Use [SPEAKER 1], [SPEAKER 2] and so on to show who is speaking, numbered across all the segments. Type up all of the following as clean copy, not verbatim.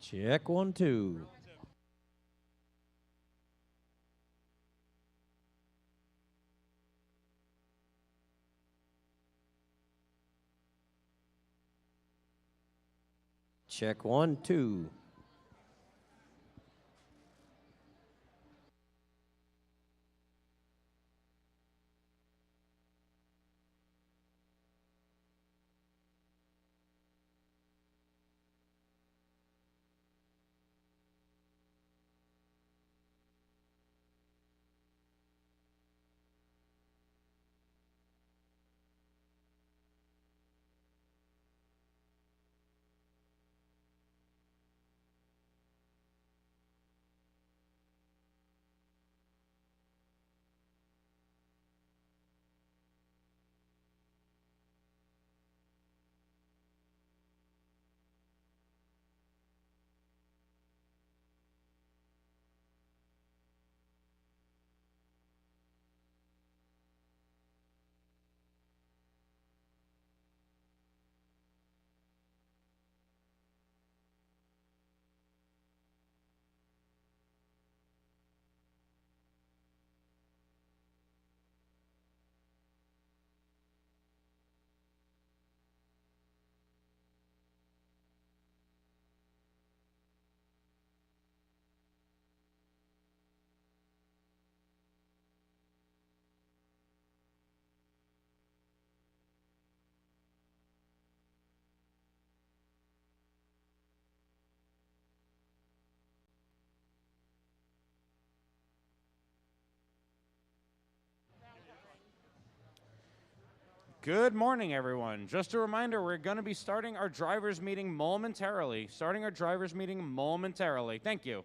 [SPEAKER 1] Check 1, 2. Check 1, 2.
[SPEAKER 2] Good morning, everyone. Just a reminder, we're going to be starting our driver's meeting momentarily. Thank you.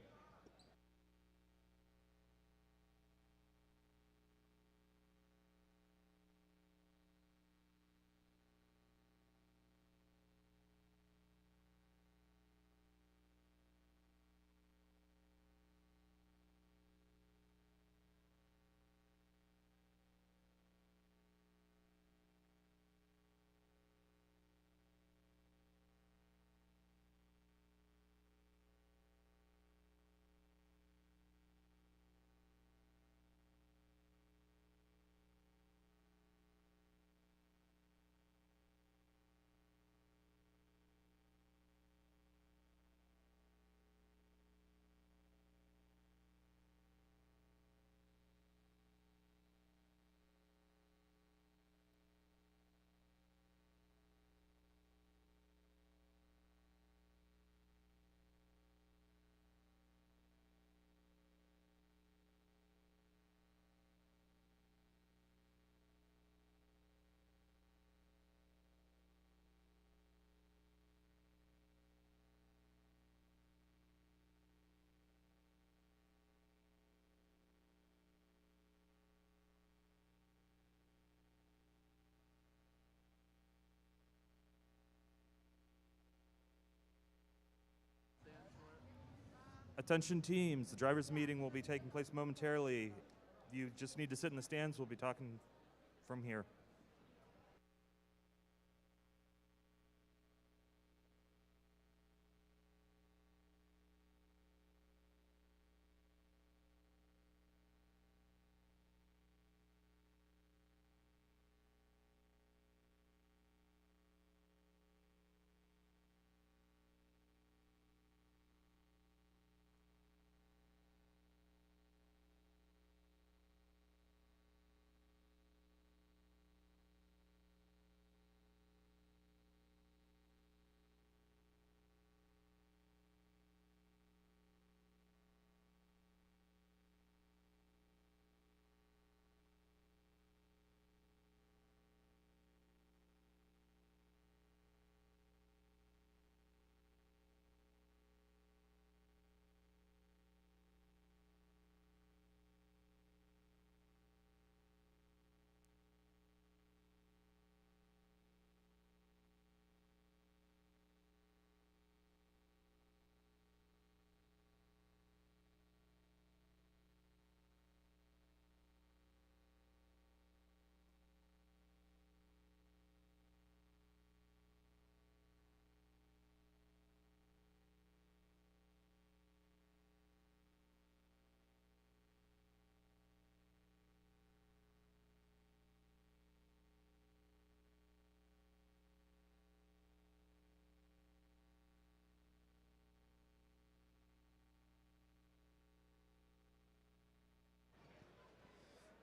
[SPEAKER 3] Attention teams, the driver's meeting will be taking place momentarily. You just need to sit in the stands. We'll be talking from here.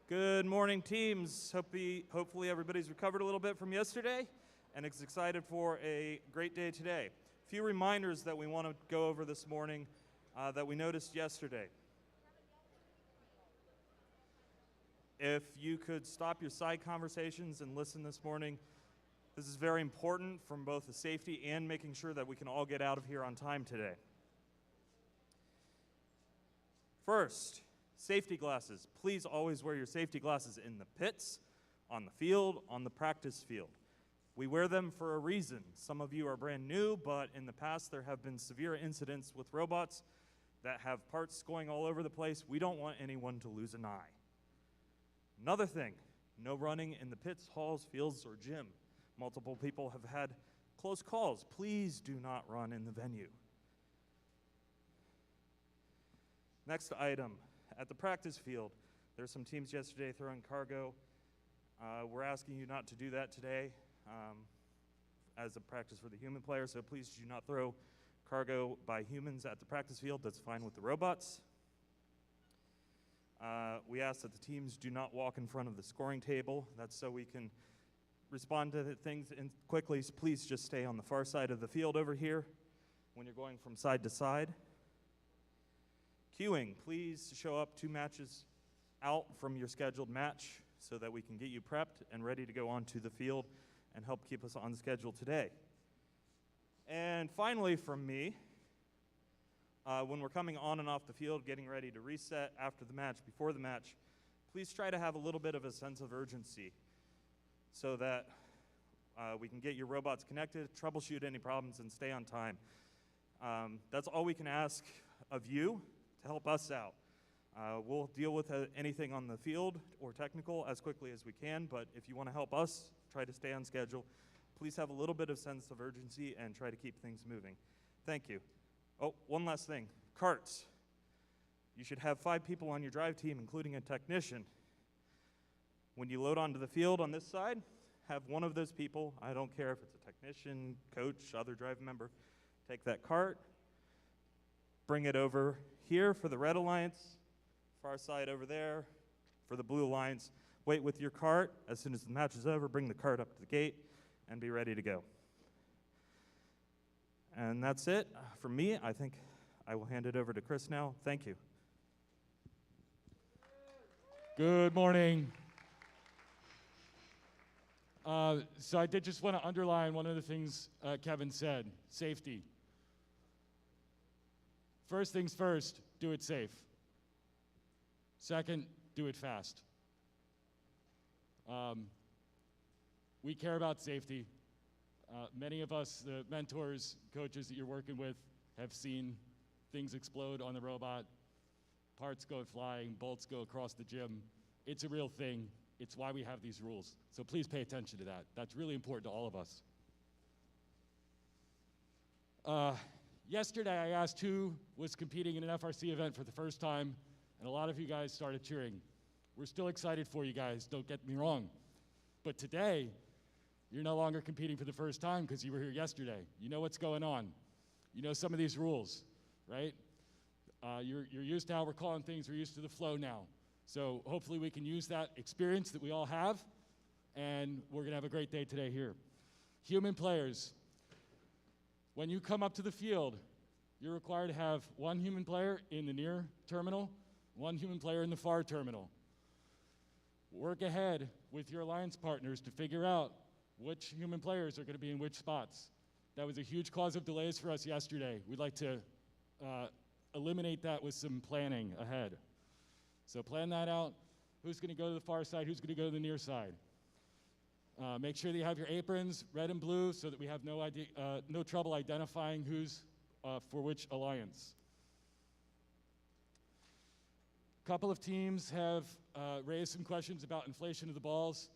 [SPEAKER 3] Good morning, teams. Hopefully everybody's recovered a little bit from yesterday and is excited for a great day today. A few reminders that we want to go over this morning that we noticed yesterday. If you could stop your side conversations and listen this morning, this is very important from both the safety and making sure that we can all get out of here on time today. First, safety glasses. Please always wear your safety glasses in the pits, on the field, on the practice field. We wear them for a reason. Some of you are brand new, but in the past there have been severe incidents with robots that have parts going all over the place. We don't want anyone to lose an eye. Another thing, no running in the pits, halls, fields, or gym. Multiple people have had close calls. Please do not run in the venue. Next item, at the practice field, there's some teams yesterday throwing cargo. We're asking you not to do that today as a practice for the human players, so please do not throw cargo by humans at the practice field. That's fine with the robots. We ask that the teams do not walk in front of the scoring table. That's so we can respond to things quickly. So please just stay on the far side of the field over here when you're going from side to side. Queuing, please show up 2 matches out from your scheduled match so that we can get you prepped and ready to go onto the field and help keep us on schedule today. And finally from me, when we're coming on and off the field, getting ready to reset after the match, before the match, please try to have a little bit of a sense of urgency so that we can get your robots connected, troubleshoot any problems, and stay on time. That's all we can ask of you to help us out. We'll deal with anything on the field or technical as quickly as we can, but if you want to help us try to stay on schedule, please have a little bit of sense of urgency and try to keep things moving. Thank you. Oh, one last thing, carts. You should have 5 people on your drive team, including a technician. When you load onto the field on this side, have one of those people, I don't care if it's a technician, coach, other drive member, take that cart, bring it over here for the Red Alliance, far side over there for the Blue Alliance. Wait with your cart. As soon as the match is over, bring the cart up to the gate and be ready to go. And that's it for me. I think I will hand it over to Chris now. Thank you.
[SPEAKER 4] Good morning. So I did just want to underline one of the things Kevin said, safety. First things first, do it safe. Second, do it fast. We care about safety. Many of us, the mentors, coaches that you're working with, have seen things explode on the robot, parts go flying, bolts go across the gym. It's a real thing. It's why we have these rules. So please pay attention to that. That's really important to all of us. Yesterday, I asked who was competing in an FRC event for the first time, and a lot of you guys started cheering. We're still excited for you guys, don't get me wrong. But today, you're no longer competing for the first time because you were here yesterday. You know what's going on. You know some of these rules, right? You're used to how we're calling things. We're used to the flow now. So hopefully we can use that experience that we all have, and we're going to have a great day today here. Human players. When you come up to the field, you're required to have 1 human player in the near terminal, 1 human player in the far terminal. Work ahead with your alliance partners to figure out which human players are going to be in which spots. That was a huge cause of delays for us yesterday. We'd like to eliminate that with some planning ahead. So plan that out. Who's going to go to the far side? Who's going to go to the near side? Make sure that you have your aprons, red and blue, so that we have no trouble identifying who's for which alliance. A couple of teams have raised some questions about inflation of the balls.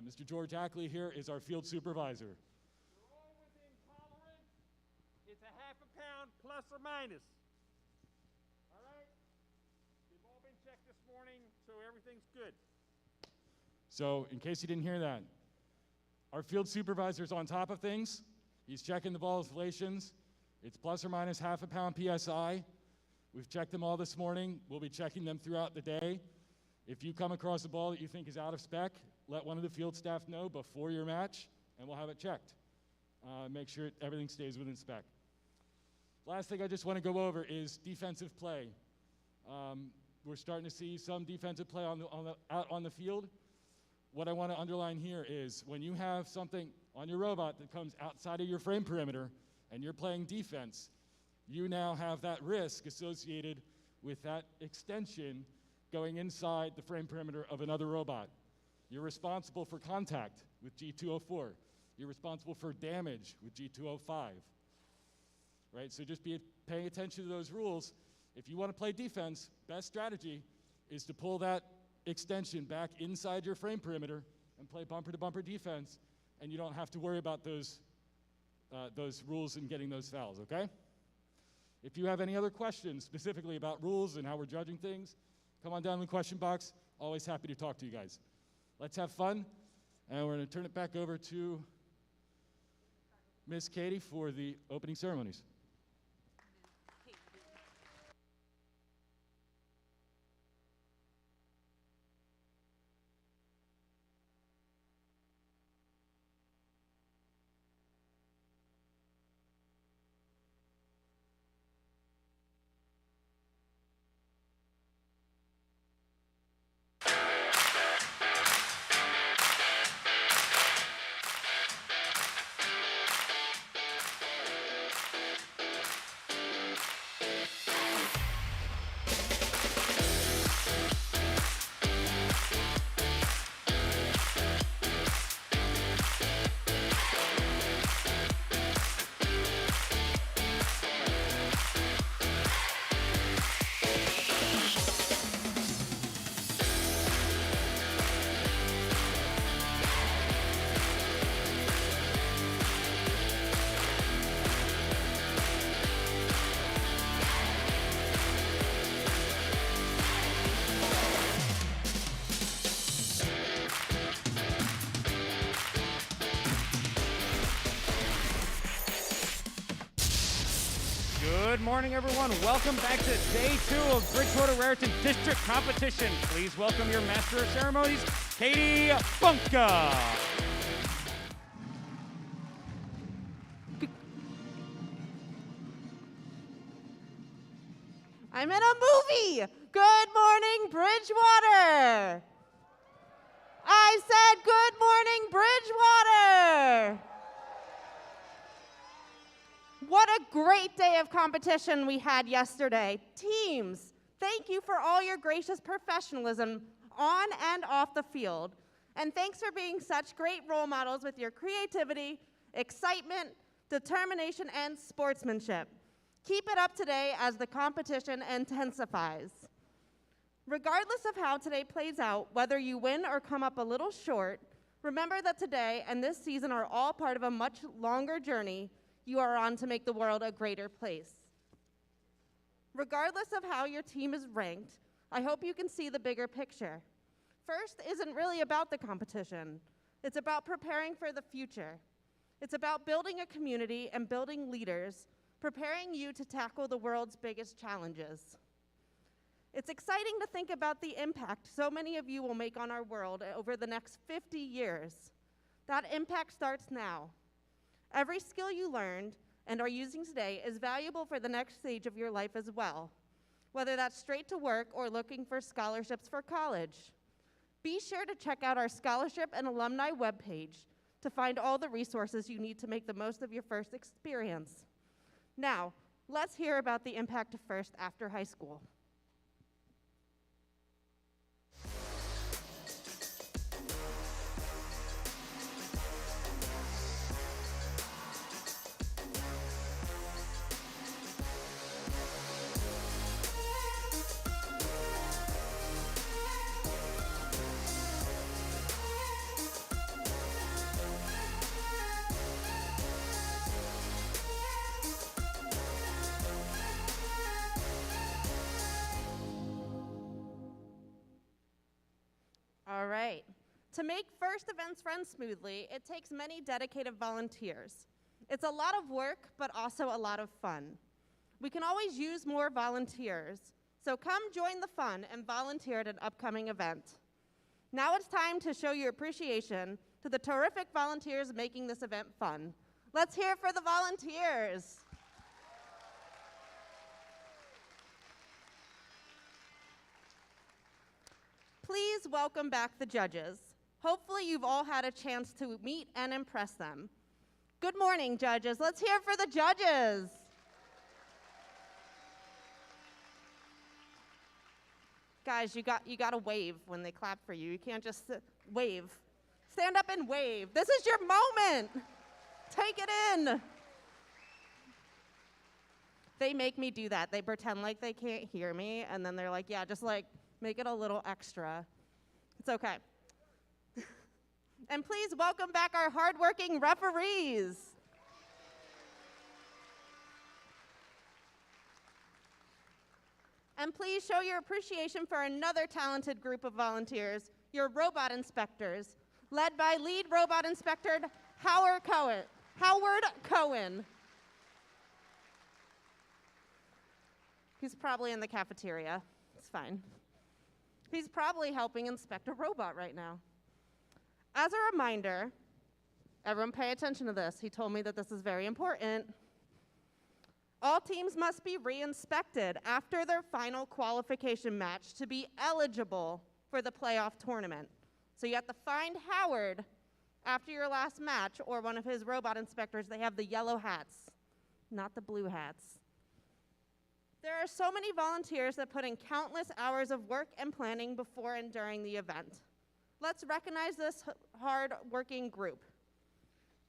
[SPEAKER 4] Mr. George Ackley here is our field supervisor.
[SPEAKER 5] You're all within tolerance. It's a half a pound plus or minus. All right? They've all been checked this morning, so everything's good.
[SPEAKER 4] So in case you didn't hear that, our field supervisor's on top of things. He's checking the ball inflations. It's plus or minus half a pound PSI. We've checked them all this morning. We'll be checking them throughout the day. If you come across a ball that you think is out of spec, let one of the field staff know before your match, and we'll have it checked. Make sure everything stays within spec. Last thing I just want to go over is defensive play. We're starting to see some defensive play out on the field. What I want to underline here is when you have something on your robot that comes outside of your frame perimeter and you're playing defense, you now have that risk associated with that extension going inside the frame perimeter of another robot. You're responsible for contact with G204. You're responsible for damage with G205. Right? So just be paying attention to those rules. If you want to play defense, best strategy is to pull that extension back inside your frame perimeter and play bumper-to-bumper defense, and you don't have to worry about those rules and getting those fouls, okay? If you have any other questions specifically about rules and how we're judging things, come on down in the question box. Always happy to talk to you guys. Let's have fun, and we're going to turn it back over to Miss Katie for the opening ceremonies.
[SPEAKER 2] Good morning, everyone. Welcome back to day 2 of Bridgewater-Raritan District Competition. Please welcome your Master of Ceremonies, Katie Bunka.
[SPEAKER 6] I'm in a movie. Good morning, Bridgewater. I said good morning, Bridgewater. What a great day of competition we had yesterday. Teams, thank you for all your gracious professionalism on and off the field. And thanks for being such great role models with your creativity, excitement, determination, and sportsmanship. Keep it up today as the competition intensifies. Regardless of how today plays out, whether you win or come up a little short, remember that today and this season are all part of a much longer journey you are on to make the world a greater place. Regardless of how your team is ranked, I hope you can see the bigger picture. First isn't really about the competition. It's about preparing for the future. It's about building a community and building leaders, preparing you to tackle the world's biggest challenges. It's exciting to think about the impact so many of you will make on our world over the next 50 years. That impact starts now. Every skill you learned and are using today is valuable for the next stage of your life as well, whether that's straight to work or looking for scholarships for college. Be sure to check out our scholarship and alumni webpage to find all the resources you need to make the most of your first experience. Now, let's hear about the impact of FIRST after high school. All right. To make FIRST events run smoothly, it takes many dedicated volunteers. It's a lot of work, but also a lot of fun. We can always use more volunteers. So come join the fun and volunteer at an upcoming event. Now it's time to show your appreciation to the terrific volunteers making this event fun. Let's hear it for the volunteers. Please welcome back the judges. Hopefully you've all had a chance to meet and impress them. Good morning, judges. Let's hear it for the judges. Guys, you got to wave when they clap for you. You can't just wave. Stand up and wave. This is your moment. Take it in. They make me do that. They pretend like they can't hear me, and then they're like, yeah, just like make it a little extra. It's okay. And please welcome back our hardworking referees. And please show your appreciation for another talented group of volunteers, your robot inspectors, led by lead robot inspector Howard Cohen. He's probably in the cafeteria. It's fine. He's probably helping inspect a robot right now. As a reminder, everyone pay attention to this. He told me that this is very important. All teams must be re-inspected after their final qualification match to be eligible for the playoff tournament. So you have to find Howard after your last match, or one of his robot inspectors. They have the yellow hats, not the blue hats. There are so many volunteers that put in countless hours of work and planning before and during the event. Let's recognize this hard-working group.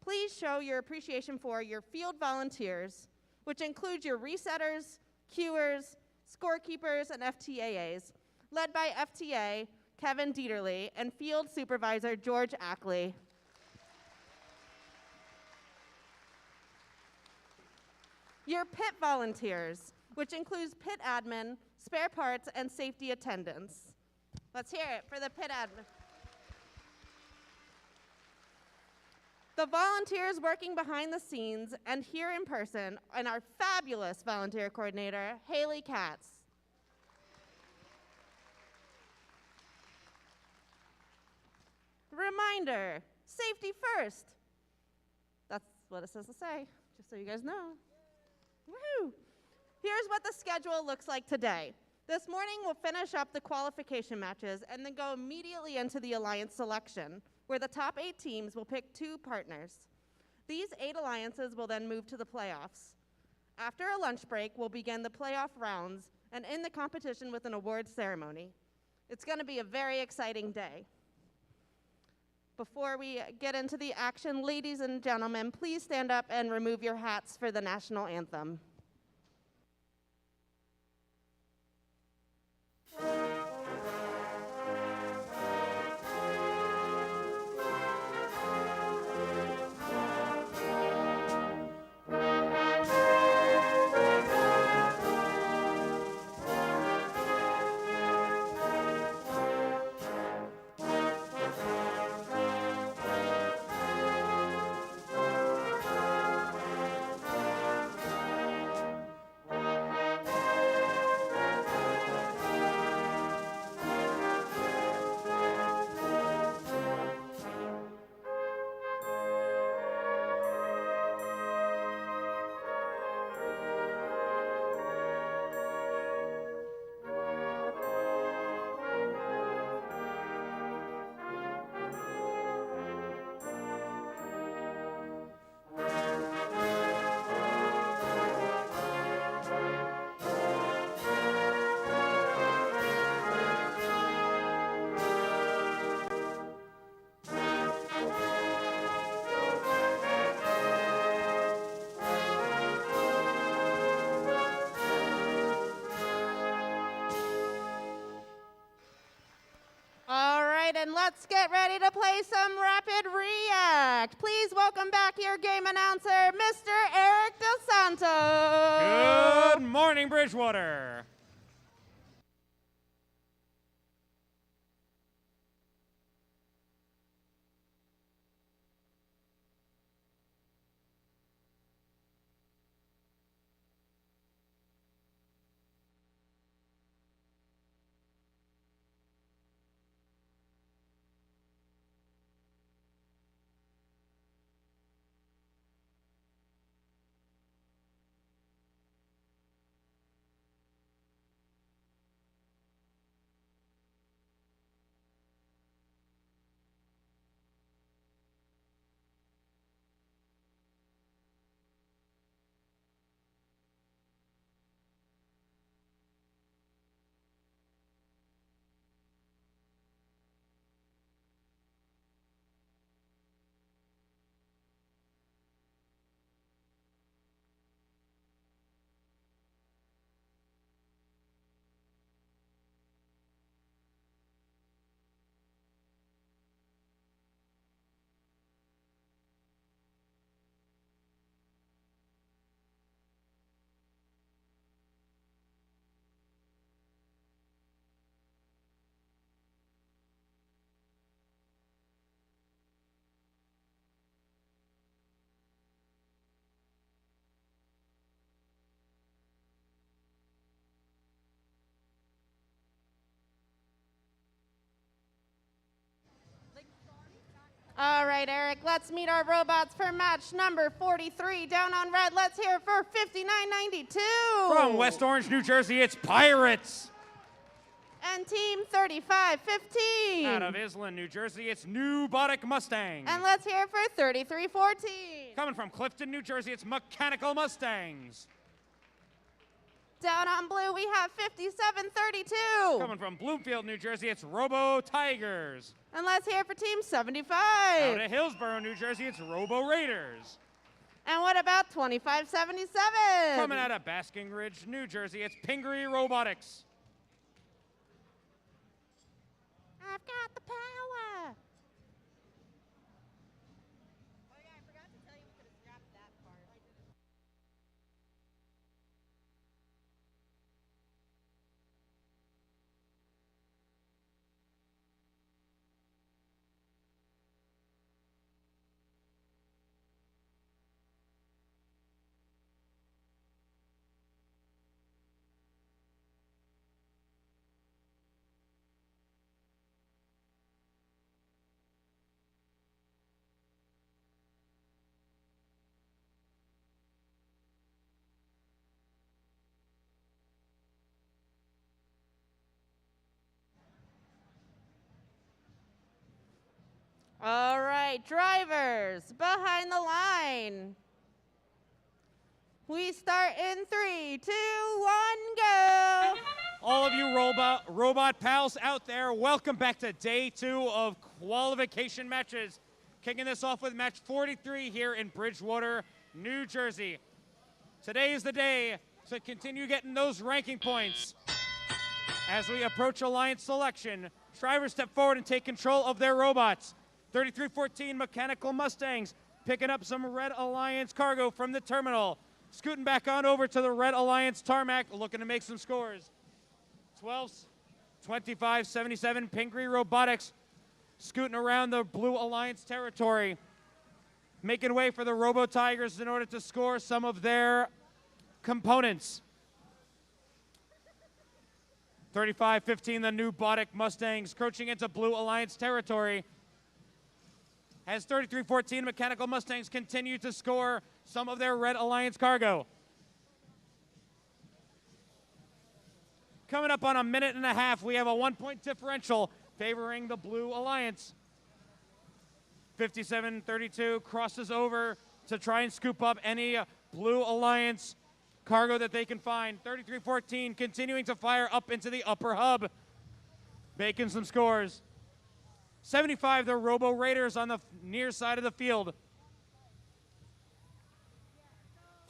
[SPEAKER 6] Please show your appreciation for your field volunteers, which includes your resetters, cuers, scorekeepers, and FTAAs, led by FTA Kevin Dieterle and field supervisor George Ackley. Your pit volunteers, which includes pit admin, spare parts, and safety attendants. Let's hear it for the pit admin. The volunteers working behind the scenes and here in person, and our fabulous volunteer coordinator, Haley Katz. Reminder, safety first. That's what it says to say, just so you guys know. Woohoo! Here's what the schedule looks like today. This morning, we'll finish up the qualification matches and then go immediately into the alliance selection, where the top 8 teams will pick 2 partners. These 8 alliances will then move to the playoffs. After a lunch break, we'll begin the playoff rounds and end the competition with an awards ceremony. It's going to be a very exciting day. Before we get into the action, ladies and gentlemen, please stand up and remove your hats for the national anthem. And let's get ready to play some Rapid React. Please welcome back your game announcer, Mr. Eric DeSanto.
[SPEAKER 2] Good morning, Bridgewater.
[SPEAKER 6] All right, Eric, let's meet our robots for match number 43. Down on red, let's hear it for 5992.
[SPEAKER 2] From West Orange, New Jersey, it's Pirates.
[SPEAKER 6] And team 3515.
[SPEAKER 2] Out of Island, New Jersey, it's New Bodic Mustangs.
[SPEAKER 6] And let's hear it for 3314.
[SPEAKER 2] Coming from Clifton, New Jersey, it's Mechanical Mustangs.
[SPEAKER 6] Down on blue, we have 5732.
[SPEAKER 2] Coming from Bloomfield, New Jersey, it's Robo Tigers.
[SPEAKER 6] And let's hear it for team 75.
[SPEAKER 2] Out of Hillsborough, New Jersey, it's Robo Raiders.
[SPEAKER 6] And what about 2577?
[SPEAKER 2] Coming out of Basking Ridge, New Jersey, it's Pingree Robotics.
[SPEAKER 6] I've got the power. Oh yeah, I forgot to tell you we could have scrapped that part. All right, drivers, behind the line. We start in 3, 2, 1, go.
[SPEAKER 2] All of you robot pals out there, welcome back to day 2 of qualification matches. Kicking this off with match 43 here in Bridgewater, New Jersey. Today is the day to continue getting those ranking points. As we approach Alliance selection, drivers step forward and take control of their robots. 3314 Mechanical Mustangs picking up some Red Alliance cargo from the terminal. Scooting back on over to the Red Alliance tarmac, looking to make some scores. 2577 Pingree Robotics scooting around the Blue Alliance territory, making way for the Robo Tigers in order to score some of their components. 3515 the New Bodic Mustangs crouching into Blue Alliance territory. As 3314 Mechanical Mustangs continue to score some of their Red Alliance cargo. Coming up on a minute and a half, we have a 1-point differential favoring the Blue Alliance. 5732 crosses over to try and scoop up any Blue Alliance cargo that they can find. 3314 continuing to fire up into the upper hub, making some scores. 75, the Robo Raiders on the near side of the field.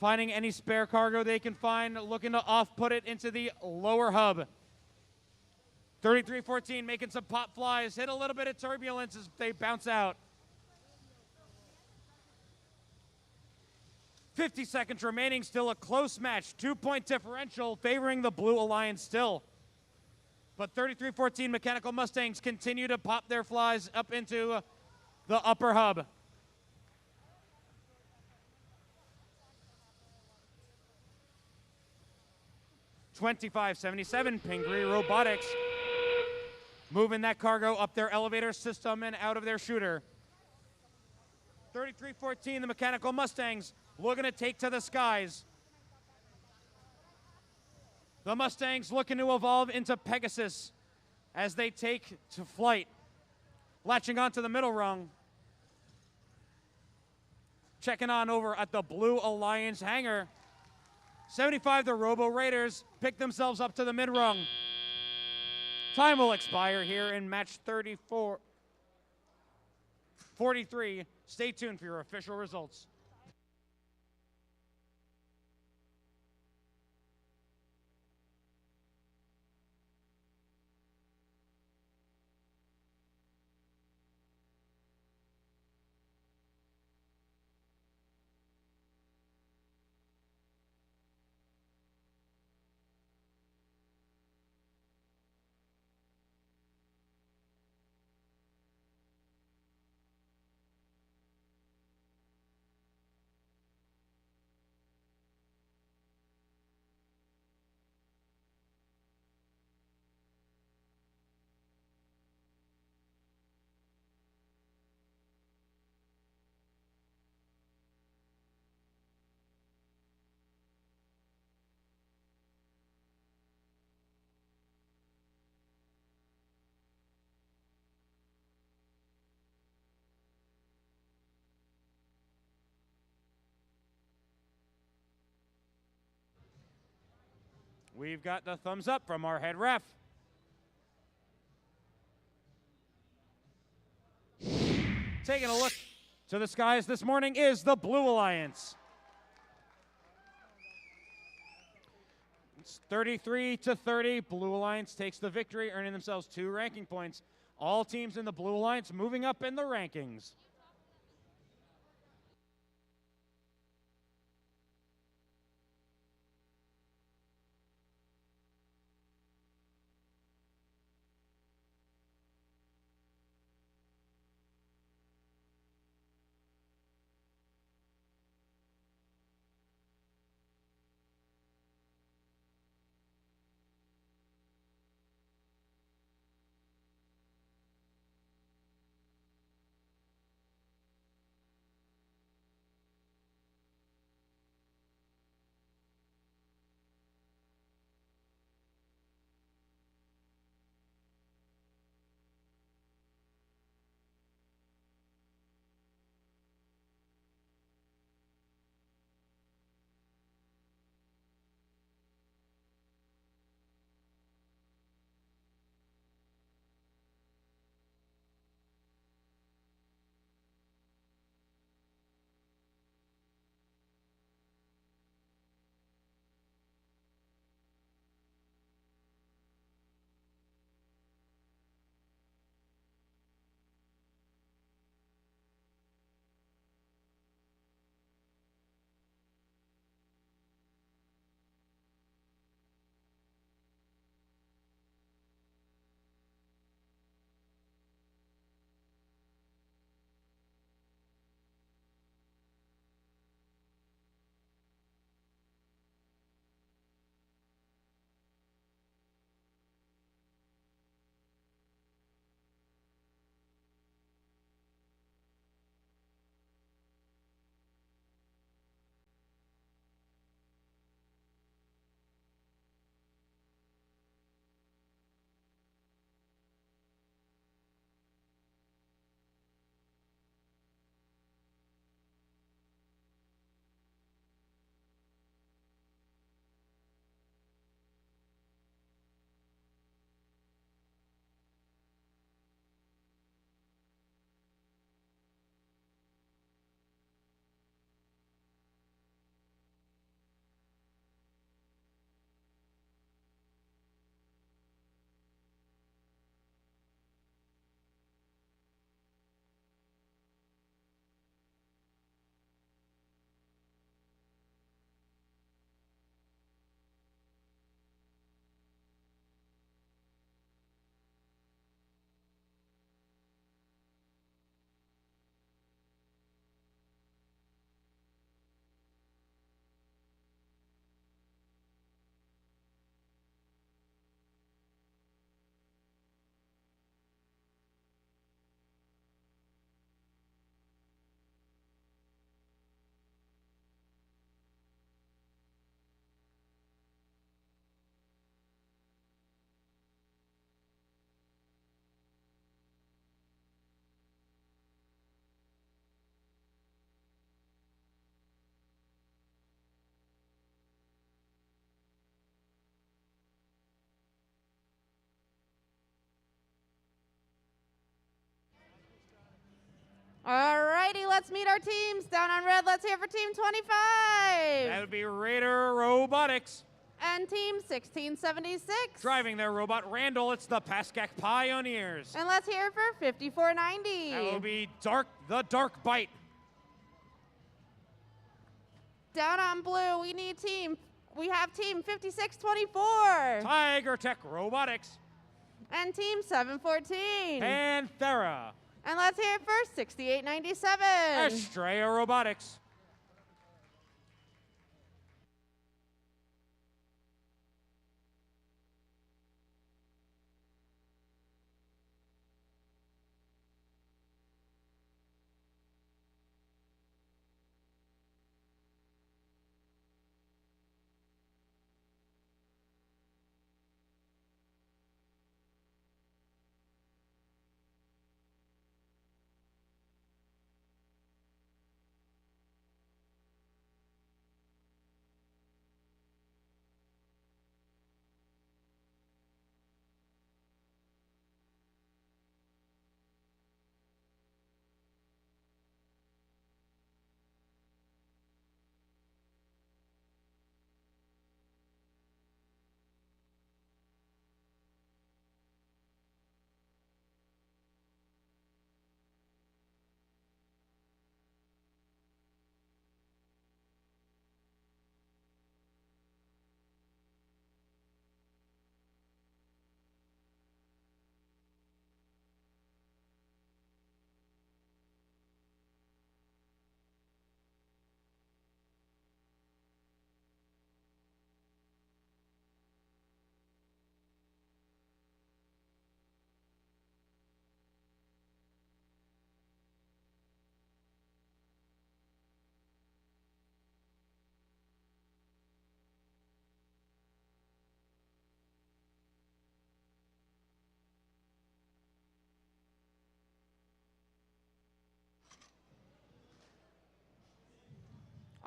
[SPEAKER 2] Finding any spare cargo they can find, looking to off-put it into the lower hub. 3314 making some pop flies, hit a little bit of turbulence as they bounce out. 50 seconds remaining, still a close match. 2-point differential favoring the Blue Alliance still. But 3314 Mechanical Mustangs continue to pop their flies up into the upper hub. $25.77 Pingree Robotics moving that cargo up their elevator system and out of their shooter. 3314 the Mechanical Mustangs looking to take to the skies. The Mustangs looking to evolve into Pegasus as they take to flight. Latching onto the middle rung. Checking on over at the Blue Alliance hangar. 75, the Robo Raiders pick themselves up to the mid rung. Time will expire here in match 43. Stay tuned for your official results. We've got the thumbs up from our head ref. Taking a look to the skies this morning is the Blue Alliance. It's 33-30. Blue Alliance takes the victory, earning themselves 2 ranking points. All teams in the Blue Alliance moving up in the rankings.
[SPEAKER 6] All righty, let's meet our teams. Down on red, let's hear for Team 25.
[SPEAKER 2] That would be Raider Robotics.
[SPEAKER 6] And Team 1676.
[SPEAKER 2] Driving their robot Randall, it's the Pascack Pioneers.
[SPEAKER 6] And let's hear for 5490.
[SPEAKER 2] That will be the Dark Bite.
[SPEAKER 6] Down on blue, we have Team 5624.
[SPEAKER 2] Tiger Tech Robotics.
[SPEAKER 6] And Team 714.
[SPEAKER 2] Panthera.
[SPEAKER 6] And let's hear it for 6897.
[SPEAKER 2] Estrella Robotics.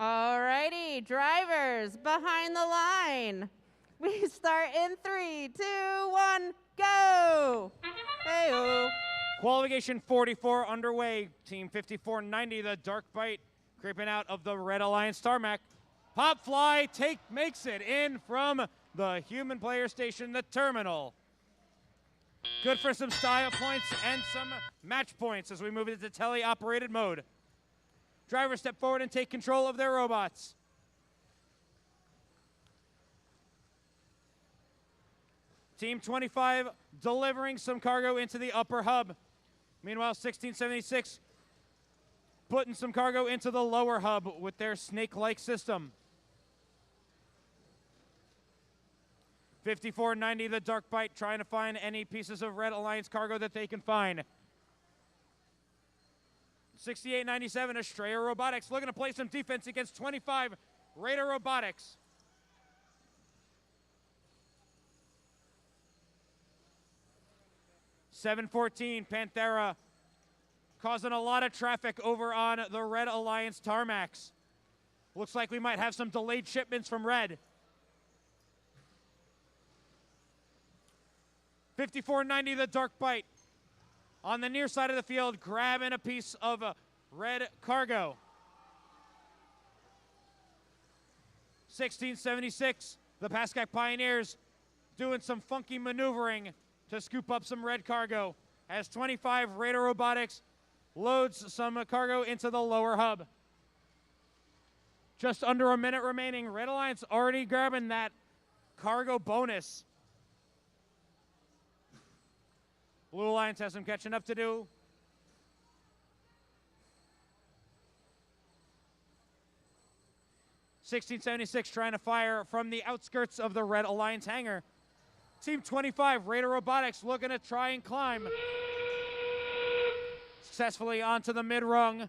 [SPEAKER 6] Alrighty, drivers behind the line. We start in 3, 2, 1, go! Hey-oh.
[SPEAKER 2] Qualification 44 underway. Team 5490, the Dark Bite, creeping out of the Red Alliance tarmac. Pop Fly makes it in from the human player station, the terminal. Good for some style points and some match points as we move into tele-operated mode. Drivers step forward and take control of their robots. Team 25 delivering some cargo into the upper hub. Meanwhile, 1676 putting some cargo into the lower hub with their snake-like system. 5490, the Dark Bite, trying to find any pieces of Red Alliance cargo that they can find. 6897, Estrella Robotics, looking to play some defense against 25 Raider Robotics. $714, Panthera, causing a lot of traffic over on the Red Alliance tarmacs. Looks like we might have some delayed shipments from Red. 5490, the Dark Bite, on the near side of the field, grabbing a piece of red cargo. 1676, the Pascack Pioneers, doing some funky maneuvering to scoop up some red cargo as 25 Raider Robotics loads some cargo into the lower hub. Just under a minute remaining. Red Alliance already grabbing that cargo bonus. Blue Alliance has some catching up to do. $16.76 trying to fire from the outskirts of the Red Alliance hangar. Team 25, Raider Robotics, looking to try and climb successfully onto the mid-rung.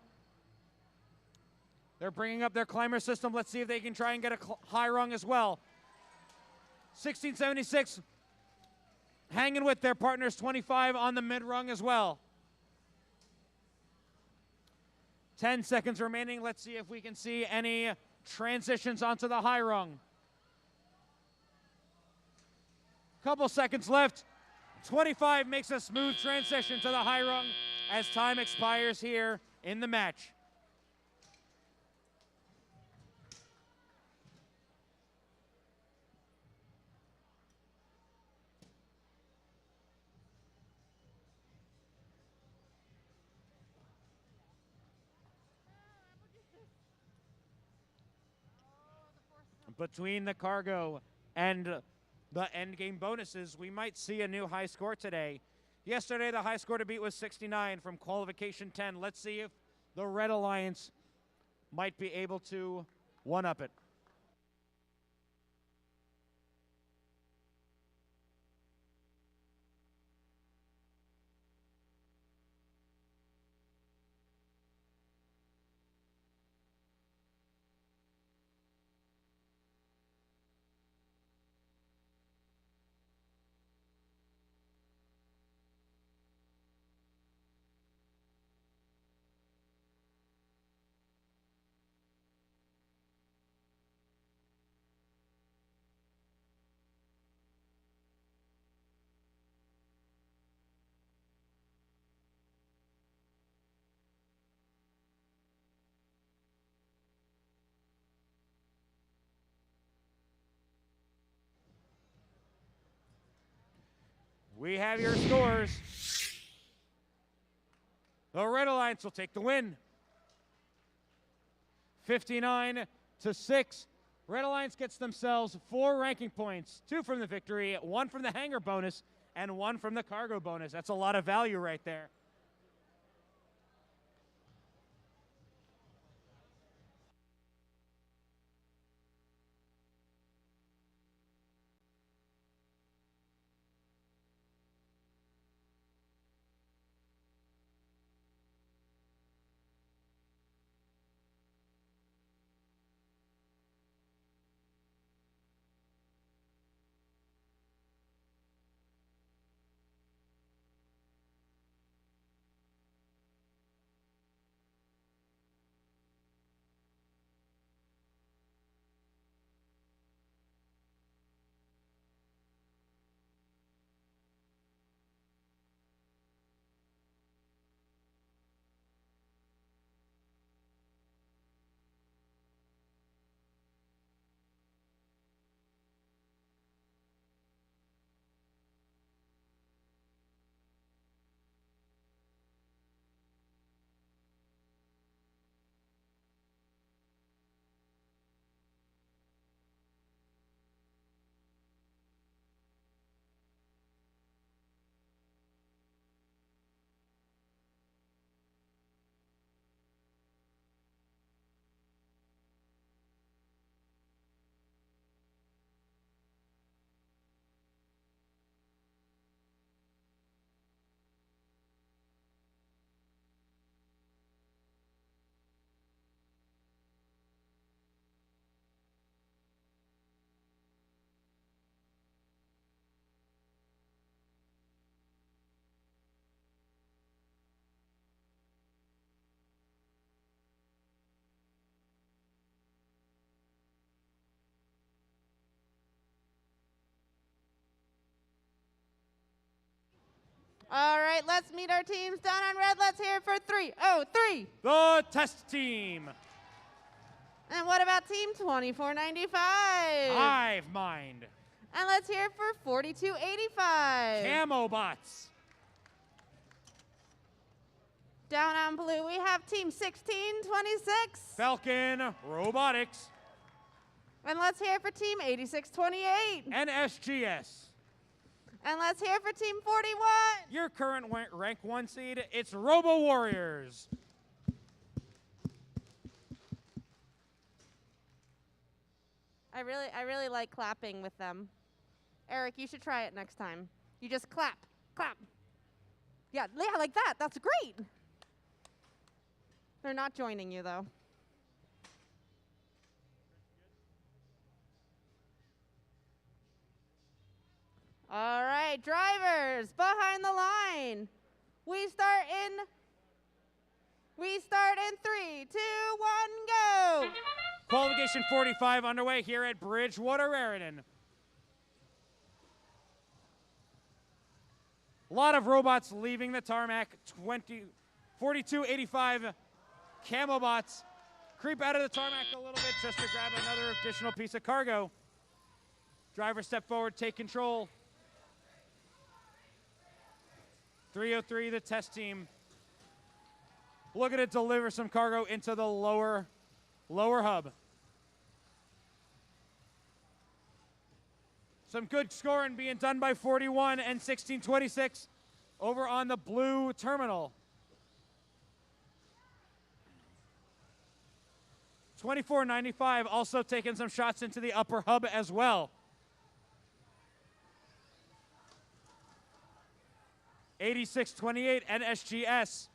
[SPEAKER 2] They're bringing up their climber system. Let's see if they can try and get a high rung as well. 1676 hanging with their partners, 25 on the mid-rung as well. 10 seconds remaining. Let's see if we can see any transitions onto the high rung. Couple seconds left. 25 makes a smooth transition to the high rung as time expires here in the match. Between the cargo and the endgame bonuses, we might see a new high score today. Yesterday, the high score to beat was 69 from qualification 10. Let's see if the Red Alliance might be able to one-up it. We have your scores. The Red Alliance will take the win. 59-6. Red Alliance gets themselves 4 ranking points, 2 from the victory, 1 from the hangar bonus, and 1 from the cargo bonus. That's a lot of value right there.
[SPEAKER 6] All right, let's meet our teams down on red. Let's hear it for 303.
[SPEAKER 2] The test team.
[SPEAKER 6] And what about team 2495?
[SPEAKER 2] Hive Mind.
[SPEAKER 6] And let's hear it for 4285.
[SPEAKER 2] Camo Bots.
[SPEAKER 6] Down on blue, we have team 1626.
[SPEAKER 2] Falcon Robotics.
[SPEAKER 6] And let's hear it for team 8628.
[SPEAKER 2] And SGS.
[SPEAKER 6] And let's hear it for team 41.
[SPEAKER 2] Your current rank 1 seed, it's Robo Warriors.
[SPEAKER 6] I really like clapping with them. Eric, you should try it next time. You just clap, clap. Yeah, like that. That's great. They're not joining you, though. All right, drivers, behind the line. We start in 3, 2, 1, go.
[SPEAKER 2] Qualification 45 underway here at Bridgewater-Raritan. A lot of robots leaving the tarmac. 4285 camo bots creep out of the tarmac a little bit just to grab another additional piece of cargo. Drivers step forward, take control. 303, the test team, looking to deliver some cargo into the lower hub. Some good scoring being done by 41 and 1626 over on the blue terminal. 2495 also taking some shots into the upper hub as well. 8628 and SGS.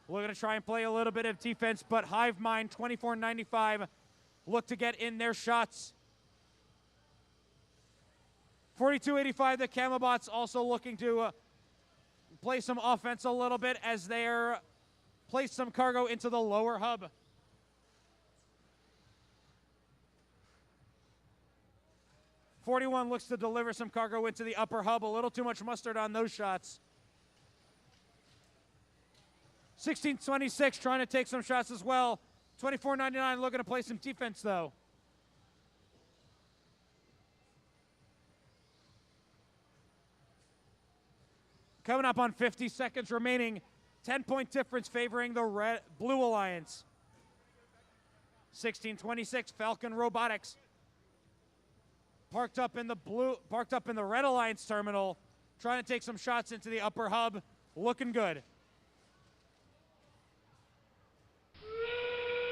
[SPEAKER 2] We're going to try and play a little bit of defense, but Hive Mind 2495 look to get in their shots. 4285, the camo bots also looking to play some offense a little bit as they're place some cargo into the lower hub. '41 looks to deliver some cargo into the upper hub. A little too much mustard on those shots. 1626 trying to take some shots as well. 2499 looking to play some defense though. Coming up on 50 seconds remaining. 10-point difference favoring the Blue Alliance. 1626 Falcon Robotics. Parked up in the Red Alliance terminal, trying to take some shots into the upper hub. Looking good.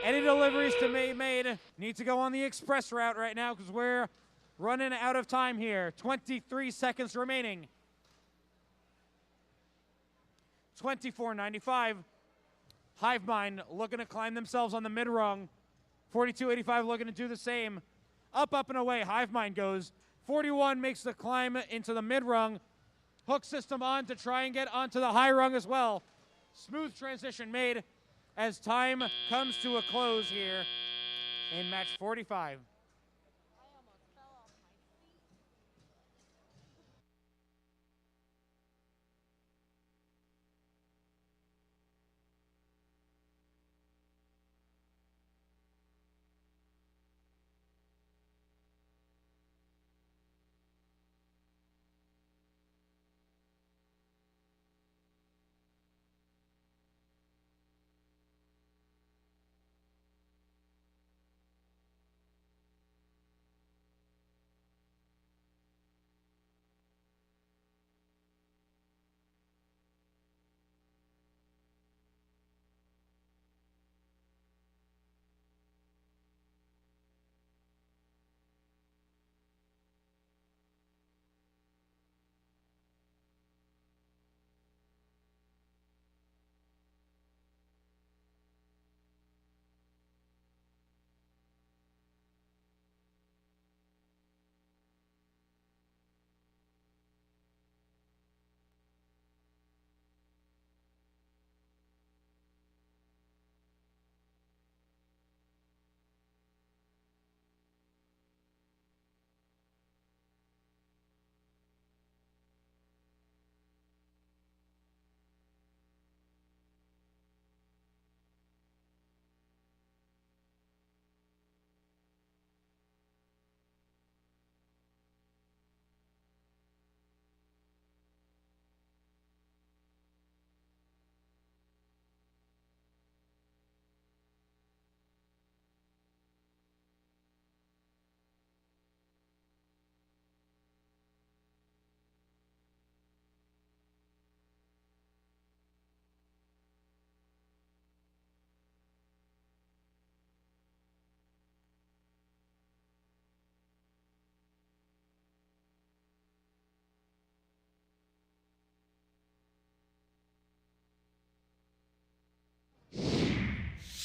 [SPEAKER 2] Any deliveries to be made need to go on the express route right now because we're running out of time here. 23 seconds remaining. 2495. Hive Mind looking to climb themselves on the mid-rung. 4285 looking to do the same. Up, up, and away. Hive Mind goes. 41 makes the climb into the mid-rung. Hook system on to try and get onto the high rung as well. Smooth transition made as time comes to a close here in match 45.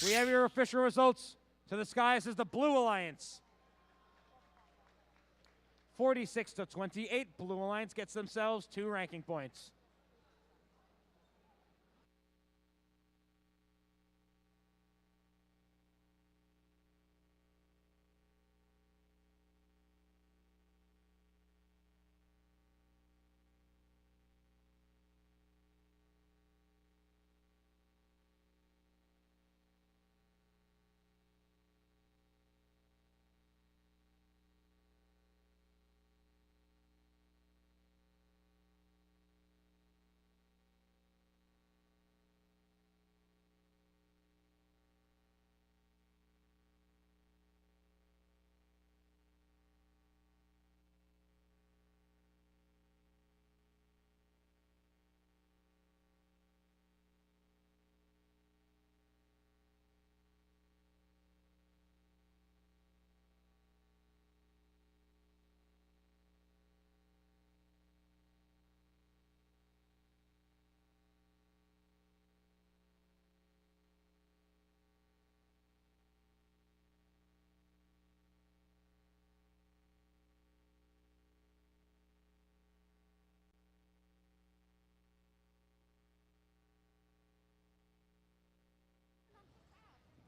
[SPEAKER 2] We have your official results. To the skies is the Blue Alliance. 46-28, Blue Alliance gets themselves 2 ranking points.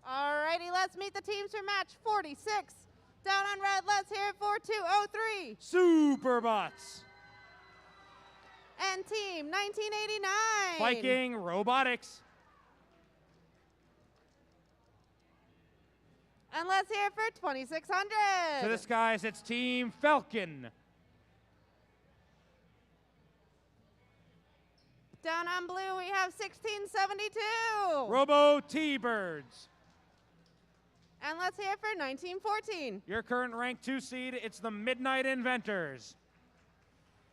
[SPEAKER 6] Alrighty, let's meet the teams for match 46. Down on red, let's hear it for 203.
[SPEAKER 2] Superbots.
[SPEAKER 6] And team 1989.
[SPEAKER 2] Viking Robotics.
[SPEAKER 6] And let's hear it for 2600.
[SPEAKER 2] To the skies, it's Team Falcon.
[SPEAKER 6] Down on blue, we have 1672.
[SPEAKER 2] Robo T-Birds.
[SPEAKER 6] And let's hear it for 1914.
[SPEAKER 2] Your current ranked 2 seed, it's the Midnight Inventors.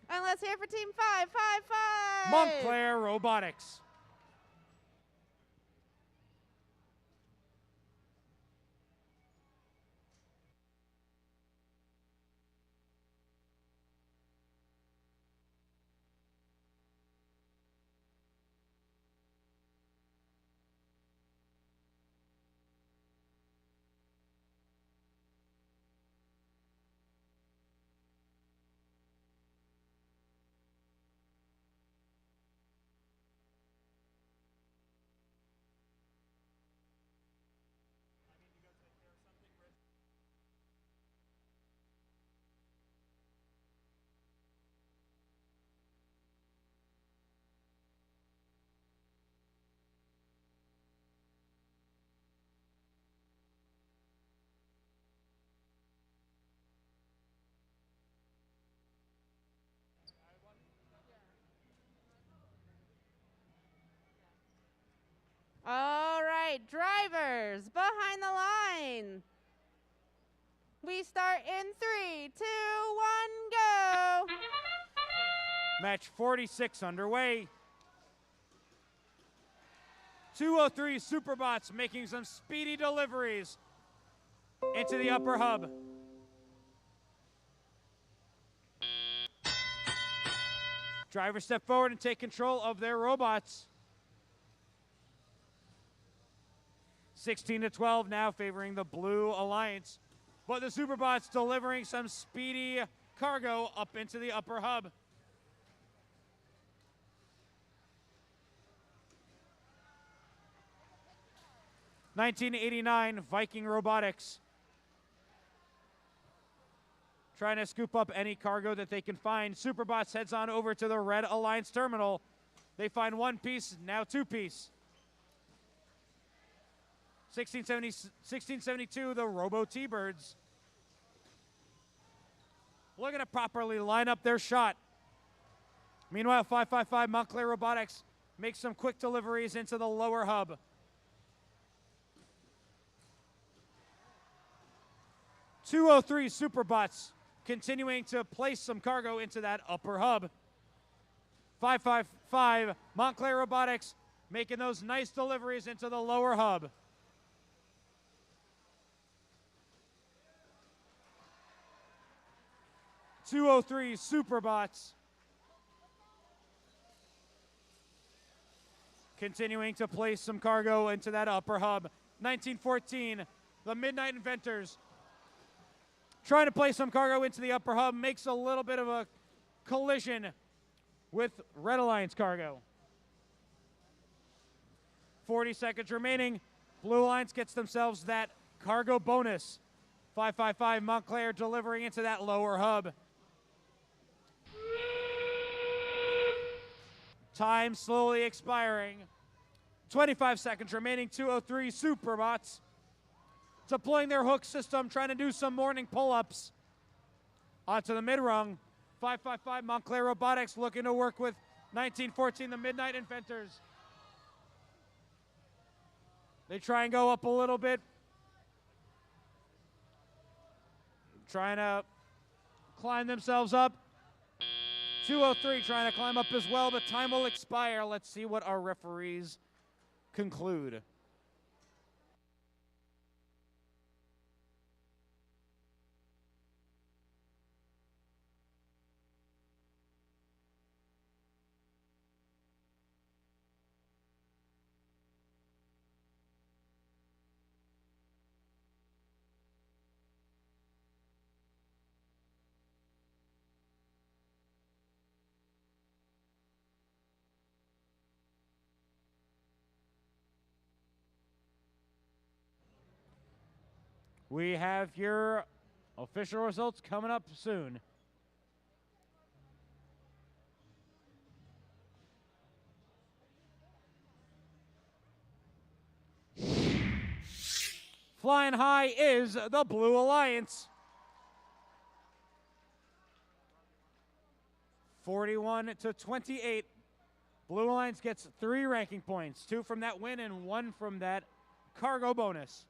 [SPEAKER 6] And let's hear it for team 555.
[SPEAKER 2] Montclair Robotics.
[SPEAKER 6] All right, drivers behind the line. We start in 3, 2, 1, go.
[SPEAKER 2] Match 46 underway. 203 Superbots making some speedy deliveries into the upper hub. Drivers step forward and take control of their robots. 16-12 now favoring the Blue Alliance. But the Superbots delivering some speedy cargo up into the upper hub. (1989) Viking Robotics. Trying to scoop up any cargo that they can find. Superbots heads on over to the Red Alliance terminal. They find 1 piece, now 2 piece. 1672, the Robo T-Birds. Looking to properly line up their shot. Meanwhile, 555 Montclair Robotics makes some quick deliveries into the lower hub. (203) Superbots continuing to place some cargo into that upper hub. 555 Montclair Robotics making those nice deliveries into the lower hub. 203 Superbots continuing to place some cargo into that upper hub. 1914, the Midnight Inventors, trying to place some cargo into the upper hub, makes a little bit of a collision with Red Alliance cargo. 40 seconds remaining. Blue Alliance gets themselves that cargo bonus. 555 Montclair delivering into that lower hub. Time slowly expiring. 25 seconds remaining. 203 Superbots deploying their hook system, trying to do some morning pull-ups onto the mid-rung. 555 Montclair Robotics looking to work with 1914, the Midnight Inventors. They try and go up a little bit. Trying to climb themselves up. 203 trying to climb up as well, but time will expire. Let's see what our referees conclude. We have your official results coming up soon. Flying high is the Blue Alliance. 41-28. Blue Alliance gets 3 ranking points, 2 from that win and 1 from that cargo bonus.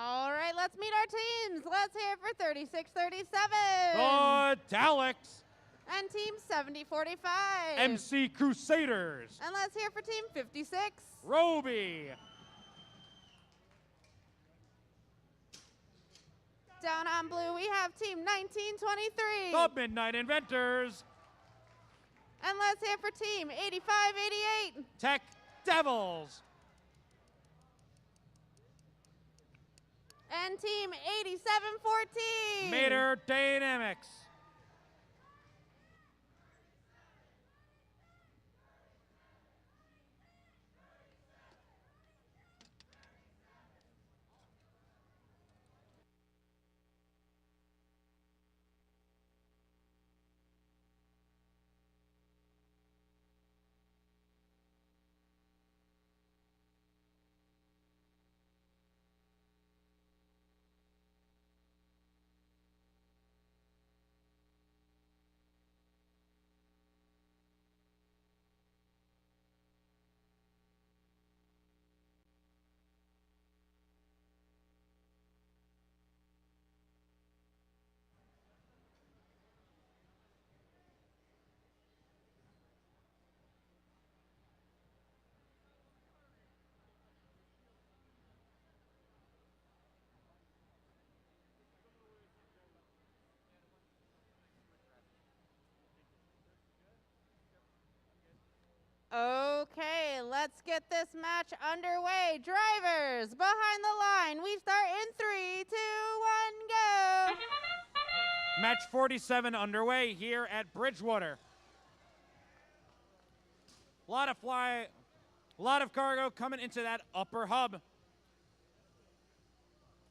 [SPEAKER 6] All right, let's meet our teams. Let's hear it for 36-37.
[SPEAKER 2] The Daleks.
[SPEAKER 6] And team 70-45.
[SPEAKER 2] MC Crusaders.
[SPEAKER 6] And let's hear for team 56.
[SPEAKER 2] Roby.
[SPEAKER 6] Down on blue, we have team 1923.
[SPEAKER 2] The Midnight Inventors.
[SPEAKER 6] And let's hear for team 85-88.
[SPEAKER 2] Tech Devils.
[SPEAKER 6] And team 87-14.
[SPEAKER 2] Mater Dynamics.
[SPEAKER 6] Okay, let's get this match underway. Drivers, behind the line. We start in 3, 2, 1, go.
[SPEAKER 2] Match 47 underway here at Bridgewater. A lot of cargo coming into that upper hub. A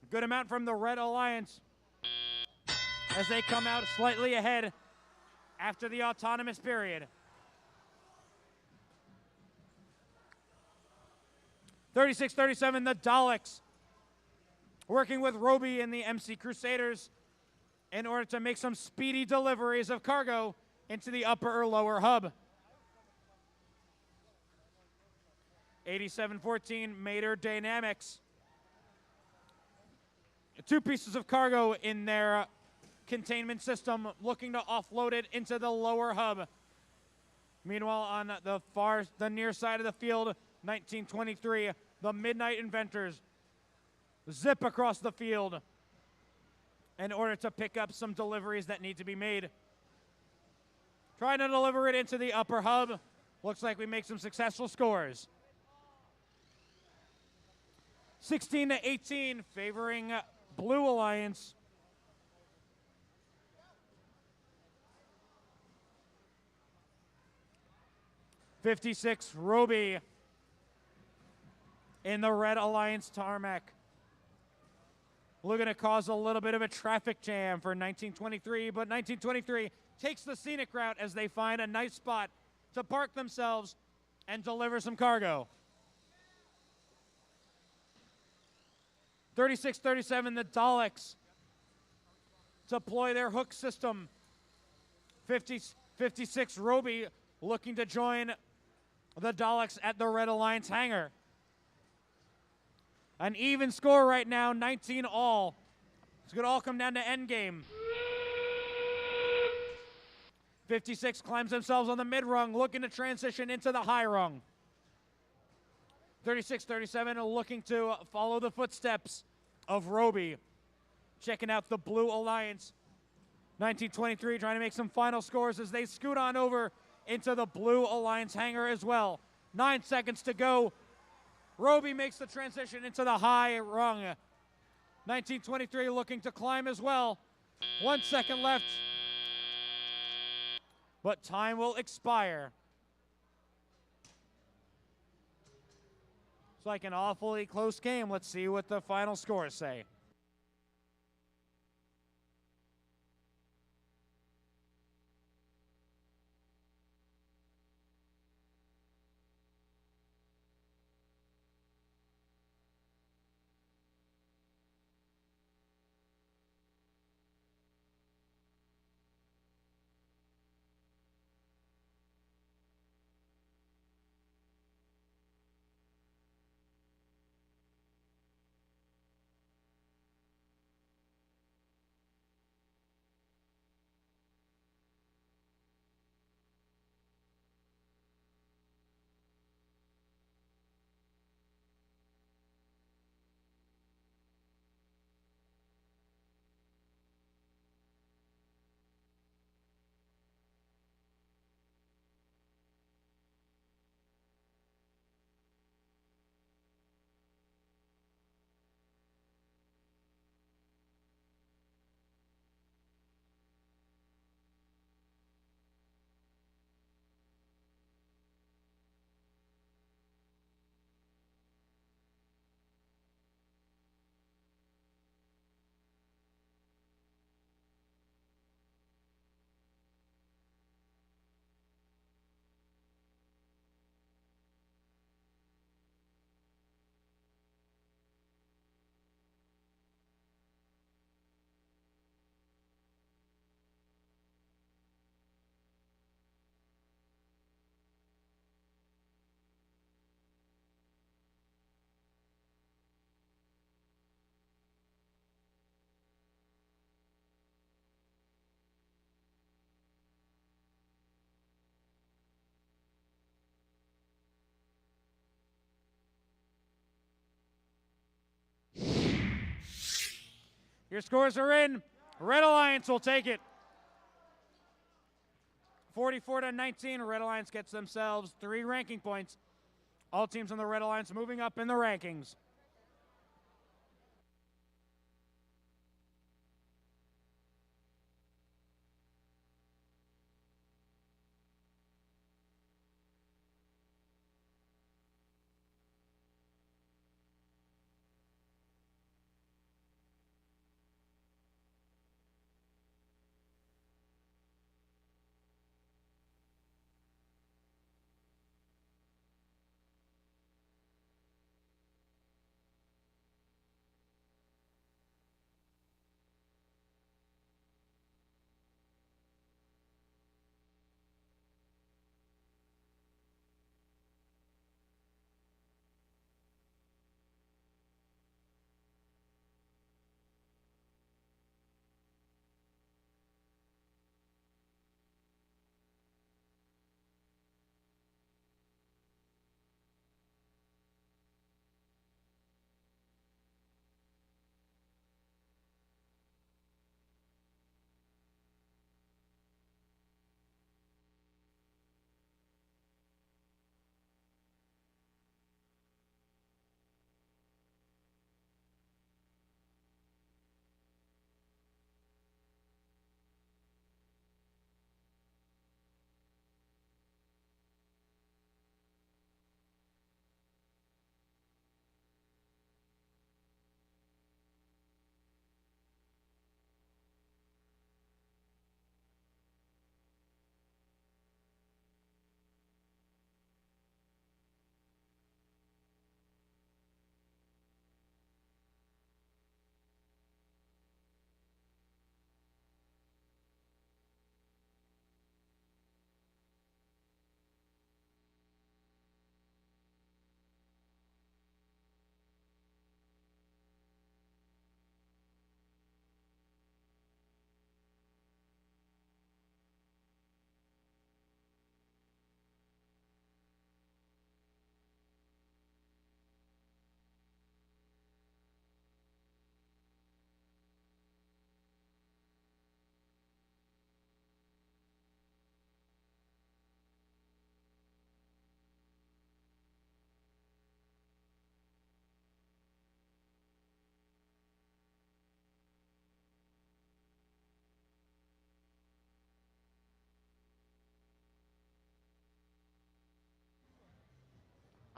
[SPEAKER 2] good amount from the Red Alliance as they come out slightly ahead after the autonomous period. 36-37, the Daleks working with Roby and the MC Crusaders in order to make some speedy deliveries of cargo into the upper or lower hub. 87-14, Mater Dynamics. 2 pieces of cargo in their containment system, looking to offload it into the lower hub. Meanwhile, on the near side of the field, 1923, the Midnight Inventors zip across the field in order to pick up some deliveries that need to be made. Trying to deliver it into the upper hub. Looks like we make some successful scores. 16-18, favoring Blue Alliance. '56, Roby in the Red Alliance tarmac. Looking to cause a little bit of a traffic jam for 1923, but 1923 takes the scenic route as they find a nice spot to park themselves and deliver some cargo. 36-37, the Daleks deploy their hook system. 56, Roby looking to join the Daleks at the Red Alliance hangar. An even score right now, 19 all. It's going to all come down to endgame. 56 climbs themselves on the mid rung, looking to transition into the high rung. 36-37 looking to follow the footsteps of Roby. Checking out the Blue Alliance. 1923 trying to make some final scores as they scoot on over into the Blue Alliance hangar as well. 9 seconds to go. Roby makes the transition into the high rung. 1923 looking to climb as well. 1 second left. But time will expire. It's like an awfully close game. Let's see what the final scores say. Your scores are in. Red Alliance will take it. 44-19, Red Alliance gets themselves 3 ranking points. All teams on the Red Alliance moving up in the rankings.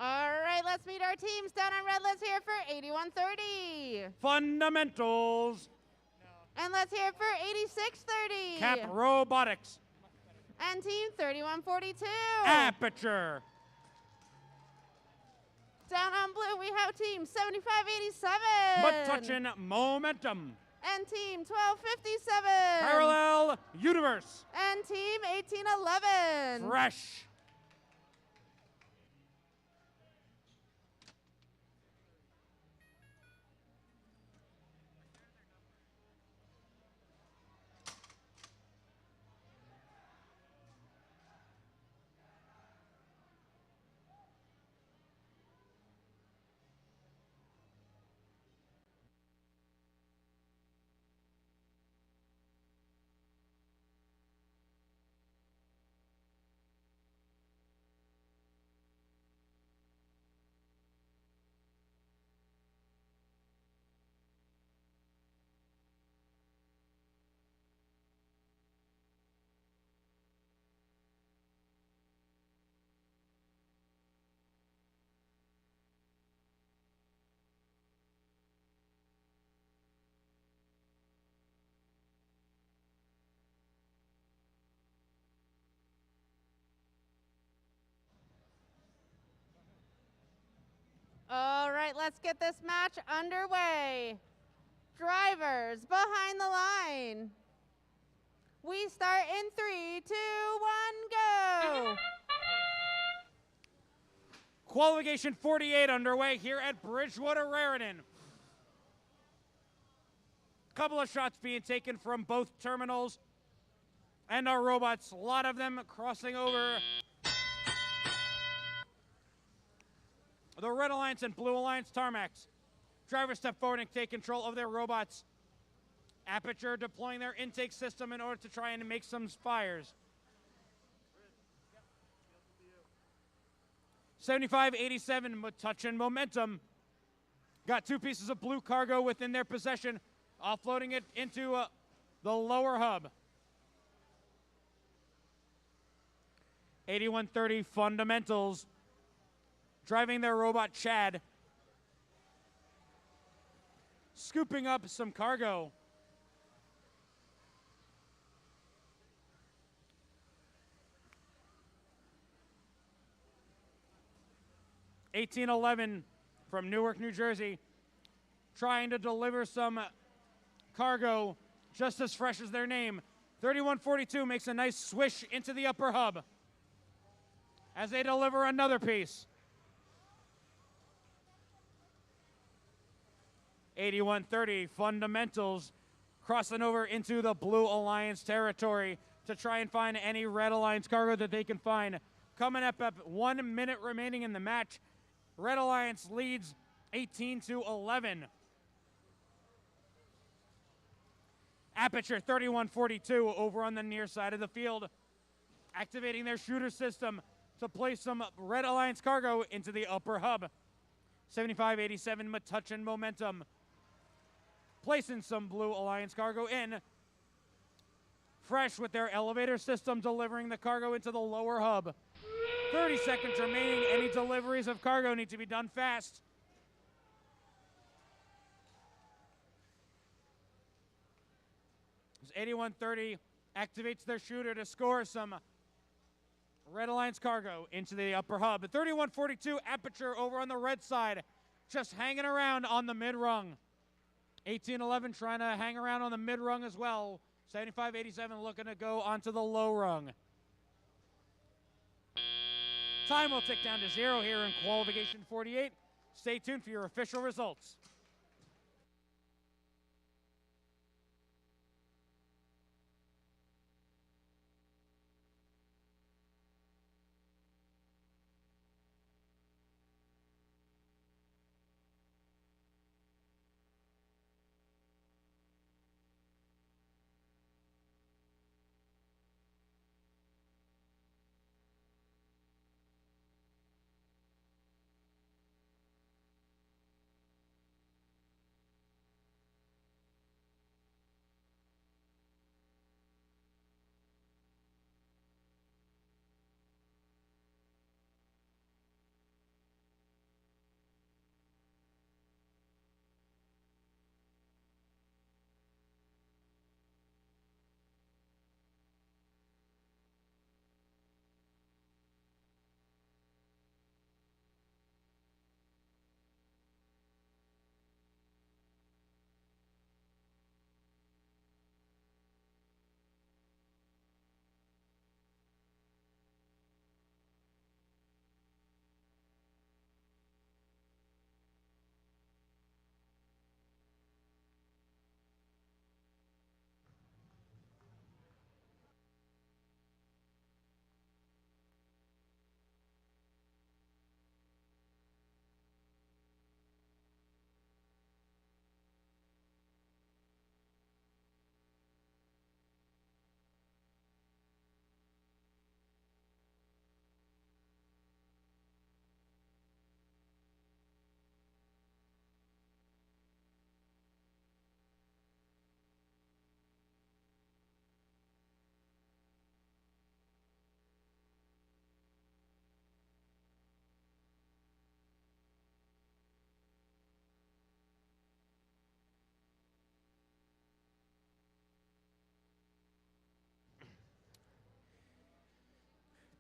[SPEAKER 6] All right, let's meet our teams. Down on red, let's hear it for 8130.
[SPEAKER 2] Fundamentals.
[SPEAKER 6] And let's hear it for 8630.
[SPEAKER 2] Cap Robotics.
[SPEAKER 6] And team 3142.
[SPEAKER 2] Aperture.
[SPEAKER 6] Down on blue, we have team 7587.
[SPEAKER 2] But touching momentum.
[SPEAKER 6] And team 1257.
[SPEAKER 2] Parallel universe.
[SPEAKER 6] And team 1811.
[SPEAKER 2] Fresh.
[SPEAKER 6] All right, let's get this match underway. Drivers behind the line. We start in 3, 2, 1, go.
[SPEAKER 2] Qualification 48 underway here at Bridgewater-Raritan. Couple of shots being taken from both terminals. And our robots, a lot of them crossing over the Red Alliance and Blue Alliance tarmacs. Drivers step forward and take control of their robots. Aperture deploying their intake system in order to try and make some fires. 75-87, touch and momentum. Got 2 pieces of blue cargo within their possession, offloading it into the lower hub. 8130 Fundamentals, driving their robot Chad, scooping up some cargo. (1811) from Newark, New Jersey, trying to deliver some cargo just as fresh as their name. 3142 makes a nice swish into the upper hub as they deliver another piece. 8130 Fundamentals crossing over into the Blue Alliance territory to try and find any Red Alliance cargo that they can find. Coming up 1 minute remaining in the match. Red Alliance leads 18-11. Aperture 3142 over on the near side of the field, activating their shooter system to place some Red Alliance cargo into the upper hub. 75-87 touch and momentum, placing some Blue Alliance cargo in. Fresh with their elevator system, delivering the cargo into the lower hub. 30 seconds remaining. Any deliveries of cargo need to be done fast. As 8130 activates their shooter to score some Red Alliance cargo into the upper hub. 3142 Aperture over on the red side, just hanging around on the mid-rung. 1811 trying to hang around on the mid-rung as well. 75-87 looking to go onto the low rung. Time will tick down to 0 here in qualification 48. Stay tuned for your official results.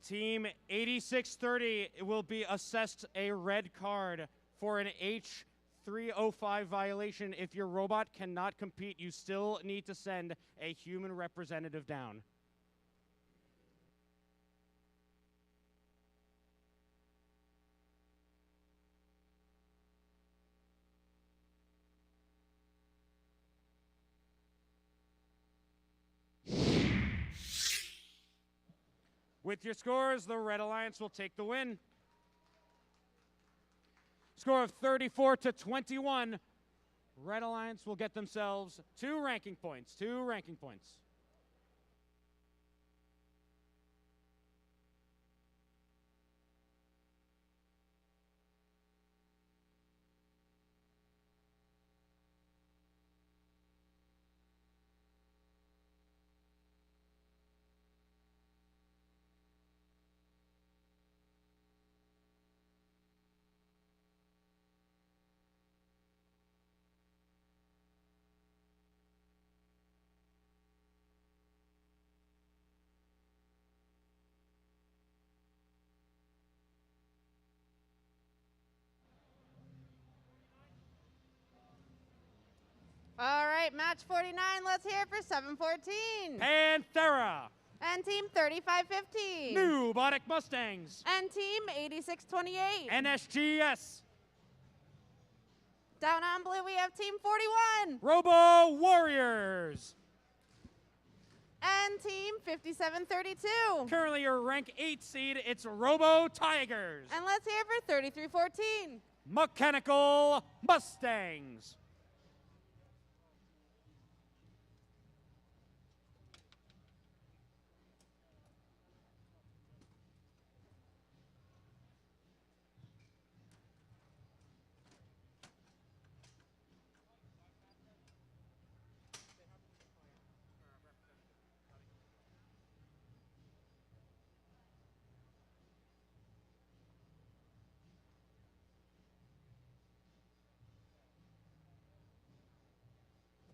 [SPEAKER 2] Team 8630 will be assessed a red card for an H305 violation. If your robot cannot compete, you still need to send a human representative down. With your scores, the Red Alliance will take the win. Score of 34-21. Red Alliance will get themselves 2 ranking points. 2 ranking points.
[SPEAKER 6] right, match 49. Let's hear it for 714.
[SPEAKER 2] Panthera.
[SPEAKER 6] And team 3515.
[SPEAKER 2] New Bodic Mustangs.
[SPEAKER 6] And team 8628.
[SPEAKER 2] NSGS.
[SPEAKER 6] Down on blue, we have team 41.
[SPEAKER 2] Robo Warriors.
[SPEAKER 6] And team 5732.
[SPEAKER 2] Currently your rank 8 seed, it's Robo Tigers.
[SPEAKER 6] And let's hear it for 3314.
[SPEAKER 2] Mechanical Mustangs.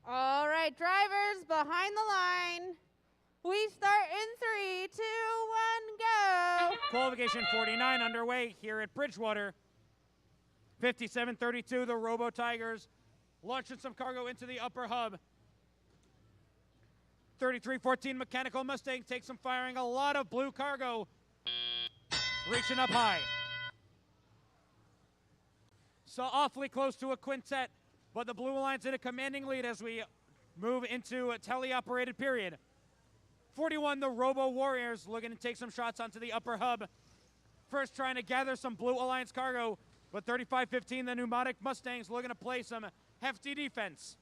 [SPEAKER 6] All right, drivers behind the line. We start in 3, 2, 1, go.
[SPEAKER 2] Qualification 49 underway here at Bridgewater. 5732, the Robo Tigers launching some cargo into the upper hub. 3314 Mechanical Mustang takes some firing, a lot of blue cargo reaching up high. So awfully close to a quintet, but the Blue Alliance in a commanding lead as we move into a teleoperated period. 41, the Robo Warriors looking to take some shots onto the upper hub. First trying to gather some Blue Alliance cargo, but 3515, the Pneumatic Mustangs looking to play some hefty defense.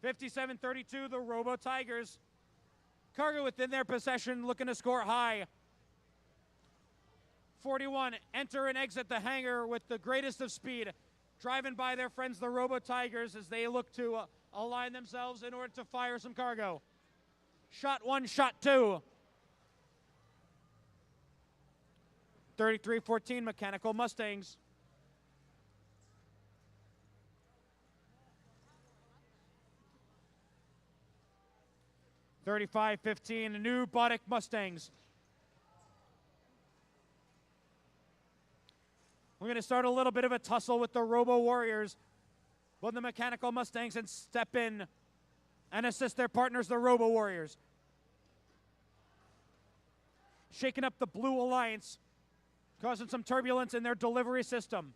[SPEAKER 2] 5732, the Robo Tigers. Cargo within their possession looking to score high. 41, enter and exit the hangar with the greatest of speed, driving by their friends, the Robo Tigers, as they look to align themselves in order to fire some cargo. Shot 1, shot 2. 3314 Mechanical Mustangs. $35.15 New Bodic Mustangs. We're going to start a little bit of a tussle with the Robo Warriors, but the Mechanical Mustangs and step in and assist their partners, the Robo Warriors. Shaking up the Blue Alliance, causing some turbulence in their delivery system.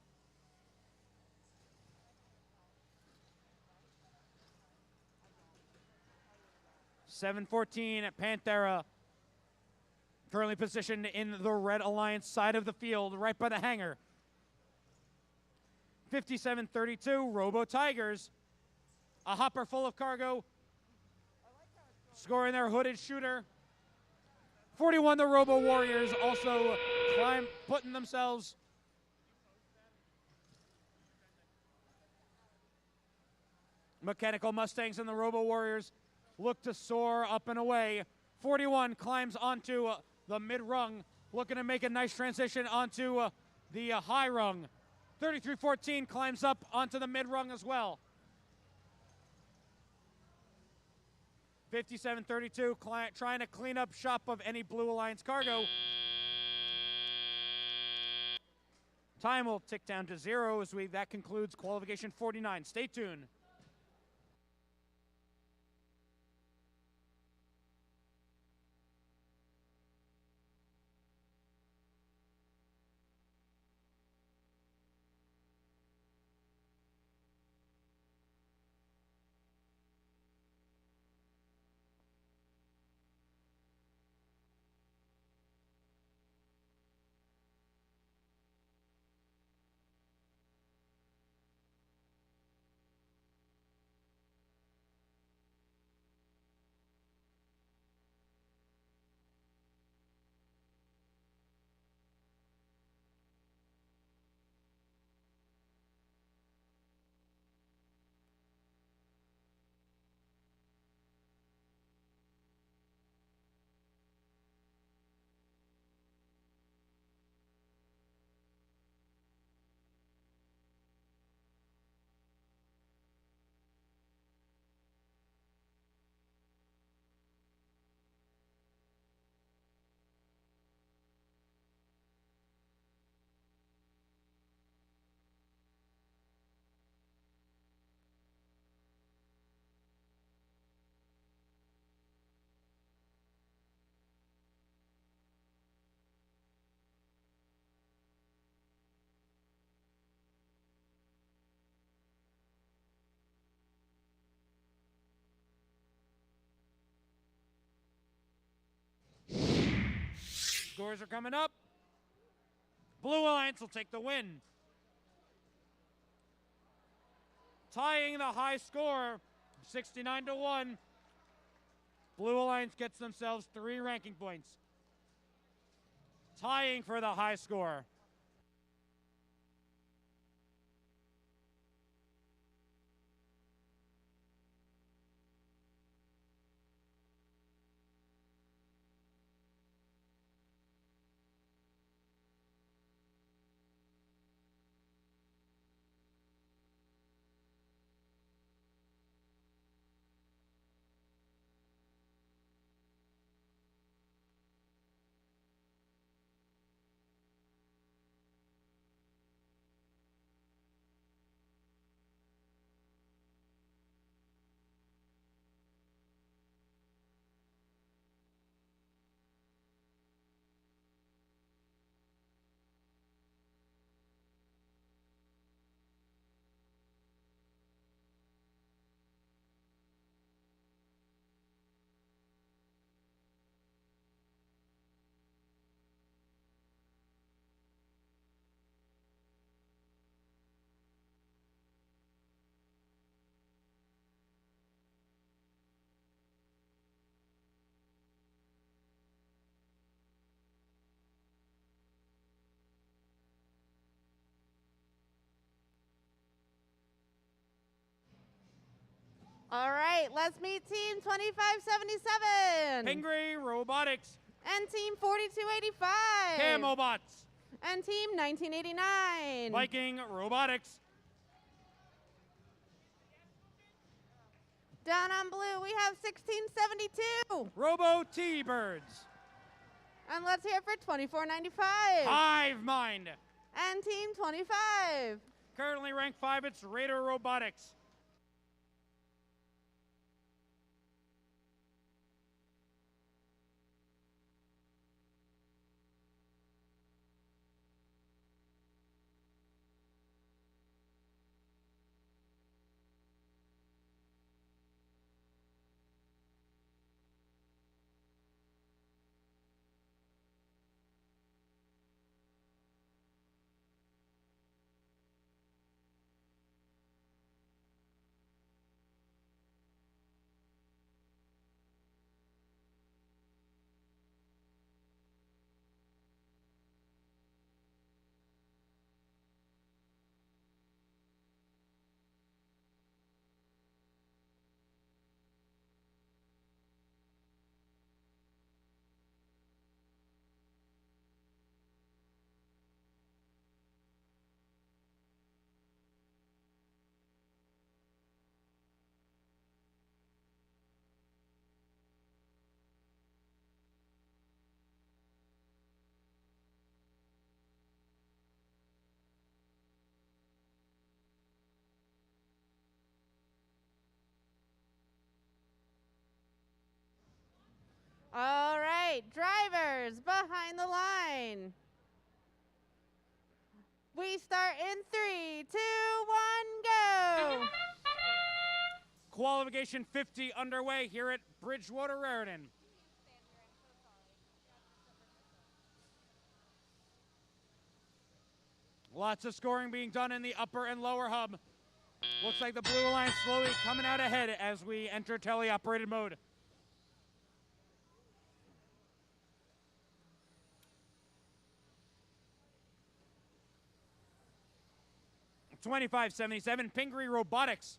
[SPEAKER 2] $7.14 at Panthera, currently positioned in the Red Alliance side of the field, right by the hangar. 57.32, Robo Tigers, a hopper full of cargo, scoring their hooded shooter. 41, the Robo Warriors also putting themselves Mechanical Mustangs and the Robo Warriors look to soar up and away. 41 climbs onto the mid-rung, looking to make a nice transition onto the high rung. 3314 climbs up onto the mid-rung as well. 5732 trying to clean up shop of any Blue Alliance cargo. Time will tick down to 0 as that concludes qualification 49. Stay tuned. scores are coming up. Blue Alliance will take the win. Tying the high score, 69-1. Blue Alliance gets themselves 3 ranking points. Tying for the high score.
[SPEAKER 6] All right, let's meet Team 2577.
[SPEAKER 2] Pingree Robotics.
[SPEAKER 6] And Team 4285.
[SPEAKER 2] Camobots.
[SPEAKER 6] And Team 1989.
[SPEAKER 2] Viking Robotics.
[SPEAKER 6] Down on blue, we have 1672.
[SPEAKER 2] Robo T-Birds.
[SPEAKER 6] And let's hear for 2495.
[SPEAKER 2] Hive Mind.
[SPEAKER 6] And Team 25.
[SPEAKER 2] Currently ranked 5, it's Raider Robotics.
[SPEAKER 6] All right, drivers behind the line. We start in 3, 2, 1, go.
[SPEAKER 2] Qualification 50 underway here at Bridgewater-Raritan. Lots of scoring being done in the upper and lower hub. Looks like the Blue Alliance slowly coming out ahead as we enter teleoperated mode. $25.77, Pingree Robotics.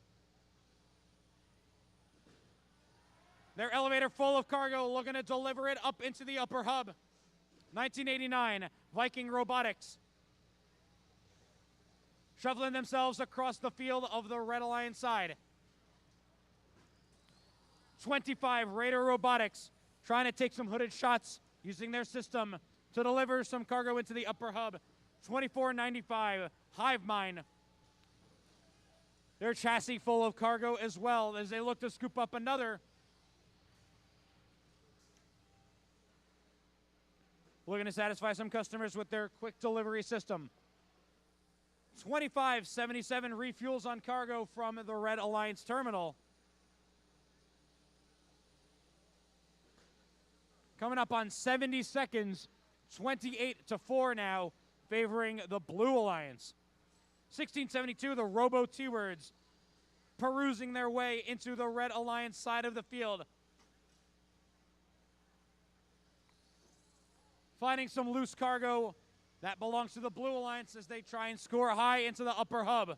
[SPEAKER 2] Their elevator full of cargo, looking to deliver it up into the upper hub. 1989, Viking Robotics. Shuffling themselves across the field of the Red Alliance side. 25, Raider Robotics, trying to take some hooded shots using their system to deliver some cargo into the upper hub. 24.95, Hive Mind. Their chassis full of cargo as well as they look to scoop up another. Looking to satisfy some customers with their quick delivery system. 25.77 refuels on cargo from the Red Alliance terminal. Coming up on 70 seconds 28-4 now, favoring the Blue Alliance. 1672, the Robo T-Birds perusing their way into the Red Alliance side of the field. Finding some loose cargo that belongs to the Blue Alliance as they try and score high into the upper hub.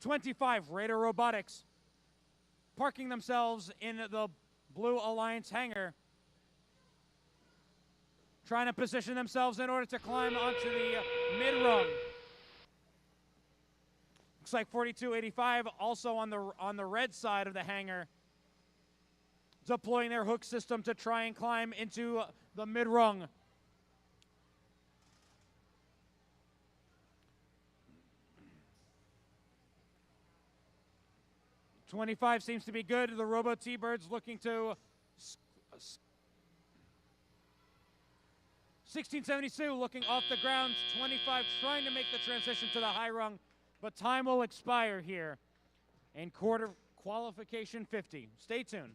[SPEAKER 2] '25, Raider Robotics, parking themselves in the Blue Alliance hangar, trying to position themselves in order to climb onto the mid-rung. Looks like 4285 also on the red side of the hangar, deploying their hook system to try and climb into the mid-rung. '25 seems to be good. The Robo T-Birds looking to 1672 looking off the ground. 25 trying to make the transition to the high rung, but time will expire here in quarter qualification 50. Stay tuned.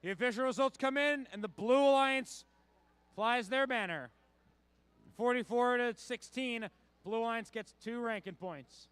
[SPEAKER 2] The official results come in, and the Blue Alliance flies their banner. 44-16, Blue Alliance gets 2 ranking points.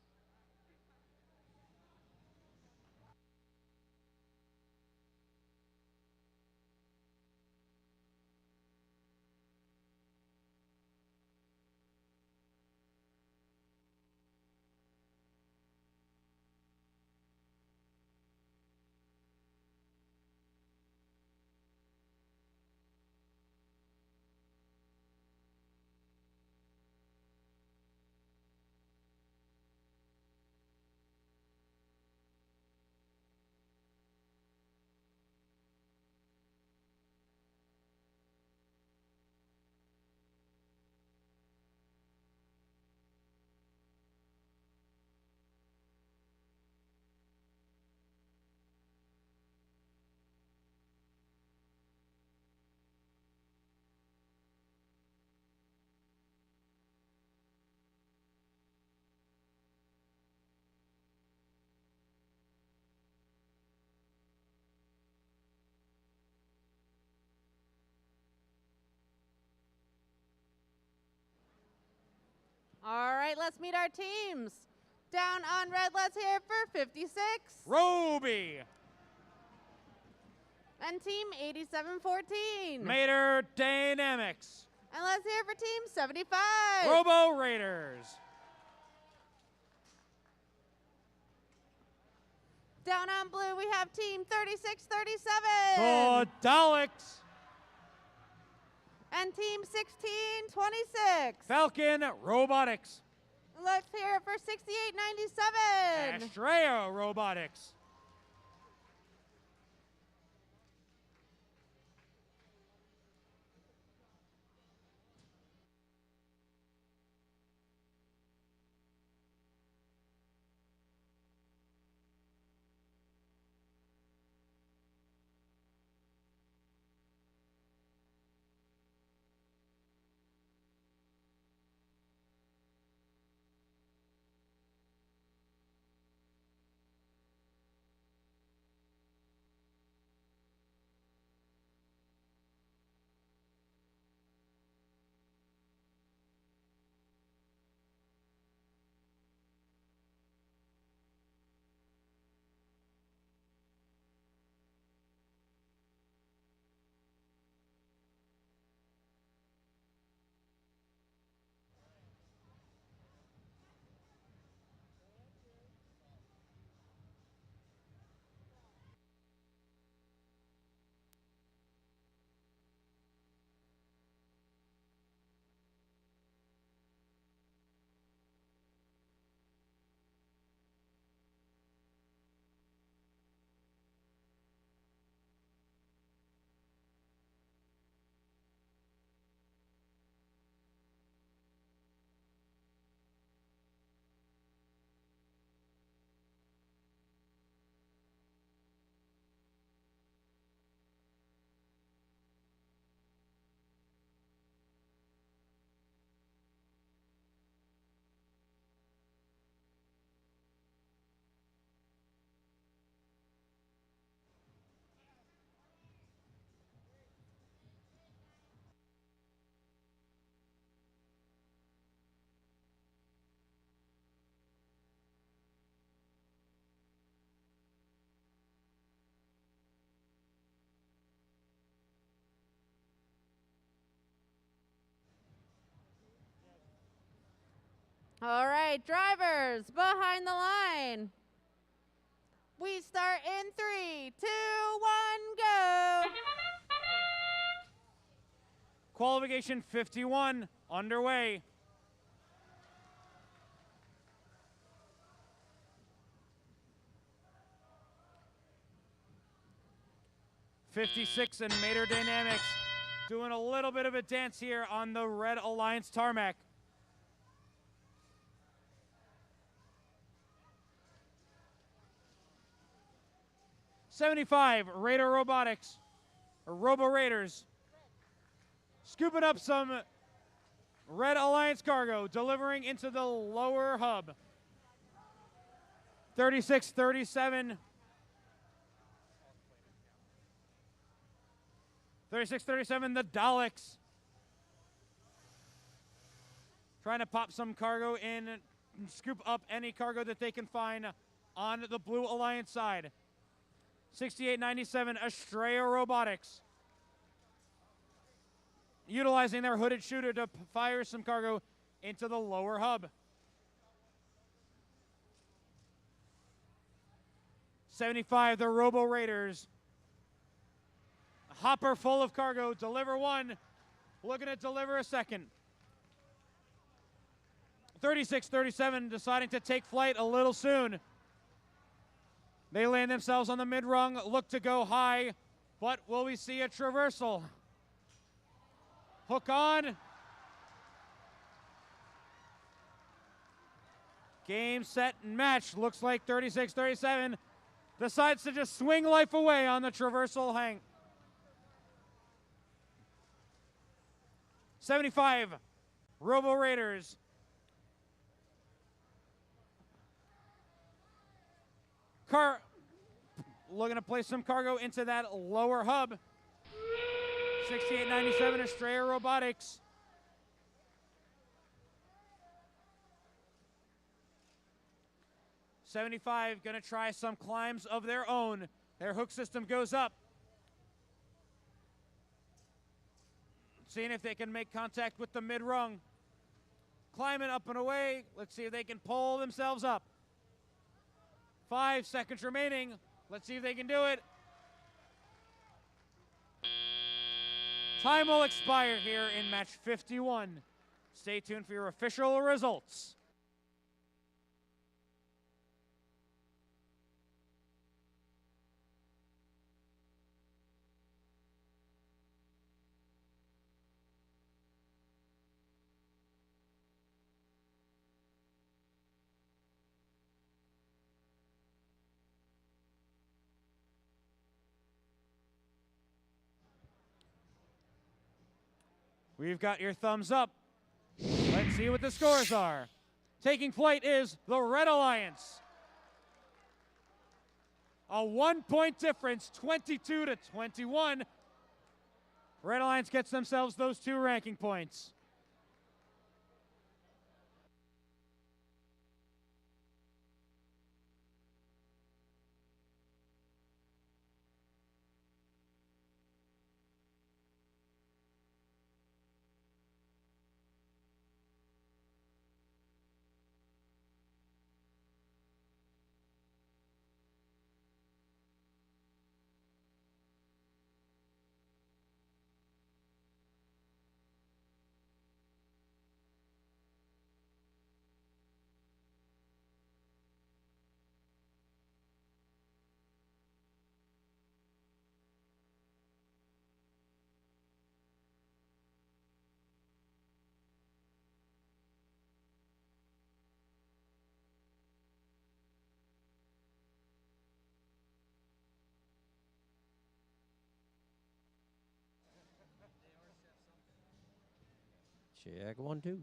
[SPEAKER 6] All right, let's meet our teams. Down on red, let's hear it for 56.
[SPEAKER 2] Roby.
[SPEAKER 6] And team 8714.
[SPEAKER 2] Mater Dynamics.
[SPEAKER 6] And let's hear it for team 75.
[SPEAKER 2] Robo Raiders.
[SPEAKER 6] Down on blue, we have team 3637.
[SPEAKER 2] The Daleks.
[SPEAKER 6] And team 1626.
[SPEAKER 2] Falcon Robotics.
[SPEAKER 6] Let's hear it for 6897.
[SPEAKER 2] Astraea Robotics.
[SPEAKER 6] All right, drivers, behind the line. We start in 3, 2, 1, go.
[SPEAKER 2] Qualification 51 underway. '56 and Mater Dynamics doing a little bit of a dance here on the Red Alliance tarmac. '75 Raider Robotics, or Robo Raiders, scooping up some Red Alliance cargo, delivering into the lower hub. 3637. 3637, the Daleks. Trying to pop some cargo in and scoop up any cargo that they can find on the Blue Alliance side. 6897, Astraea Robotics. Utilizing their hooded shooter to fire some cargo into the lower hub. 75, the Robo Raiders. A hopper full of cargo, deliver one, looking to deliver a second. 3637 deciding to take flight a little soon. They land themselves on the mid-rung, look to go high, but will we see a traversal? Hook on. Game, set, and match. Looks like 3637 decides to just swing life away on the traversal hang. 75, Robo Raiders. Looking to place some cargo into that lower hub. 6897, Astraea Robotics. 75 going to try some climbs of their own. Their hook system goes up. Seeing if they can make contact with the mid-rung. Climbing up and away. Let's see if they can pull themselves up. 5 seconds remaining. Let's see if they can do it. Time will expire here in match 51. Stay tuned for your official results. We've got your thumbs up. Let's see what the scores are. Taking flight is the Red Alliance. A 1-point difference, 22 to 21. Red Alliance gets themselves those 2 ranking points.
[SPEAKER 1] Check 1, 2.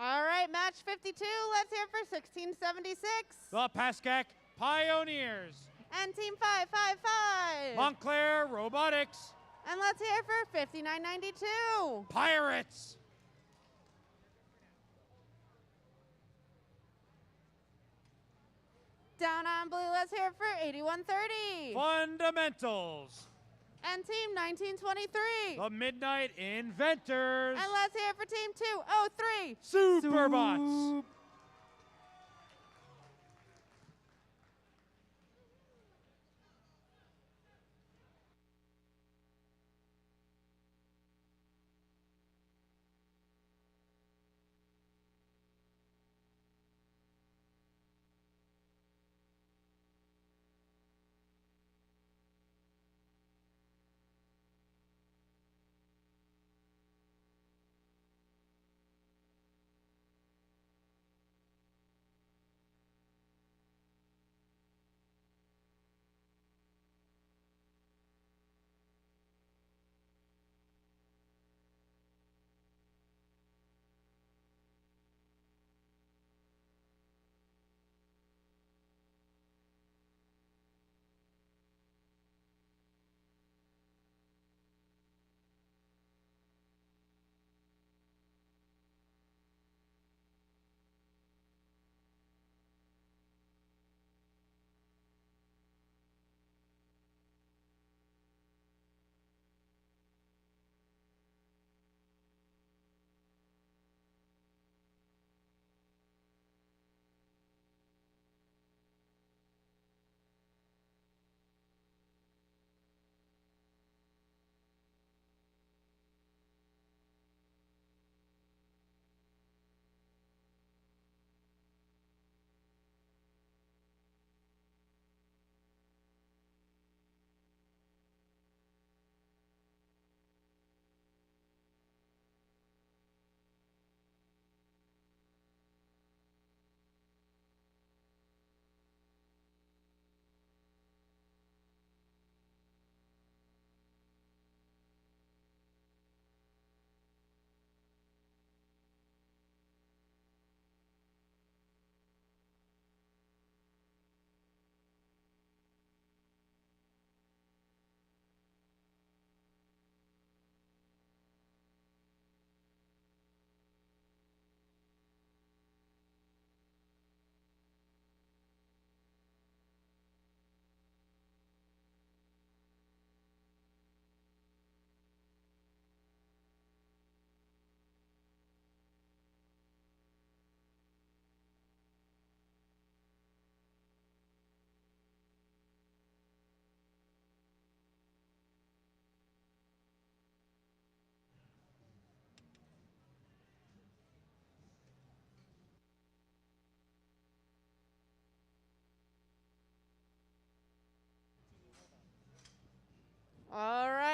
[SPEAKER 6] All right, match 52. Let's hear for 1676.
[SPEAKER 2] The Pascack Pioneers.
[SPEAKER 6] And Team 555.
[SPEAKER 2] Montclair Robotics.
[SPEAKER 6] And let's hear for 5992.
[SPEAKER 2] Pirates.
[SPEAKER 6] Down on blue, let's hear for 8130.
[SPEAKER 2] Fundamentals.
[SPEAKER 6] And Team 1923.
[SPEAKER 2] The Midnight Inventors.
[SPEAKER 6] And let's hear for Team 203.
[SPEAKER 2] Superbots.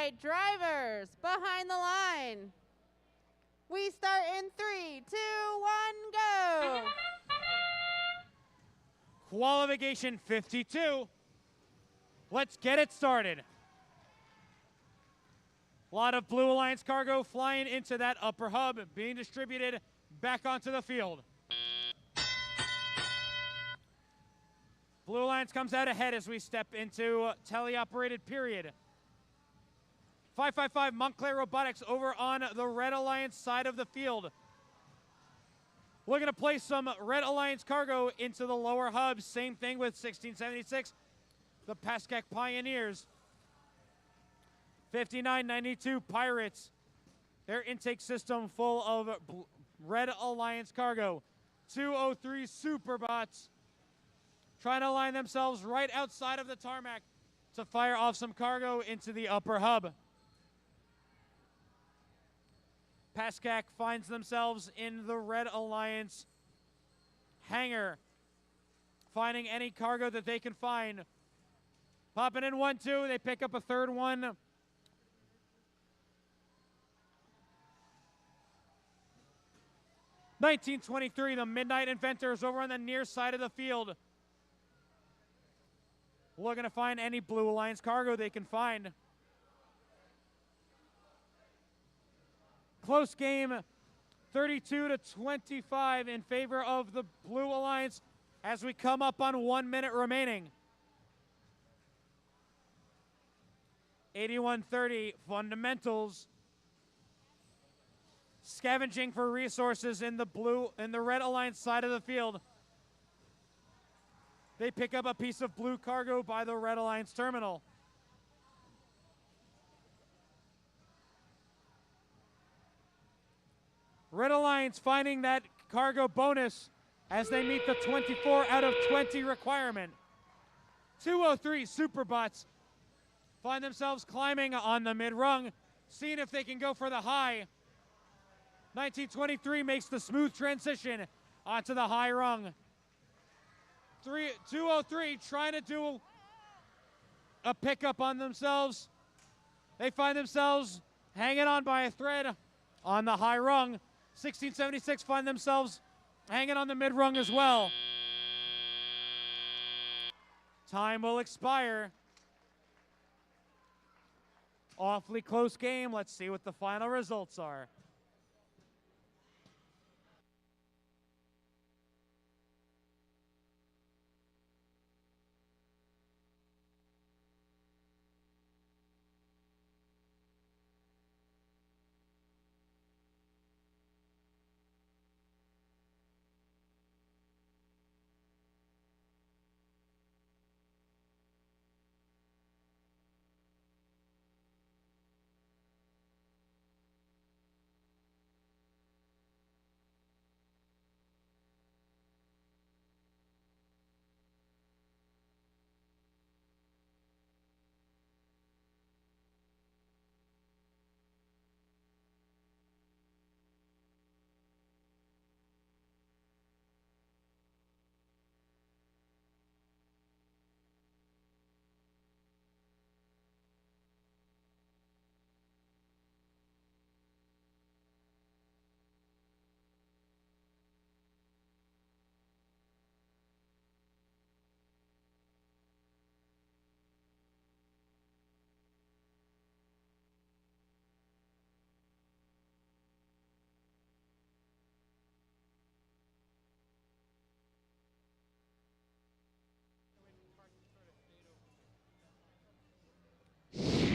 [SPEAKER 6] right, drivers, behind the line. We start in 3, 2, 1, go.
[SPEAKER 2] Qualification 52. Let's get it started. A lot of Blue Alliance cargo flying into that upper hub, being distributed back onto the field. Blue Alliance comes out ahead as we step into teleoperated period. 555 Montclair Robotics over on the Red Alliance side of the field. Looking to place some Red Alliance cargo into the lower hubs. Same thing with 1676, the Pascack Pioneers. 5992 Pirates, their intake system full of Red Alliance cargo. 203 Superbots trying to line themselves right outside of the tarmac to fire off some cargo into the upper hub. Pascack finds themselves in the Red Alliance hangar, finding any cargo that they can find. Popping in 1-2, they pick up a third one. (1923), the Midnight Inventors over on the near side of the field. Looking to find any Blue Alliance cargo they can find. Close game, 32-25 in favor of the Blue Alliance as we come up on 1 minute remaining. 8130 Fundamentals scavenging for resources in the Red Alliance side of the field. They pick up a piece of blue cargo by the Red Alliance terminal. Red Alliance finding that cargo bonus as they meet the 24 out of 20 requirement. 203 Superbots find themselves climbing on the mid-rung, seeing if they can go for the high. 1923 makes the smooth transition onto the high rung. 203 trying to do a pickup on themselves. They find themselves hanging on by a thread on the high rung. 1676 find themselves hanging on the mid rung as well. Time will expire. Awfully close game. Let's see what the final results are.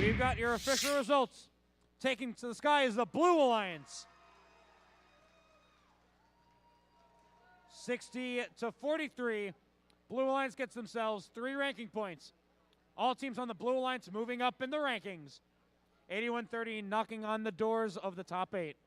[SPEAKER 2] We've got your official results. Taking to the sky is the Blue Alliance. 60-43. Blue Alliance gets themselves 3 ranking points. All teams on the Blue Alliance moving up in the rankings. 8130 knocking on the doors of the top 8.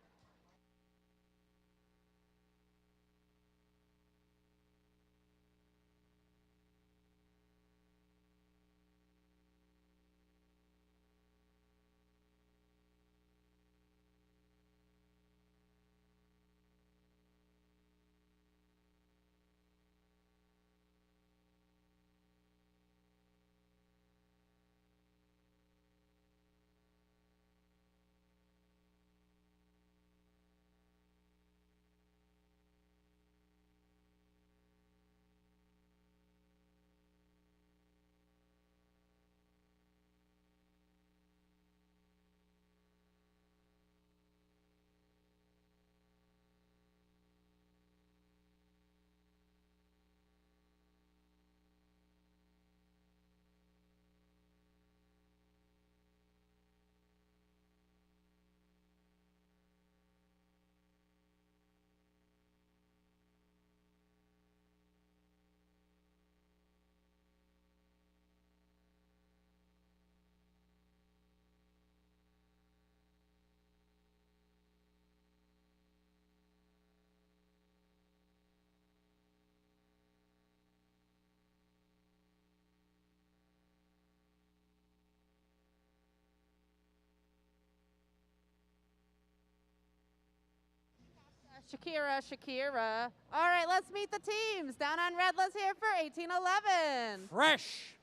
[SPEAKER 6] Shakira. All right, let's meet the teams. Down on red, let's hear for 1811.
[SPEAKER 2] Fresh.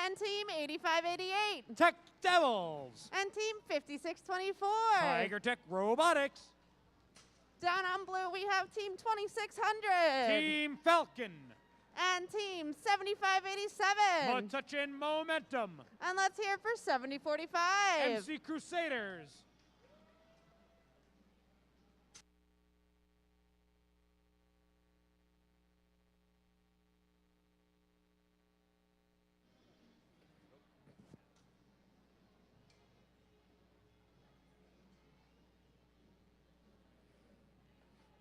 [SPEAKER 6] And team 8588.
[SPEAKER 2] Tech Devils.
[SPEAKER 6] And team 5624.
[SPEAKER 2] Tiger Tech Robotics.
[SPEAKER 6] Down on blue, we have team 2600.
[SPEAKER 2] Team Falcon.
[SPEAKER 6] And team 7587.
[SPEAKER 2] But touching momentum.
[SPEAKER 6] And let's hear for 7045.
[SPEAKER 2] MC Crusaders.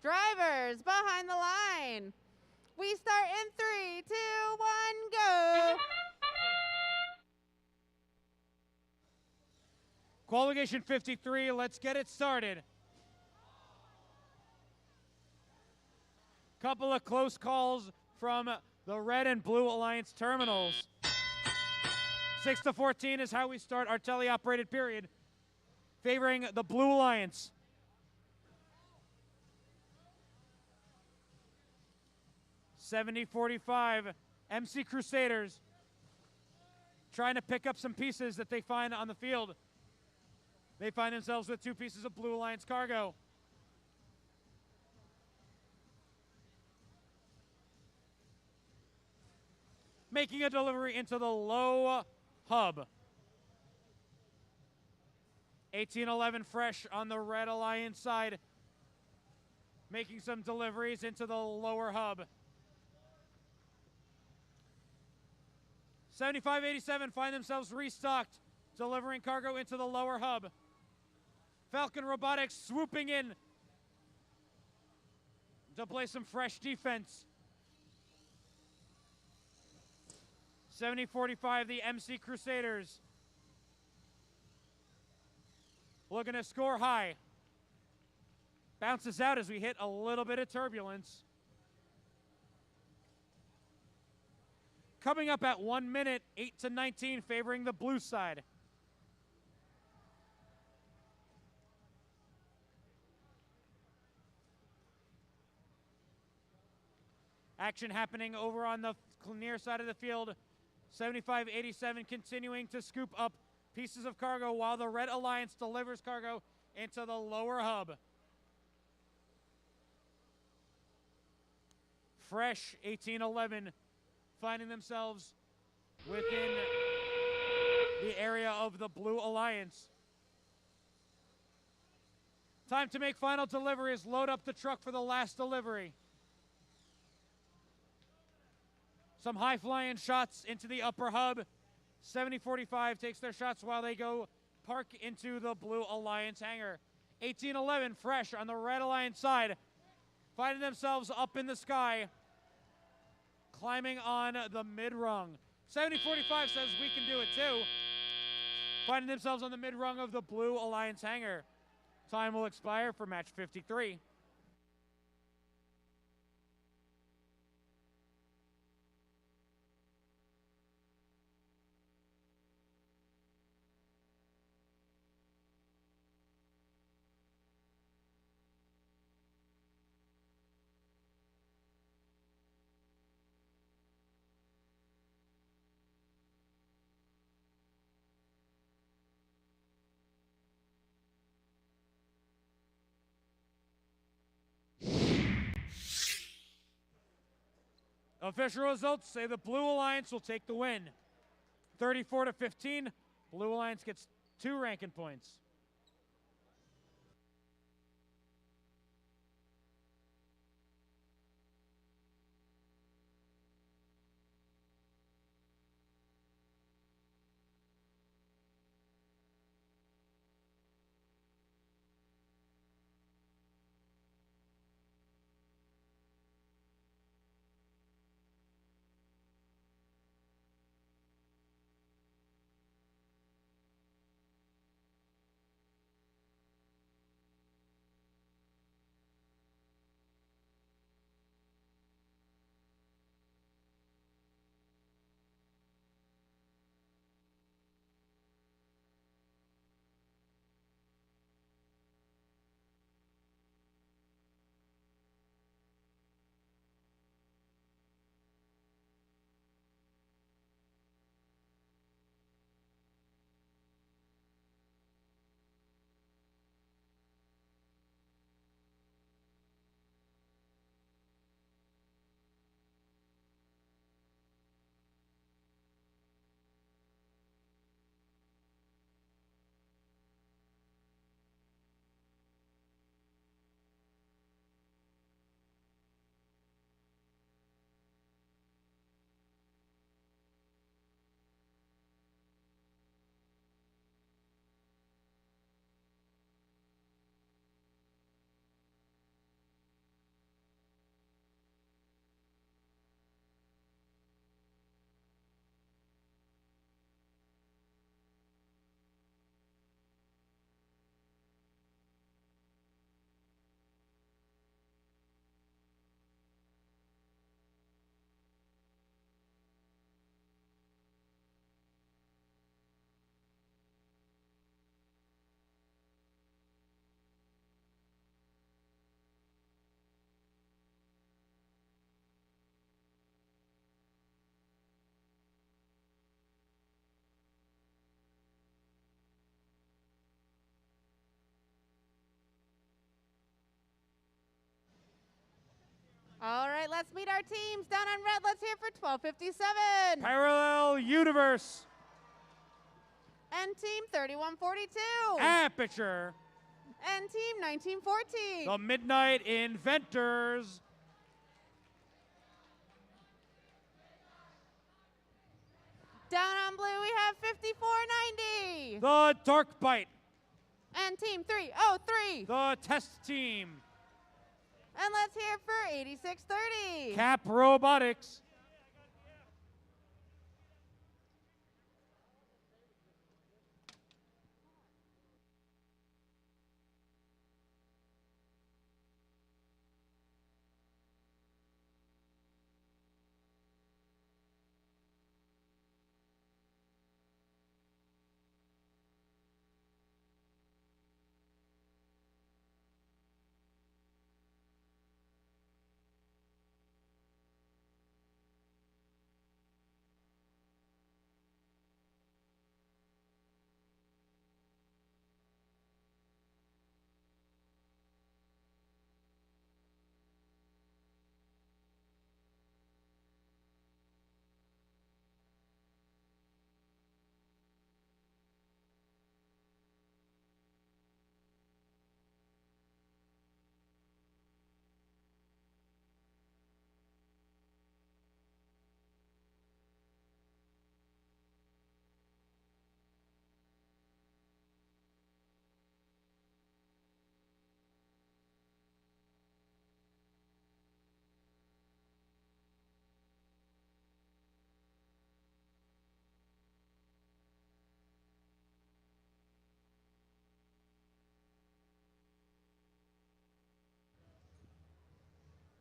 [SPEAKER 6] Drivers behind the line. We start in 3, 2, 1, go.
[SPEAKER 2] Qualification 53, let's get it started. Couple of close calls from the Red and Blue Alliance terminals. 6-14 is how we start our teleoperated period, favoring the Blue Alliance. $70-45, MC Crusaders trying to pick up some pieces that they find on the field. They find themselves with 2 pieces of Blue Alliance cargo. Making a delivery into the low hub. 1811 Fresh on the Red Alliance side, making some deliveries into the lower hub. 7587 find themselves restocked, delivering cargo into the lower hub. Falcon Robotics swooping in to play some fresh defense. 70-45, the MC Crusaders looking to score high. Bounces out as we hit a little bit of turbulence. Coming up at 1 minute, 8-19, favoring the blue side. Action happening over on the near side of the field. 75-87 continuing to scoop up pieces of cargo while the Red Alliance delivers cargo into the lower hub. Fresh 1811 finding themselves within the area of the Blue Alliance. Time to make final deliveries. Load up the truck for the last delivery. Some high-flying shots into the upper hub. 70-45 takes their shots while they go park into the Blue Alliance hangar. 1811 Fresh on the Red Alliance side, finding themselves up in the sky, climbing on the mid-rung. 70-45 says we can do it too, finding themselves on the mid-rung of the Blue Alliance hangar. Time will expire for match 53. Official results say the Blue Alliance will take the win. 34-15, Blue Alliance gets 2 ranking points.
[SPEAKER 6] All right, let's meet our teams. Down on red, let's hear for 1257.
[SPEAKER 2] Parallel Universe.
[SPEAKER 6] And team 3142.
[SPEAKER 2] Aperture.
[SPEAKER 6] And team 1914.
[SPEAKER 2] The Midnight Inventors.
[SPEAKER 6] Down on blue, we have 5490.
[SPEAKER 2] The Dark Bite.
[SPEAKER 6] And team 303.
[SPEAKER 2] The Test Team.
[SPEAKER 6] And let's hear for 8630.
[SPEAKER 2] Cap Robotics.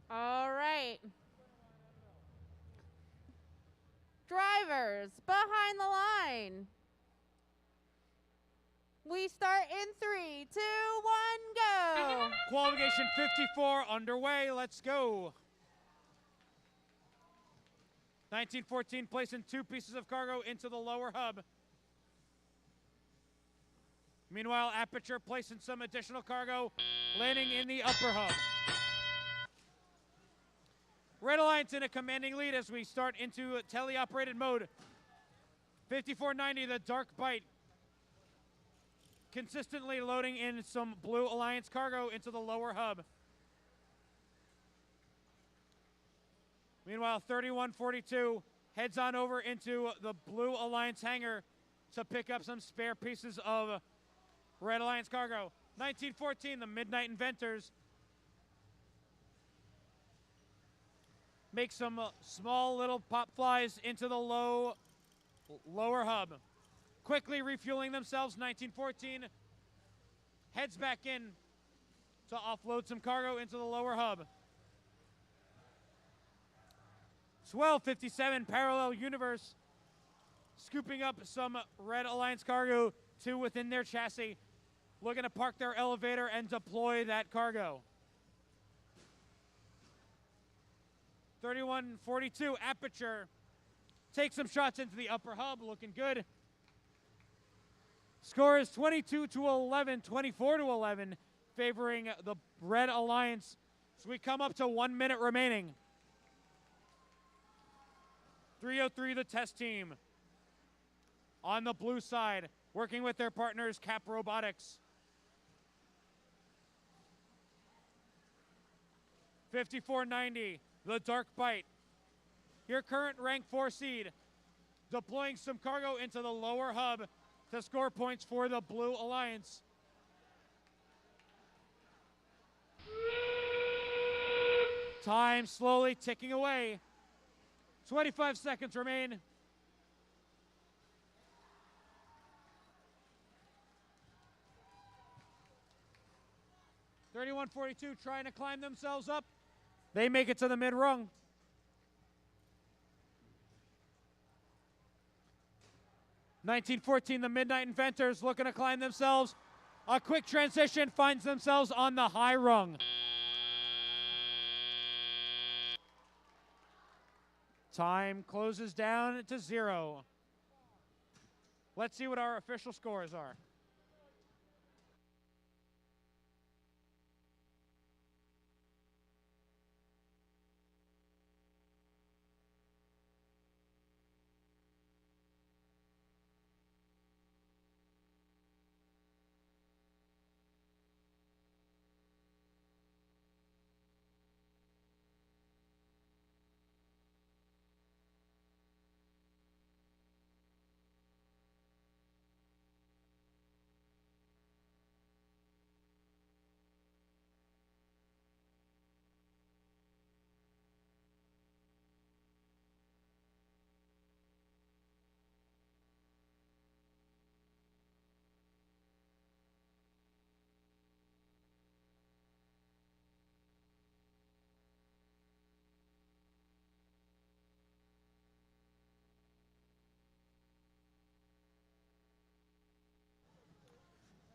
[SPEAKER 6] All right. Drivers, behind the line. We start in 3, 2, 1, go.
[SPEAKER 2] Qualification 54 underway. Let's go. 1914 placing 2 pieces of cargo into the lower hub. Meanwhile, Aperture placing some additional cargo, landing in the upper hub. Red Alliance in a commanding lead as we start into teleoperated mode. 5490, the Dark Bite, consistently loading in some Blue Alliance cargo into the lower hub. Meanwhile, 3142 heads on over into the Blue Alliance hangar to pick up some spare pieces of Red Alliance cargo. 1914, the Midnight Inventors, make some small little pop flies into the lower hub. Quickly refueling themselves, 1914 heads back in to offload some cargo into the lower hub. 1257 Parallel Universe scooping up some Red Alliance cargo to within their chassis, looking to park their elevator and deploy that cargo. 3142 Aperture takes some shots into the upper hub, looking good. Score is 22-11, 24-11, favoring the Red Alliance. So we come up to 1 minute remaining. 303, the Test Team, on the blue side, working with their partners, Cap Robotics. 5490, the Dark Bite, your current rank 4 seed, deploying some cargo into the lower hub to score points for the Blue Alliance. Time slowly ticking away. 25 seconds remain. (3142) trying to climb themselves up. They make it to the mid-rung. 1914, the Midnight Inventors looking to climb themselves. A quick transition finds themselves on the high rung. Time closes down to 0. Let's see what our official scores are.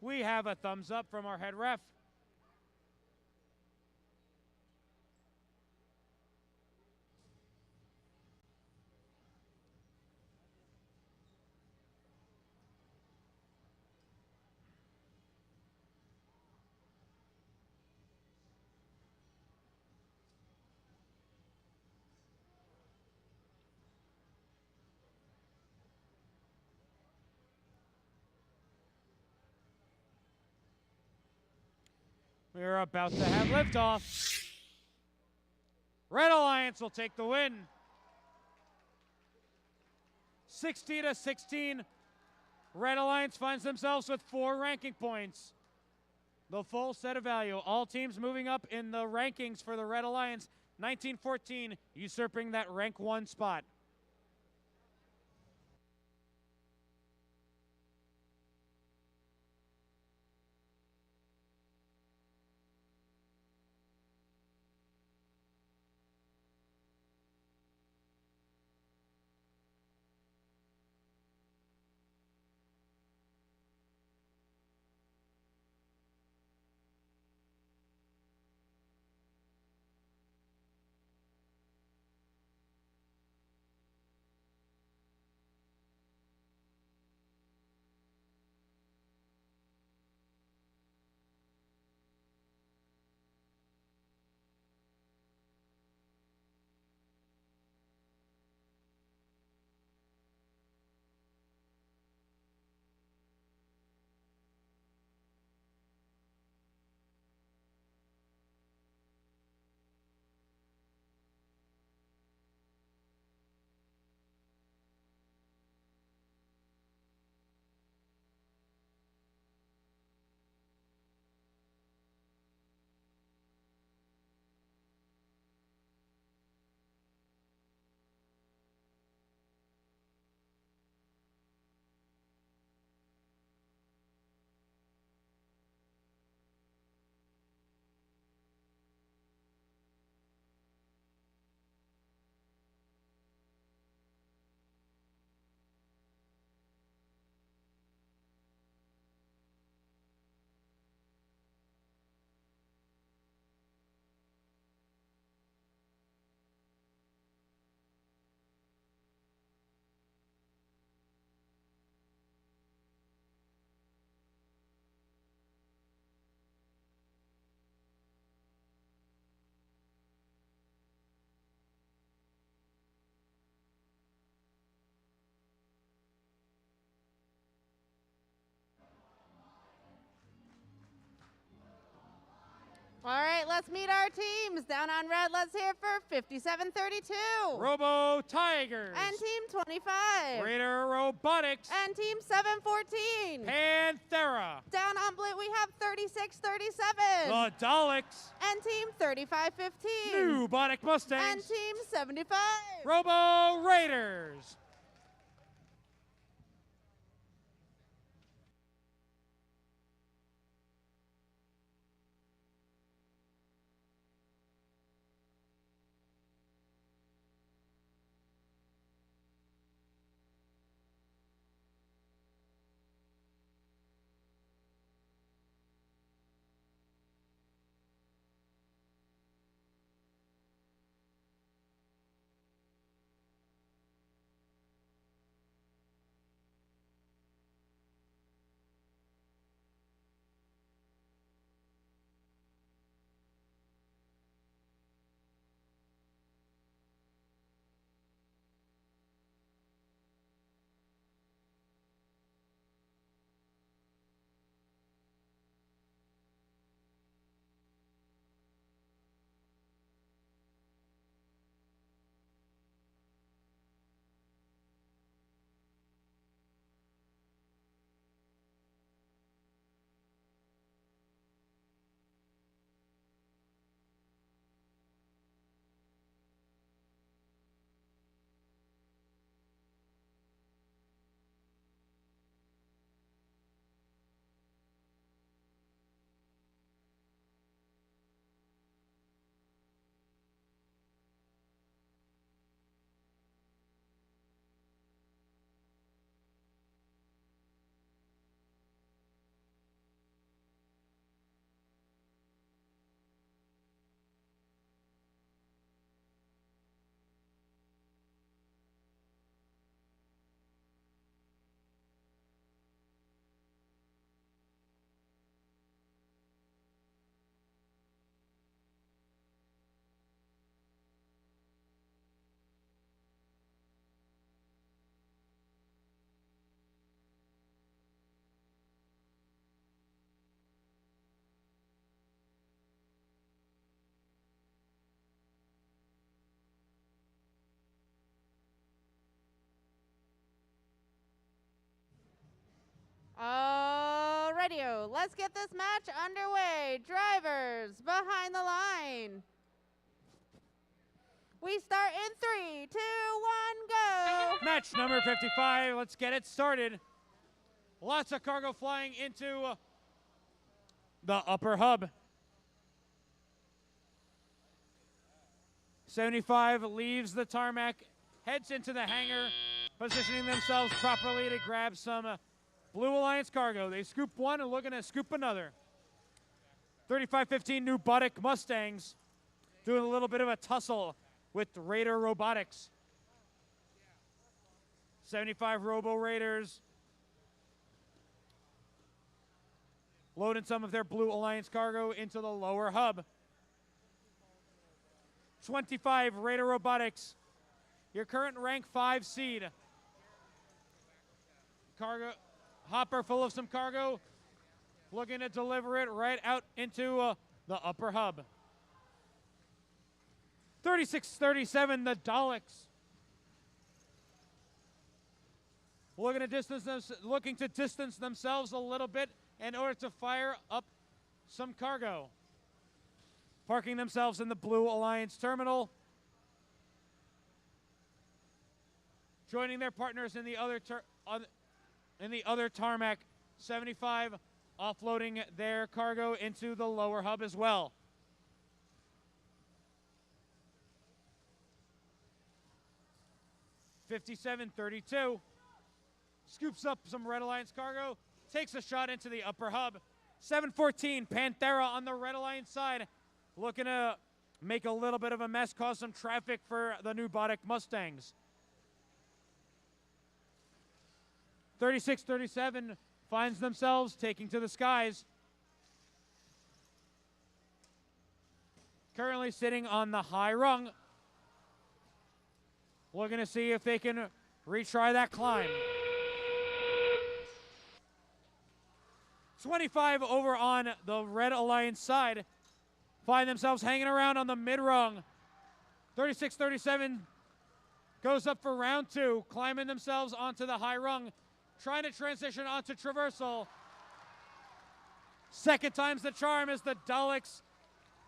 [SPEAKER 2] We have a thumbs up from our head ref. We're about to have liftoff. Red Alliance will take the win. 60-16. Red Alliance finds themselves with 4 ranking points. The full set of value. All teams moving up in the rankings for the Red Alliance. 1914 usurping that rank 1 spot.
[SPEAKER 6] All right, let's meet our teams. Down on red, let's hear for 5732.
[SPEAKER 2] Robo Tigers.
[SPEAKER 6] And Team 25.
[SPEAKER 2] Raider Robotics.
[SPEAKER 6] And Team 714.
[SPEAKER 2] Panthera.
[SPEAKER 6] Down on blue, we have 3637.
[SPEAKER 2] The Daleks.
[SPEAKER 6] And Team 3515.
[SPEAKER 2] New Bonic Mustangs.
[SPEAKER 6] And Team 75.
[SPEAKER 2] Robo Raiders.
[SPEAKER 6] Radio, let's get this match underway. Drivers, behind the line. We start in 3, 2, 1, go.
[SPEAKER 2] Match number 55, let's get it started. Lots of cargo flying into the upper hub. 75 leaves the tarmac, heads into the hangar, positioning themselves properly to grab some Blue Alliance cargo. They scoop one and looking to scoop another. 3515 New Budic Mustangs doing a little bit of a tussle with Raider Robotics. 75 Robo Raiders loading some of their Blue Alliance cargo into the lower hub. 25 Raider Robotics, your current rank 5 seed. Cargo hopper full of some cargo, looking to deliver it right out into the upper hub. 3637, the Daleks, looking to distance themselves a little bit in order to fire up some cargo. Parking themselves in the Blue Alliance terminal. Joining their partners in the other tarmac. 75 offloading their cargo into the lower hub as well. $57.32 scoops up some Red Alliance cargo, takes a shot into the upper hub. 714 Panthera on the Red Alliance side, looking to make a little bit of a mess, cause some traffic for the New Budic Mustangs. 3637 finds themselves taking to the skies. Currently sitting on the high rung. Looking to see if they can retry that climb. 25 over on the Red Alliance side find themselves hanging around on the mid-rung. 36-37 goes up for round 2, climbing themselves onto the high rung, trying to transition onto traversal. Second time's the charm as the Daleks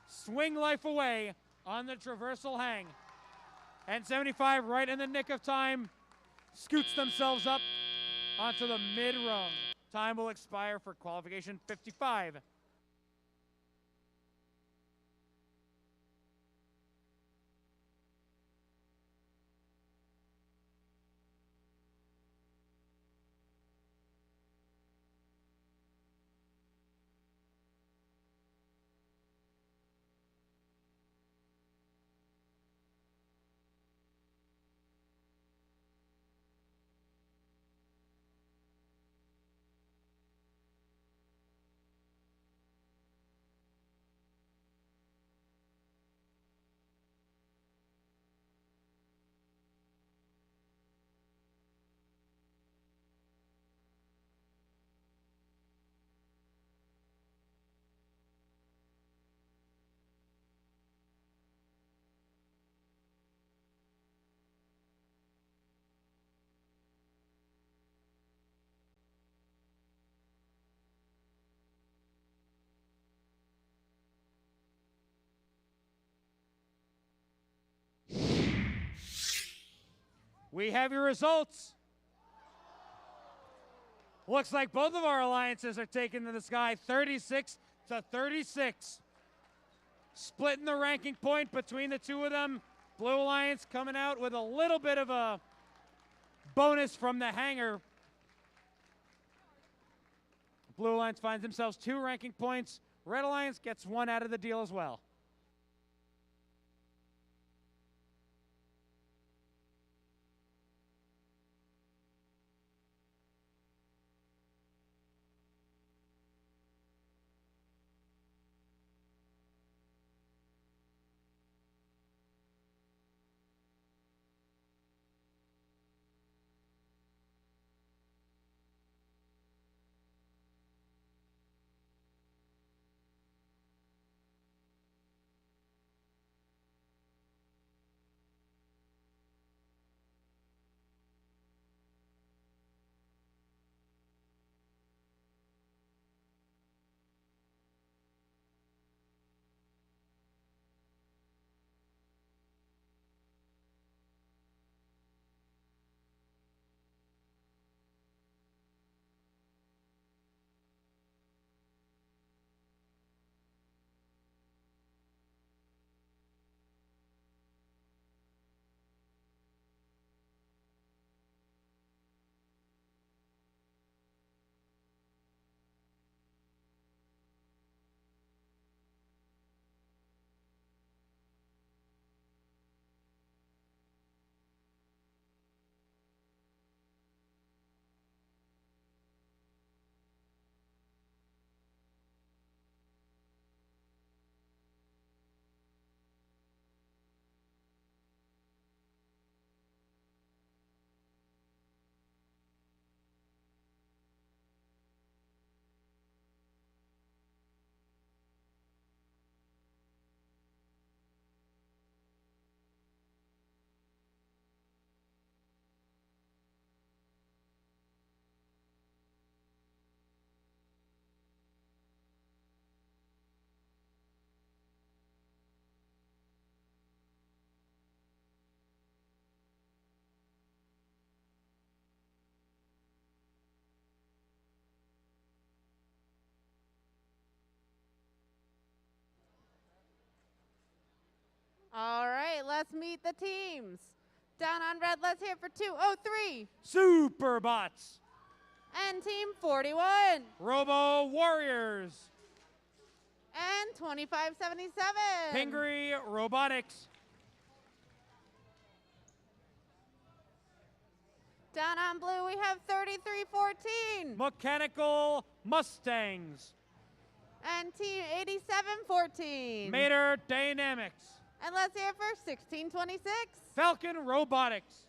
[SPEAKER 2] swing life away on the traversal hang. And 75, right in the nick of time, scoots themselves up onto the mid-rung. Time will expire for qualification 55. We have your results. Looks like both of our alliances are taken to the sky, 36-36. Splitting the ranking point between the two of them. Blue Alliance coming out with a little bit of a bonus from the hangar. Blue Alliance finds themselves 2 ranking points. Red Alliance gets 1 out of the deal as well.
[SPEAKER 6] All right, let's meet the teams. Down on red, let's hear for 203
[SPEAKER 2] Superbots.
[SPEAKER 6] and team 41
[SPEAKER 2] Robo Warriors.
[SPEAKER 6] and 2577.
[SPEAKER 2] Pingree Robotics.
[SPEAKER 6] Down on blue, we have 3314
[SPEAKER 2] Mechanical Mustangs.
[SPEAKER 6] and team 8714.
[SPEAKER 2] Mater Dynamics.
[SPEAKER 6] And let's hear for 1626.
[SPEAKER 2] Falcon Robotics.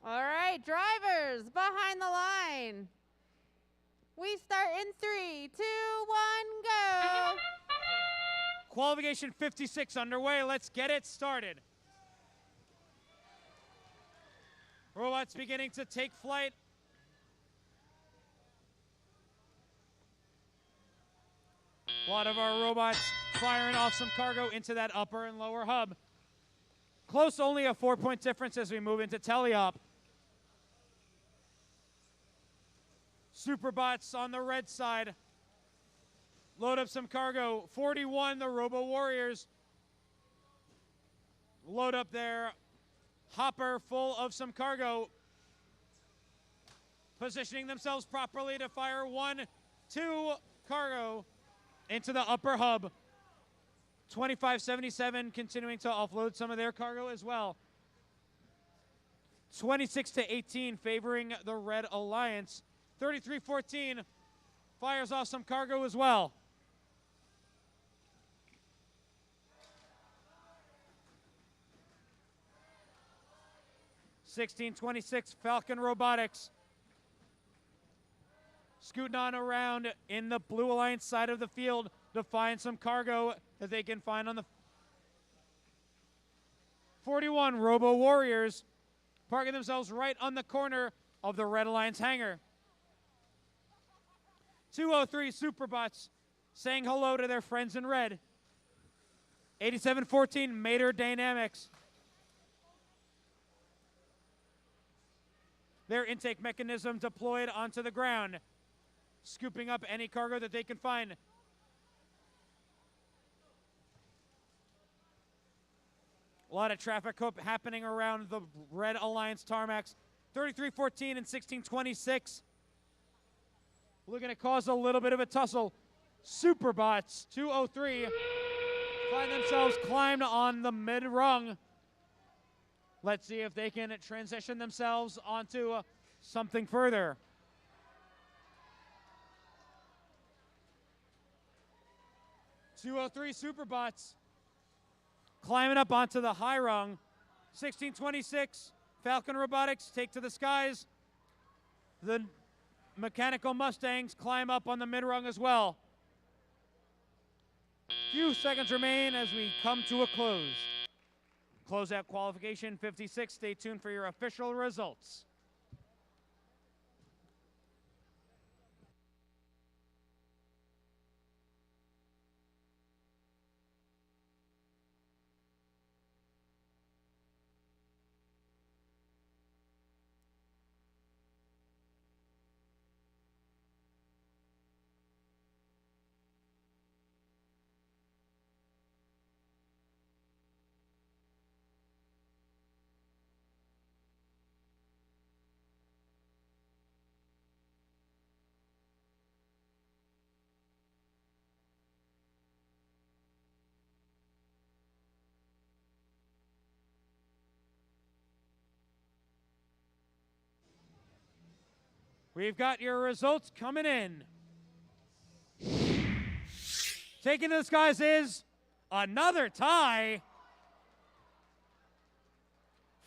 [SPEAKER 6] All right, drivers behind the line. We start in 3, 2, 1, go.
[SPEAKER 2] Qualification 56 underway. Let's get it started. Robots beginning to take flight. A lot of our robots firing off some cargo into that upper and lower hub. Close, only a 4-point difference as we move into teleop. Superbots on the red side. Load up some cargo. 41, the Robo Warriors. Load up their hopper full of some cargo. Positioning themselves properly to fire 1, 2 cargo into the upper hub. 2577 continuing to offload some of their cargo as well. 26-18 favoring the Red Alliance. 3314 fires off some cargo as well. (1626) Falcon Robotics scooting on around in the Blue Alliance side of the field to find some cargo that they can find on the 41 Robo Warriors parking themselves right on the corner of the Red Alliance hangar. 203 Superbots saying hello to their friends in red. 8714 Mater Dynamics. Their intake mechanism deployed onto the ground, scooping up any cargo that they can find. A lot of traffic happening around the Red Alliance tarmacs. 3314 and 1626. Looking to cause a little bit of a tussle. Superbots 203 find themselves climbed on the mid rung. Let's see if they can transition themselves onto something further. (203) Superbots climbing up onto the high rung. 1626 Falcon Robotics take to the skies. The Mechanical Mustangs climb up on the mid rung as well. Few seconds remain as we come to a close. Closeout qualification 56. Stay tuned for your official results. We've got your results coming in. Taking this, guys, is another tie.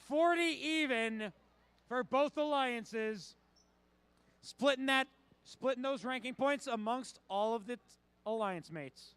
[SPEAKER 2] 40 even for both alliances. Splitting those ranking points amongst all of the alliance mates.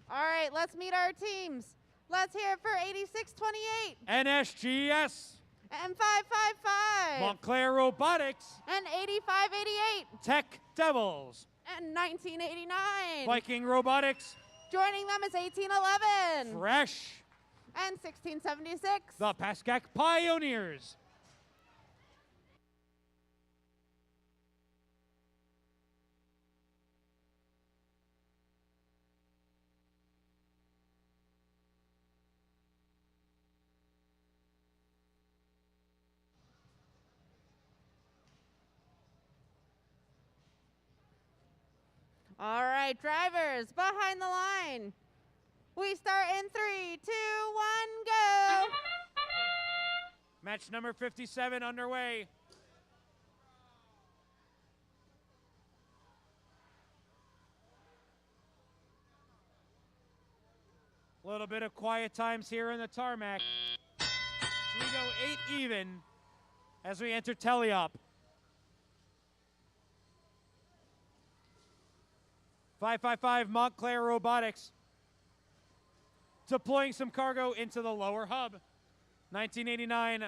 [SPEAKER 6] All right, let's meet our teams. Let's hear it for 8628
[SPEAKER 2] NSGS,
[SPEAKER 6] and 555
[SPEAKER 2] Montclair Robotics,
[SPEAKER 6] and 8588
[SPEAKER 2] Tech Devils,
[SPEAKER 6] and 1989.
[SPEAKER 2] Viking Robotics,
[SPEAKER 6] Joining them is 1811
[SPEAKER 2] Fresh,
[SPEAKER 6] and 1676.
[SPEAKER 2] the Pascack Pioneers.
[SPEAKER 6] All right, drivers, behind the line. We start in 3, 2, 1, go.
[SPEAKER 2] Match number 57 underway. A little bit of quiet times here in the tarmac. So we go 8 even as we enter teleop. 555 Montclair Robotics deploying some cargo into the lower hub. 1989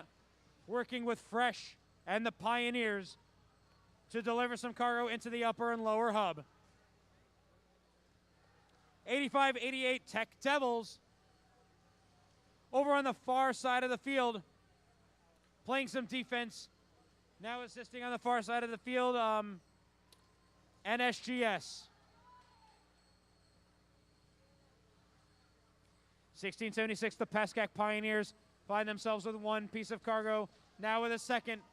[SPEAKER 2] working with Fresh and the Pioneers to deliver some cargo into the upper and lower hub. 85-88 Tech Devils over on the far side of the field playing some defense. Now assisting on the far side of the field, NSGS. 1676, the Pascack Pioneers find themselves with one piece of cargo, now with a second,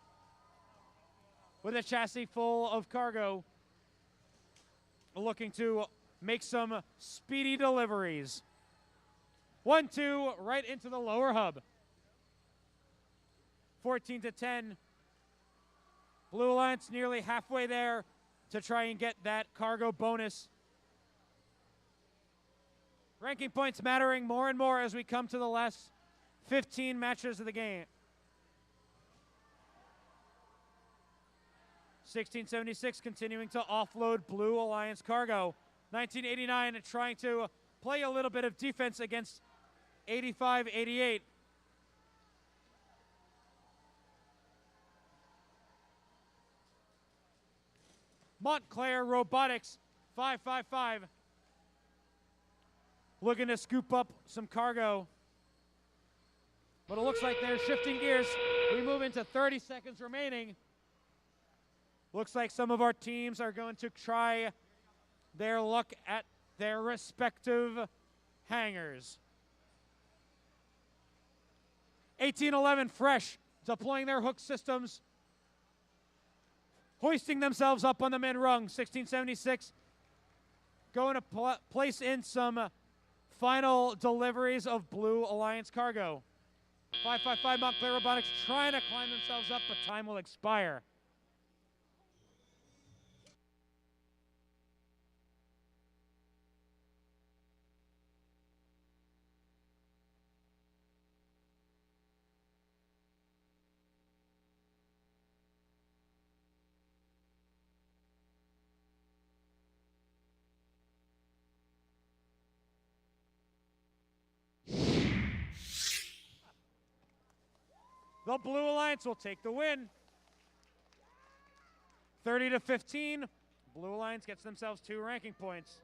[SPEAKER 2] with a chassis full of cargo, looking to make some speedy deliveries. 1-2, right into the lower hub. 14-10. Blue Alliance nearly halfway there to try and get that cargo bonus. Ranking points mattering more and more as we come to the last 15 matches of the game. 1676 continuing to offload Blue Alliance cargo. 1989 trying to play a little bit of defense against 85-88. Montclair Robotics 555. Looking to scoop up some cargo. But it looks like they're shifting gears. We move into 30 seconds remaining. Looks like some of our teams are going to try their luck at their respective hangars. 1811 Fresh deploying their hook systems, hoisting themselves up on the mid rung. 1676 going to place in some final deliveries of Blue Alliance cargo. 555 Montclair Robotics trying to climb themselves up, but time will expire. The Blue Alliance will take the win. 30-15. Blue Alliance gets themselves 2 ranking points.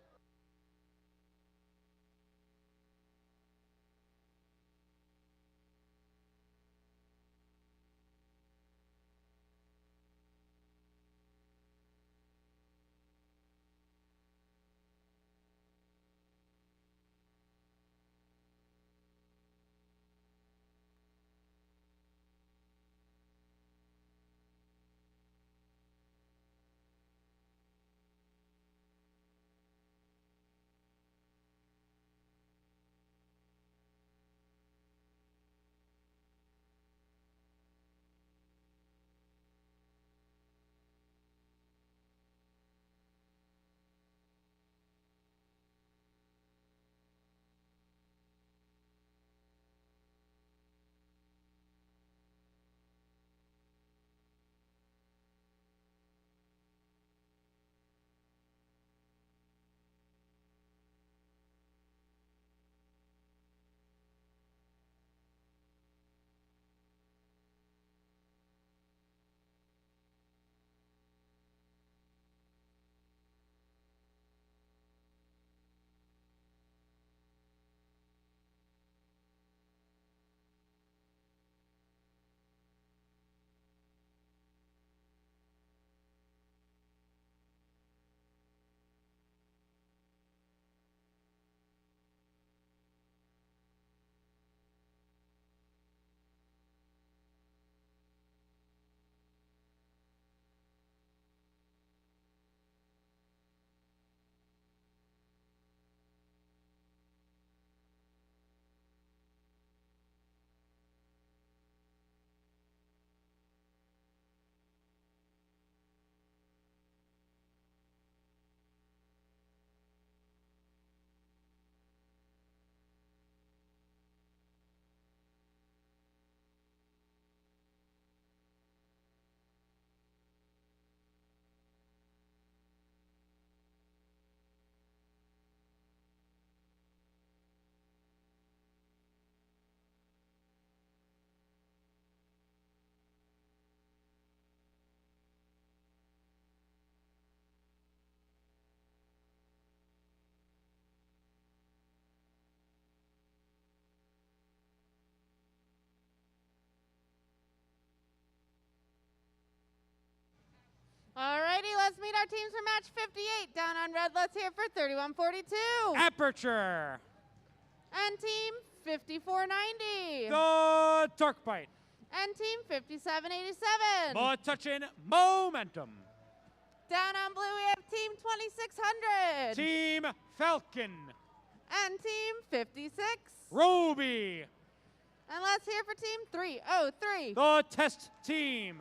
[SPEAKER 6] Alrighty, let's meet our teams for match 58. Down on red, let's hear for 3142.
[SPEAKER 2] Aperture.
[SPEAKER 6] And team 5490.
[SPEAKER 2] The Dark Bite.
[SPEAKER 6] And team 5787.
[SPEAKER 2] But touching momentum.
[SPEAKER 6] Down on blue, we have team 2600.
[SPEAKER 2] Team Falcon.
[SPEAKER 6] And team 56.
[SPEAKER 2] Roby.
[SPEAKER 6] And let's hear for team 303.
[SPEAKER 2] The Test Team.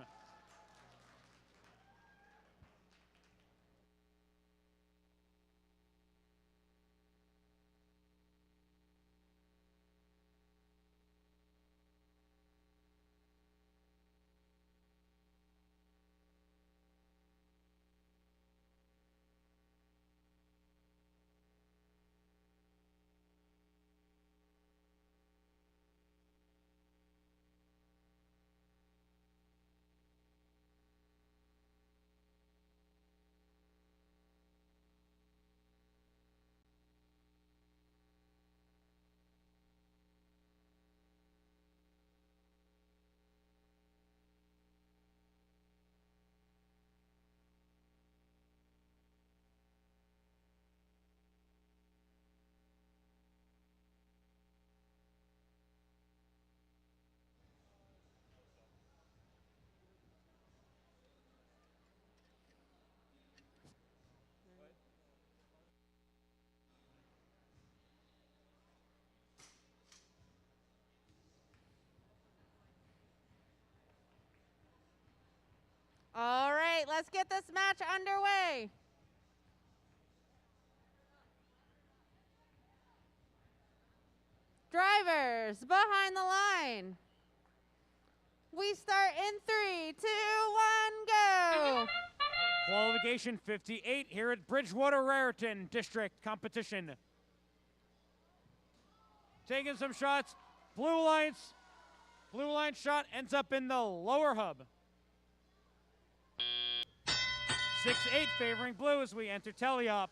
[SPEAKER 6] All right, let's get this match underway. Drivers, behind the line. We start in 3, 2, 1, go.
[SPEAKER 2] Qualification 58 here at Bridgewater-Raritan District competition. Taking some shots. Blue line shot ends up in the lower hub. 6-8 favoring blue as we enter teleop.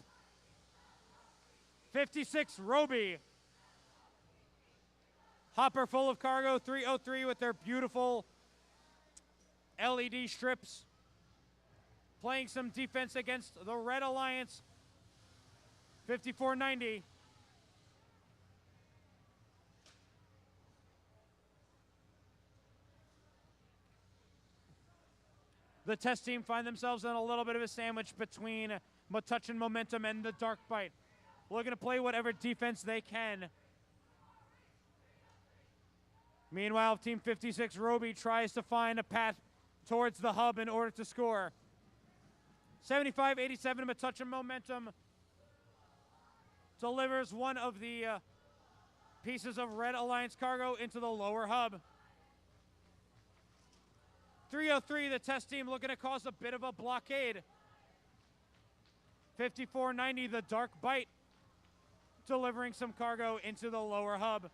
[SPEAKER 2] 56 Roby. Hopper full of cargo, 303 with their beautiful LED strips. Playing some defense against the Red Alliance. 5490. The test team find themselves in a little bit of a sandwich between Metuchen Momentum and the Dark Bite. Looking to play whatever defense they can. Meanwhile, Team 56 Roby tries to find a path towards the hub in order to score. 75-87 Metuchen Momentum delivers one of the pieces of Red Alliance cargo into the lower hub. 303, the test team looking to cause a bit of a blockade. 5490, the Dark Bite, delivering some cargo into the lower hub.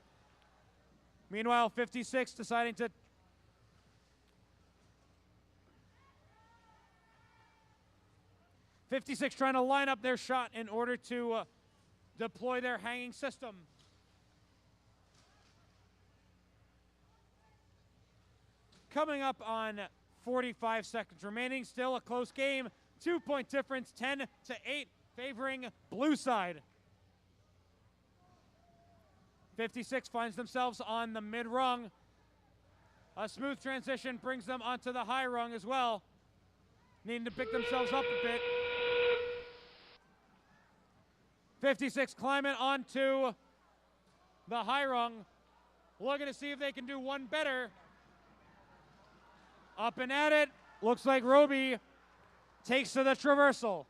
[SPEAKER 2] Meanwhile, 56 deciding to trying to line up their shot in order to deploy their hanging system. Coming up on 45 seconds remaining, still a close game. 2-point difference, 10-8, favoring blue side. 56 finds themselves on the mid rung. A smooth transition brings them onto the high rung as well. Needing to pick themselves up a bit. 56 climbing onto the high rung. Looking to see if they can do one better. Up and at it. Looks like Roby takes to the traversal.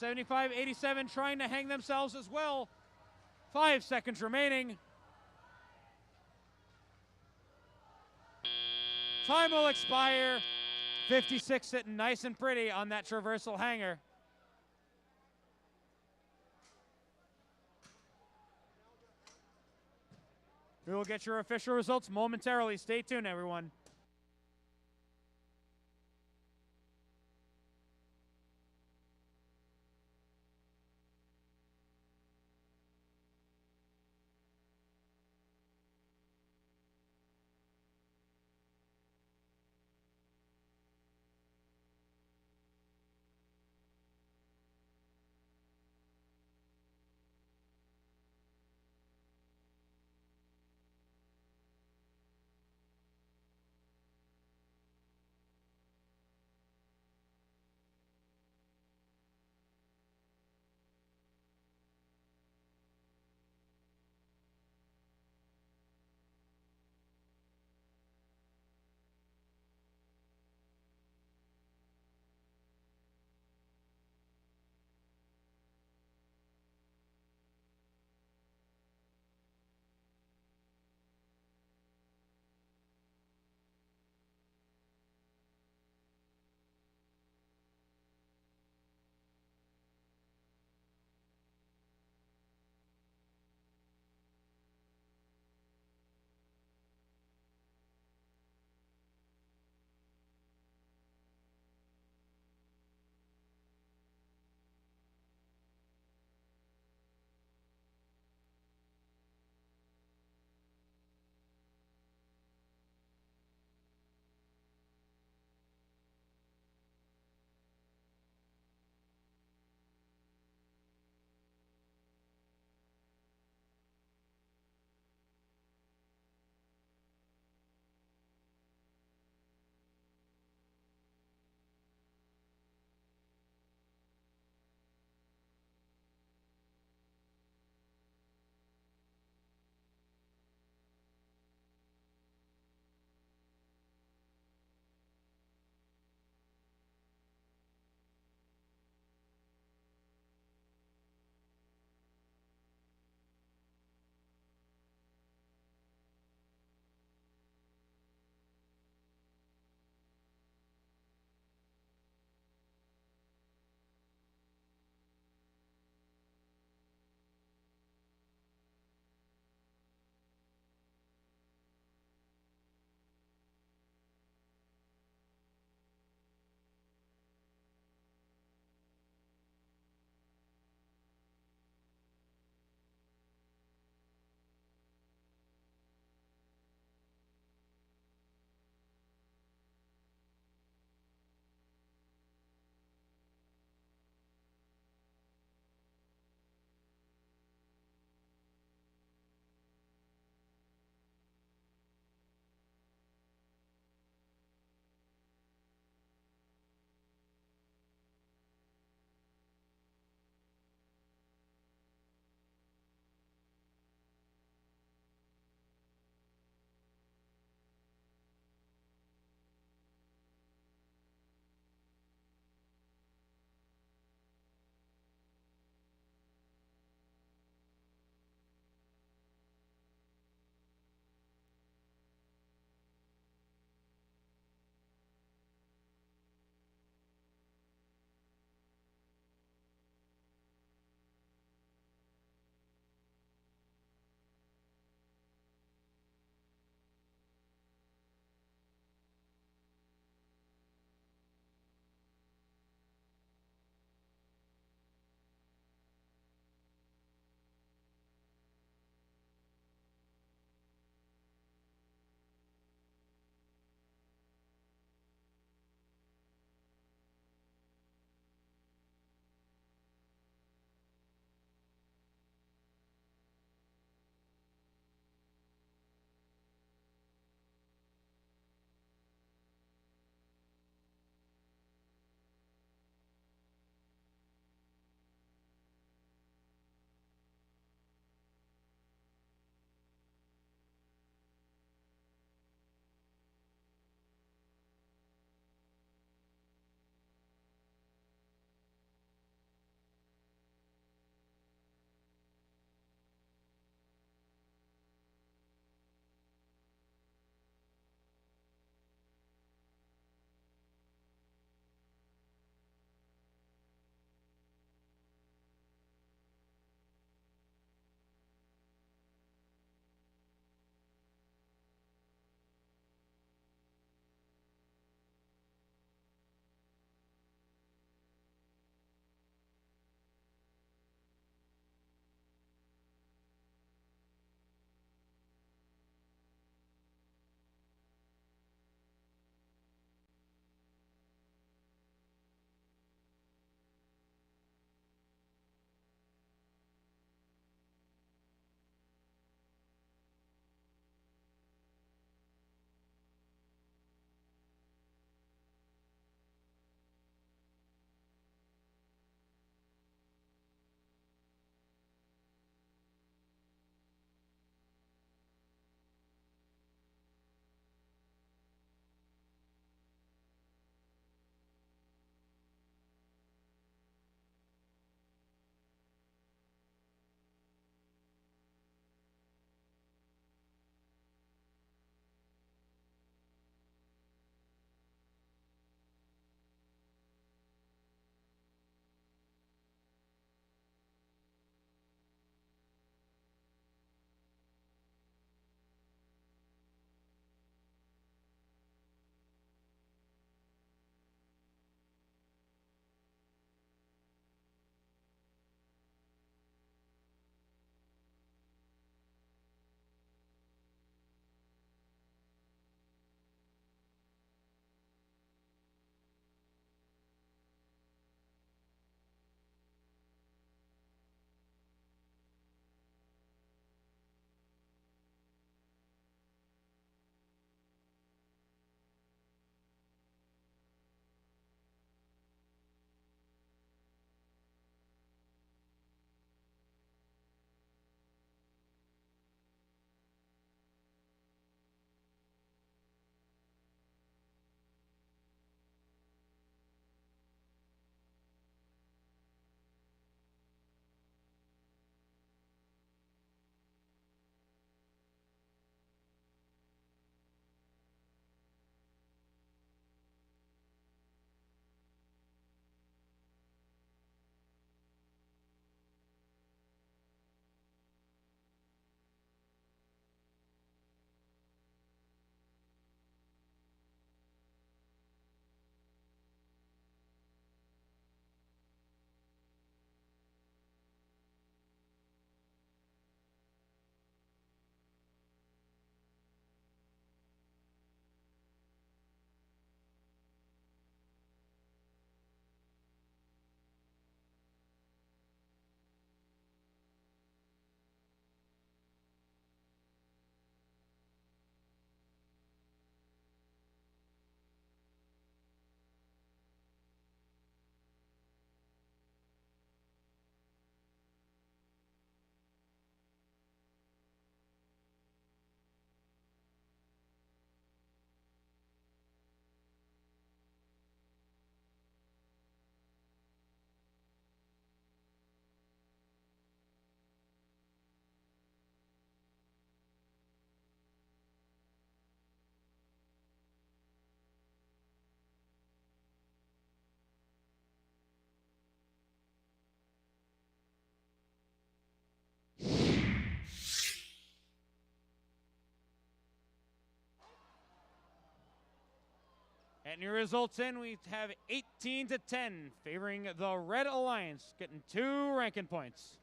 [SPEAKER 2] 75-87 trying to hang themselves as well. 5 seconds remaining. Time will expire. 56 sitting nice and pretty on that traversal hanger. We will get your official results momentarily. Stay tuned, everyone. And your results in, we have 18-10 favoring the Red Alliance, getting 2 ranking points.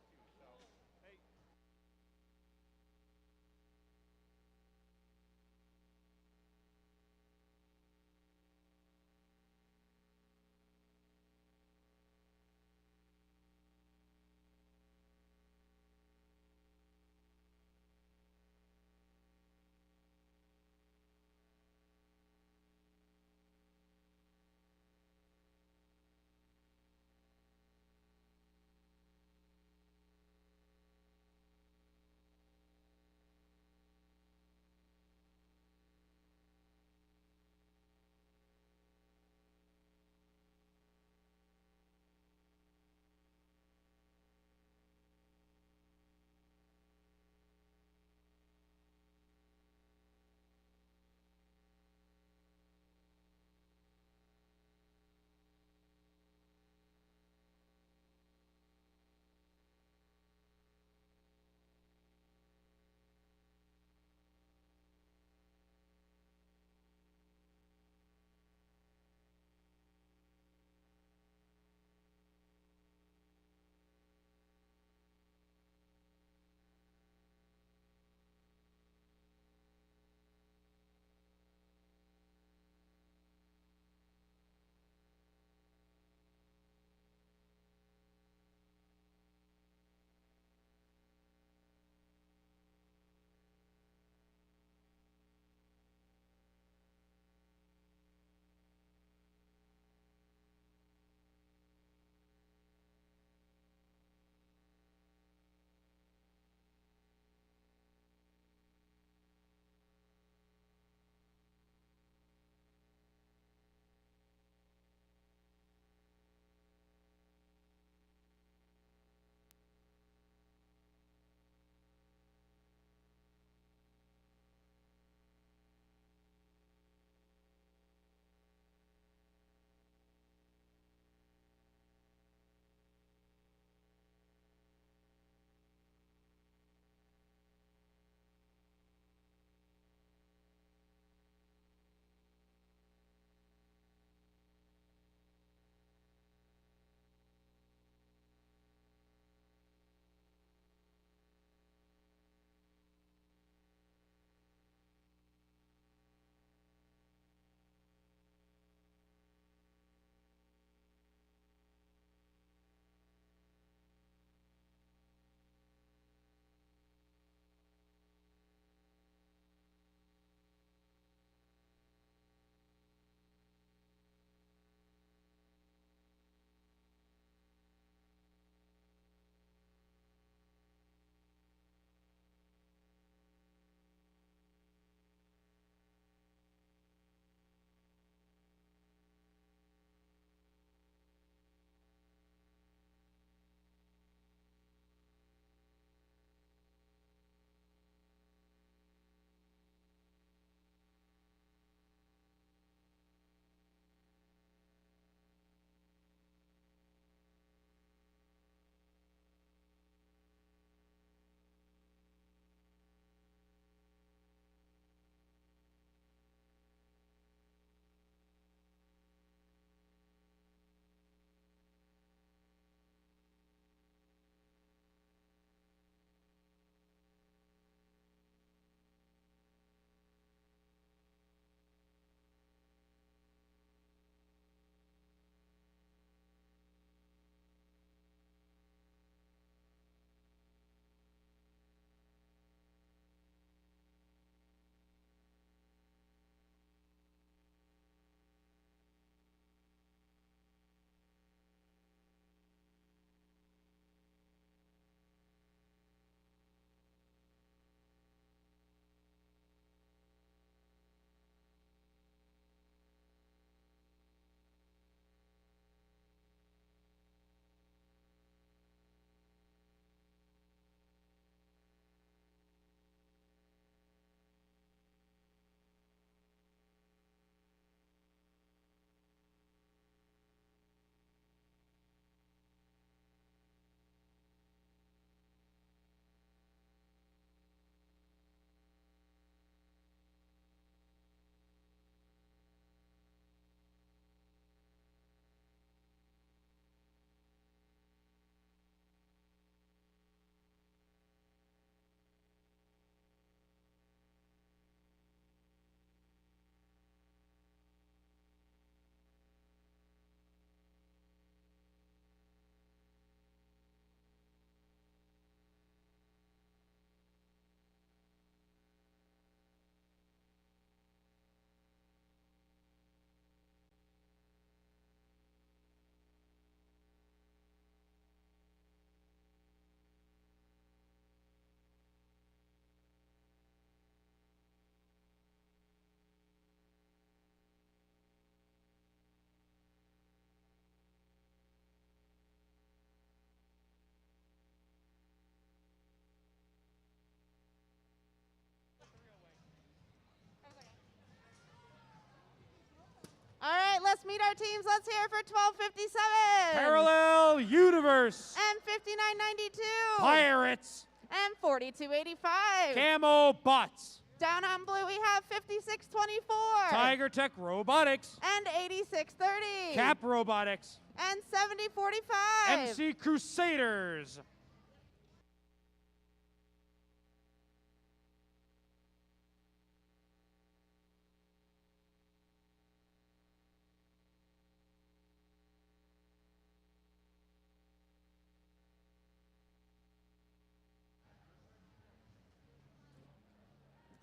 [SPEAKER 6] let's meet our teams. Let's hear it for 1257.
[SPEAKER 2] Parallel Universe.
[SPEAKER 6] And 5992.
[SPEAKER 2] Pirates.
[SPEAKER 6] And 4285.
[SPEAKER 2] Camo Bots.
[SPEAKER 6] Down on blue, we have 5624.
[SPEAKER 2] Tiger Tech Robotics.
[SPEAKER 6] And 8630.
[SPEAKER 2] Cap Robotics.
[SPEAKER 6] And 7045.
[SPEAKER 2] MC Crusaders.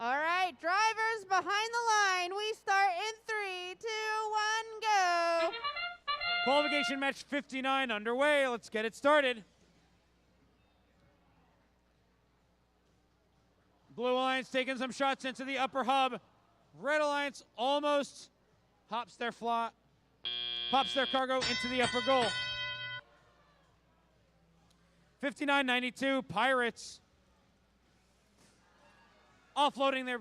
[SPEAKER 6] All right, drivers behind the line. We start in 3, 2, 1, go.
[SPEAKER 2] Qualification match 59 underway. Let's get it started. Blue Alliance taking some shots into the upper hub. Red Alliance almost pops their cargo into the upper goal. 59.92 Pirates offloading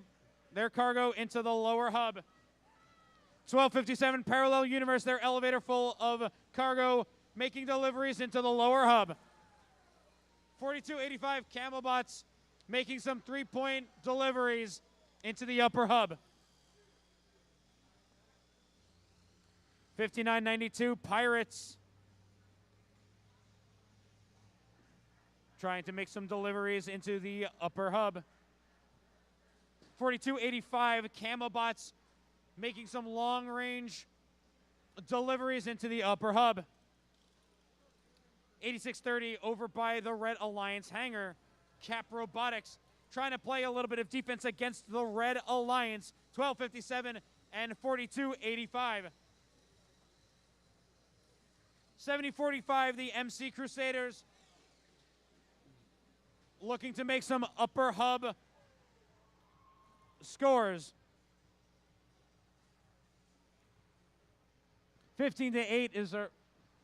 [SPEAKER 2] their cargo into the lower hub. 12:57 Parallel Universe, their elevator full of cargo, making deliveries into the lower hub. 42.85 Camelbots making some 3-point deliveries into the upper hub. 59.92 Pirates trying to make some deliveries into the upper hub. 42.85 Camelbots making some long-range deliveries into the upper hub. 86.30 over by the Red Alliance hangar. Cap Robotics trying to play a little bit of defense against the Red Alliance. 12.57 and 42.85. 70.45 the MC Crusaders looking to make some upper hub scores. 15-8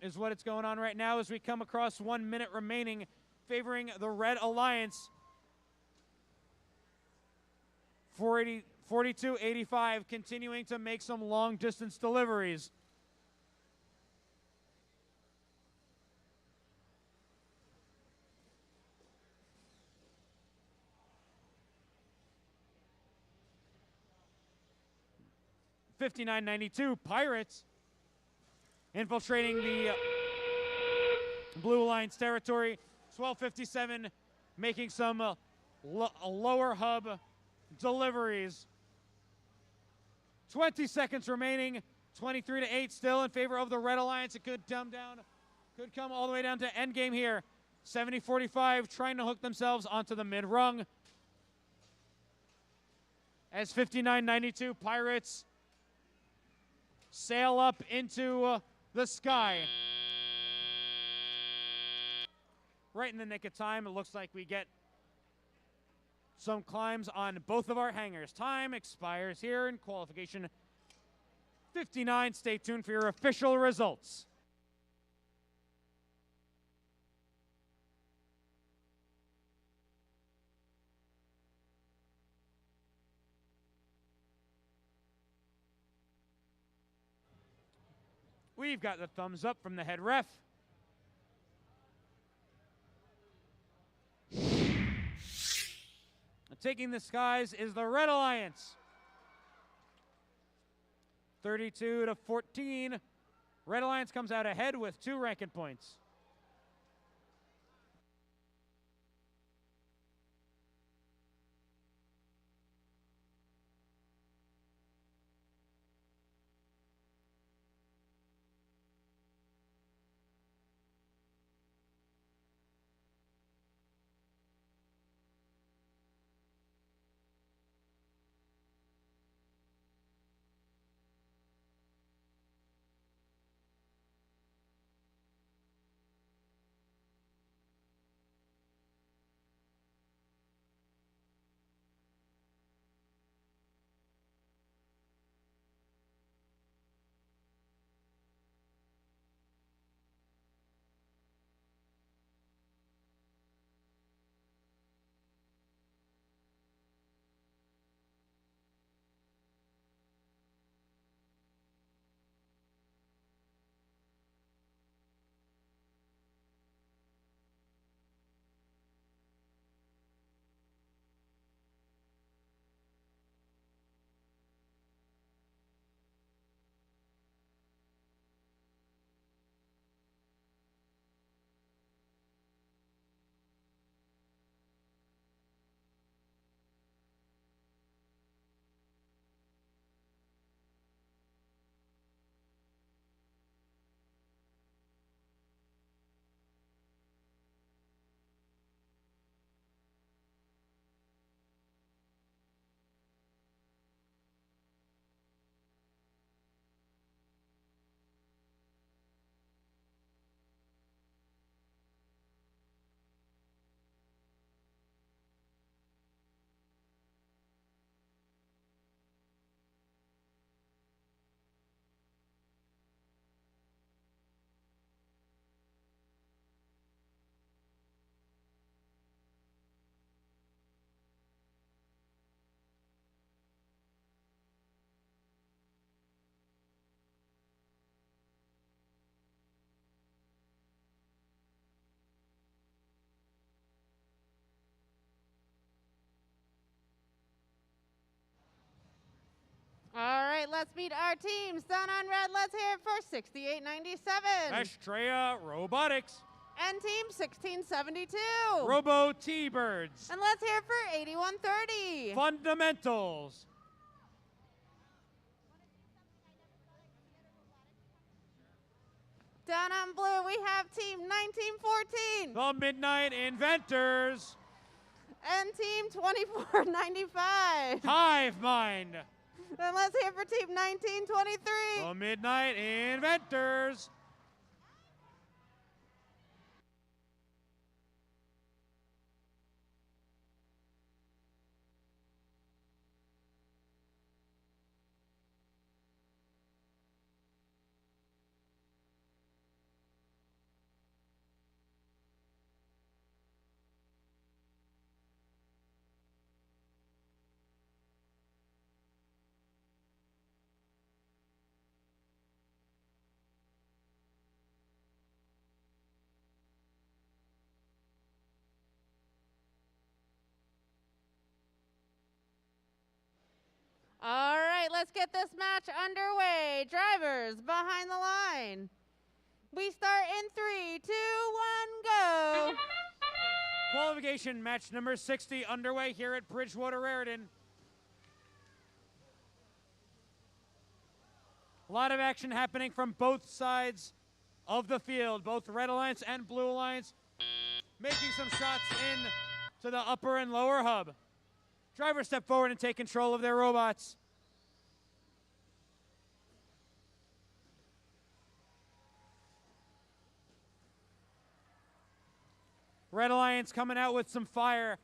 [SPEAKER 2] is what it's going on right now as we come across 1 minute remaining, favoring the Red Alliance. 42.85 continuing to make some long distance deliveries. $59.92 Pirates infiltrating the Blue Alliance territory. 12.57 making some lower hub deliveries. 20 seconds remaining. 23-8 still in favor of the Red Alliance. It could come all the way down to endgame here. 70.45 trying to hook themselves onto the mid rung. As 59.92 Pirates sail up into the sky. Right in the nick of time, it looks like we get some climbs on both of our hangars. Time expires here in qualification 59. Stay tuned for your official results. We've got the thumbs up from the head ref. Taking the skies is the Red Alliance. 32-14. Red Alliance comes out ahead with 2 ranking points.
[SPEAKER 6] right, let's meet our teams. Down on red, let's hear it for 6897.
[SPEAKER 2] Estrella Robotics.
[SPEAKER 6] And team 1672.
[SPEAKER 2] Robo T-Birds.
[SPEAKER 6] And let's hear it for 8130.
[SPEAKER 2] Fundamentals.
[SPEAKER 6] Down on blue, we have team 1914.
[SPEAKER 2] The Midnight Inventors.
[SPEAKER 6] And team 2495.
[SPEAKER 2] Hive Mind.
[SPEAKER 6] And let's hear it for team 1923.
[SPEAKER 2] The Midnight Inventors.
[SPEAKER 6] All right, let's get this match underway. Drivers behind the line. We start in 3, 2, 1, go.
[SPEAKER 2] Qualification match number 60 underway here at Bridgewater-Raritan. A lot of action happening from both sides of the field, both Red Alliance and Blue Alliance making some shots in to the upper and lower hub. Drivers step forward and take control of their robots. Red Alliance coming out with some fire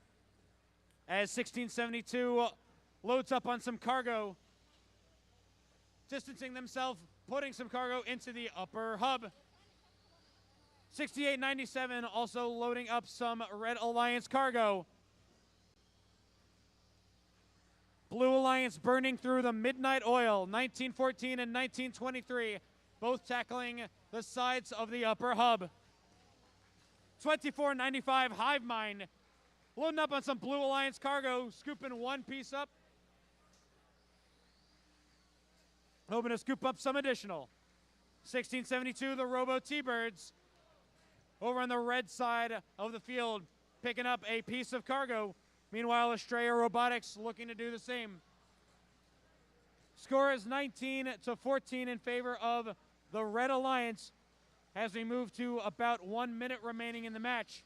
[SPEAKER 2] as 1672 loads up on some cargo, distancing themselves, putting some cargo into the upper hub. 6897 also loading up some Red Alliance cargo. Blue Alliance burning through the Midnight Oil, 1914 and 1923, both tackling the sides of the upper hub. 2495 Hive Mind loading up on some Blue Alliance cargo, scooping one piece up. Hoping to scoop up some additional. 1672, the Robo T-Birds over on the red side of the field, picking up a piece of cargo. Meanwhile, Estrella Robotics looking to do the same. Score is 19-14 in favor of the Red Alliance as we move to about 1 minute remaining in the match.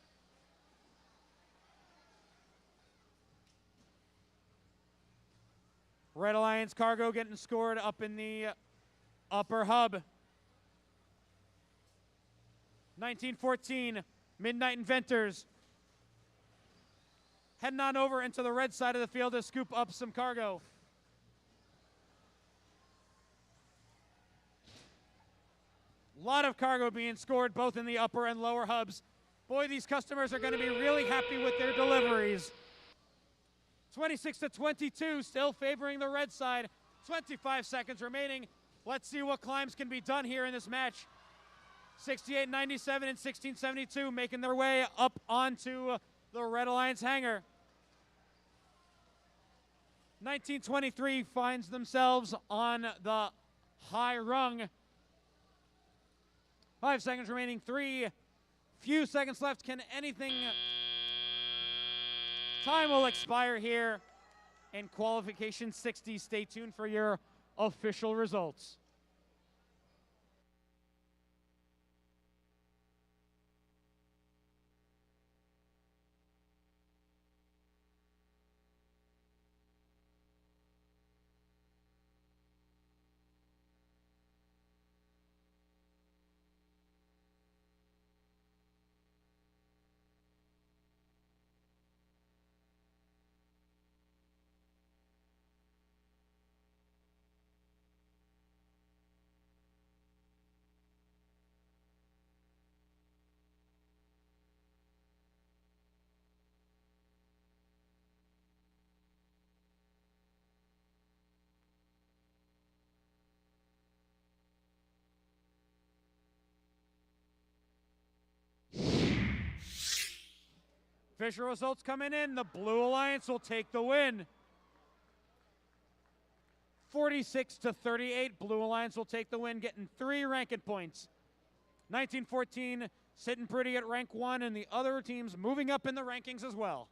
[SPEAKER 2] Red Alliance cargo getting scored up in the upper hub. 1914, Midnight Inventors heading on over into the red side of the field to scoop up some cargo. A lot of cargo being scored both in the upper and lower hubs. Boy, these customers are going to be really happy with their deliveries. 26-22, still favoring the red side. 25 seconds remaining. Let's see what climbs can be done here in this match. 6897 and 1672 making their way up onto the Red Alliance hangar. 1923 finds themselves on the high rung. 5 seconds remaining, few seconds left. Can anything... Time will expire here in qualification 60. Stay tuned for your official results. Official results coming in. The Blue Alliance will take the win. 46-38. Blue Alliance will take the win, getting 3 ranking points. 1914 sitting pretty at rank 1, and the other teams moving up in the rankings as well.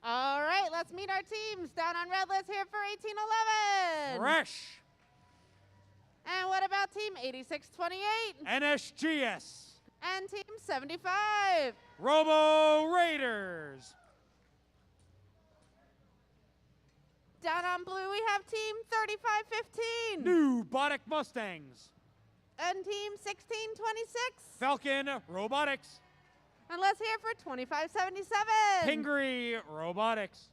[SPEAKER 6] All right, let's meet our teams. Down on red, let's hear for 1811.
[SPEAKER 2] Fresh.
[SPEAKER 6] And what about team 8628?
[SPEAKER 2] NSGS.
[SPEAKER 6] And team 75?
[SPEAKER 2] Robo Raiders.
[SPEAKER 6] Down on blue, we have team 3515.
[SPEAKER 2] New Botic Mustangs.
[SPEAKER 6] And team 1626.
[SPEAKER 2] Falcon Robotics.
[SPEAKER 6] And let's hear for 2577.
[SPEAKER 2] Pingree Robotics.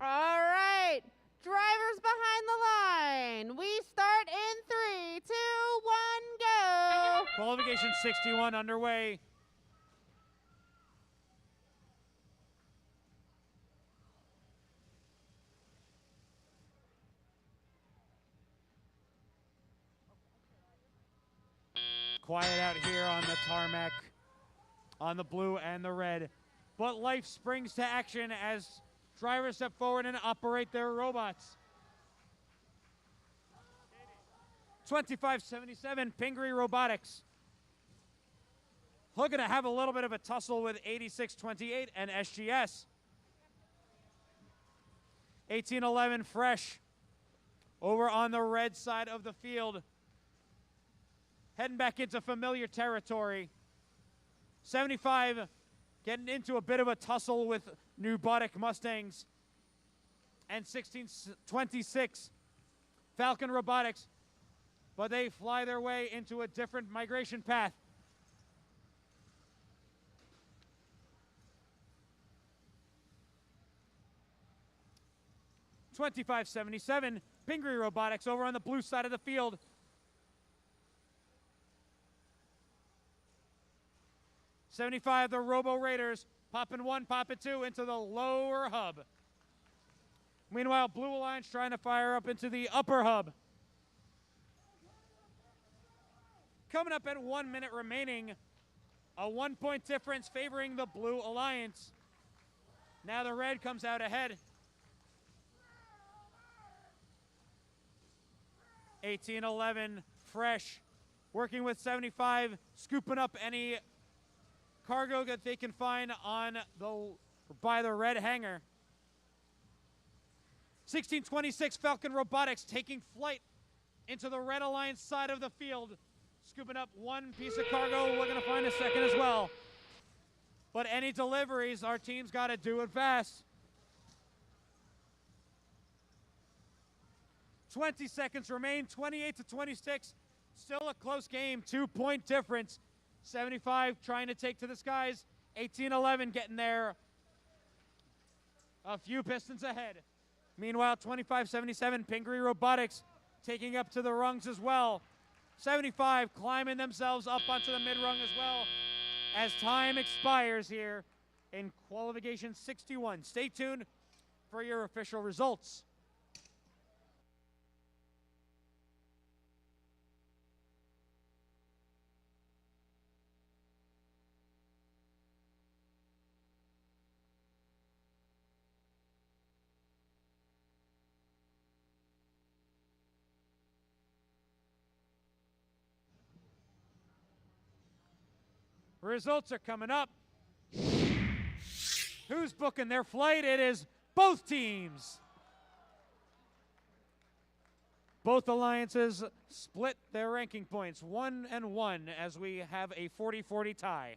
[SPEAKER 6] All right, drivers behind the line. We start in 3, 2, 1, go.
[SPEAKER 2] Qualification 61 underway. Quiet out here on the tarmac, on the blue and the red. But life springs to action as drivers step forward and operate their robots. 2577, Pingree Robotics. Looking to have a little bit of a tussle with 8628 and SGS. 1811, Fresh, over on the red side of the field. Heading back into familiar territory. 75 getting into a bit of a tussle with New Botic Mustangs. And 1626, Falcon Robotics. But they fly their way into a different migration path. 25-77, Pingree Robotics over on the blue side of the field. '75, the Robo Raiders, popping one, popping two into the lower hub. Meanwhile, Blue Alliance trying to fire up into the upper hub. Coming up at 1 minute remaining, a 1 point difference favoring the Blue Alliance. Now the red comes out ahead. 18-11, Fresh, working with 75, scooping up any cargo that they can find on by the red hangar. 16-26, Falcon Robotics taking flight into the Red Alliance side of the field, scooping up one piece of cargo. We're going to find a second as well. But any deliveries, our team's got to do it fast. 20 seconds remain, 28-26. Still a close game, 2 point difference. 75 trying to take to the skies. 18-11 getting there. A few pistons ahead. Meanwhile, 25-77, Pingree Robotics taking up to the rungs as well. 75 climbing themselves up onto the mid-rung as well as time expires here in qualification 61. Stay tuned for your official results. Results are coming up. Who's booking their flight? It is both teams. Both alliances split their ranking points 1-1 as we have a 40-40 tie.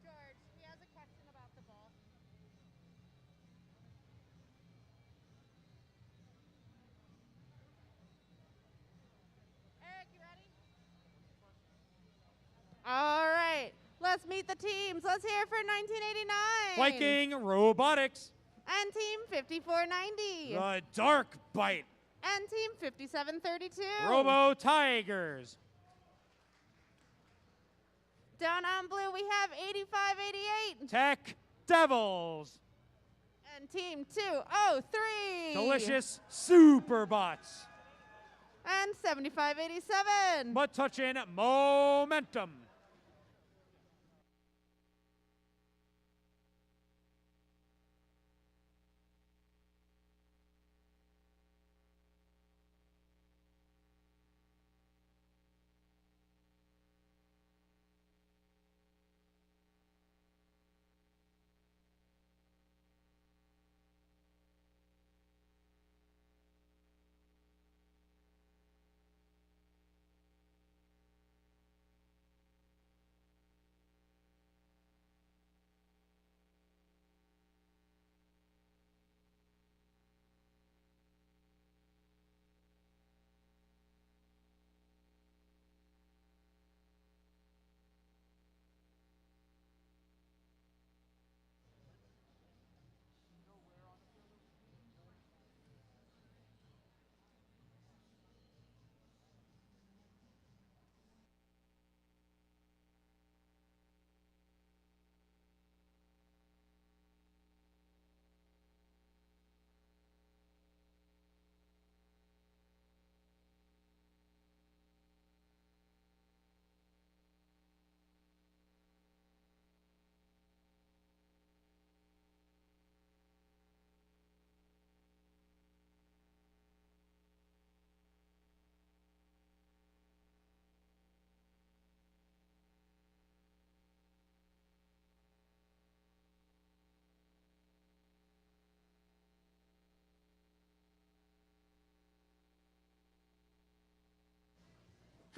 [SPEAKER 6] George, he has a question about the ball. Eric, you ready? All right, let's meet the teams. Let's hear for 1989.
[SPEAKER 2] Viking Robotics.
[SPEAKER 6] And team 5490.
[SPEAKER 2] The Dark Bite.
[SPEAKER 6] And team 5732.
[SPEAKER 2] Robo Tigers.
[SPEAKER 6] Down on blue, we have 8588.
[SPEAKER 2] Tech Devils.
[SPEAKER 6] And team 203.
[SPEAKER 2] Delicious Superbots.
[SPEAKER 6] And 7587.
[SPEAKER 2] But touching momentum.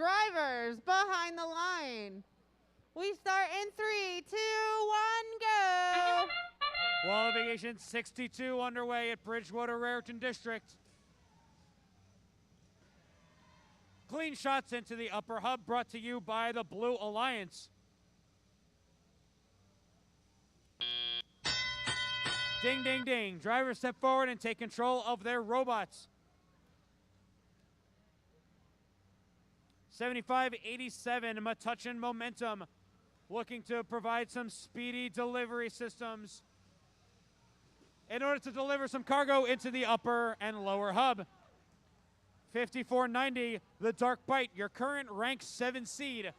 [SPEAKER 6] Drivers behind the line. We start in 3, 2, 1, go.
[SPEAKER 2] Qualification 62 underway at Bridgewater-Raritan District. Clean shots into the upper hub brought to you by the Blue Alliance. Ding, ding, ding. Drivers step forward and take control of their robots. 75-87, Metuchen Momentum, looking to provide some speedy delivery systems in order to deliver some cargo into the upper and lower hub. 54-90, the Dark Bite, your current rank 7 seed,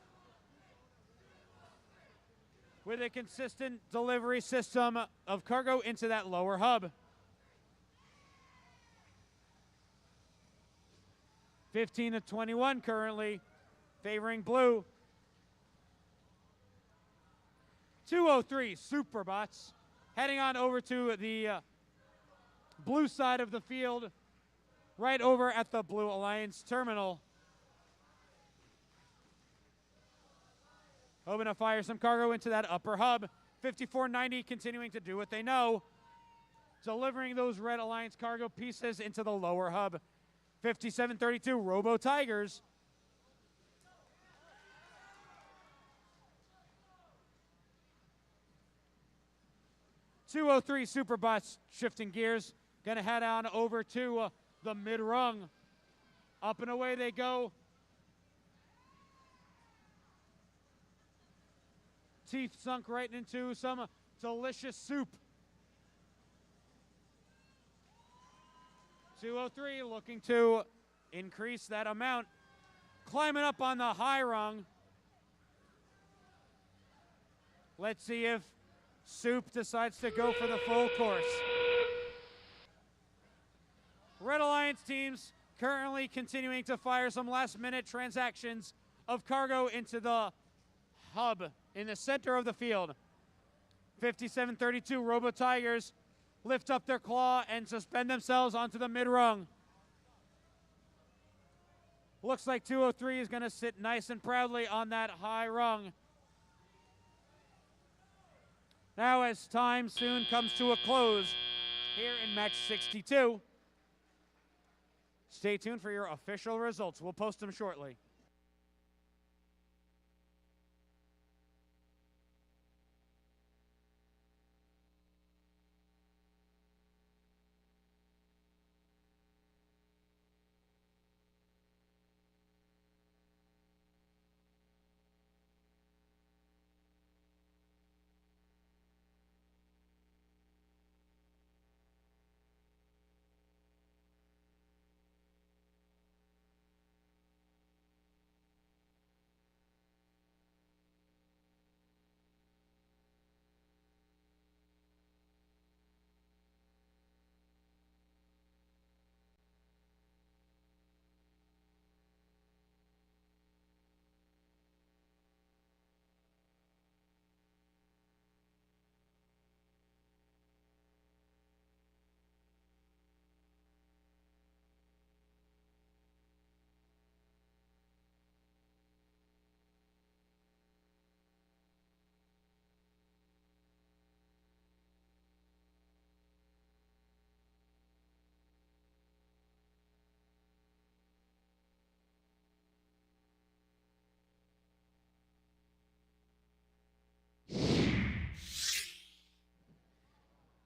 [SPEAKER 2] with a consistent delivery system of cargo into that lower hub. 15-21 currently, favoring blue. 203 Superbots, heading on over to the blue side of the field, right over at the Blue Alliance terminal. Hoping to fire some cargo into that upper hub. 5490 continuing to do what they know, delivering those Red Alliance cargo pieces into the lower hub. 5732 Robo Tigers. .203 Superbots shifting gears, gonna head on over to the mid-rung. Up and away they go. Teeth sunk right into some delicious soup. 203 looking to increase that amount. Climbing up on the high rung. Let's see if Soup decides to go for the full course. Red Alliance teams currently continuing to fire some last-minute transactions of cargo into the hub in the center of the field. 5732 Robo Tigers lift up their claw and suspend themselves onto the mid-rung. Looks like 203 is going to sit nice and proudly on that high rung. Now, as time soon comes to a close here in match 62, stay tuned for your official results. We'll post them shortly.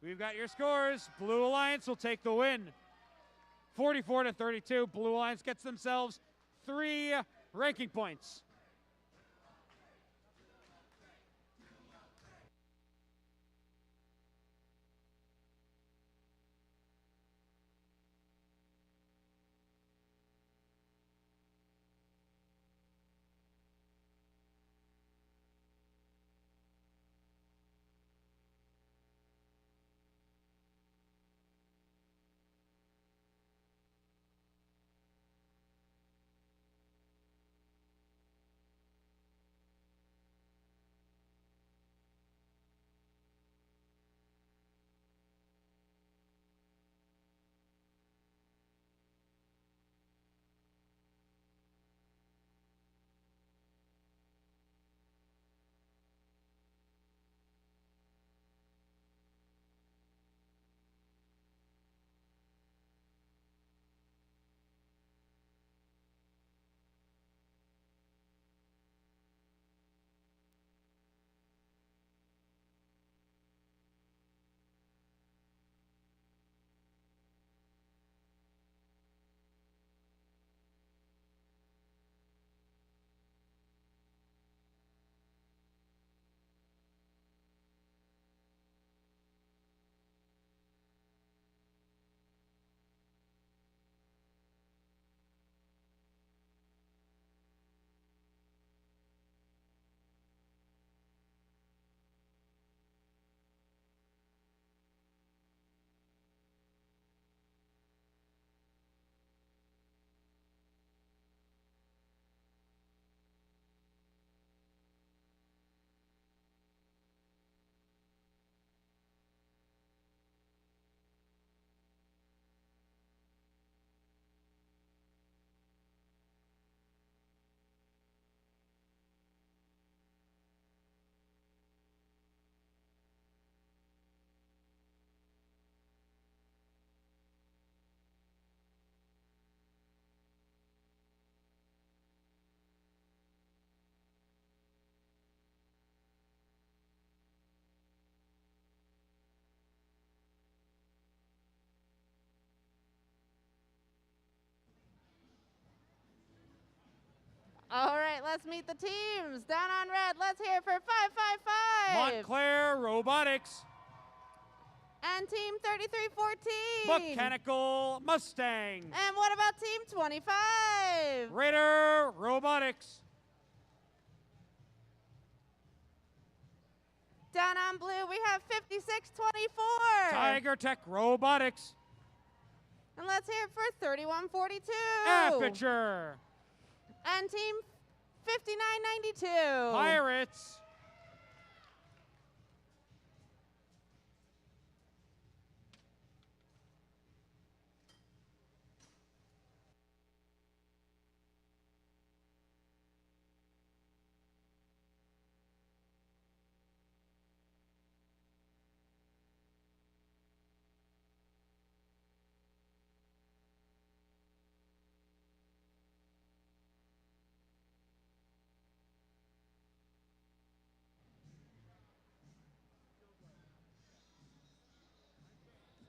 [SPEAKER 2] We've got your scores. Blue Alliance will take the win. 44-32. Blue Alliance gets themselves 3 ranking points.
[SPEAKER 6] right, let's meet the teams. Down on red, let's hear it for 555.
[SPEAKER 2] Montclair Robotics.
[SPEAKER 6] And team 3314.
[SPEAKER 2] Mechanical Mustang.
[SPEAKER 6] And what about team 25?
[SPEAKER 2] Raider Robotics.
[SPEAKER 6] Down on blue, we have 5624.
[SPEAKER 2] Tiger Tech Robotics.
[SPEAKER 6] And let's hear it for 3142.
[SPEAKER 2] Aperture.
[SPEAKER 6] And team 5992.
[SPEAKER 2] Pirates.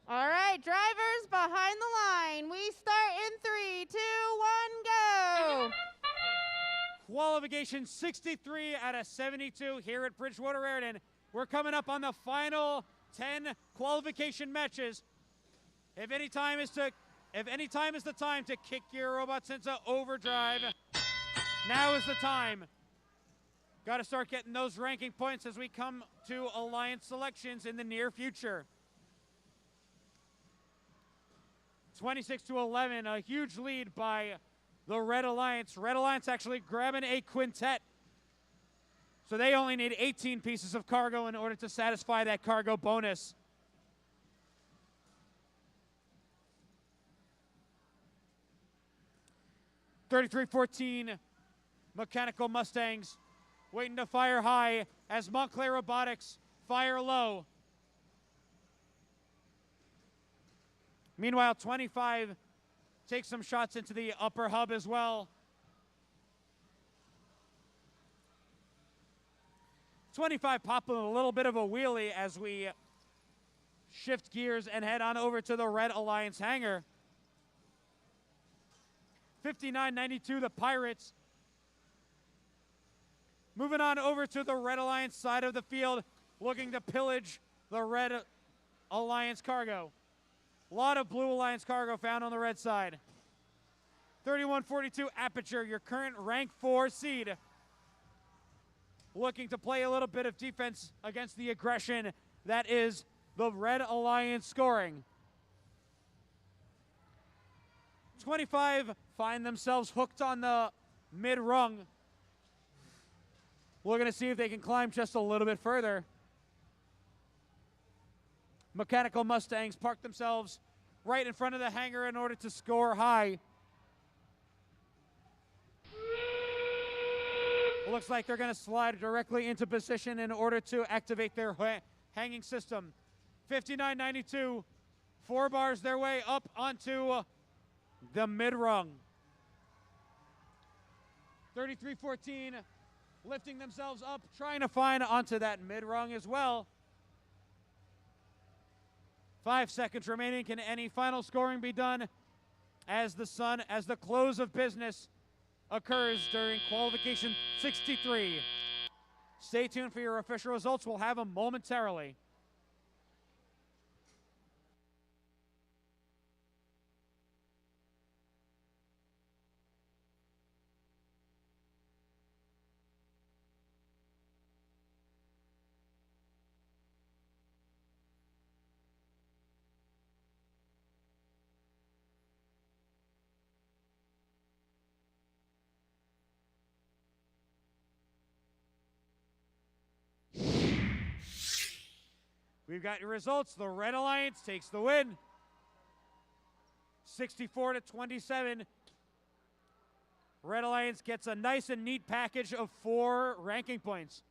[SPEAKER 6] All right, drivers behind the line. We start in 3, 2, 1, go.
[SPEAKER 2] Qualification 63 out of 72 here at Bridgewater-Raritan. We're coming up on the final 10 qualification matches. If any time is the time to kick your robots into overdrive, now is the time. Got to start getting those ranking points as we come to alliance selections in the near future. 26-11, a huge lead by the Red Alliance. Red Alliance actually grabbing a quintet. So they only need 18 pieces of cargo in order to satisfy that cargo bonus. (33-14) Mechanical Mustangs waiting to fire high as Montclair Robotics fire low. Meanwhile, 25 takes some shots into the upper hub as well. 25 popping a little bit of a wheelie as we shift gears and head on over to the Red Alliance hangar. 59-92, the Pirates. Moving on over to the Red Alliance side of the field, looking to pillage the Red Alliance cargo. A lot of Blue Alliance cargo found on the red side. 31-42 Aperture, your current rank 4 seed. Looking to play a little bit of defense against the aggression that is the Red Alliance scoring. 25 find themselves hooked on the mid-rung. We're going to see if they can climb just a little bit further. Mechanical Mustangs park themselves right in front of the hangar in order to score high. Looks like they're going to slide directly into position in order to activate their hanging system. 59-92, 4 bars their way up onto the mid-rung. 33-14, lifting themselves up, trying to find onto that mid-rung as well. 5 seconds remaining. Can any final scoring be done as the close of business occurs during qualification 63? Stay tuned for your official results. We'll have them momentarily. We've got your results. The Red Alliance takes the win. 64-27. Red Alliance gets a nice and neat package of 4 ranking points.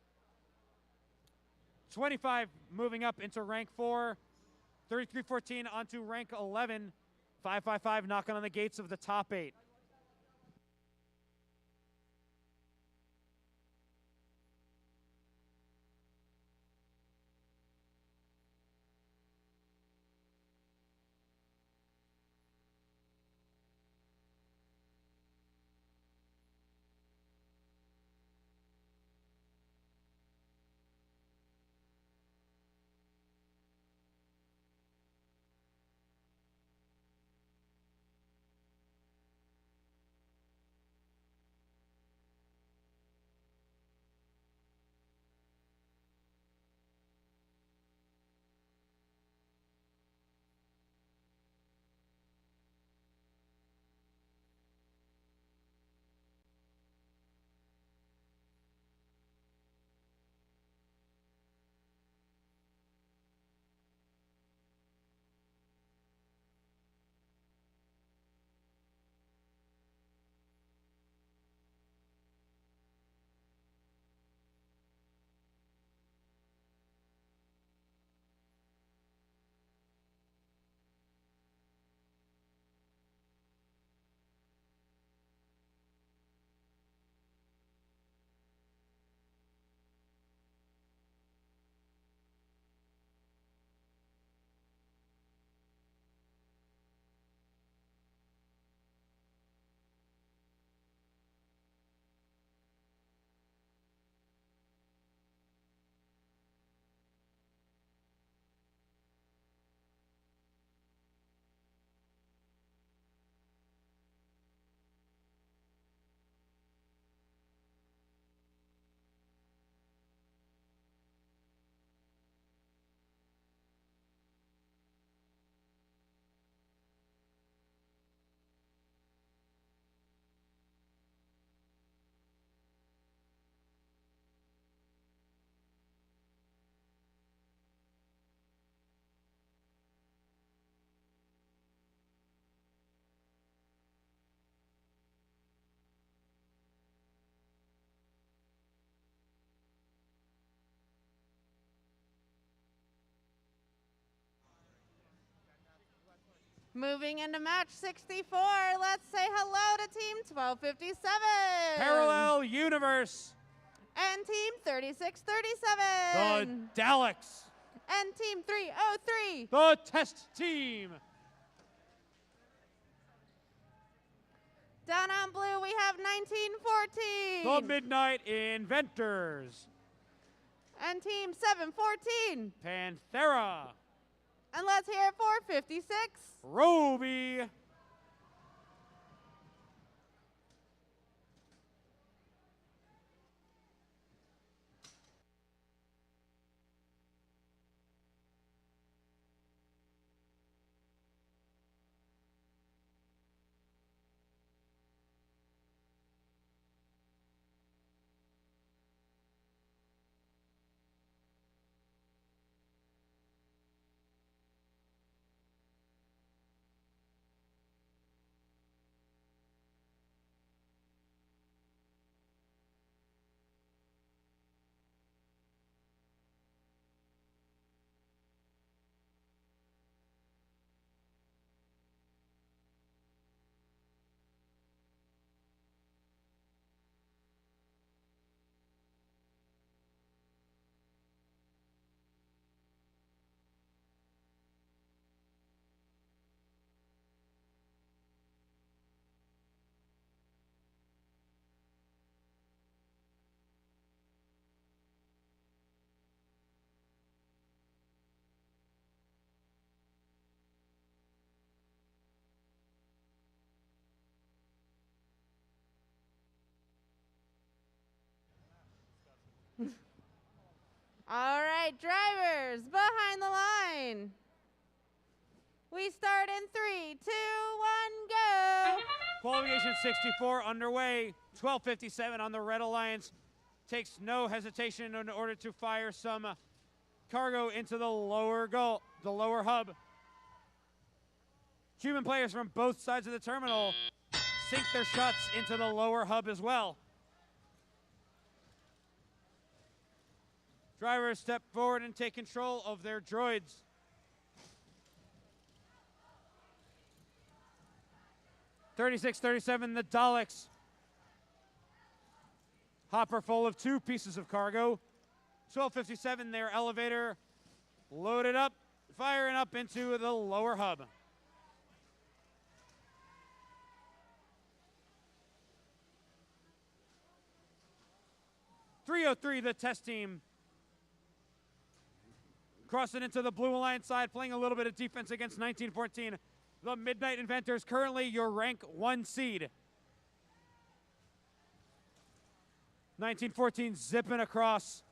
[SPEAKER 2] 25 moving up into rank 4. 33-14 onto rank 11. 555 knocking on the gates of the top 8.
[SPEAKER 6] Moving into match 64, let's say hello to team 1257.
[SPEAKER 2] Parallel Universe.
[SPEAKER 6] And team
[SPEAKER 2] The
[SPEAKER 6] 3637.
[SPEAKER 2] Daleks.
[SPEAKER 6] And team 303.
[SPEAKER 2] The Test Team.
[SPEAKER 6] Down on blue, we have 1914.
[SPEAKER 2] The Midnight Inventors.
[SPEAKER 6] And team 714.
[SPEAKER 2] Panthera.
[SPEAKER 6] And let's hear it for 56.
[SPEAKER 2] Roby.
[SPEAKER 6] All right, drivers, behind the line. We start in 3, 2, 1, go.
[SPEAKER 2] Qualification 64 underway. 12:57 on the Red Alliance. Takes no hesitation in order to fire some cargo into the lower hub. Cuban players from both sides of the terminal sink their shots into the lower hub as well. Drivers step forward and take control of their droids. (3637) the Daleks. Hopper full of 2 pieces of cargo. 12:57, their elevator loaded up, firing up into the lower hub. (303) the Test Team. Crossing into the Blue Alliance side, playing a little bit of defense against 1914. The Midnight Inventors, currently your rank 1 seed. 1914 zipping across,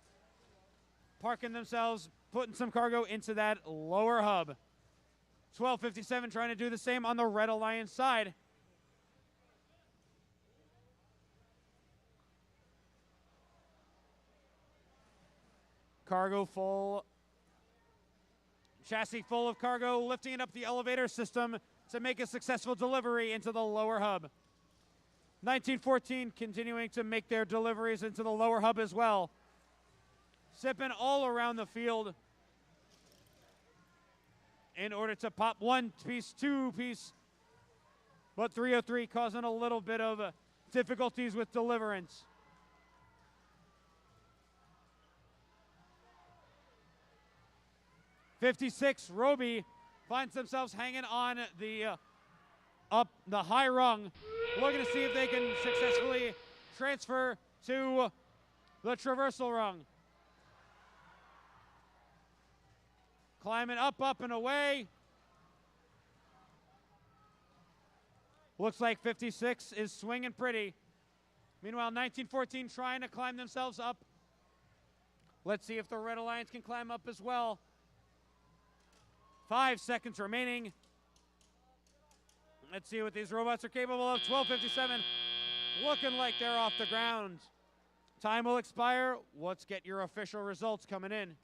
[SPEAKER 2] parking themselves, putting some cargo into that lower hub. 12:57 trying to do the same on the Red Alliance side. Cargo full. Chassis full of cargo, lifting it up the elevator system to make a successful delivery into the lower hub. 1914 continuing to make their deliveries into the lower hub as well. Sipping all around the field in order to pop 1 piece, 2 piece, but 303 causing a little bit of difficulties with deliverance. (56) Roby finds themselves hanging on the up the high rung, looking to see if they can successfully transfer to the traversal rung. Climbing up, up, and away. Looks like 56 is swinging pretty. Meanwhile, 1914 trying to climb themselves up. Let's see if the Red Alliance can climb up as well. 5 seconds remaining. Let's see what these robots are capable of. 12:57, looking like they're off the ground. Time will expire. Let's get your official results coming in.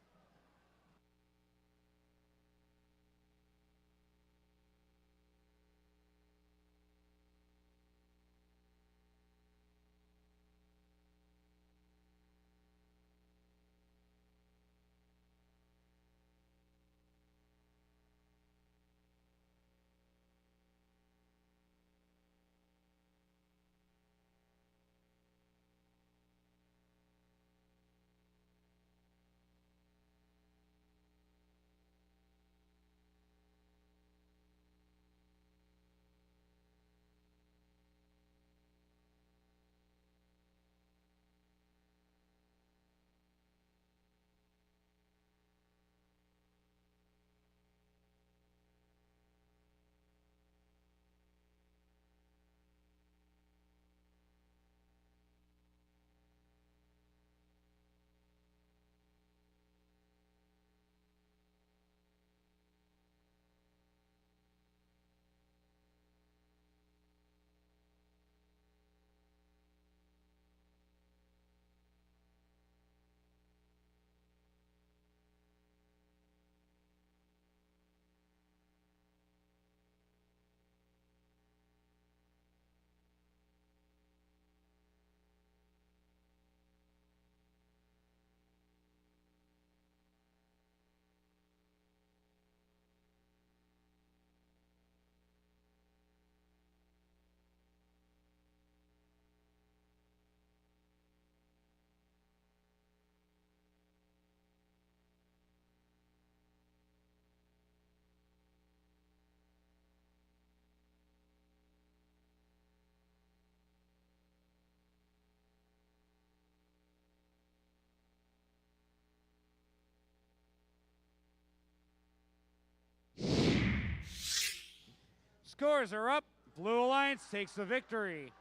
[SPEAKER 2] scores are up. Blue Alliance takes the victory.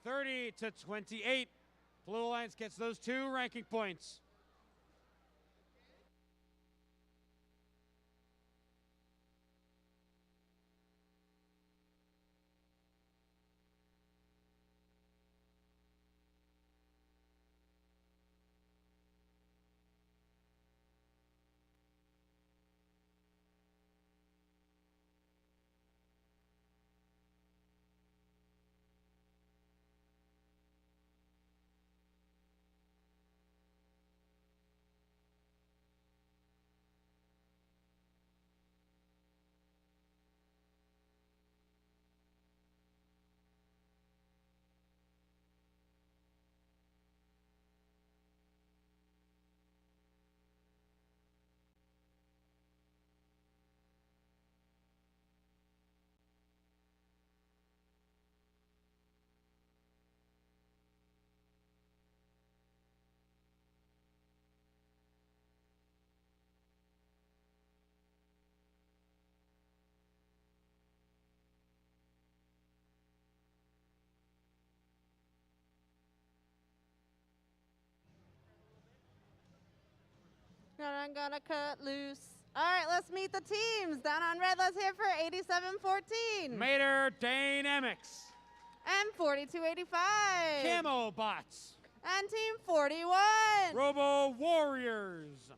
[SPEAKER 2] 30-28. Blue Alliance gets those 2 ranking points.
[SPEAKER 6] And I'm gonna cut loose. All right, let's meet the teams. Down on red, let's hear for 8714.
[SPEAKER 2] Mater Dynamics.
[SPEAKER 6] And 4285.
[SPEAKER 2] Camo Bots.
[SPEAKER 6] And Team 41.
[SPEAKER 2] Robo Warriors.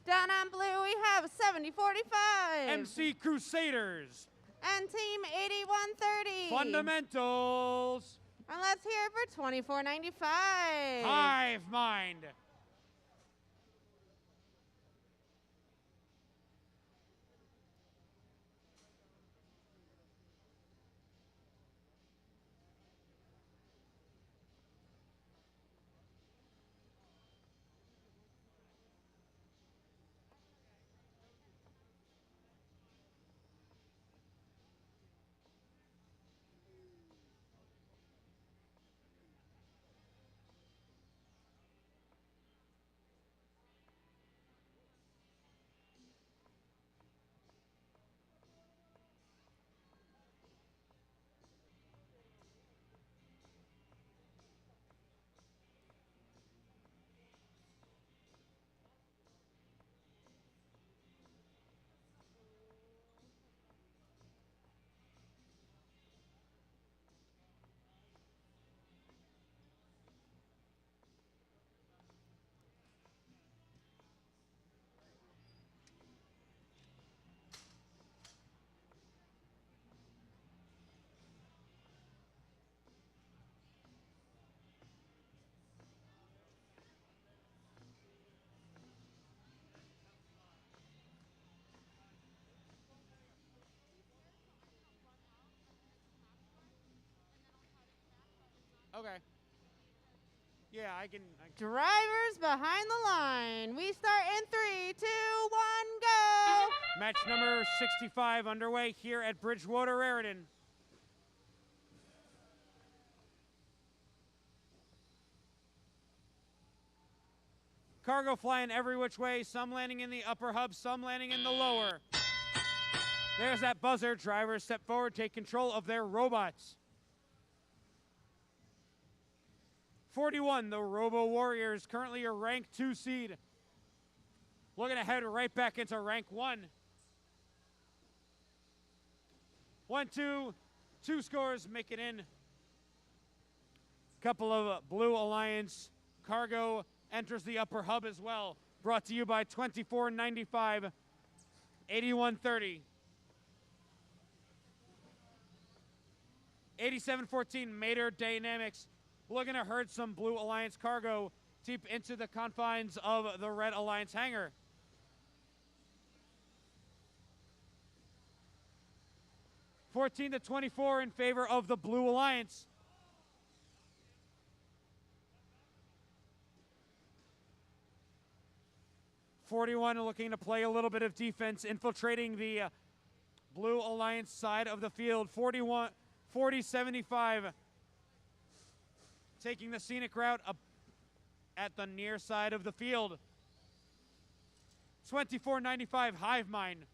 [SPEAKER 6] Down on blue, we have 7045.
[SPEAKER 2] MC Crusaders.
[SPEAKER 6] And Team 8130.
[SPEAKER 2] Fundamentals.
[SPEAKER 6] And let's hear it for 2495.
[SPEAKER 2] Hive Mind. Okay. Yeah, I can.
[SPEAKER 6] Drivers behind the line. We start in 3, 2, 1, go.
[SPEAKER 2] Match number 65 underway here at Bridgewater-Raritan. Cargo flying every which way, some landing in the upper hub, some landing in the lower. There's that buzzer. Drivers step forward, take control of their robots. 41, the Robo Warriors, currently a rank 2 seed. Looking to head right back into rank 1. 1-2, 2 scores make it in. Couple of Blue Alliance cargo enters the upper hub as well. Brought to you by 2495, 8130. 8714, Mater Dynamics. Looking to herd some Blue Alliance cargo deep into the confines of the Red Alliance hangar. (14-24) in favor of the Blue Alliance. (41) looking to play a little bit of defense, infiltrating the Blue Alliance side of the field. 40-75. Taking the scenic route up at the near side of the field. 2495 Hive Mind.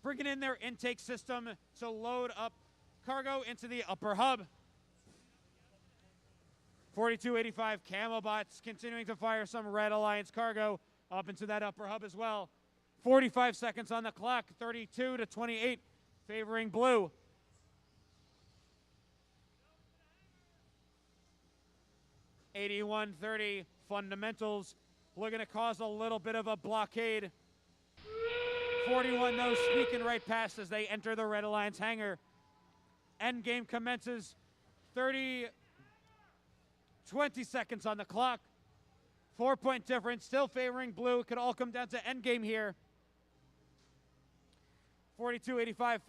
[SPEAKER 2] Bringing in their intake system to load up cargo into the upper hub. 4285 Camelbots continuing to fire some Red Alliance cargo up into that upper hub as well. 45 seconds on the clock, 32 to 28, favoring blue. $81.30 Fundamentals looking to cause a little bit of a blockade. 41 though sneaking right past as they enter the Red Alliance hangar. Endgame commences. 20 seconds on the clock. 4-point difference, still favoring blue. Could all come down to endgame here. 4285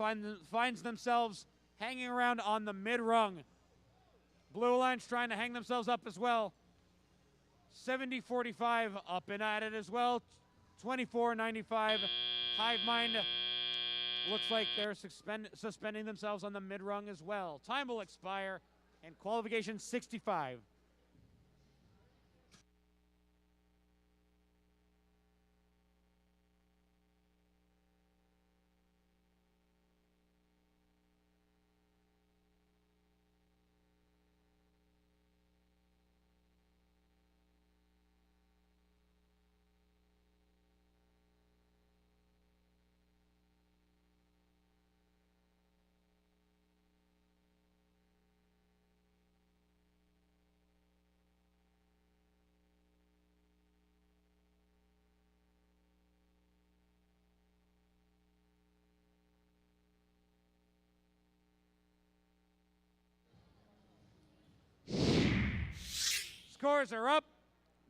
[SPEAKER 2] finds themselves hanging around on the mid-rung. Blue Alliance trying to hang themselves up as well. 7045 up and at it as well. 2495 Hive Mind looks like they're suspending themselves on the mid-rung as well. Time will expire and qualification 65. Scores are up.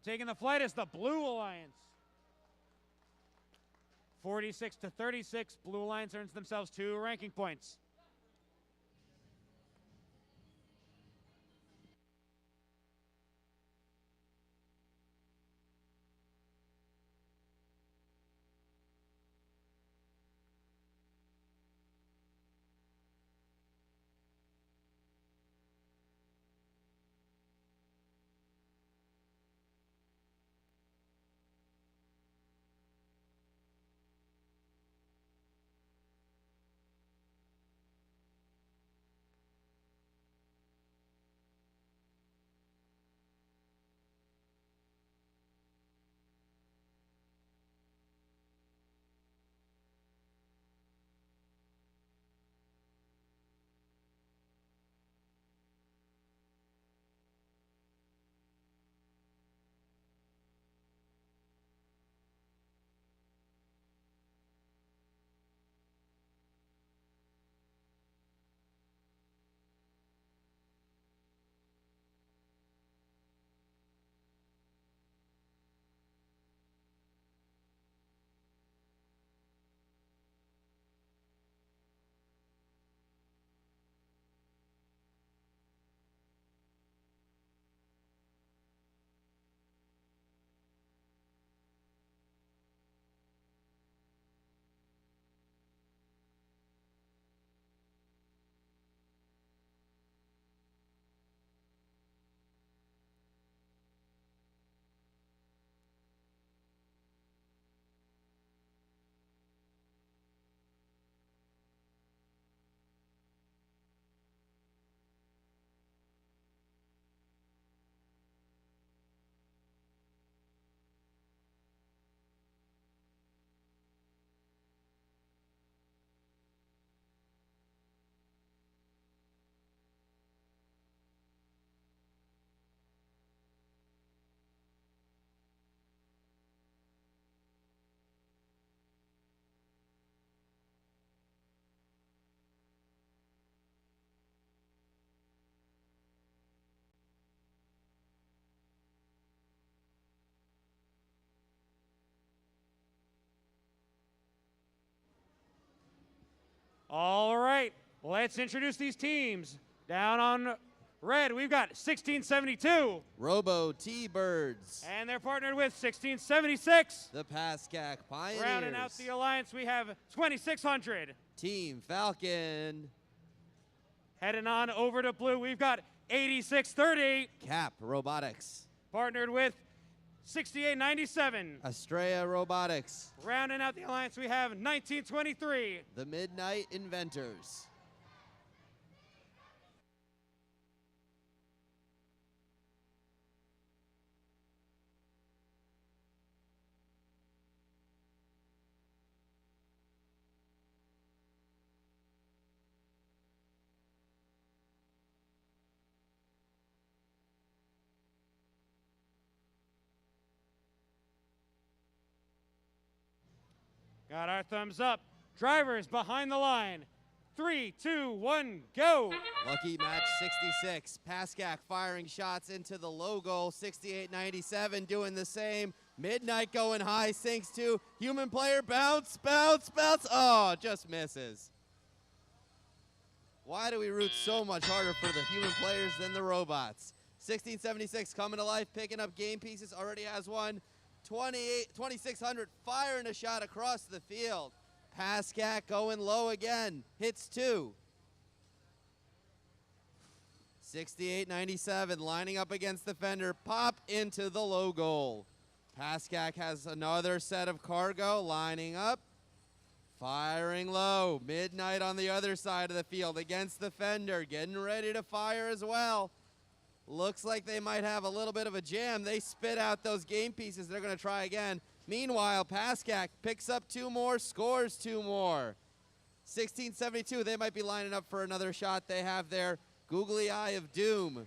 [SPEAKER 2] Taking the flight is the Blue Alliance. 46 to 36. Blue Alliance earns themselves 2 ranking points. All right, let's introduce these teams. Down on red, we've got 1672.
[SPEAKER 1] Robo T-Birds.
[SPEAKER 2] And they're partnered with 1676.
[SPEAKER 1] The Pascack Pioneers.
[SPEAKER 2] Rounding out the alliance, we have 2600.
[SPEAKER 1] Team Falcon.
[SPEAKER 2] Heading on over to blue, we've got 8630.
[SPEAKER 1] Cap Robotics.
[SPEAKER 2] Partnered with 6897.
[SPEAKER 1] Estrella Robotics.
[SPEAKER 2] Rounding out the alliance, we have 1923.
[SPEAKER 1] The Midnight Inventors.
[SPEAKER 2] Got our thumbs up. Drivers behind the line. 3, 2, 1, go.
[SPEAKER 1] Lucky match 66. Pascack firing shots into the low goal. 68-97 doing the same. Midnight going high, sinks to human player. Bounce, bounce, bounce. Oh, just misses. Why do we root so much harder for the human players than the robots? 1676 coming to life, picking up game pieces. Already has one. 2600 firing a shot across the field. Pascack going low again. Hits two. 68-97 lining up against the fender. Pop into the low goal. Pascack has another set of cargo lining up. Firing low. Midnight on the other side of the field against the fender. Getting ready to fire as well. Looks like they might have a little bit of a jam. They spit out those game pieces. They're going to try again. Meanwhile, Pascack picks up two more, scores two more. 1672, they might be lining up for another shot. They have their googly eye of doom.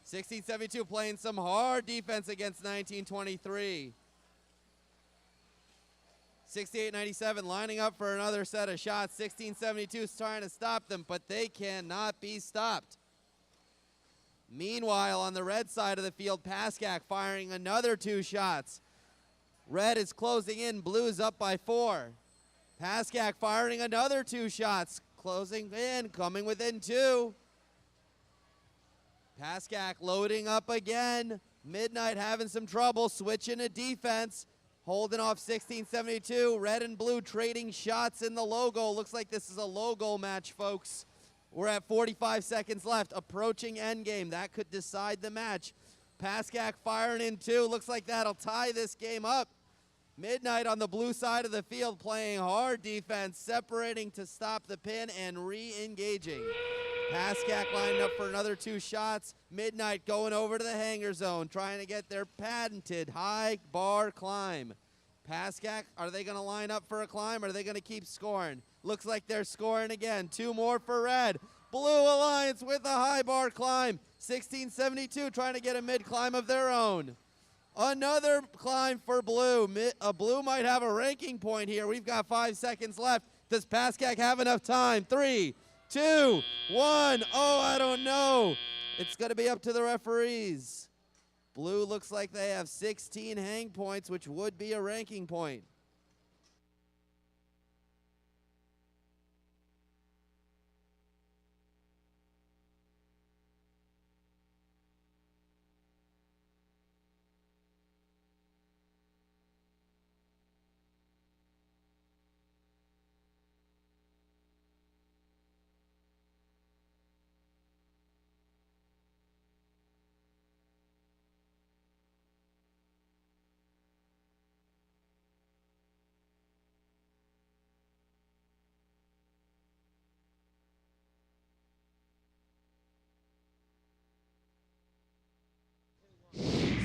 [SPEAKER 1] 1672 playing some hard defense against 1923. 68-97 lining up for another set of shots. 1672 is trying to stop them, but they cannot be stopped. Meanwhile, on the red side of the field, Pascack firing another two shots. Red is closing in. Blue is up by 4. Pascack firing another two shots. Closing in, coming within 2. Pascack loading up again. Midnight having some trouble, switching to defense. Holding off 1672. Red and blue trading shots in the low goal. Looks like this is a low goal match, folks. We're at 45 seconds left, approaching endgame. That could decide the match. Pascack firing in 2. Looks like that'll tie this game up. Midnight on the blue side of the field playing hard defense, separating to stop the pin and re-engaging. Pascack lining up for another two shots. Midnight going over to the hanger zone, trying to get their patented high bar climb. Pascack, are they going to line up for a climb, or are they going to keep scoring? Looks like they're scoring again. Two more for Red. Blue Alliance with a high bar climb. 1672 trying to get a mid-climb of their own. Another climb for Blue. Blue might have a ranking point here. We've got 5 seconds left. Does Pascack have enough time? 3, 2, 1. Oh, I don't know. It's going to be up to the referees. Blue looks like they have 16 hang points, which would be a ranking point.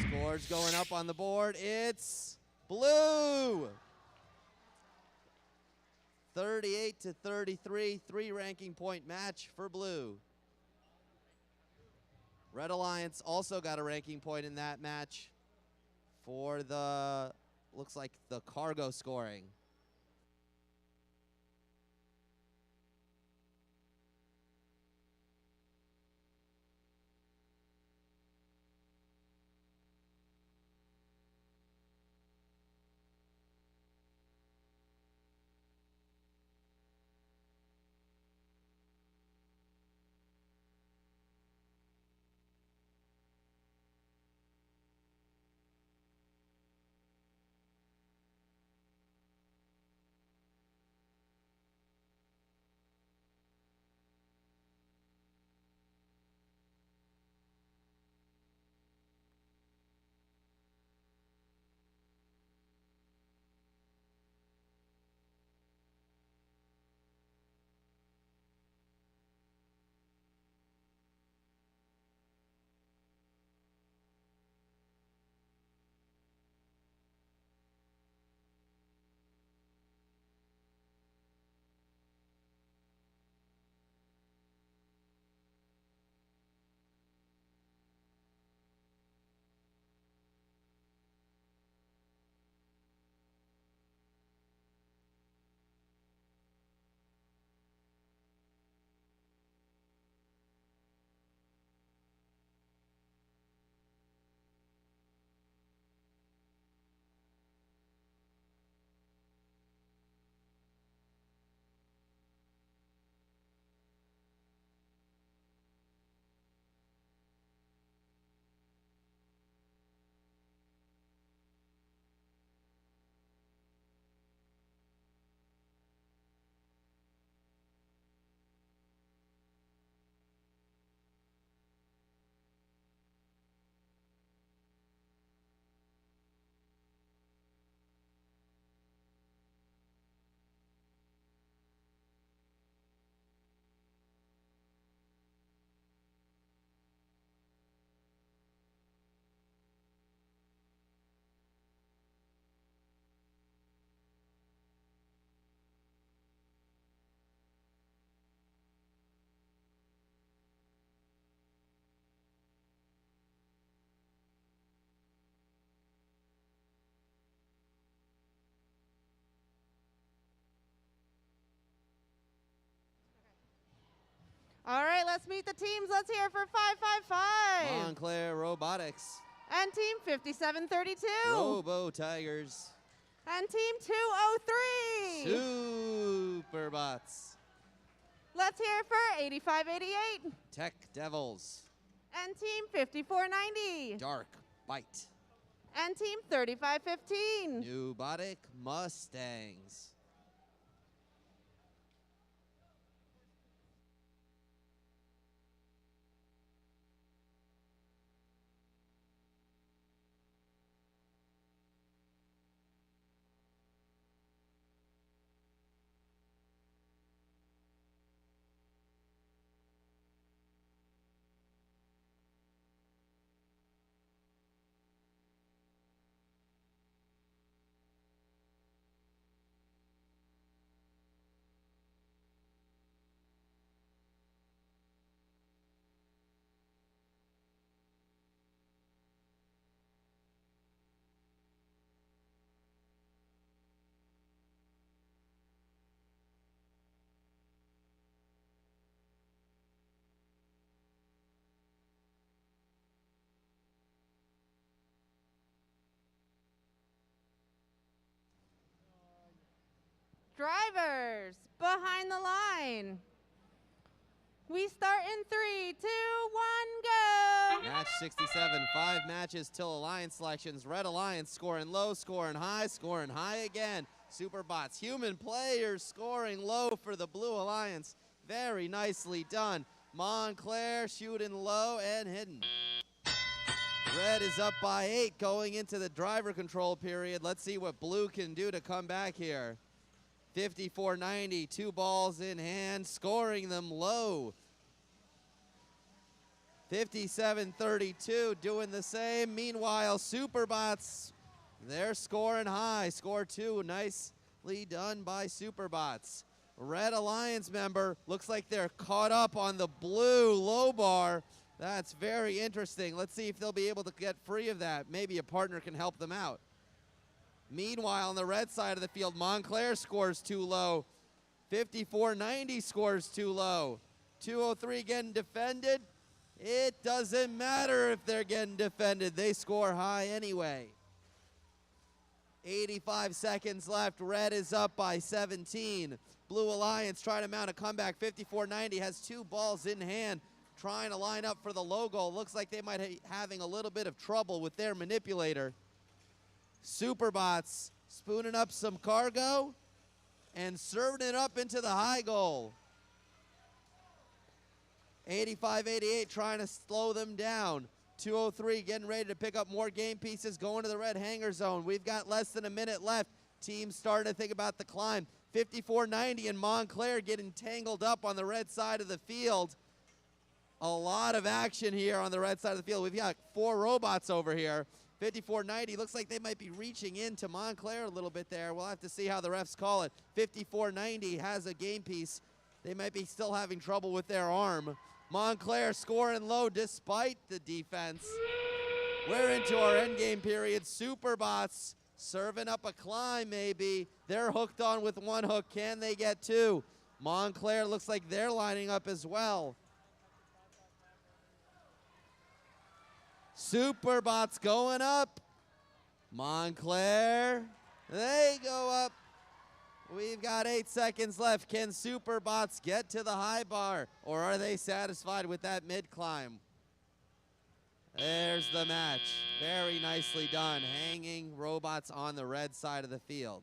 [SPEAKER 1] Scores going up on the board. It's Blue. 38-33, 3 ranking point match for Blue. Red Alliance also got a ranking point in that match for the, looks like the cargo scoring.
[SPEAKER 6] All right, let's meet the teams. Let's hear it for 555.
[SPEAKER 1] Montclair Robotics.
[SPEAKER 6] And team 5732.
[SPEAKER 1] Robo Tigers.
[SPEAKER 6] And team 203.
[SPEAKER 1] Superbots.
[SPEAKER 6] Let's hear it for 8588.
[SPEAKER 1] Tech Devils.
[SPEAKER 6] And team 5490.
[SPEAKER 1] Dark Bite.
[SPEAKER 6] And team 3515.
[SPEAKER 1] Nubotic Mustangs.
[SPEAKER 6] Drivers, behind the line. We start in 3, 2, 1, go.
[SPEAKER 1] Match 67, 5 matches till Alliance selections. Red Alliance scoring low, scoring high again. Superbots, human players scoring low for the Blue Alliance. Very nicely done. Montclair shooting low and hidden. Red is up by 8 going into the driver control period. Let's see what Blue can do to come back here. 54-90, 2 balls in hand, scoring them low. 57-32, doing the same. Meanwhile, Superbots, they're scoring high. Score 2, nicely done by Superbots. Red Alliance member, looks like they're caught up on the blue low bar. That's very interesting. Let's see if they'll be able to get free of that. Maybe a partner can help them out. Meanwhile, on the red side of the field, Montclair scores too low. 54-90 scores too low. 203 getting defended. It doesn't matter if they're getting defended. They score high anyway. 85 seconds left. Red is up by 17. Blue Alliance trying to mount a comeback. 54-90 has 2 balls in hand, trying to line up for the low goal. Looks like they might be having a little bit of trouble with their manipulator. Superbots spooning up some cargo and serving it up into the high goal. 85-88 trying to slow them down. 203 getting ready to pick up more game pieces, going to the red hanger zone. We've got less than a minute left. Teams starting to think about the climb. 54-90 and Montclair getting tangled up on the red side of the field. A lot of action here on the red side of the field. We've got 4 robots over here. 54-90, looks like they might be reaching into Montclair a little bit there. We'll have to see how the refs call it. 54-90 has a game piece. They might be still having trouble with their arm. Montclair scoring low despite the defense. We're into our end game period. Superbots serving up a climb maybe. They're hooked on with 1 hook. Can they get 2? Montclair looks like they're lining up as well. Superbots going up. Montclair, they go up. We've got 8 seconds left. Can Superbots get to the high bar, or are they satisfied with that mid climb? There's the match. Very nicely done. Hanging robots on the red side of the field.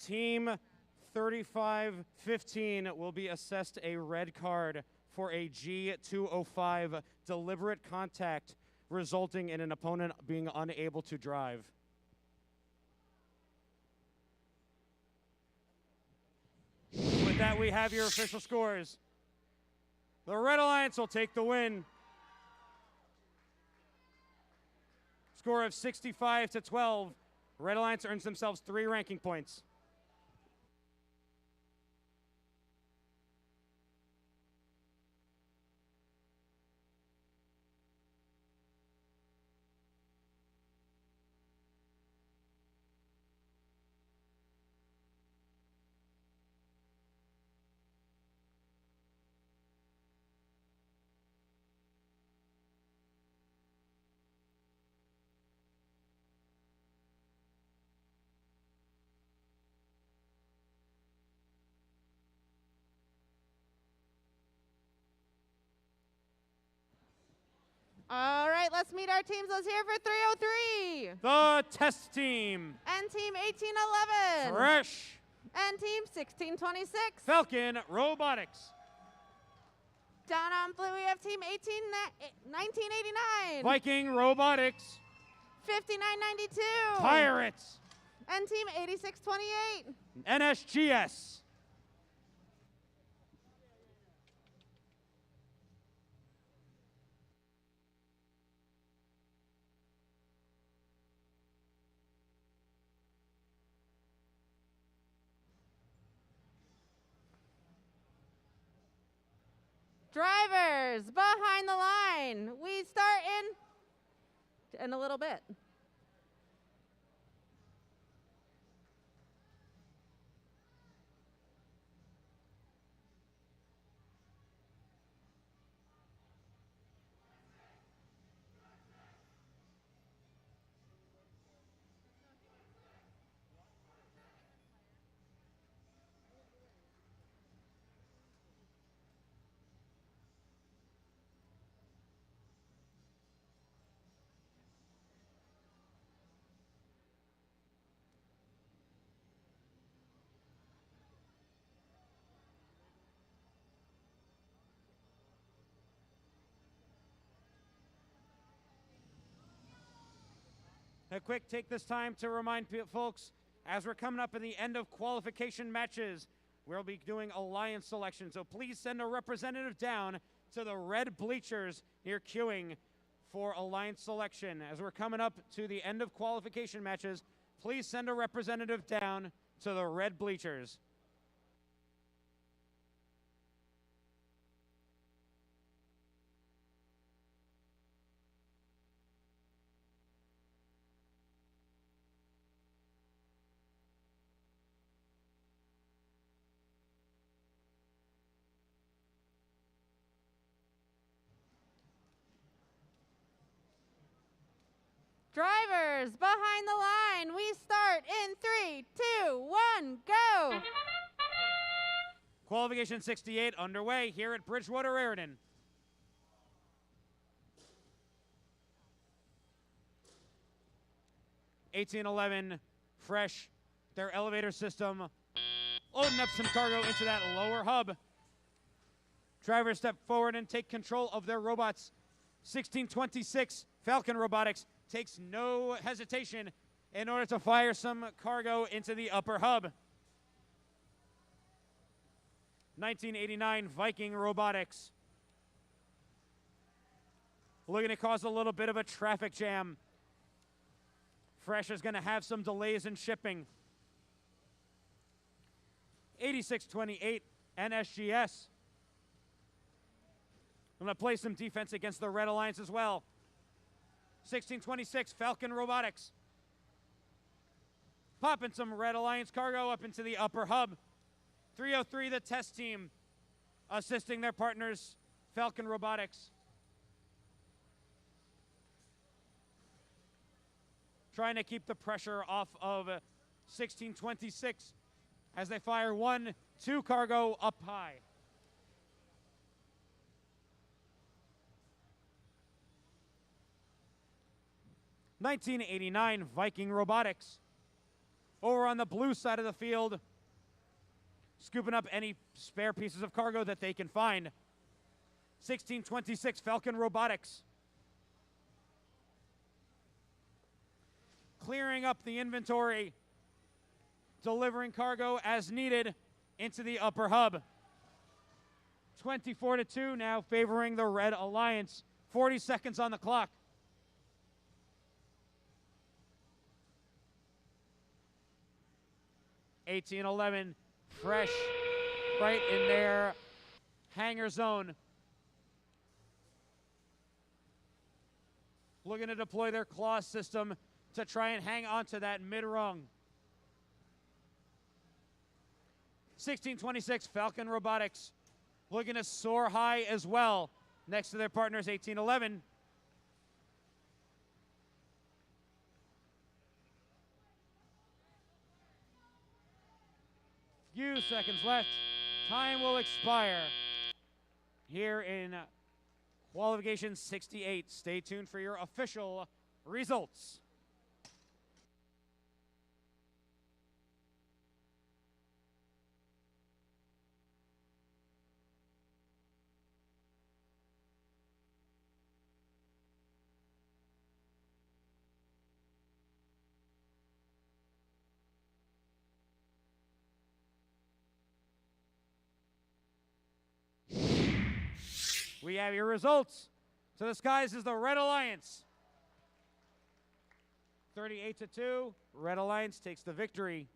[SPEAKER 2] Team 3515 will be assessed a red card for a G205 deliberate contact, resulting in an opponent being unable to drive. With that, we have your official scores. The Red Alliance will take the win. Score of 65-12. Red Alliance earns themselves 3 ranking points.
[SPEAKER 6] All right, let's meet our teams. Let's hear for 303.
[SPEAKER 2] The test team.
[SPEAKER 6] And team 1811.
[SPEAKER 2] Fresh.
[SPEAKER 6] And team 1626.
[SPEAKER 2] Falcon Robotics.
[SPEAKER 6] Down on blue, we have team 1989.
[SPEAKER 2] Viking Robotics.
[SPEAKER 6] 5992.
[SPEAKER 2] Pirates.
[SPEAKER 6] And team 8628.
[SPEAKER 2] NSGS.
[SPEAKER 6] Drivers, behind the line. We start in a little bit.
[SPEAKER 2] A quick take this time to remind folks, as we're coming up in the end of qualification matches, we'll be doing alliance selection. So please send a representative down to the red bleachers near queuing for alliance selection. As we're coming up to the end of qualification matches, please send a representative down to the red bleachers.
[SPEAKER 6] Drivers, behind the line. We start in 3, 2, 1, go.
[SPEAKER 2] Qualification 68 underway here at Bridgewater-Raritan. (1811) Fresh, their elevator system, loading up some cargo into that lower hub. Drivers step forward and take control of their robots. 1626 Falcon Robotics takes no hesitation in order to fire some cargo into the upper hub. 1989 Viking Robotics. Looking to cause a little bit of a traffic jam. Fresh is going to have some delays in shipping. 8628 NSGS. I'm going to play some defense against the Red Alliance as well. 1626 Falcon Robotics. Popping some Red Alliance cargo up into the upper hub. 303 the test team, assisting their partners, Falcon Robotics. Trying to keep the pressure off of 1626 as they fire 1, 2 cargo up high. (1989) Viking Robotics. over on the blue side of the field, scooping up any spare pieces of cargo that they can find. 1626 Falcon Robotics. Clearing up the inventory, delivering cargo as needed into the upper hub. 24-2 now favoring the Red Alliance. 40 seconds on the clock. (1811) fresh right in their hangar zone. Looking to deploy their claw system to try and hang on to that mid-rung. 1626 Falcon Robotics looking to soar high as well next to their partners 1811. Few seconds left. Time will expire here in qualification 68. Stay tuned for your official results. We have your results. So the skies is the Red Alliance. 38-2. Red Alliance takes the victory.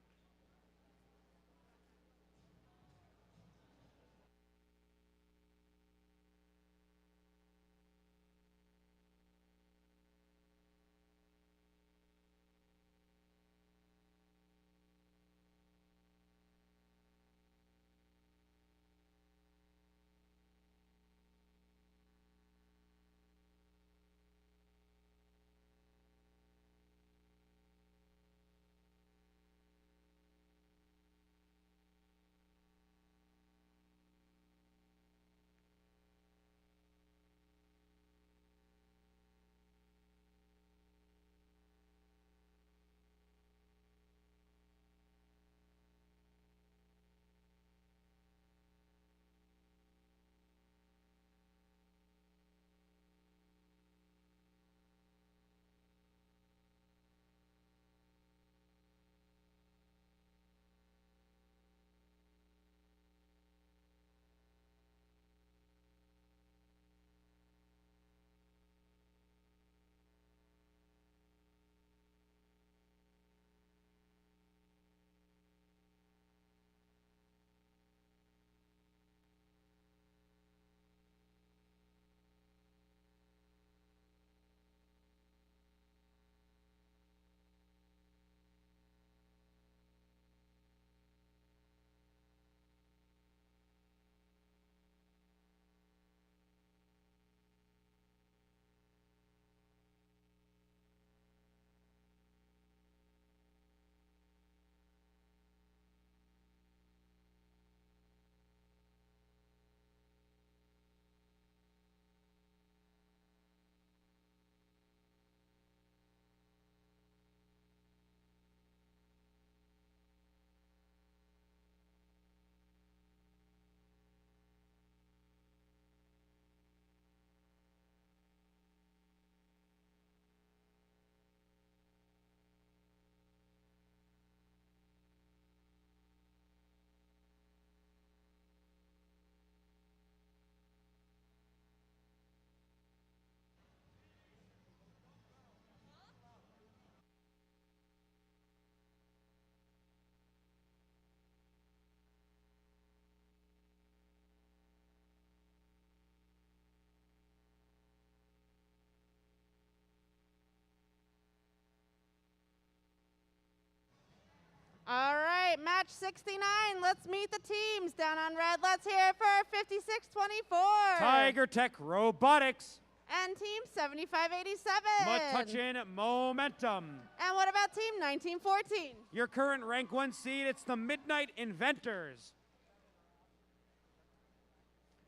[SPEAKER 6] All right, match 69. Let's meet the teams. Down on red, let's hear it for 5624.
[SPEAKER 2] Tiger Tech Robotics.
[SPEAKER 6] And team 7587.
[SPEAKER 2] Metuchen Momentum.
[SPEAKER 6] And what about team 1914?
[SPEAKER 2] Your current rank 1 seed, it's the Midnight Inventors.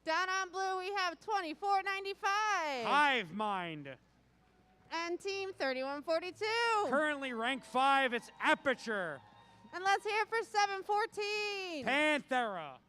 [SPEAKER 6] Down on blue, we have 2495.
[SPEAKER 2] Hive Mind.
[SPEAKER 6] And team 3142.
[SPEAKER 2] Currently rank 5, it's Aperture.
[SPEAKER 6] And let's hear it for 714.
[SPEAKER 2] Panthera.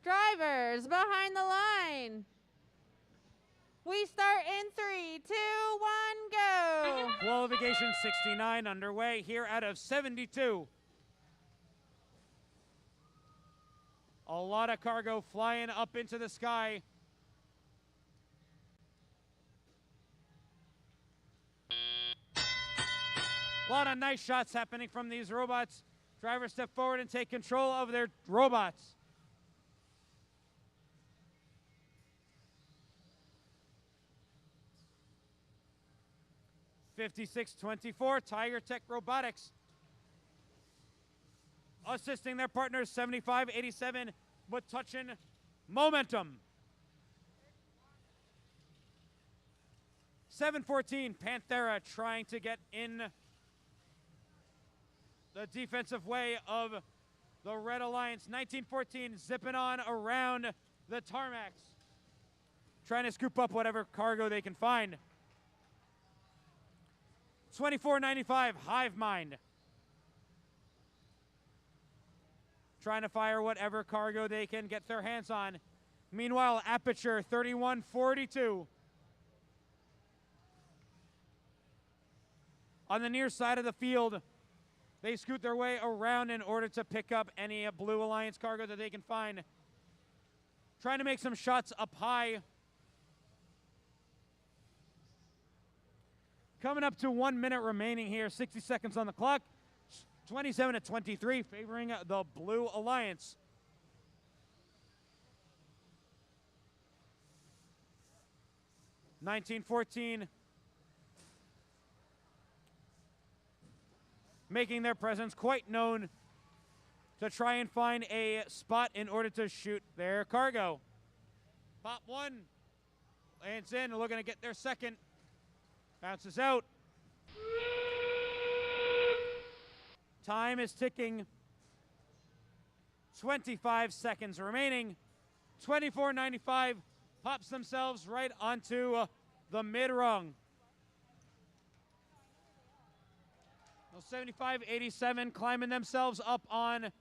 [SPEAKER 6] Drivers behind the line. We start in 3, 2, 1, go.
[SPEAKER 2] Qualification 69 underway here out of 72. A lot of cargo flying up into the sky. A lot of nice shots happening from these robots. Drivers step forward and take control of their robots. (56-24) Tiger Tech Robotics assisting their partners 75-87, but touching momentum. 714 Panthera trying to get in the defensive way of the Red Alliance. 1914 zipping on around the tarmacs, trying to scoop up whatever cargo they can find. 2495 Hive Mind trying to fire whatever cargo they can get their hands on. Meanwhile, Aperture 3142 on the near side of the field. They scoot their way around in order to pick up any Blue Alliance cargo that they can find. Trying to make some shots up high. Coming up to 1 minute remaining here, 60 seconds on the clock. 27-23, favoring the Blue Alliance. (1914) making their presence quite known to try and find a spot in order to shoot their cargo. Pop one, lands in, looking to get their second. Bounces out. Time is ticking. 25 seconds remaining. 2495 pops themselves right onto the mid-rung. 75-87 climbing themselves up on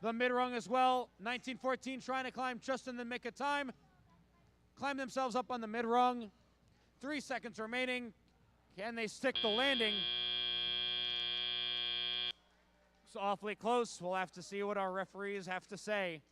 [SPEAKER 2] the mid-rung as well. 1914 trying to climb just in the nick of time. Climb themselves up on the mid-rung. 3 seconds remaining. Can they stick the landing? It's awfully close. We'll have to see what our referees have to say.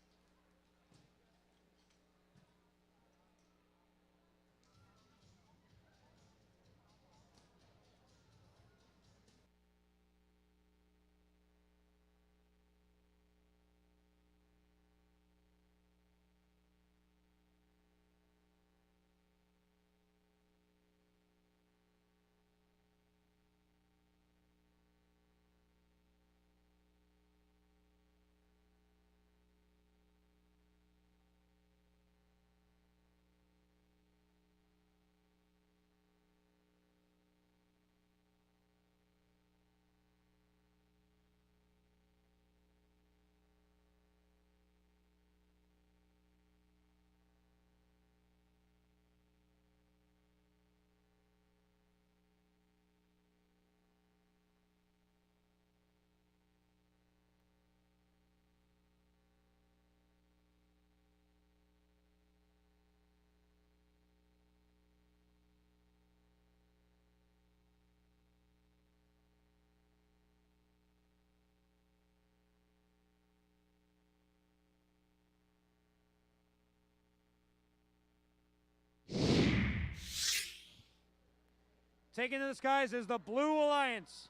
[SPEAKER 2] Taking to the skies is the Blue Alliance.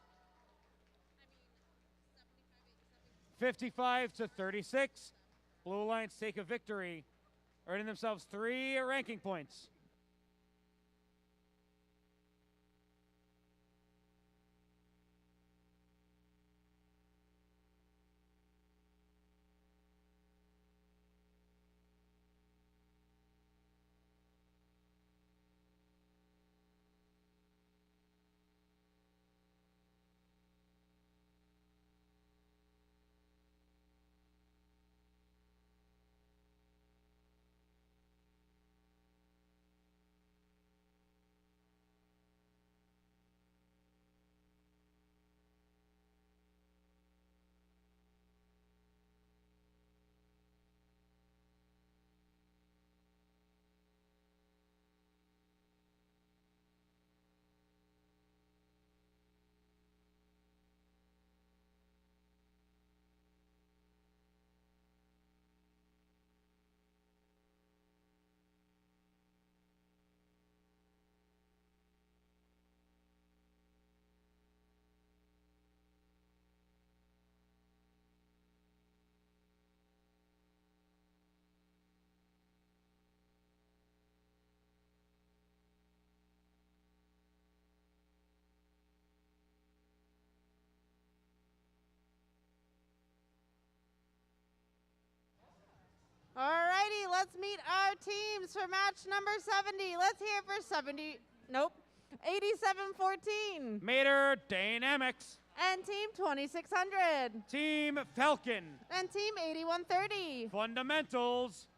[SPEAKER 2] 55 to 36. Blue Alliance take a victory, earning themselves 3 ranking points.
[SPEAKER 6] Alrighty, let's meet our teams for match number 70. Let's hear it for 8714.
[SPEAKER 2] Mater Dynamics.
[SPEAKER 6] And team 2600.
[SPEAKER 2] Team Falcon.
[SPEAKER 6] And team 8130.
[SPEAKER 2] Fundamentals.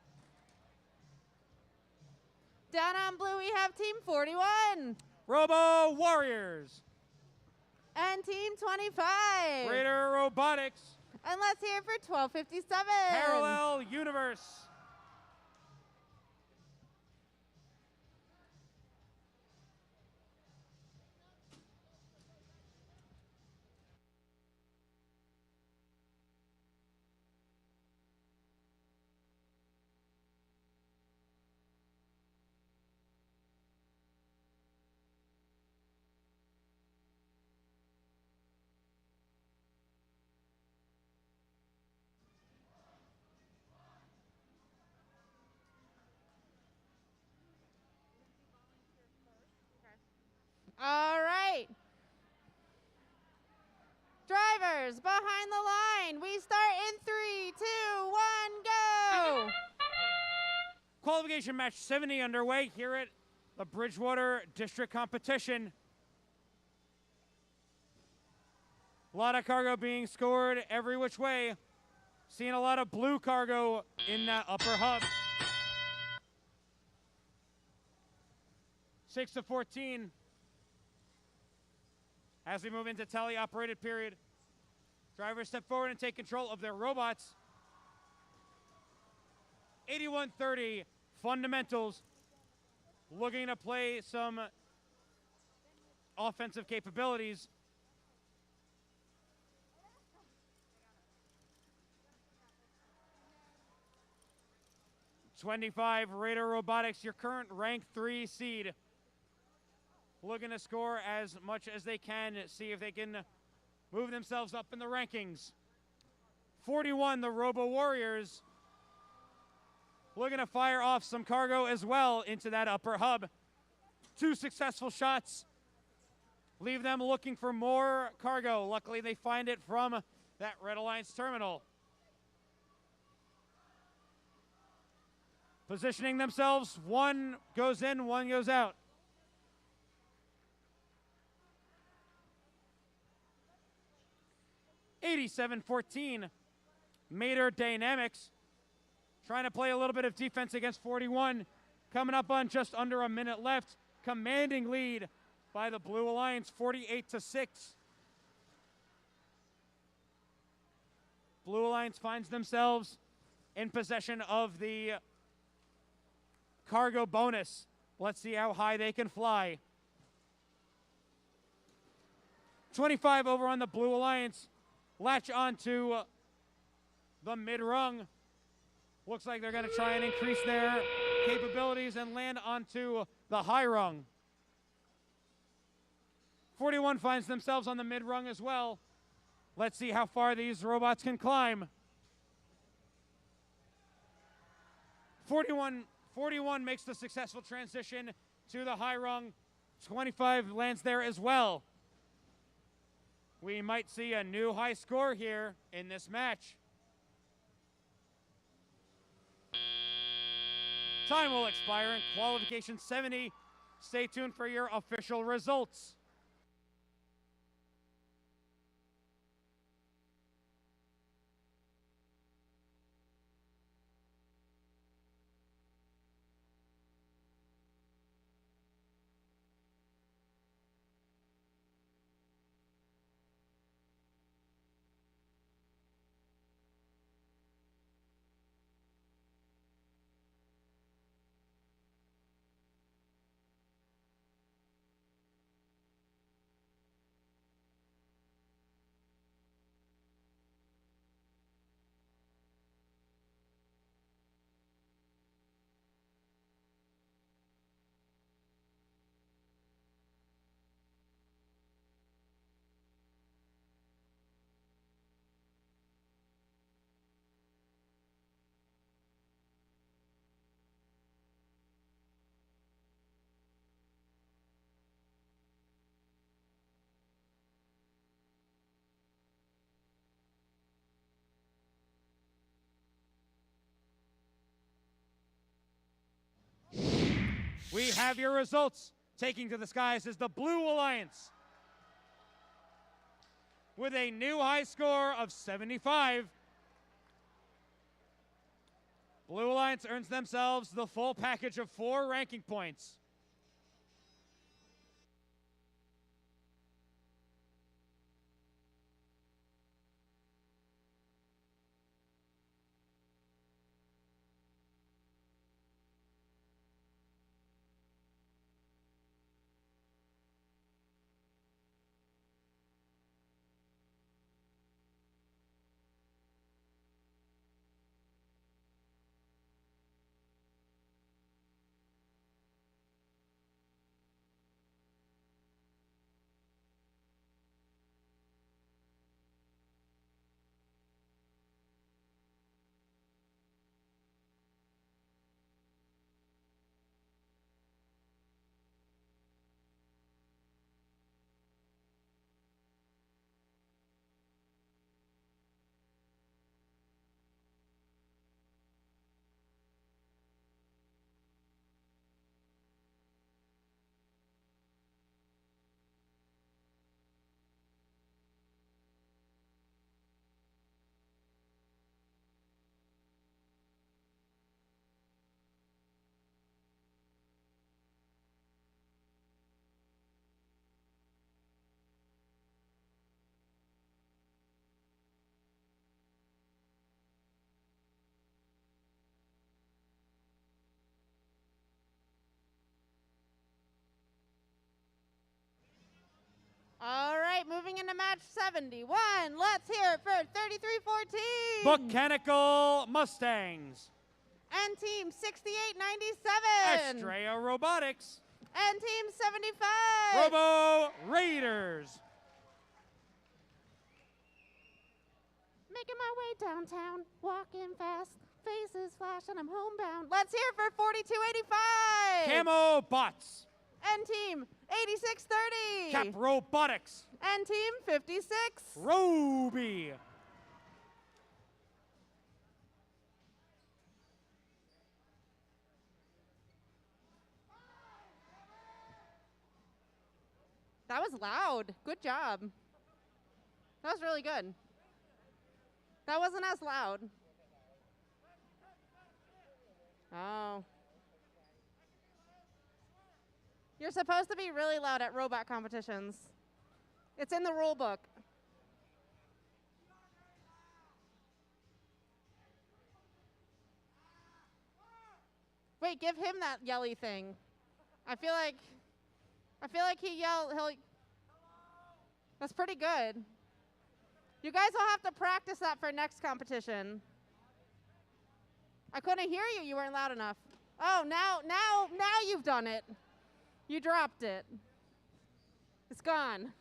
[SPEAKER 6] Down on blue, we have team 41.
[SPEAKER 2] Robo Warriors.
[SPEAKER 6] And team 25.
[SPEAKER 2] Raider Robotics.
[SPEAKER 6] And let's hear it for 1257.
[SPEAKER 2] Parallel Universe.
[SPEAKER 6] All right. Drivers, behind the line. We start in 3, 2, 1, go.
[SPEAKER 2] Qualification match 70 underway here at the Bridgewater District Competition. A lot of cargo being scored every which way. Seeing a lot of blue cargo in that upper hub. 6 to 14. As we move into tele-operated period, drivers step forward and take control of their robots. 8130 Fundamentals, looking to play some offensive capabilities. '25 Raider Robotics, your current rank 3 seed, looking to score as much as they can, see if they can move themselves up in the rankings. 41, the Robo Warriors, looking to fire off some cargo as well into that upper hub. 2 successful shots leave them looking for more cargo. Luckily, they find it from that Red Alliance terminal. Positioning themselves, 1 goes in, 1 goes out. '8714 Mater Dynamics, trying to play a little bit of defense against 41. Coming up on just under a minute left. Commanding lead by the Blue Alliance, 48 to 6. Blue Alliance finds themselves in possession of the cargo bonus. Let's see how high they can fly. 25 over on the Blue Alliance. Latch onto the mid-rung. Looks like they're going to try and increase their capabilities and land onto the high rung. 41 finds themselves on the mid-rung as well. Let's see how far these robots can climb. 41 makes the successful transition to the high rung. 25 lands there as well. We might see a new high score here in this match. Time will expire in qualification 70. Stay tuned for your official results. We have your results. Taking to the skies is the Blue Alliance with a new high score of 75. Blue Alliance earns themselves the full package of 4 ranking points.
[SPEAKER 6] All right, moving into match 71. Let's hear it for 3314.
[SPEAKER 2] Mechanical Mustangs.
[SPEAKER 6] And team 6897.
[SPEAKER 2] Estrella Robotics.
[SPEAKER 6] And team 75.
[SPEAKER 2] Robo Raiders.
[SPEAKER 6] Making my way downtown, walking fast, faces flash, and I'm homebound. Let's hear it for 4285.
[SPEAKER 2] Camo Bots.
[SPEAKER 6] And team 8630.
[SPEAKER 2] Cap Robotics.
[SPEAKER 6] And team 56.
[SPEAKER 2] Roby.
[SPEAKER 6] That was loud. Good job. That was really good. That wasn't as loud. Oh. You're supposed to be really loud at robot competitions. It's in the rule book. Wait, give him that yelly thing. I feel like he'll That's pretty good. You guys will have to practice that for next competition. I couldn't hear you. You weren't loud enough. Oh, now you've done it. You dropped it. It's gone.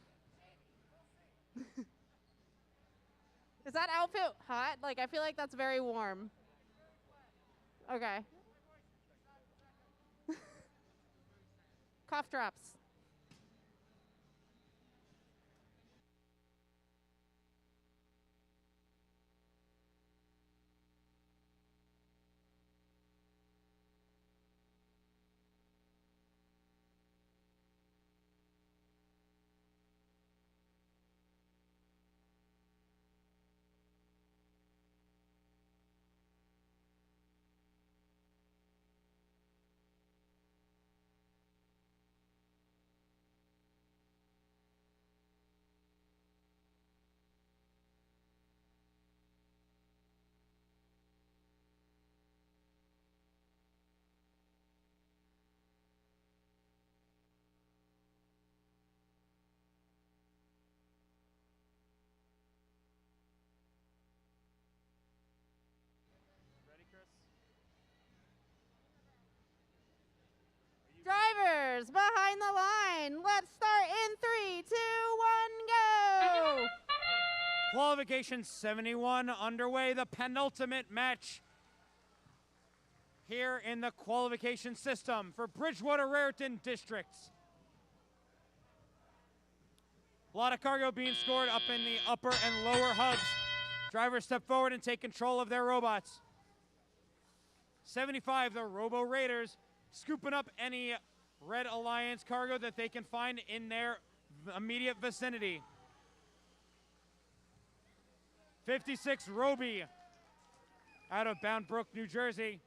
[SPEAKER 6] Is that outfit hot? Like, I feel like that's very warm. Okay. Cough drops.
[SPEAKER 5] Ready, Chris?
[SPEAKER 6] Drivers behind the line. Let's start in 3, 2, 1, go.
[SPEAKER 2] Qualification 71 underway, the penultimate match here in the qualification system for Bridgewater-Raritan districts. A lot of cargo being scored up in the upper and lower hubs. Drivers step forward and take control of their robots. 75, the Robo Raiders, scooping up any Red Alliance cargo that they can find in their immediate vicinity. 56, Roby, out of Bound Brook, New Jersey,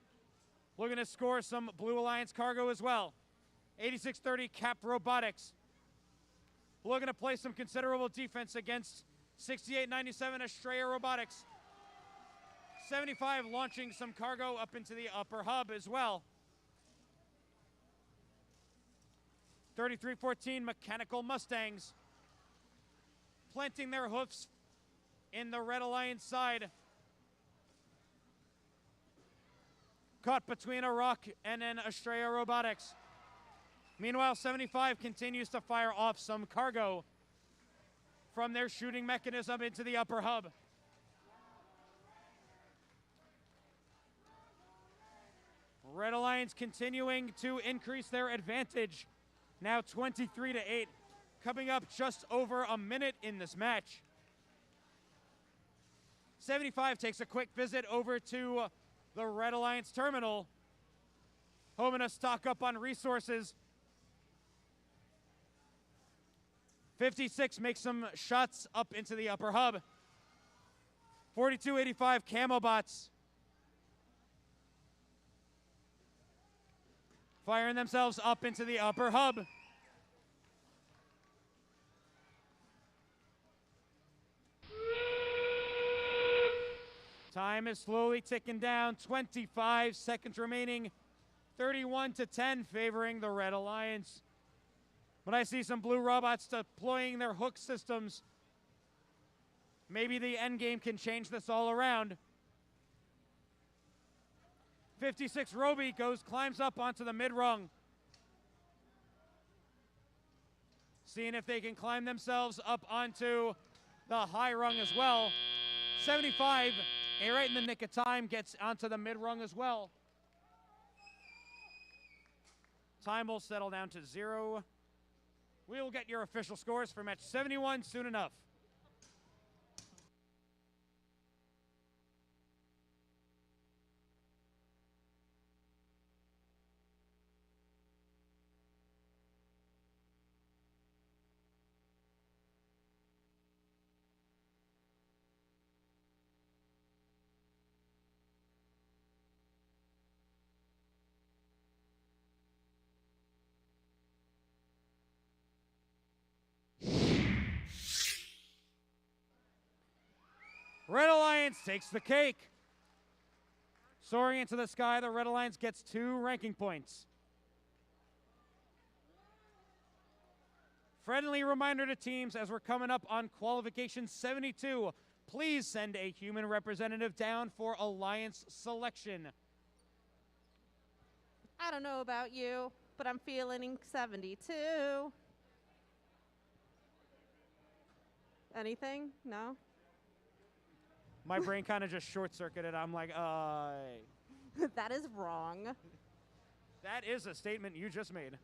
[SPEAKER 2] looking to score some Blue Alliance cargo as well. 8630, Cap Robotics, looking to play some considerable defense against 6897, Estrella Robotics. 75, launching some cargo up into the upper hub as well. 3314, Mechanical Mustangs, planting their hoofs in the Red Alliance side. Caught between a rock and an Estrella Robotics. Meanwhile, 75 continues to fire off some cargo from their shooting mechanism into the upper hub. Red Alliance continuing to increase their advantage. Now 23-8, coming up just over a minute in this match. 75 takes a quick visit over to the Red Alliance terminal, hoping to stock up on resources. 56 makes some shots up into the upper hub. 4285 Camo Bots, firing themselves up into the upper hub. Time is slowly ticking down, 25 seconds remaining, 31-10 favoring the Red Alliance. When I see some blue robots deploying their hook systems, maybe the end game can change this all around. 56 Roby climbs up onto the mid-rung, seeing if they can climb themselves up onto the high rung as well. 75, right in the nick of time, gets onto the mid-rung as well. Time will settle down to 0. We will get your official scores for match 71 soon enough. Red Alliance takes the cake. Soaring into the sky, the Red Alliance gets 2 ranking points. Friendly reminder to teams as we're coming up on qualification 72, please send a human representative down for Alliance selection.
[SPEAKER 6] I don't know about you, but I'm feeling 72. Anything? No?
[SPEAKER 2] My brain kind of just short-circuited. I'm like,
[SPEAKER 6] That is wrong.
[SPEAKER 2] that is a statement you just made.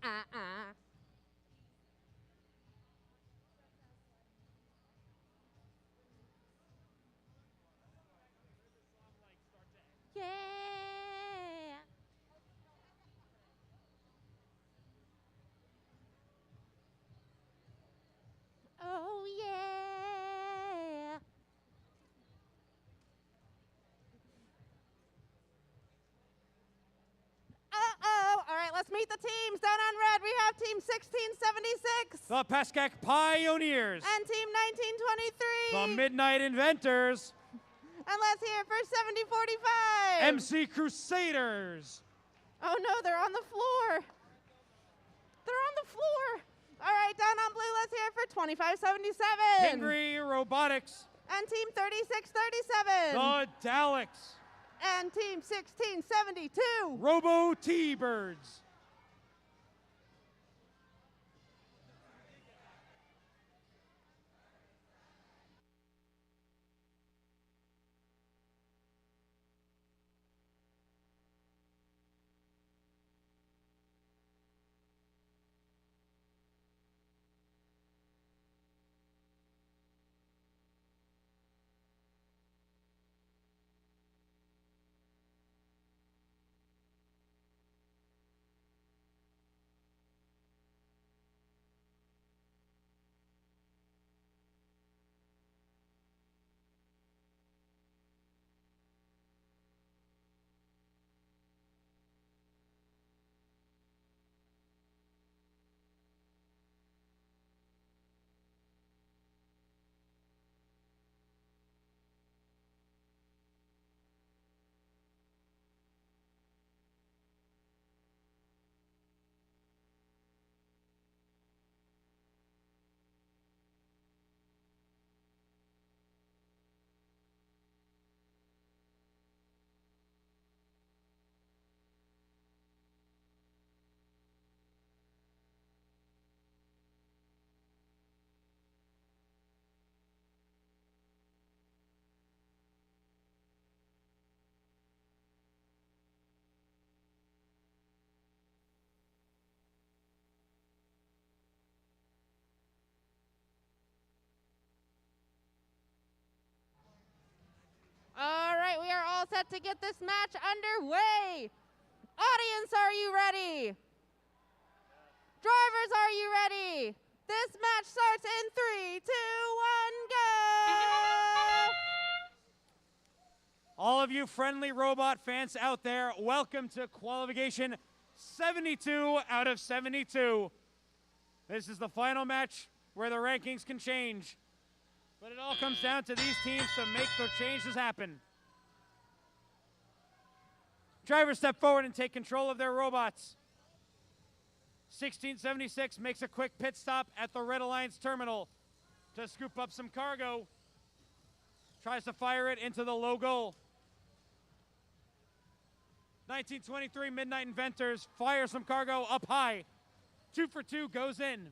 [SPEAKER 6] Uh-uh. Yeah. Oh, yeah. Uh-oh. All right, let's meet the teams. Down on red, we have Team 1676
[SPEAKER 2] The Pascack Pioneers.
[SPEAKER 6] and Team 1923.
[SPEAKER 2] The Midnight Inventors.
[SPEAKER 6] And let's hear it for 7045.
[SPEAKER 2] MC Crusaders.
[SPEAKER 6] Oh, no, they're on the floor. They're on the floor. All right, down on blue, let's hear it for 2577.
[SPEAKER 2] Angry Robotics.
[SPEAKER 6] And Team 3637.
[SPEAKER 2] The Daleks.
[SPEAKER 6] And Team 1672.
[SPEAKER 2] Robo T-Birds.
[SPEAKER 6] All right, we are all set to get this match underway. Audience, are you ready? Drivers, are you ready? This match starts in 3, 2, 1, go!
[SPEAKER 2] All of you friendly robot fans out there, welcome to qualification 72 out of 72. This is the final match where the rankings can change. But it all comes down to these teams to make the changes happen. Drivers step forward and take control of their robots. 1676 makes a quick pit stop at the Red Alliance terminal to scoop up some cargo. Tries to fire it into the low goal. 1923 Midnight Inventors fire some cargo up high. 2 for 2 goes in.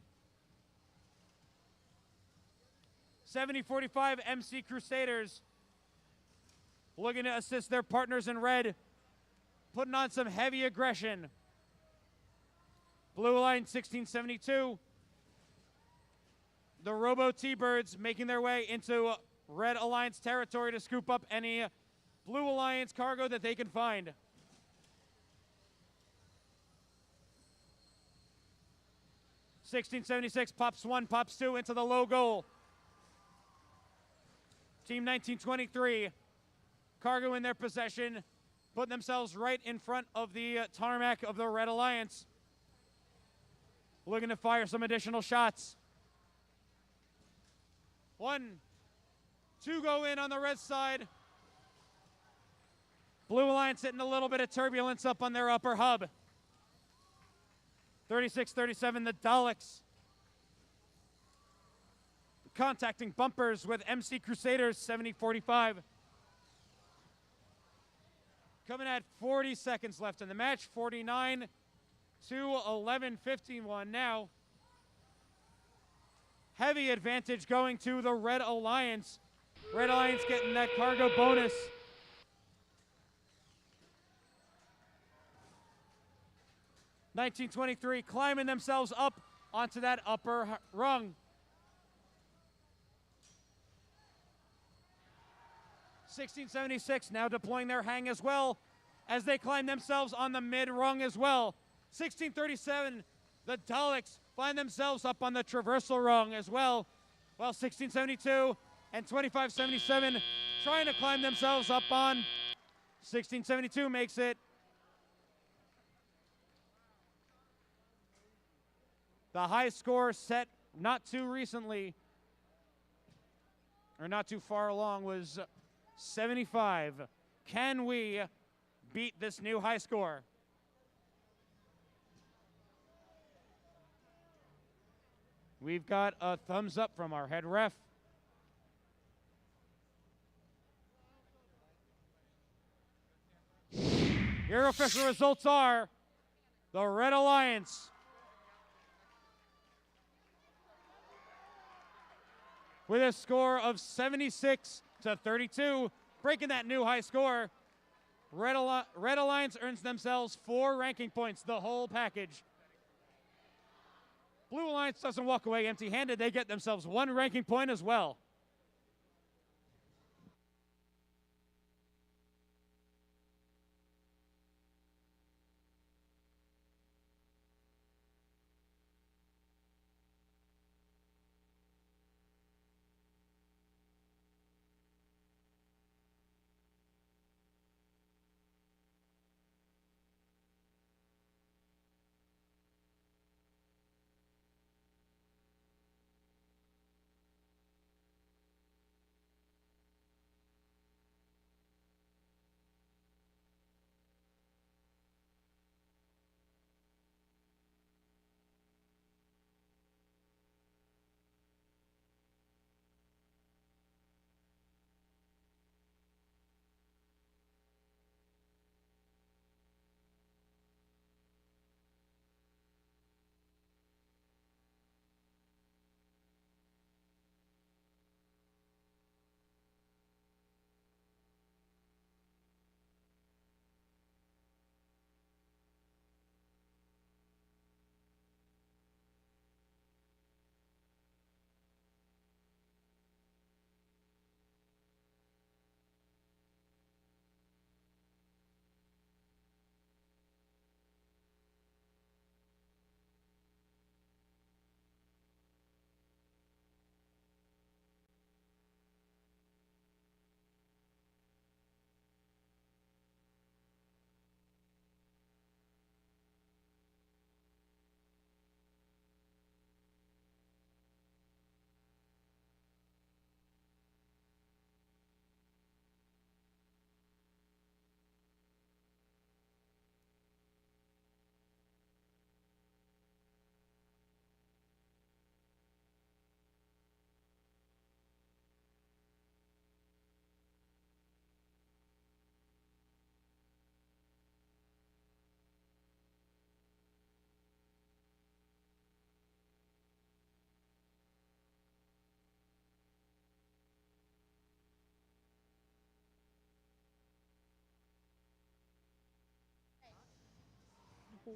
[SPEAKER 2] 7045 MC Crusaders looking to assist their partners in red, putting on some heavy aggression. Blue Line 1672. The Robo T-Birds making their way into Red Alliance territory to scoop up any Blue Alliance cargo that they can find. $16.76 pops 1, pops 2 into the low goal. Team 1923, cargo in their possession, putting themselves right in front of the tarmac of the Red Alliance. Looking to fire some additional shots. 1, 2 go in on the red side. Blue Alliance hitting a little bit of turbulence up on their upper hub. 36-37, the Daleks contacting bumpers with MC Crusaders, 70-45. Coming at 40 seconds left in the match, 49 to 11:51 now. Heavy advantage going to the Red Alliance. Red Alliance getting that cargo bonus. (1923) climbing themselves up onto that upper rung. 1676 now deploying their hang as well as they climb themselves on the mid rung as well. 1637, the Daleks find themselves up on the traversal rung as well, while 1672 and 2577 trying to climb themselves up on. 1672 makes it. The high score set not too recently, or not too far along, was 75. Can we beat this new high score? We've got a thumbs up from our head ref. Your official results are the Red Alliance with a score of 76-32, breaking that new high score. Red Alliance earns themselves 4 ranking points, the whole package. Blue Alliance doesn't walk away empty-handed. They get themselves 1 ranking point as well.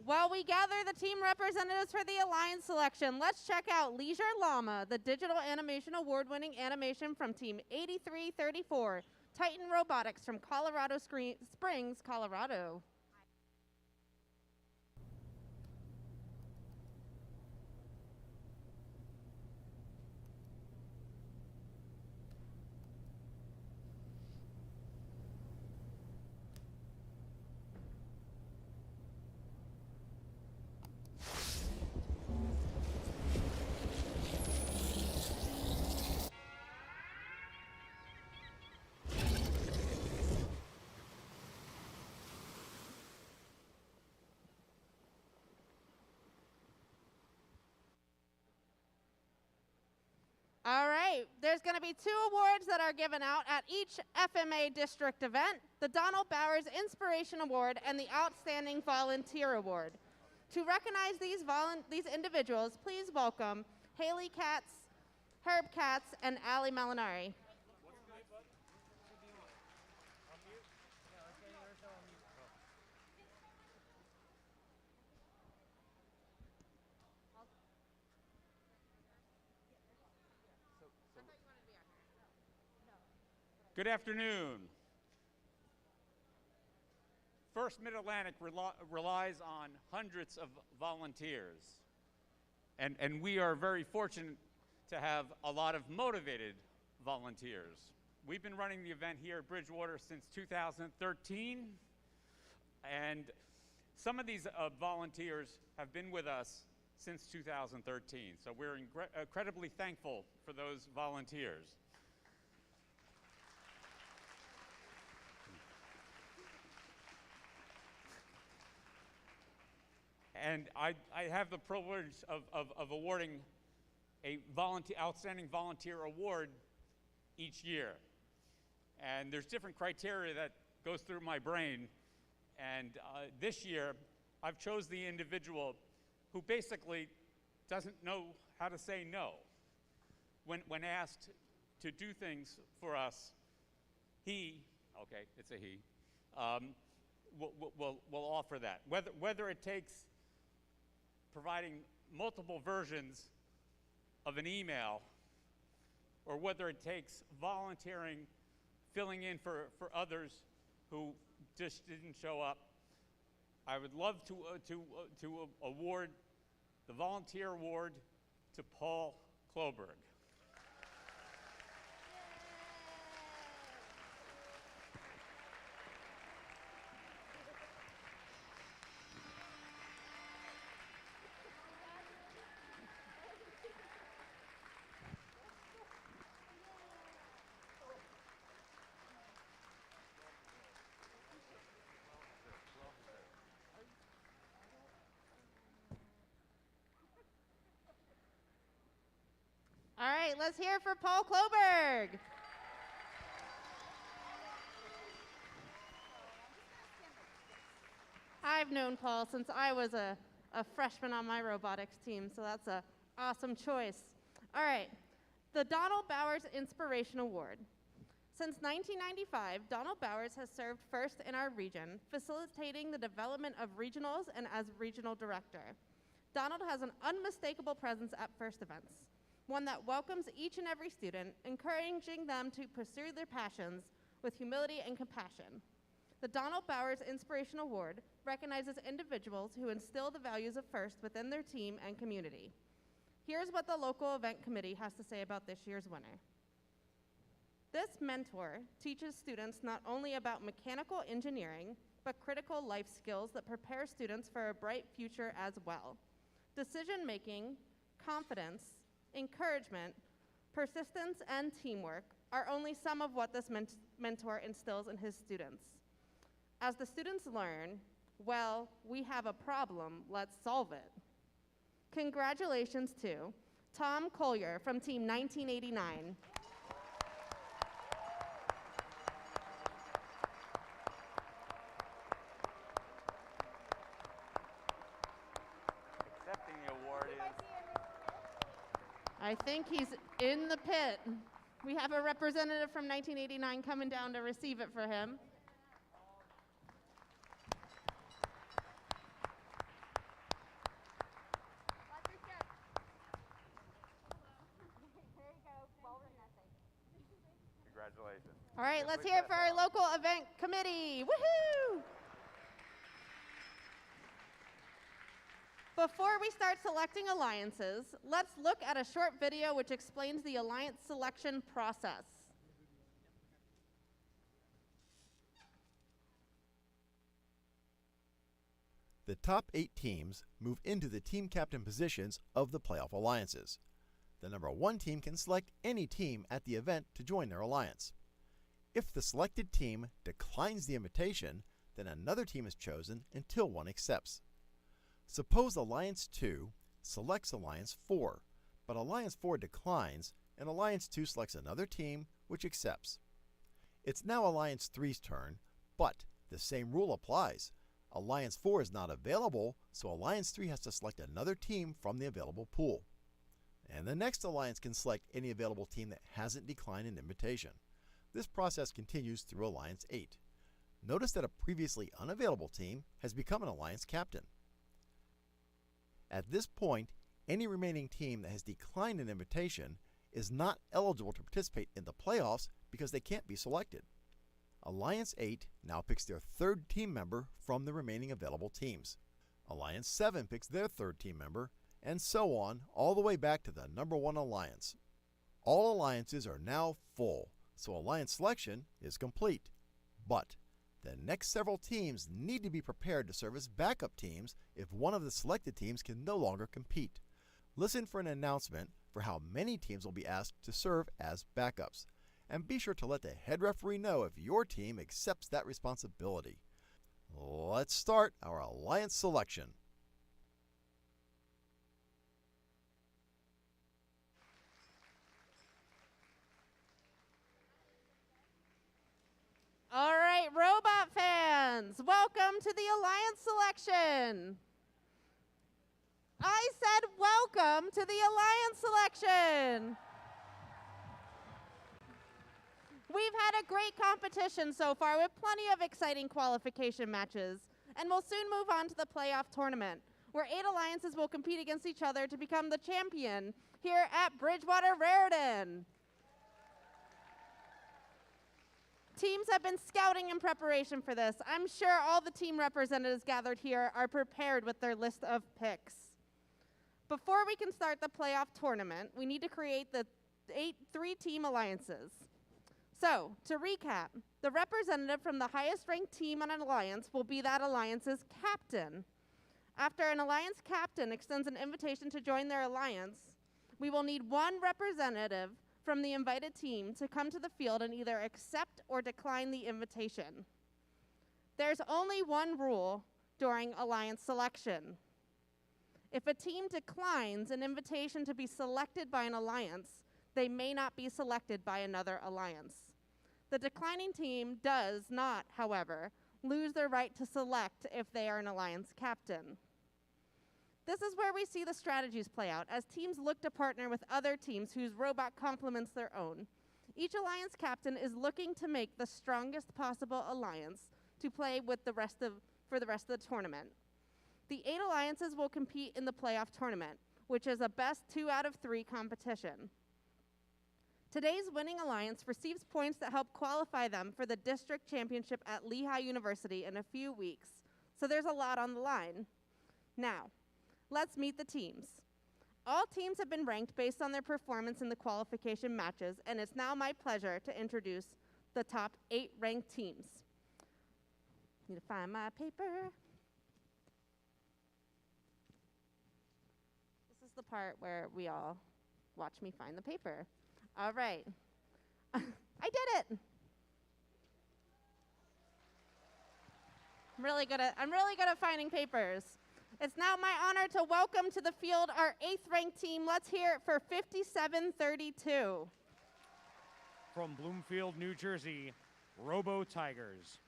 [SPEAKER 6] While we gather the team representatives for the Alliance selection, let's check out Leisure Llama, the digital animation award-winning animation from Team 8334, Titan Robotics from Colorado Springs, Colorado. All right, there's going to be 2 awards that are given out at each FMA District event, the Donald Bowers Inspiration Award and the Outstanding Volunteer Award. To recognize these individuals, please welcome Haley Katz, Herb Katz, and Ali Malinari.
[SPEAKER 5] Good afternoon. First Mid-Atlantic relies on hundreds of volunteers, and we are very fortunate to have a lot of motivated volunteers. We've been running the event here at Bridgewater since 2013, and some of these volunteers have been with us since 2013, so we're incredibly thankful for those volunteers. And I have the privilege of awarding a Outstanding Volunteer Award each year. And there's different criteria that goes through my brain. And this year, I've chose the individual who basically doesn't know how to say no. When asked to do things for us, okay, it's a he, will offer that. Whether it takes providing multiple versions of an email, or whether it takes volunteering, filling in for others who just didn't show up, I would love to award the Volunteer Award to Paul Kloberg.
[SPEAKER 6] All right, let's hear it for Paul Kloberg. I've known Paul since I was a freshman on my robotics team, so that's an awesome choice. All right, the Donald Bowers Inspiration Award. Since 1995, Donald Bowers has served first in our region, facilitating the development of regionals and as regional director. Donald has an unmistakable presence at first events, one that welcomes each and every student, encouraging them to pursue their passions with humility and compassion. The Donald Bowers Inspiration Award recognizes individuals who instill the values of FIRST within their team and community. Here's what the local event committee has to say about this year's winner. This mentor teaches students not only about mechanical engineering, but critical life skills that prepare students for a bright future as well. Decision-making, confidence, encouragement, persistence, and teamwork are only some of what this mentor instills in his students. As the students learn, well, we have a problem, let's solve it. Congratulations to Tom Collier from Team 1989.
[SPEAKER 5] Accepting the award is
[SPEAKER 6] I think he's in the pit. We have a representative from 1989 coming down to receive it for him.
[SPEAKER 5] Congratulations.
[SPEAKER 6] All right, let's hear it for our local event committee. Woohoo! Before we start selecting alliances, let's look at a short video which explains the alliance selection process.
[SPEAKER 7] The top 8 teams move into the team captain positions of the playoff alliances. The number 1 team can select any team at the event to join their alliance. If the selected team declines the invitation, then another team is chosen until one accepts. Suppose Alliance 2 selects Alliance 4, but Alliance 4 declines and Alliance 2 selects another team, which accepts. It's now Alliance 3's turn, but the same rule applies. Alliance 4 is not available, so Alliance 3 has to select another team from the available pool. And the next alliance can select any available team that hasn't declined an invitation. This process continues through Alliance 8. Notice that a previously unavailable team has become an alliance captain. At this point, any remaining team that has declined an invitation is not eligible to participate in the playoffs because they can't be selected. Alliance 8 now picks their third team member from the remaining available teams. Alliance 7 picks their third team member, and so on, all the way back to the number 1 alliance. All alliances are now full, so alliance selection is complete. But the next several teams need to be prepared to serve as backup teams if one of the selected teams can no longer compete. Listen for an announcement for how many teams will be asked to serve as backups, and be sure to let the head referee know if your team accepts that responsibility. Let's start our alliance selection.
[SPEAKER 6] All right, robot fans, welcome to the alliance selection. I said welcome to the alliance selection. We've had a great competition so far with plenty of exciting qualification matches, and we'll soon move on to the playoff tournament, where 8 alliances will compete against each other to become the champion here at Bridgewater-Raritan. Teams have been scouting in preparation for this. I'm sure all the team representatives gathered here are prepared with their list of picks. Before we can start the playoff tournament, we need to create the 8 3-team alliances. So, to recap, the representative from the highest ranked team on an alliance will be that alliance's captain. After an alliance captain extends an invitation to join their alliance, we will need one representative from the invited team to come to the field and either accept or decline the invitation. There's only one rule during alliance selection. If a team declines an invitation to be selected by an alliance, they may not be selected by another alliance. The declining team does not, however, lose their right to select if they are an alliance captain. This is where we see the strategies play out as teams look to partner with other teams whose robot complements their own. Each alliance captain is looking to make the strongest possible alliance to play with for the rest of the tournament. The 8 alliances will compete in the playoff tournament, which is a best 2 out of 3 competition. Today's winning alliance receives points that help qualify them for the district championship at Lehigh University in a few weeks, so there's a lot on the line. Now, let's meet the teams. All teams have been ranked based on their performance in the qualification matches, and it's now my pleasure to introduce the top 8 ranked teams. Need to find my paper. This is the part where we all watch me find the paper. All right. I did it. I'm really good at finding papers. It's now my honor to welcome to the field our 8th ranked team. Let's hear it for 5732.
[SPEAKER 2] From Bloomfield, New Jersey, Robo Tigers.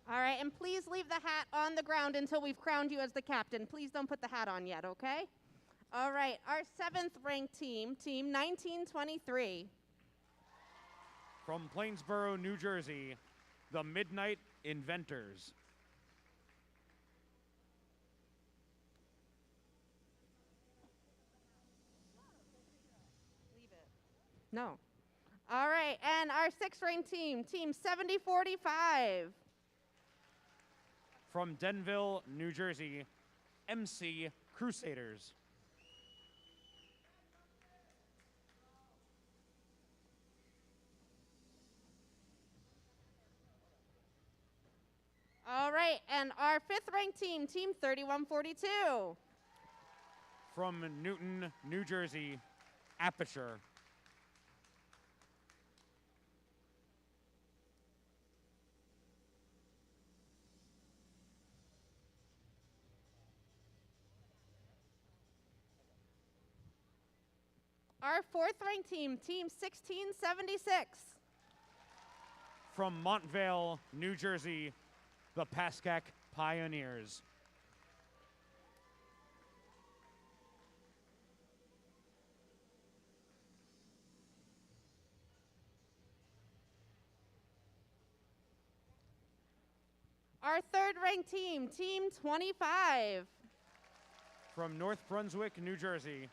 [SPEAKER 6] All right, and please leave the hat on the ground until we've crowned you as the captain. Please don't put the hat on yet, okay? All right, our 7th ranked team, Team 1923.
[SPEAKER 2] From Plainsboro, New Jersey, the Midnight Inventors.
[SPEAKER 6] Leave it. No. All right, and our 6th ranked team, Team 7045.
[SPEAKER 2] From Denville, New Jersey, MC Crusaders.
[SPEAKER 6] All right, and our 5th ranked team, Team 3142.
[SPEAKER 2] From Newton, New Jersey, Aperture.
[SPEAKER 6] Our fourth-ranked team, Team 1676.
[SPEAKER 2] From Montvale, New Jersey, the Pascack Pioneers.
[SPEAKER 6] Our third-ranked team, Team 25.
[SPEAKER 2] From North Brunswick, New Jersey,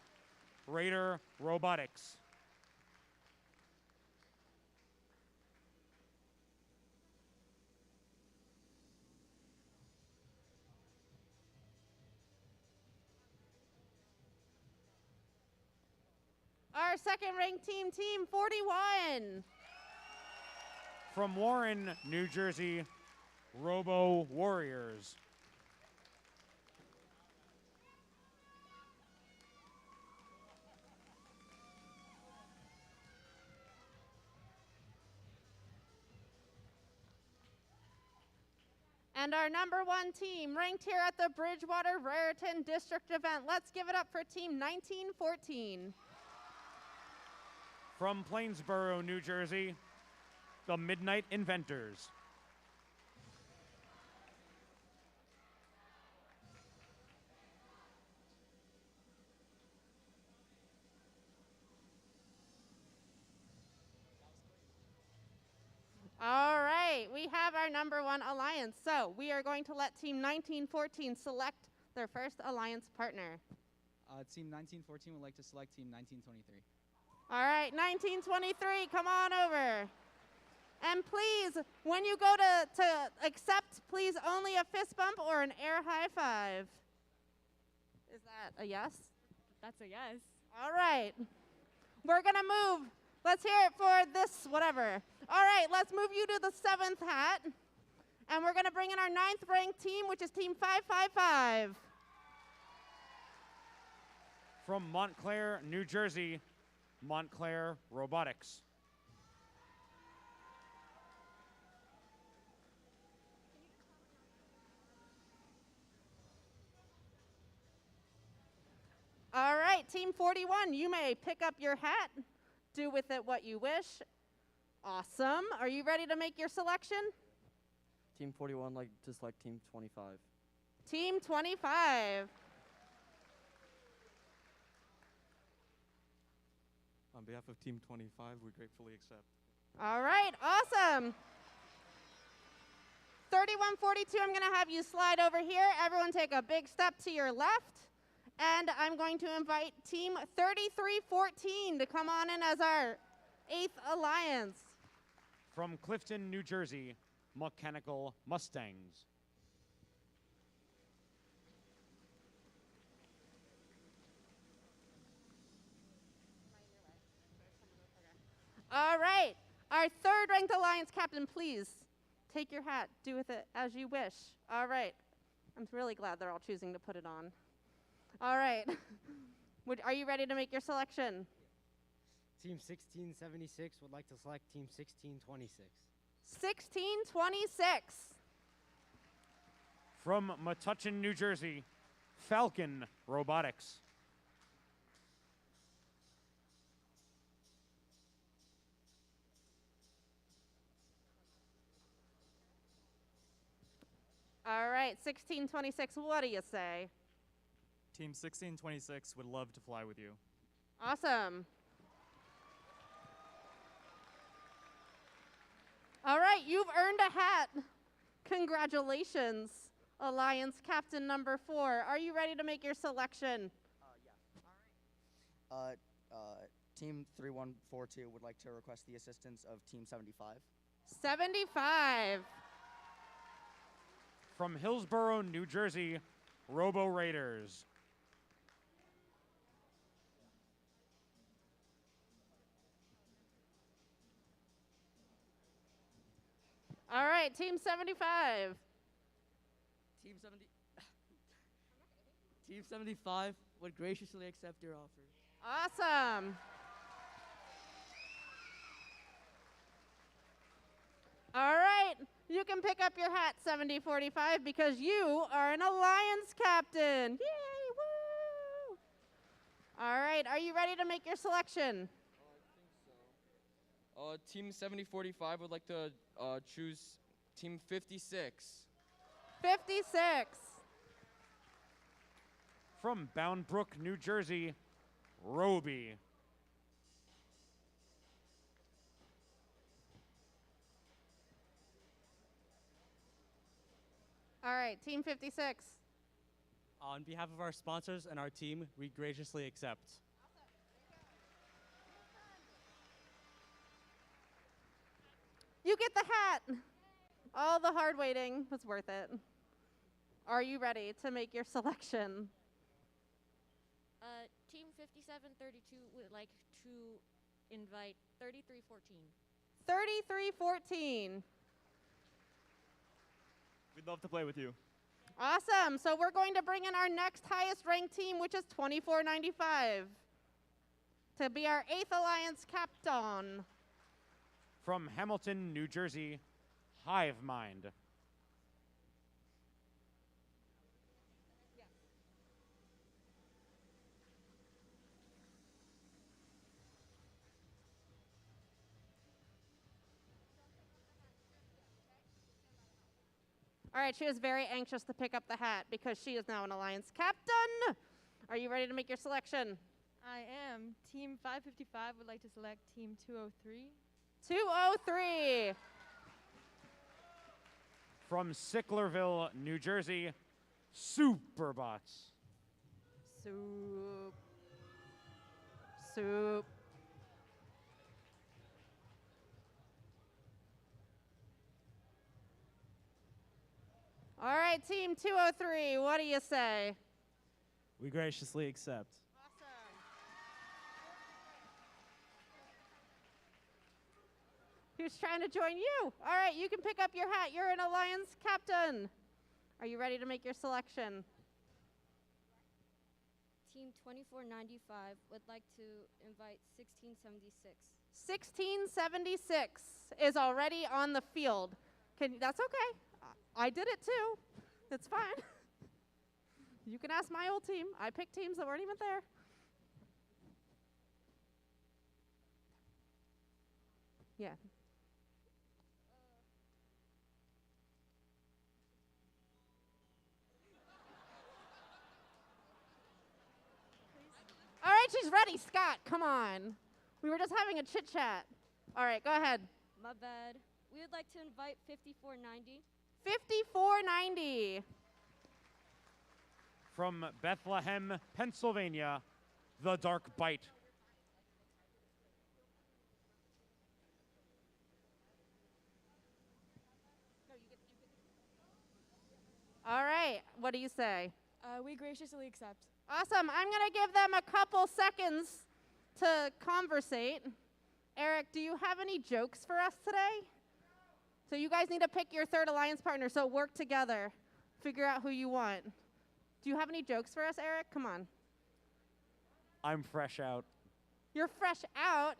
[SPEAKER 2] Raider Robotics.
[SPEAKER 6] Our second-ranked team, Team 41.
[SPEAKER 2] From Warren, New Jersey, Robo Warriors.
[SPEAKER 6] And our number one team, ranked here at the Bridgewater-Raritan District event. Let's give it up for Team 1914.
[SPEAKER 2] From Plainsboro, New Jersey, the Midnight Inventors.
[SPEAKER 6] All right, we have our number one alliance. So we are going to let Team 1914 select their first alliance partner.
[SPEAKER 8] Team 1914 would like to select Team 1923.
[SPEAKER 6] All right, 1923, come on over. And please, when you go to accept, please only a fist bump or an air high five. Is that a yes?
[SPEAKER 9] That's a yes.
[SPEAKER 6] All right. We're going to move. Let's hear it for this, whatever. All right, let's move you to the 7th hat. And we're going to bring in our 9th ranked team, which is Team 555.
[SPEAKER 2] From Montclair, New Jersey, Montclair Robotics.
[SPEAKER 6] All right, Team 41, you may pick up your hat, do with it what you wish. Awesome. Are you ready to make your selection?
[SPEAKER 10] Team 41 like to select Team 25.
[SPEAKER 6] Team 25.
[SPEAKER 11] On behalf of Team 25, we gratefully accept.
[SPEAKER 6] All right, awesome. 3142, I'm going to have you slide over here. Everyone take a big step to your left. And I'm going to invite Team 3314 to come on in as our 8th alliance.
[SPEAKER 2] From Clifton, New Jersey, Mechanical Mustangs.
[SPEAKER 6] All right, our 3rd ranked alliance captain, please take your hat, do with it as you wish. All right, I'm really glad they're all choosing to put it on. All right, are you ready to make your selection?
[SPEAKER 12] Team 1676 would like to select Team 1626.
[SPEAKER 6] 1626.
[SPEAKER 2] From Metuchen, New Jersey, Falcon Robotics.
[SPEAKER 6] All right, 1626, what do you say?
[SPEAKER 11] Team 1626 would love to fly with you.
[SPEAKER 6] Awesome. All right, you've earned a hat. Congratulations, Alliance Captain number 4. Are you ready to make your selection?
[SPEAKER 10] All right. Team 3142 would like to request the assistance of Team 75.
[SPEAKER 6] 75.
[SPEAKER 2] From Hillsborough, New Jersey, Robo Raiders.
[SPEAKER 6] All right, Team 75.
[SPEAKER 13] Team 75 would graciously accept your offer.
[SPEAKER 6] Awesome. All right, you can pick up your hat, 7045, because you are an alliance captain. Yay, woo! All right, are you ready to make your selection?
[SPEAKER 9] Team 7045 would like to choose Team 56.
[SPEAKER 6] 56.
[SPEAKER 2] From Bound Brook, New Jersey, Roby.
[SPEAKER 6] All right, Team 56.
[SPEAKER 14] On behalf of our sponsors and our team, we graciously accept.
[SPEAKER 6] You get the hat. All the hard waiting was worth it. Are you ready to make your selection?
[SPEAKER 15] Team 5732 would like to invite 3314.
[SPEAKER 6] 3314.
[SPEAKER 11] We'd love to play with you.
[SPEAKER 6] Awesome. So we're going to bring in our next highest ranked team, which is 2495, to be our 8th Alliance captain.
[SPEAKER 2] From Hamilton, New Jersey, Hive Mind.
[SPEAKER 6] All right, she is very anxious to pick up the hat because she is now an Alliance captain. Are you ready to make your selection?
[SPEAKER 16] I am. Team 555 would like to select Team 203.
[SPEAKER 6] 203.
[SPEAKER 2] From Sicklerville, New Jersey, Superbots.
[SPEAKER 6] Soup. Soup. All right, Team 203, what do you say?
[SPEAKER 11] We graciously accept.
[SPEAKER 6] Who's trying to join you? All right, you can pick up your hat. You're an Alliance captain. Are you ready to make your selection?
[SPEAKER 15] Team 2495 would like to invite 1676.
[SPEAKER 6] 1676 is already on the field. That's okay. I did it too. It's fine. You can ask my old team. I picked teams that weren't even there. Yeah. All right, she's ready. Scott, come on. We were just having a chit chat. All right, go ahead.
[SPEAKER 15] My bad. We would like to invite 5490.
[SPEAKER 6] 5490.
[SPEAKER 2] From Bethlehem, Pennsylvania, The Dark Bite.
[SPEAKER 6] All right, what do you say?
[SPEAKER 16] We graciously accept.
[SPEAKER 6] Awesome. I'm going to give them a couple seconds to conversate. Eric, do you have any jokes for us today? So you guys need to pick your third alliance partner, so work together. Figure out who you want. Do you have any jokes for us, Eric? Come on.
[SPEAKER 2] I'm fresh out.
[SPEAKER 6] You're fresh out?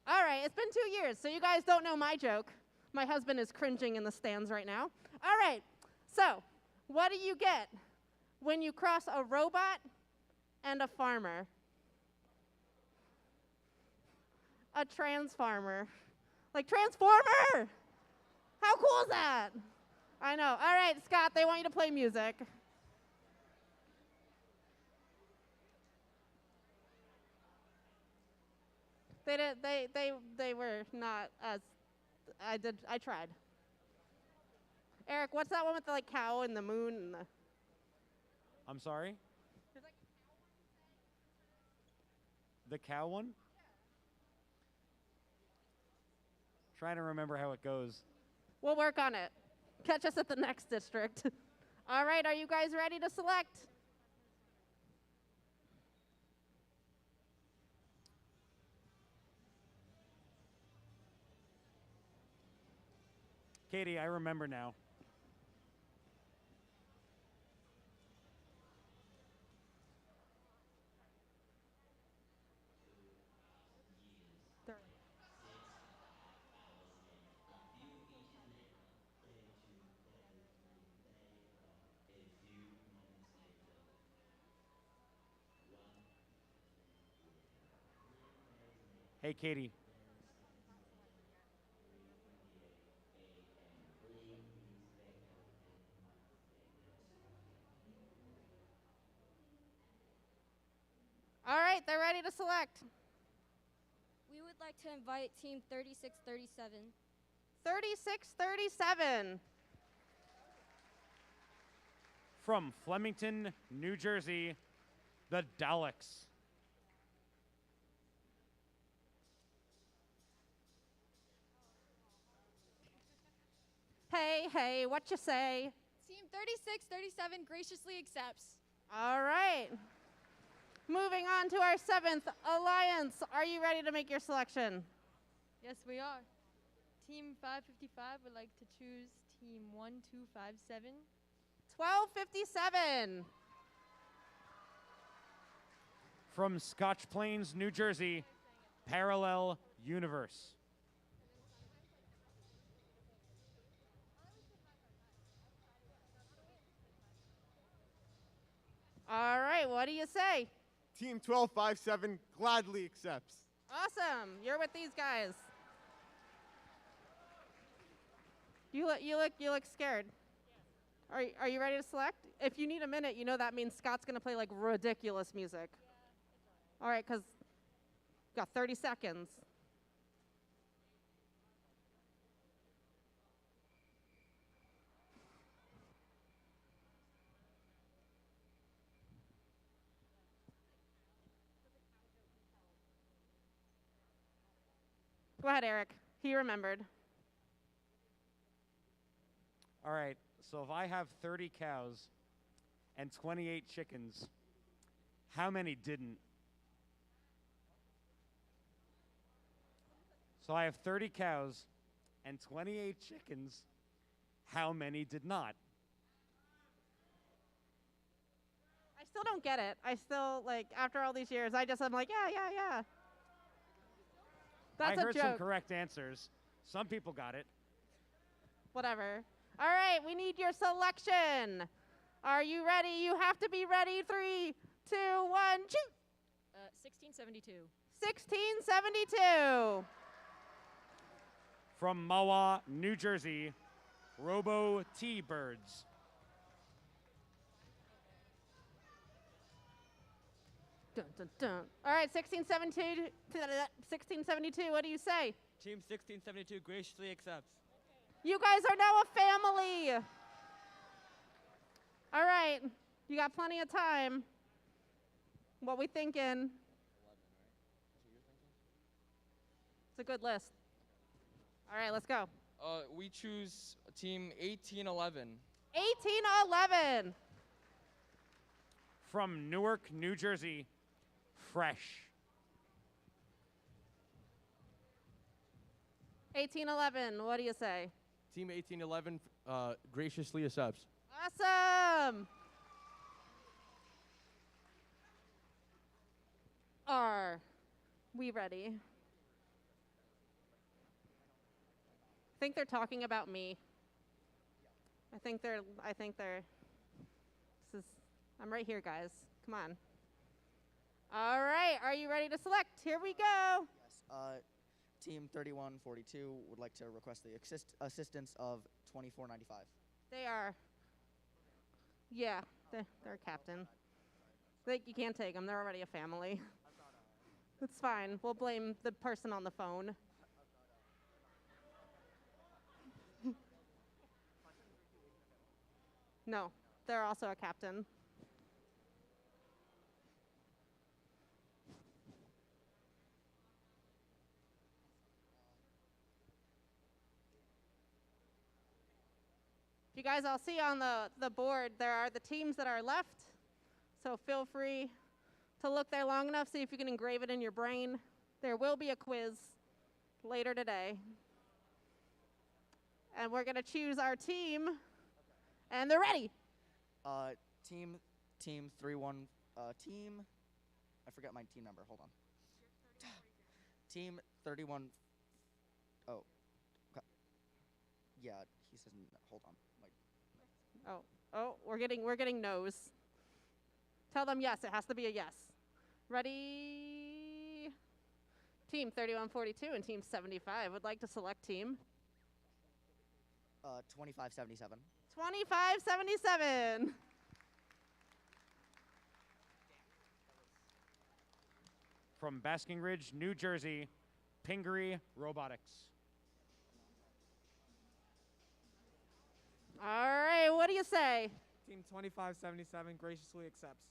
[SPEAKER 6] All right, it's been 2 years, so you guys don't know my joke. My husband is cringing in the stands right now. All right, so what do you get when you cross a robot and a farmer? A trans farmer. Like Transformer! How cool is that? I know. All right, Scott, they want you to play music. They were not as I tried. Eric, what's that one with the like cow and the moon and the
[SPEAKER 2] I'm sorry? The cow one? Trying to remember how it goes.
[SPEAKER 6] We'll work on it. Catch us at the next district. All right, are you guys ready to select?
[SPEAKER 2] Katie, I remember now. Hey, Katie.
[SPEAKER 6] All right, they're ready to select.
[SPEAKER 15] We would like to invite team 3637.
[SPEAKER 6] 3637.
[SPEAKER 2] From Flemington, New Jersey, the Daleks.
[SPEAKER 6] Hey, hey, what you say?
[SPEAKER 17] Team 3637 graciously accepts.
[SPEAKER 6] All right. Moving on to our 7th alliance. Are you ready to make your selection?
[SPEAKER 16] Yes, we are. Team 555 would like to choose team 1257.
[SPEAKER 6] 1257.
[SPEAKER 2] From Scotch Plains, New Jersey, Parallel Universe.
[SPEAKER 6] All right, what do you say?
[SPEAKER 18] Team 1257 gladly accepts.
[SPEAKER 6] Awesome. You're with these guys. You look scared. Are you ready to select? If you need a minute, you know that means Scott's going to play like ridiculous music. All right, cuz got 30 seconds. Go ahead, Eric. He remembered.
[SPEAKER 2] All right, so if I have 30 cows and 28 chickens, how many didn't? So I have 30 cows and 28 chickens, how many did not?
[SPEAKER 6] I still don't get it. I still, like, after all these years, I'm like, yeah. That's
[SPEAKER 2] I
[SPEAKER 6] a
[SPEAKER 2] heard
[SPEAKER 6] joke.
[SPEAKER 2] some correct answers. Some people got it.
[SPEAKER 6] Whatever. All right, we need your selection. Are you ready? You have to be ready. 3, 2, 1, shoot.
[SPEAKER 17] 1672.
[SPEAKER 6] 1672.
[SPEAKER 2] From Mawa, New Jersey, Robo T-Birds.
[SPEAKER 6] Dun, dun, dun. All right, 1672, what do you say?
[SPEAKER 14] Team 1672 graciously accepts.
[SPEAKER 6] You guys are now a family. All right, you got plenty of time. What we thinking? It's a good list. All right, let's go.
[SPEAKER 9] We choose team 1811.
[SPEAKER 6] 1811.
[SPEAKER 2] From Newark, New Jersey, Fresh.
[SPEAKER 6] 1811, what do you say?
[SPEAKER 14] Team 1811 graciously accepts.
[SPEAKER 6] Awesome. Are we ready? I think they're talking about me. I think they're, I'm right here, guys. Come on. All right, are you ready to select? Here we go.
[SPEAKER 10] Yes. Team 3142 would like to request the assistance of 2495.
[SPEAKER 6] They are. Yeah, they're captain. You can't take them. They're already a family. It's fine. We'll blame the person on the phone. No, they're also a captain. You guys all see on the board, there are the teams that are left. So feel free to look there long enough, see if you can engrave it in your brain. There will be a quiz later today. And we're gonna choose our team, and they're ready.
[SPEAKER 10] Team 31, I forgot my team number, hold on. Team 31, oh, yeah, he says, hold on.
[SPEAKER 6] Oh, we're getting no's. Tell them yes, it has to be a yes. Ready? Team 3142 and Team 75 would like to select team
[SPEAKER 10] 2577.
[SPEAKER 6] 2577.
[SPEAKER 2] From Basking Ridge, New Jersey, Pingree Robotics.
[SPEAKER 6] All right, what do you say?
[SPEAKER 19] Team 2577 graciously accepts.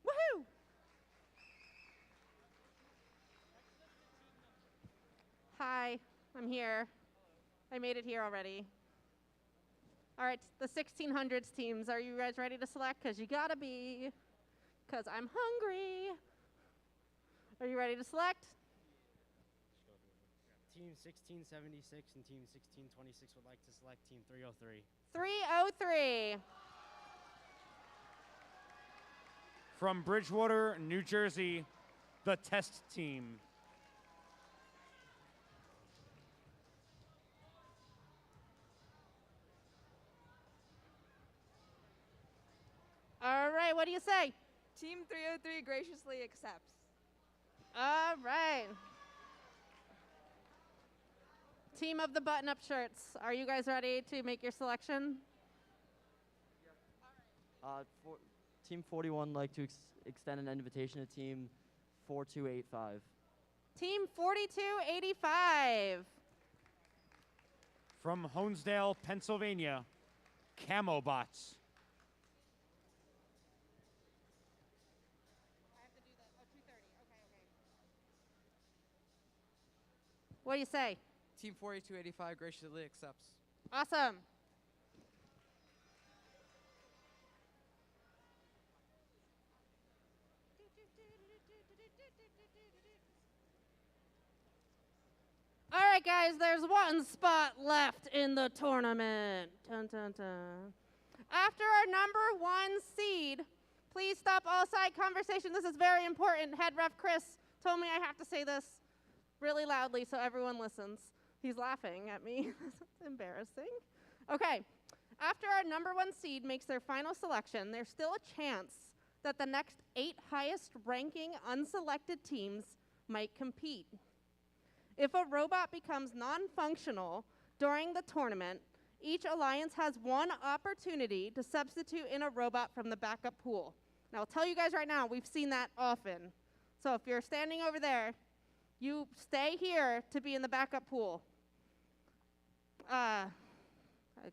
[SPEAKER 6] Woohoo! Hi, I'm here. I made it here already. All right, the 1600s teams, are you guys ready to select? Because you gotta be, because I'm hungry. Are you ready to select?
[SPEAKER 12] Team 1676 and Team 1626 would like to select Team 303.
[SPEAKER 6] 303.
[SPEAKER 2] From Bridgewater, New Jersey, the test team.
[SPEAKER 6] All right, what do you say?
[SPEAKER 16] Team 303 graciously accepts.
[SPEAKER 6] All right. Team of the button-up shirts, are you guys ready to make your selection?
[SPEAKER 9] Team 41 would like to extend an invitation to Team 4285.
[SPEAKER 6] Team 4285.
[SPEAKER 2] From Honesdale, Pennsylvania, Camo Bots.
[SPEAKER 6] What do you say?
[SPEAKER 19] Team 4285 graciously accepts.
[SPEAKER 6] Awesome. All right, guys, there's one spot left in the tournament. Dun, dun, dun. After our number 1 seed, please stop all side conversation. This is very important. Head ref Chris told me I have to say this really loudly so everyone listens. He's laughing at me. That's embarrassing. Okay. After our number 1 seed makes their final selection, there's still a chance that the next 8 highest ranking unselected teams might compete. If a robot becomes non-functional during the tournament, each alliance has 1 opportunity to substitute in a robot from the backup pool. Now, I'll tell you guys right now, we've seen that often. So if you're standing over there, you stay here to be in the backup pool. I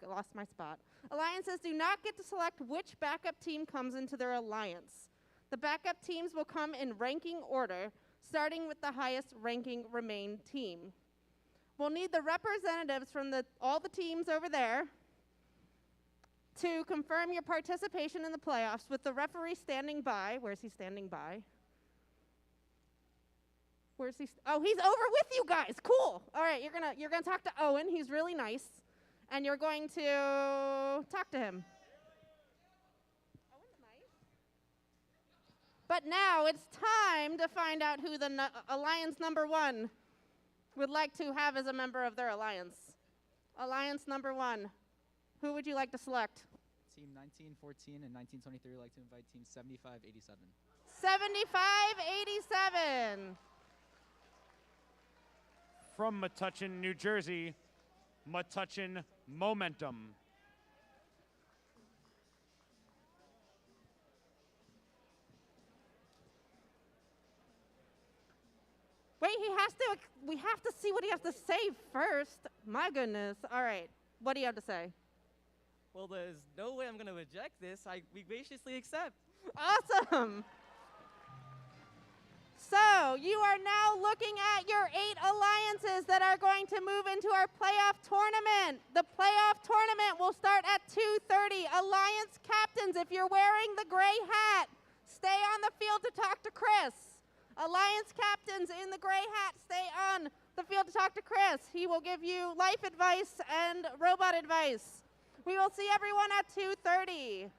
[SPEAKER 6] lost my spot. Alliances do not get to select which backup team comes into their alliance. The backup teams will come in ranking order, starting with the highest ranking remain team. We'll need the representatives from all the teams over there to confirm your participation in the playoffs with the referee standing by. Where's he standing by? Where's he? Oh, he's over with you guys. Cool. All right, you're gonna talk to Owen. He's really nice, and you're going to talk to him. Owen's nice. But now it's time to find out who the alliance number 1 would like to have as a member of their alliance. Alliance number 1. Who would you like to select?
[SPEAKER 8] Team 1914 and 1923 would like to invite Team 7587.
[SPEAKER 6] 7587.
[SPEAKER 2] From Metuchen, New Jersey, Metuchen Momentum.
[SPEAKER 6] Wait, we have to see what he has to say first. My goodness. All right. What do you have to say?
[SPEAKER 14] Well, there's no way I'm going to reject this. We graciously accept.
[SPEAKER 6] Awesome. So you are now looking at your 8 alliances that are going to move into our playoff tournament. The playoff tournament will start at 2:30. Alliance captains, if you're wearing the gray hat, stay on the field to talk to Chris. Alliance captains in the gray hat, stay on the field to talk to Chris. He will give you life advice and robot advice. We will see everyone at 2:30.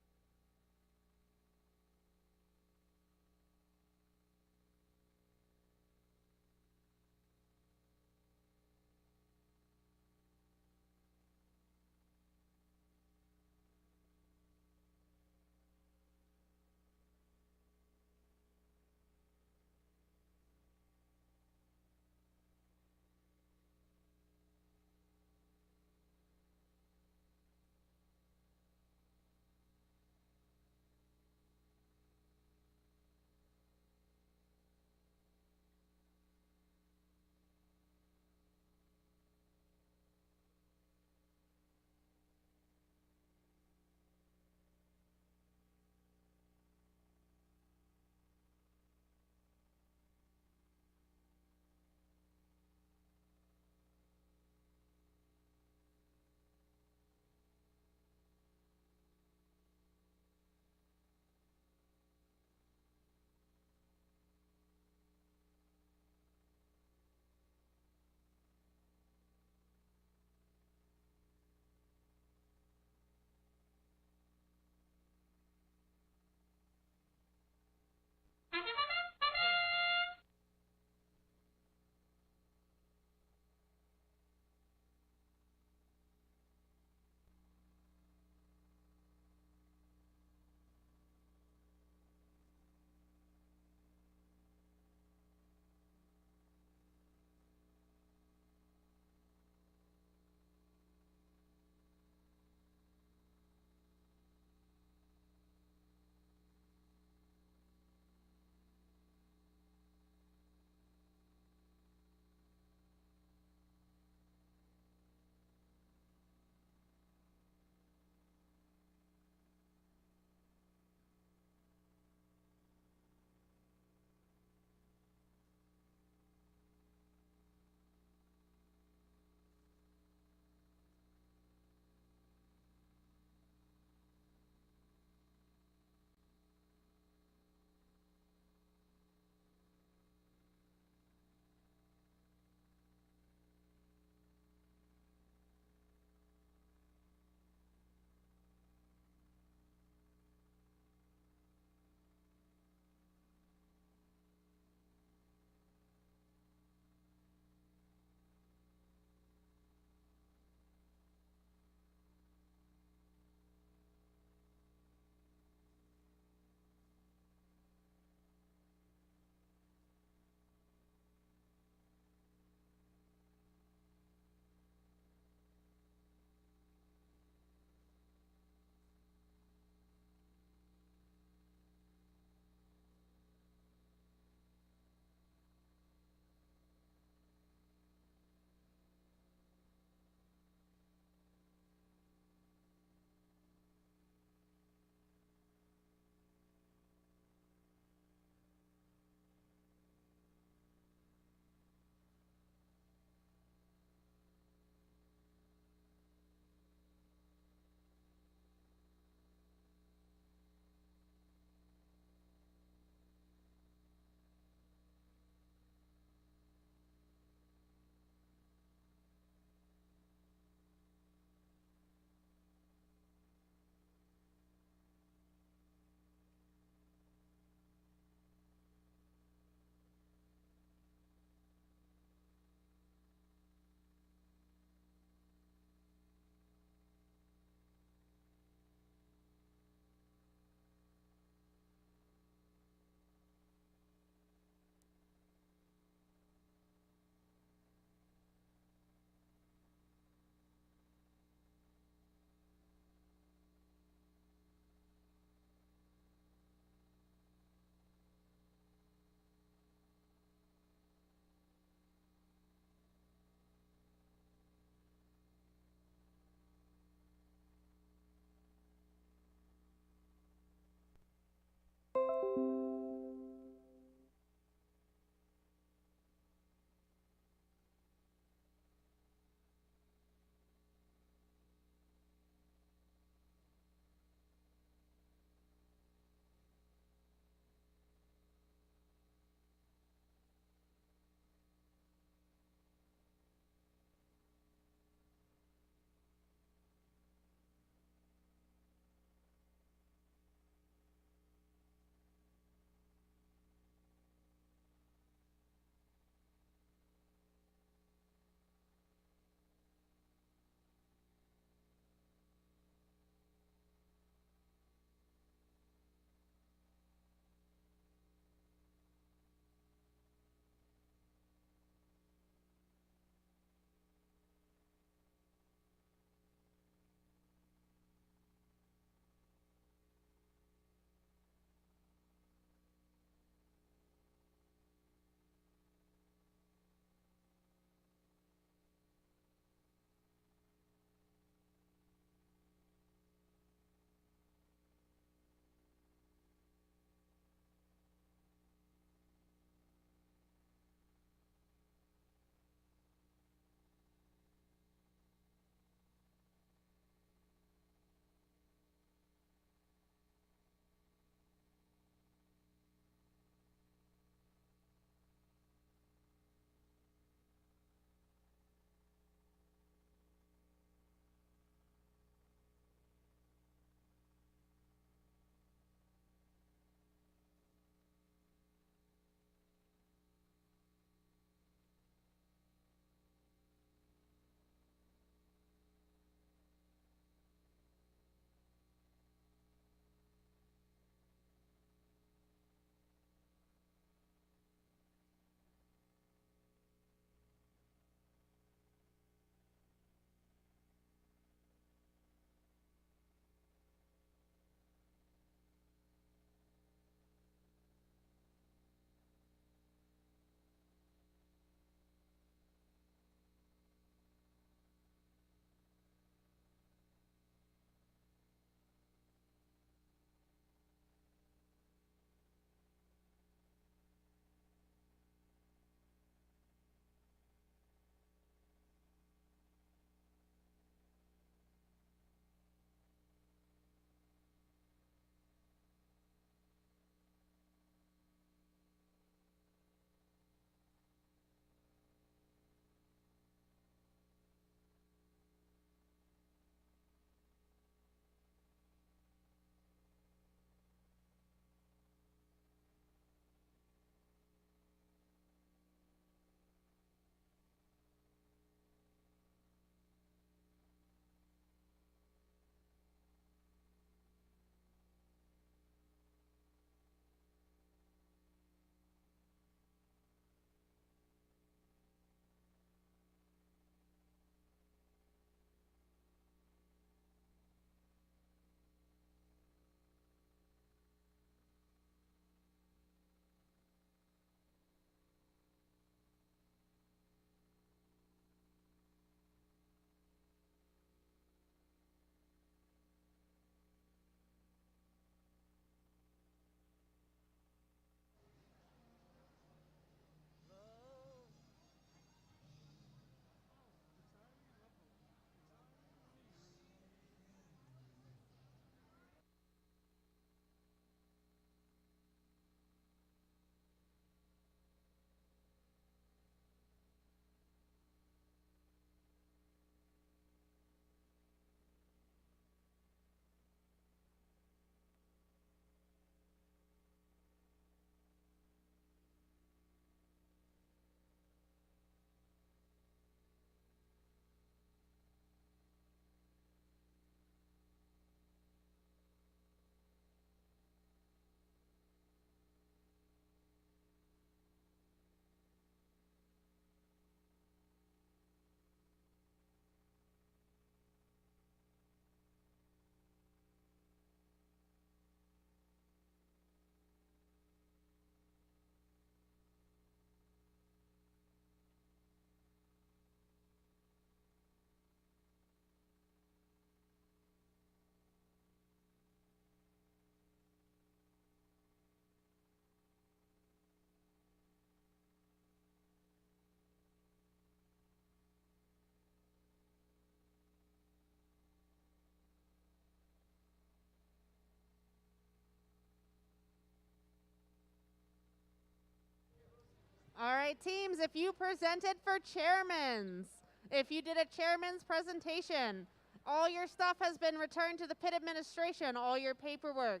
[SPEAKER 6] All right, teams, if you presented for chairman's, if you did a chairman's presentation, all your stuff has been returned to the pit administration, all your paperwork.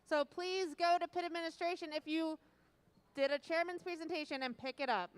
[SPEAKER 6] So please go to pit administration if you did a chairman's presentation and pick it up.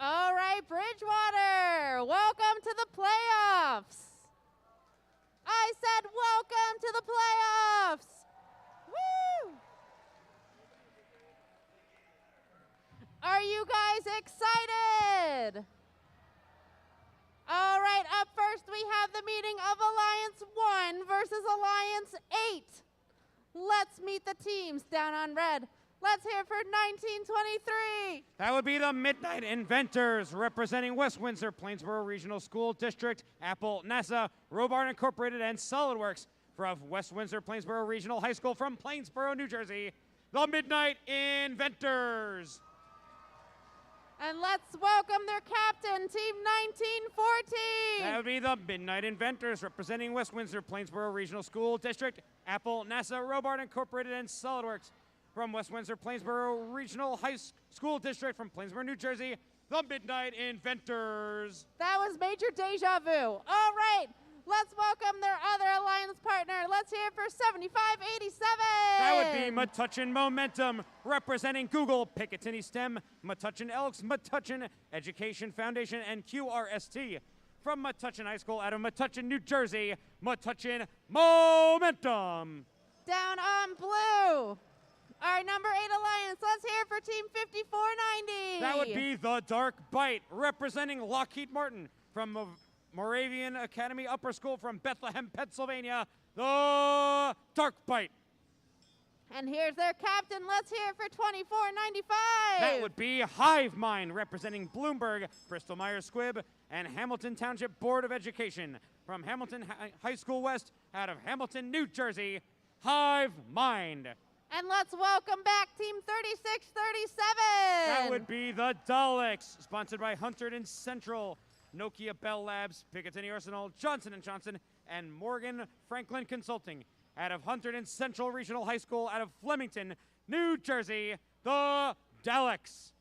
[SPEAKER 6] All right, Bridgewater, welcome to the playoffs. I said welcome to the excited. All right, up first we have the meeting of Alliance 1 versus Alliance 8. Let's meet the teams down on red. Let's hear for 1923.
[SPEAKER 2] That would be the Midnight Inventors, representing West Windsor, Plainsboro Regional School District, Apple, NASA, Robart Incorporated, and SolidWorks. From West Windsor, Plainsboro Regional High School from Plainsboro, New Jersey, the Midnight Inventors.
[SPEAKER 6] And let's welcome their captain, Team 1914.
[SPEAKER 2] That would be the Midnight Inventors, representing West Windsor, Plainsboro Regional School District, Apple, NASA, Robart Incorporated, and SolidWorks. From West Windsor, Plainsboro Regional High School District from Plainsboro, New Jersey, the Midnight Inventors.
[SPEAKER 6] That was major deja vu. All right, let's welcome their other alliance partner. Let's hear it for 7587.
[SPEAKER 2] That would be Metuchen Momentum, representing Google, Picatinny STEM, Metuchen Elks, Metuchen Education Foundation, and QRST. From Metuchen High School out of Metuchen, New Jersey, Metuchen Momentum.
[SPEAKER 6] Down on blue, our number 8 alliance. Let's hear it for Team 5490.
[SPEAKER 2] That would be the Dark Bite, representing Lockheed Martin. From Moravian Academy Upper School from Bethlehem, Pennsylvania, the Dark Bite.
[SPEAKER 6] And here's their captain. Let's hear it for 2495.
[SPEAKER 2] That would be Hive Mind, representing Bloomberg, Bristol Myers Squibb, and Hamilton Township Board of Education. From Hamilton High School West out of Hamilton, New Jersey, Hive Mind.
[SPEAKER 6] And let's welcome back Team 3637.
[SPEAKER 2] That would be the Daleks, sponsored by Hunterdon Central, Nokia Bell Labs, Picatinny Arsenal, Johnson & Johnson, and Morgan Franklin Consulting. Out of Hunterdon Central Regional High School out of Flemington, New Jersey, the Daleks.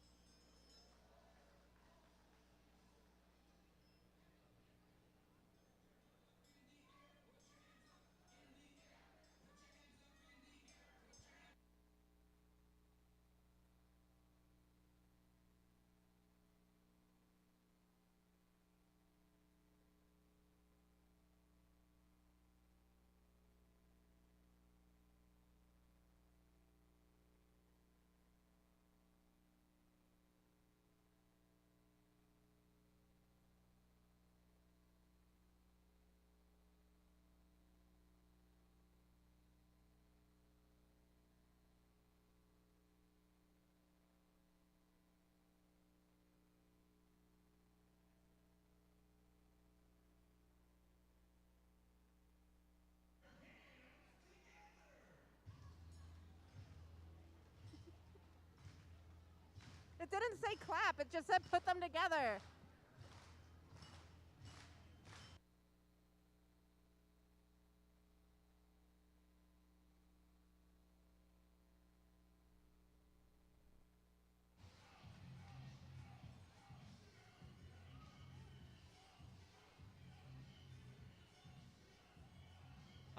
[SPEAKER 6] It didn't say clap, it just said put them together.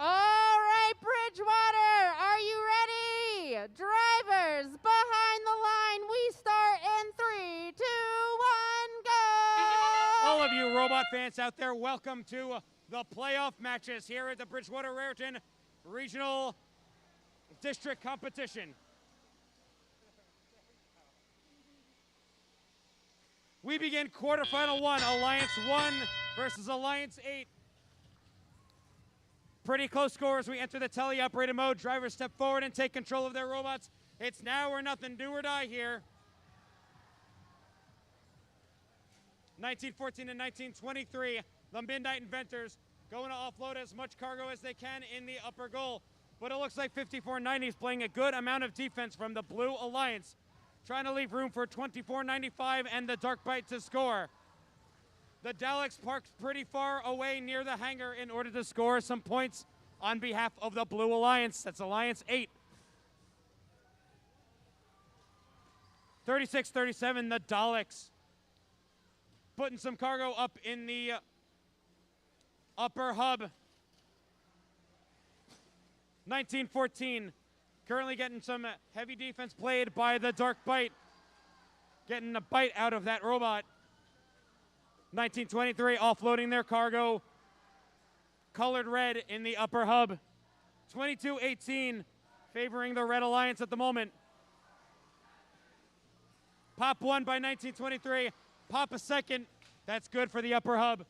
[SPEAKER 6] All right, Bridgewater, are you ready? Drivers, behind the line, we start in 3, 2, 1, go!
[SPEAKER 2] All of you robot fans out there, welcome to the playoff matches here at the Bridgewater-Raritan Regional District Competition. We begin quarterfinal 1, Alliance 1 versus Alliance 8. Pretty close scores. We enter the tele-operated mode. Drivers step forward and take control of their robots. It's now or nothing, do or die here. 1914 and 1923, the Midnight Inventors going to offload as much cargo as they can in the upper goal. But it looks like 5490 is playing a good amount of defense from the Blue Alliance, trying to leave room for 2495 and the Dark Bite to score. The Daleks parked pretty far away near the hangar in order to score some points on behalf of the Blue Alliance. That's Alliance 8. 36-37, the Daleks putting some cargo up in the upper hub. 1914 currently getting some heavy defense played by the Dark Bite, getting a bite out of that robot. 1923 offloading their cargo, colored red in the upper hub. 22-18 favoring the Red Alliance at the moment. Pop one by 1923. Pop a second. That's good for the upper hub.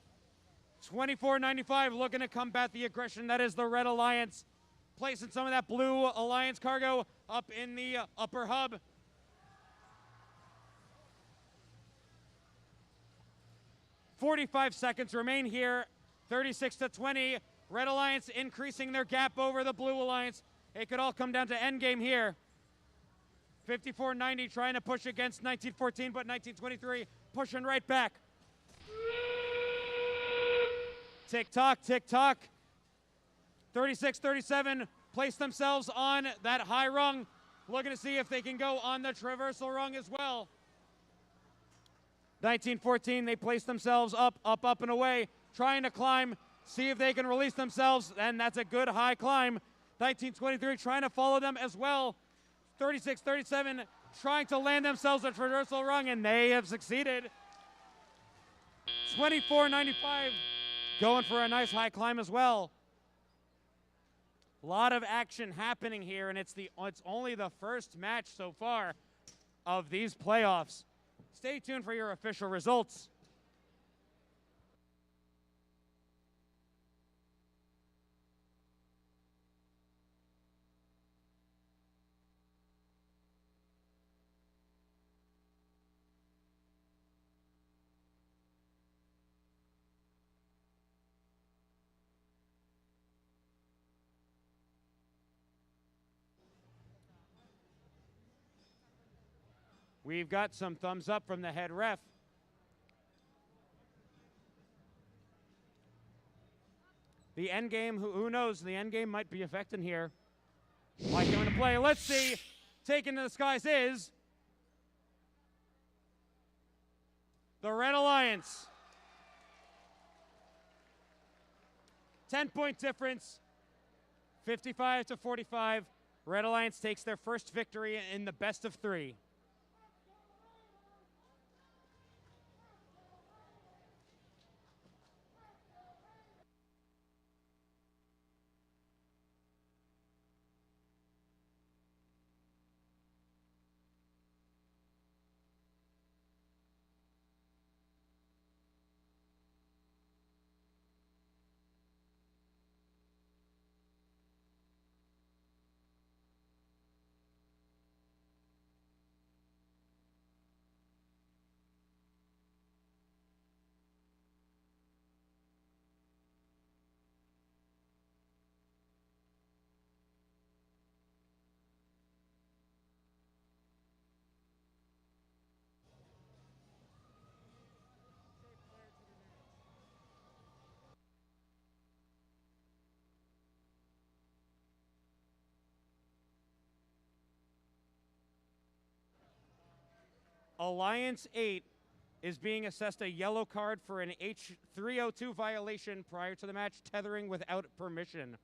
[SPEAKER 2] 24.95 looking to combat the aggression that is the Red Alliance. Placing some of that blue Alliance cargo up in the upper hub. .45 seconds remain here. 36-20. Red Alliance increasing their gap over the Blue Alliance. It could all come down to endgame here. 54.90 trying to push against 1914, but 1923 pushing right back. Tick-tock, tick-tock. 36-37 place themselves on that high rung. Looking to see if they can go on the traversal rung as well. 1914, they place themselves up, and away, trying to climb, see if they can release themselves, and that's a good high climb. 1923 trying to follow them as well. 36-37 trying to land themselves a traversal rung, and they have succeeded. 24.95 going for a nice high climb as well. A lot of action happening here, and it's only the first match so far of these playoffs. Stay tuned for your official results. We've got some thumbs up from the head ref. The end game, who knows? The end game might be affecting here. Might come into play. Let's see. Taken to the skies is the Red Alliance. 10-point difference. 55-45. Red Alliance takes their first victory in the best of three. Alliance 8 is being assessed a yellow card for an H302 violation prior to the match, tethering without permission.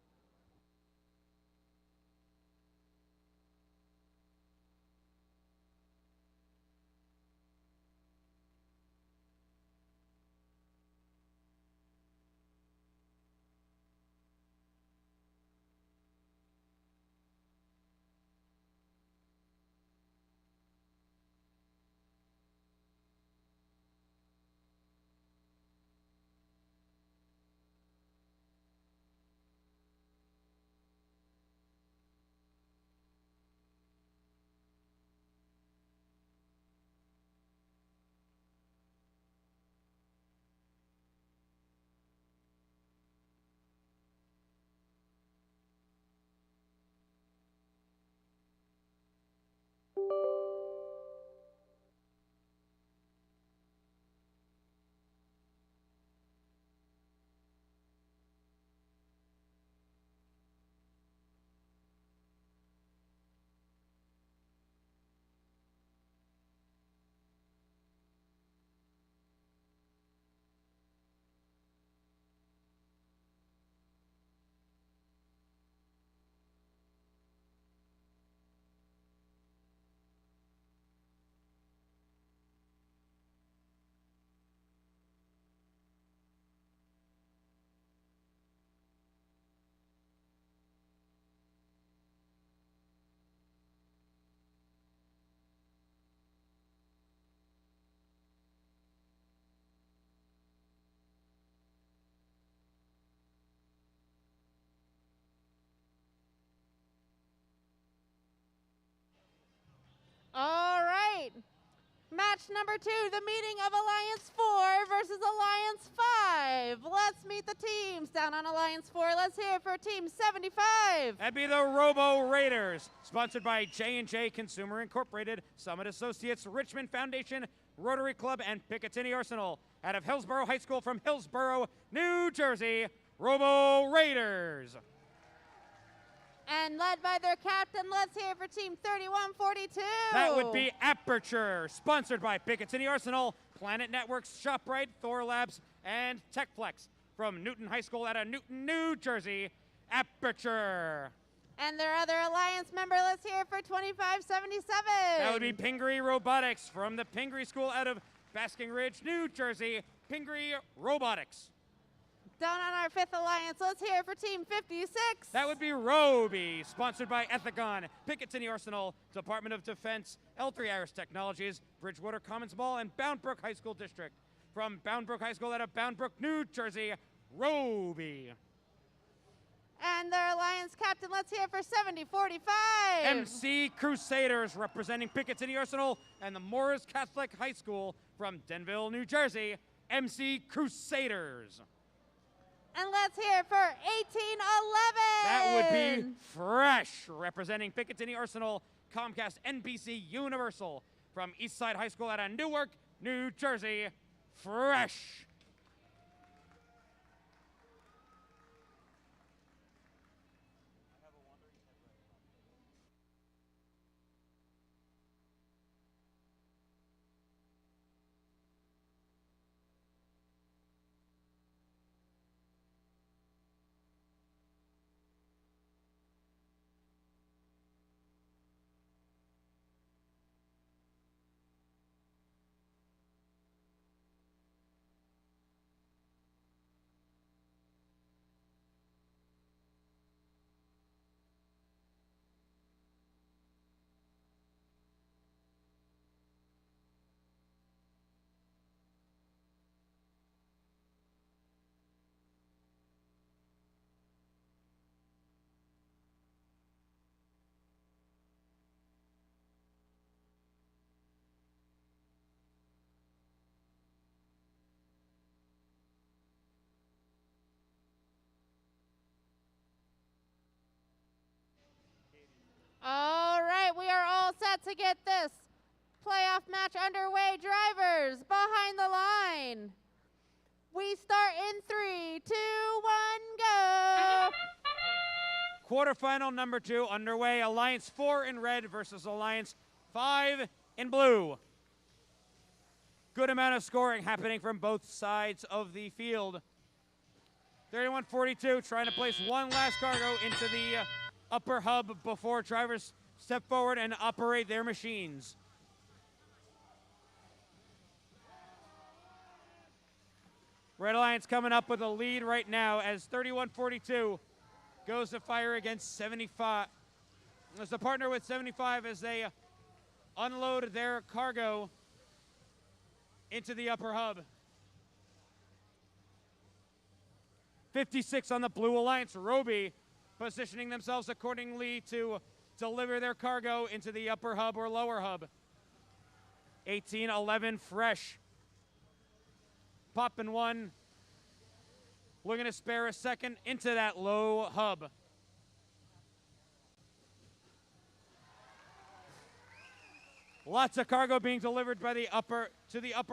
[SPEAKER 6] Match number 2, the meeting of Alliance 4 versus Alliance 5. Let's meet the teams. Down on Alliance 4, let's hear it for Team 75.
[SPEAKER 2] That'd be the Robo Raiders, sponsored by J&J Consumer Incorporated, Summit Associates, Richmond Foundation, Rotary Club, and Picatinny Arsenal. Out of Hillsborough High School from Hillsborough, New Jersey, Robo Raiders.
[SPEAKER 6] And led by their captain, let's hear it for Team 3142.
[SPEAKER 2] That would be Aperture, sponsored by Picatinny Arsenal, Planet Networks, ShopRite, Thor Labs, and TechFlex. From Newton High School out of Newton, New Jersey, Aperture.
[SPEAKER 6] And their other Alliance member, let's hear it for 2577.
[SPEAKER 2] That would be Pingree Robotics from the Pingree School out of Basking Ridge, New Jersey, Pingree Robotics.
[SPEAKER 6] Down on our 5th Alliance, let's hear it for Team 56.
[SPEAKER 2] That would be Roby, sponsored by Ethicon, Picatinny Arsenal, Department of Defense, L3 Harris Technologies, Bridgewater Commons Mall, and Bound Brook High School District. From Bound Brook High School out of Bound Brook, New Jersey, Roby.
[SPEAKER 6] And their Alliance captain, let's hear it for 7045.
[SPEAKER 2] MC Crusaders, representing Picatinny Arsenal and the Morris Catholic High School from Denville, New Jersey, MC Crusaders.
[SPEAKER 6] And let's hear it for 1811.
[SPEAKER 2] That would be Fresh, representing Picatinny Arsenal, Comcast, NBC Universal. From Eastside High School out of Newark, New Jersey, Fresh.
[SPEAKER 6] All right, we are all set to get this playoff match underway. Drivers, behind the line. We start in 3, 2, 1, go.
[SPEAKER 2] Quarterfinal number 2 underway. Alliance 4 in red versus Alliance 5 in blue. Good amount of scoring happening from both sides of the field. 31-42 trying to place one last cargo into the upper hub before drivers step forward and operate their machines. Red Alliance coming up with a lead right now as 31-42 goes to fire against 75. As the partner with 75 as they unload their cargo into the upper hub. 56 on the Blue Alliance. Roby positioning themselves accordingly to deliver their cargo into the upper hub or lower hub. 18-11 Fresh. Popping one. Looking to spare a second into that low hub. Lots of cargo being delivered by the upper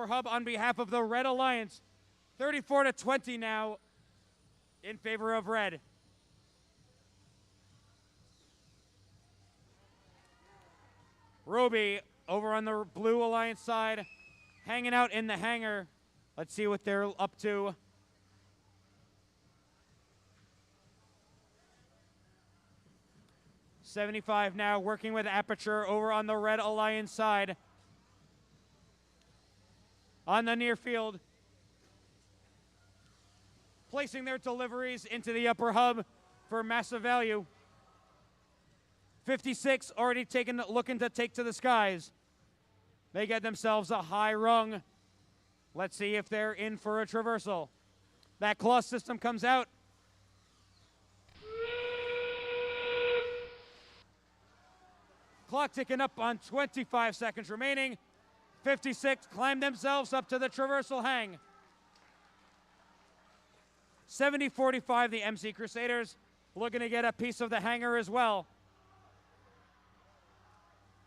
[SPEAKER 2] hub on behalf of the Red Alliance. 34-20 now in favor of Red. Roby over on the Blue Alliance side, hanging out in the hangar. Let's see what they're up to. $75 now working with Aperture over on the Red Alliance side. On the near field. Placing their deliveries into the upper hub for massive value. 56 already looking to take to the skies. They get themselves a high rung. Let's see if they're in for a traversal. That claw system comes out. Clock ticking up on 25 seconds remaining. 56 climb themselves up to the traversal hang. 70-45, the MC Crusaders looking to get a piece of the hanger as well.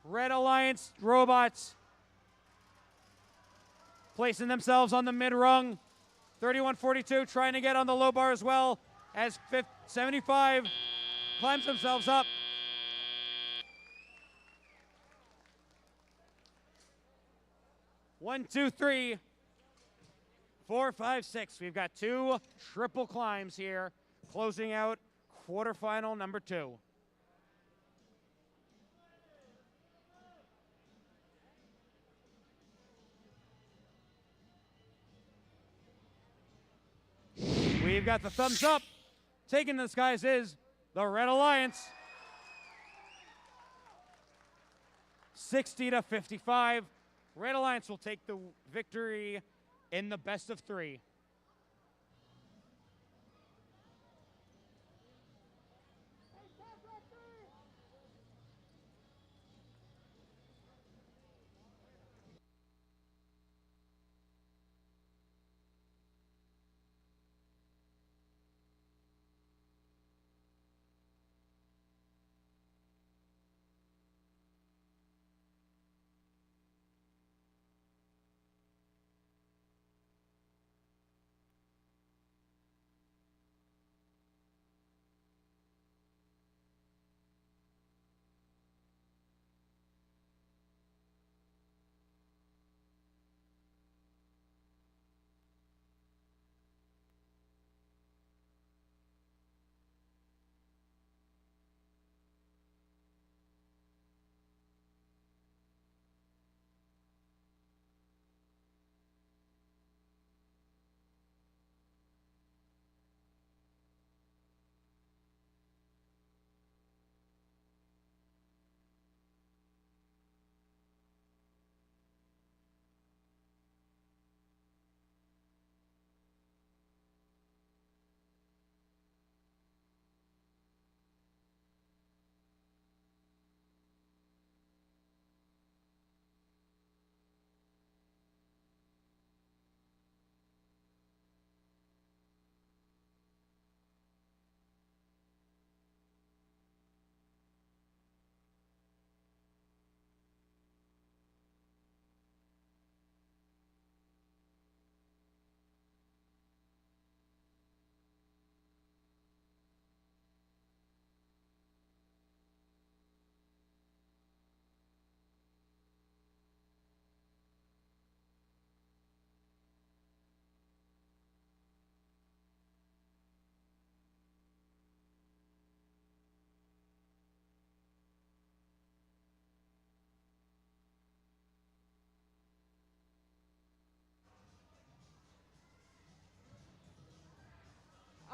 [SPEAKER 2] Red Alliance robots placing themselves on the mid-rung. 31-42 trying to get on the low bar as well as 75 climbs themselves up. One, two, three, 4, 5, 6. We've got 2 triple climbs here, closing out quarterfinal number 2. We've got the thumbs up. Taking the skies is the Red Alliance. 60-55. Red Alliance will take the victory in the best of 3.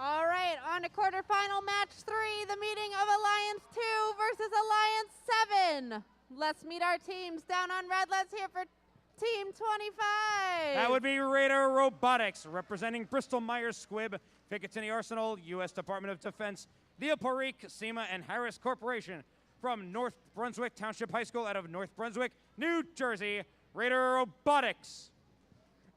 [SPEAKER 6] All right, on to quarterfinal match 3, the meeting of Alliance 2 versus Alliance 7. Let's meet our teams. Down on red, let's hear for Team 25.
[SPEAKER 2] That would be Raider Robotics, representing Bristol Myers Squibb, Picatinny Arsenal, U.S. Department of Defense, Leopold SEMA, and Harris Corporation. From North Brunswick Township High School out of North Brunswick, New Jersey, Raider Robotics.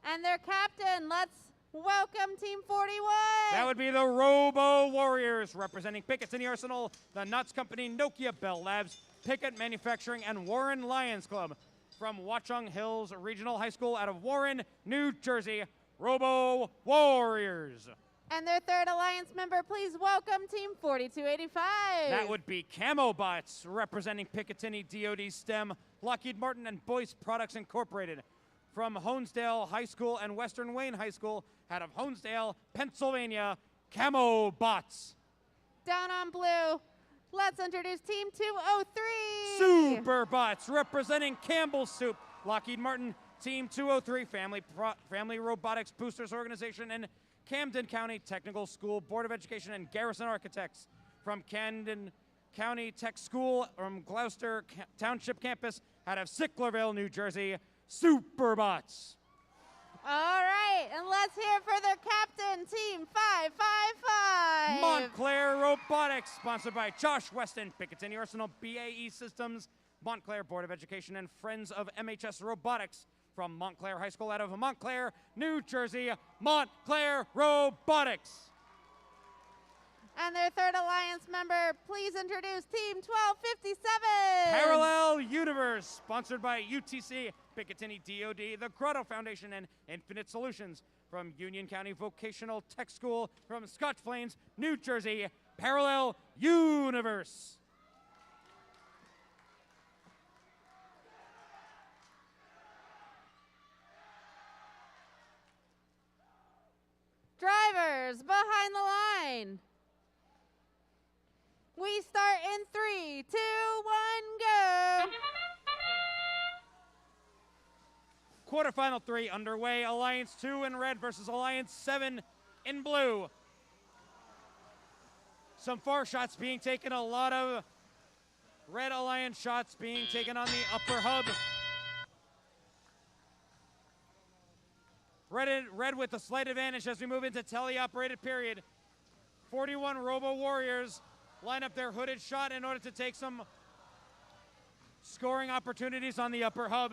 [SPEAKER 6] And their captain, let's welcome Team 41.
[SPEAKER 2] That would be the Robo Warriors, representing Picatinny Arsenal, the Nuts Company, Nokia Bell Labs, Pickett Manufacturing, and Warren Lions Club. From Watchung Hills Regional High School out of Warren, New Jersey, Robo Warriors.
[SPEAKER 6] And their third Alliance member, please welcome Team 4285.
[SPEAKER 2] That would be Camo Bots, representing Picatinny DoD STEM, Lockheed Martin, and Boyce Products Incorporated. From Honesdale High School and Western Wayne High School out of Honesdale, Pennsylvania, Camo Bots.
[SPEAKER 6] Down on blue, let's introduce Team 203.
[SPEAKER 2] Super Bots, representing Campbell Soup, Lockheed Martin, Team 203, Family Robotics Boosters Organization, and Camden County Technical School Board of Education and Garrison Architects. From Camden County Tech School, from Gloucester Township Campus out of Sicklerville, New Jersey, Superbots.
[SPEAKER 6] All right, and let's hear for their captain, Team 555.
[SPEAKER 2] Montclair Robotics, sponsored by Josh Weston, Picatinny Arsenal, BAE Systems, Montclair Board of Education, and Friends of MHS Robotics. from Montclair High School out of Montclair, New Jersey, Montclair Robotics.
[SPEAKER 6] And their third alliance member, please introduce Team 1257.
[SPEAKER 2] Parallel Universe, sponsored by UTC, Picatinny DOD, the Grotto Foundation, and Infinite Solutions. From Union County Vocational Tech School from Scotch Plains, New Jersey, Parallel Universe.
[SPEAKER 6] Drivers behind the line. We start in 3, 2, 1, go.
[SPEAKER 2] Quarterfinal 3 underway. Alliance 2 in red versus Alliance 7 in blue. Some far shots being taken, a lot of red Alliance shots being taken on the upper hub. Red with a slight advantage as we move into teleoperated period. 41 Robo Warriors line up their hooded shot in order to take some scoring opportunities on the upper hub.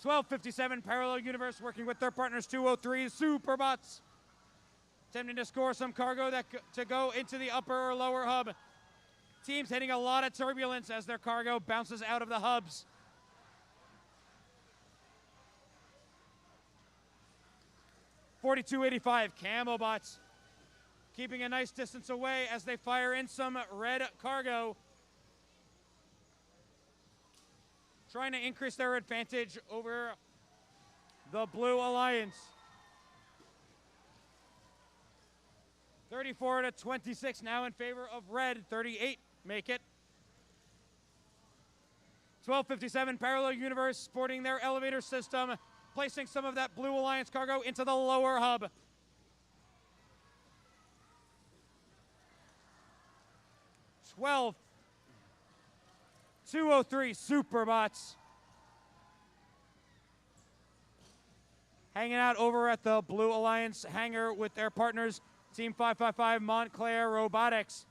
[SPEAKER 2] 1257 Parallel Universe working with their partners 203 Superbots, attempting to score some cargo to go into the upper or lower hub. Teams hitting a lot of turbulence as their cargo bounces out of the hubs. .4285 Camo Bots keeping a nice distance away as they fire in some red cargo, trying to increase their advantage over the Blue Alliance. 34-26 now in favor of red. 38 make it. 1257 Parallel Universe sporting their elevator system, placing some of that Blue Alliance cargo into the lower hub. 203 Superbots hanging out over at the Blue Alliance hangar with their partners, Team 555 Montclair Robotics.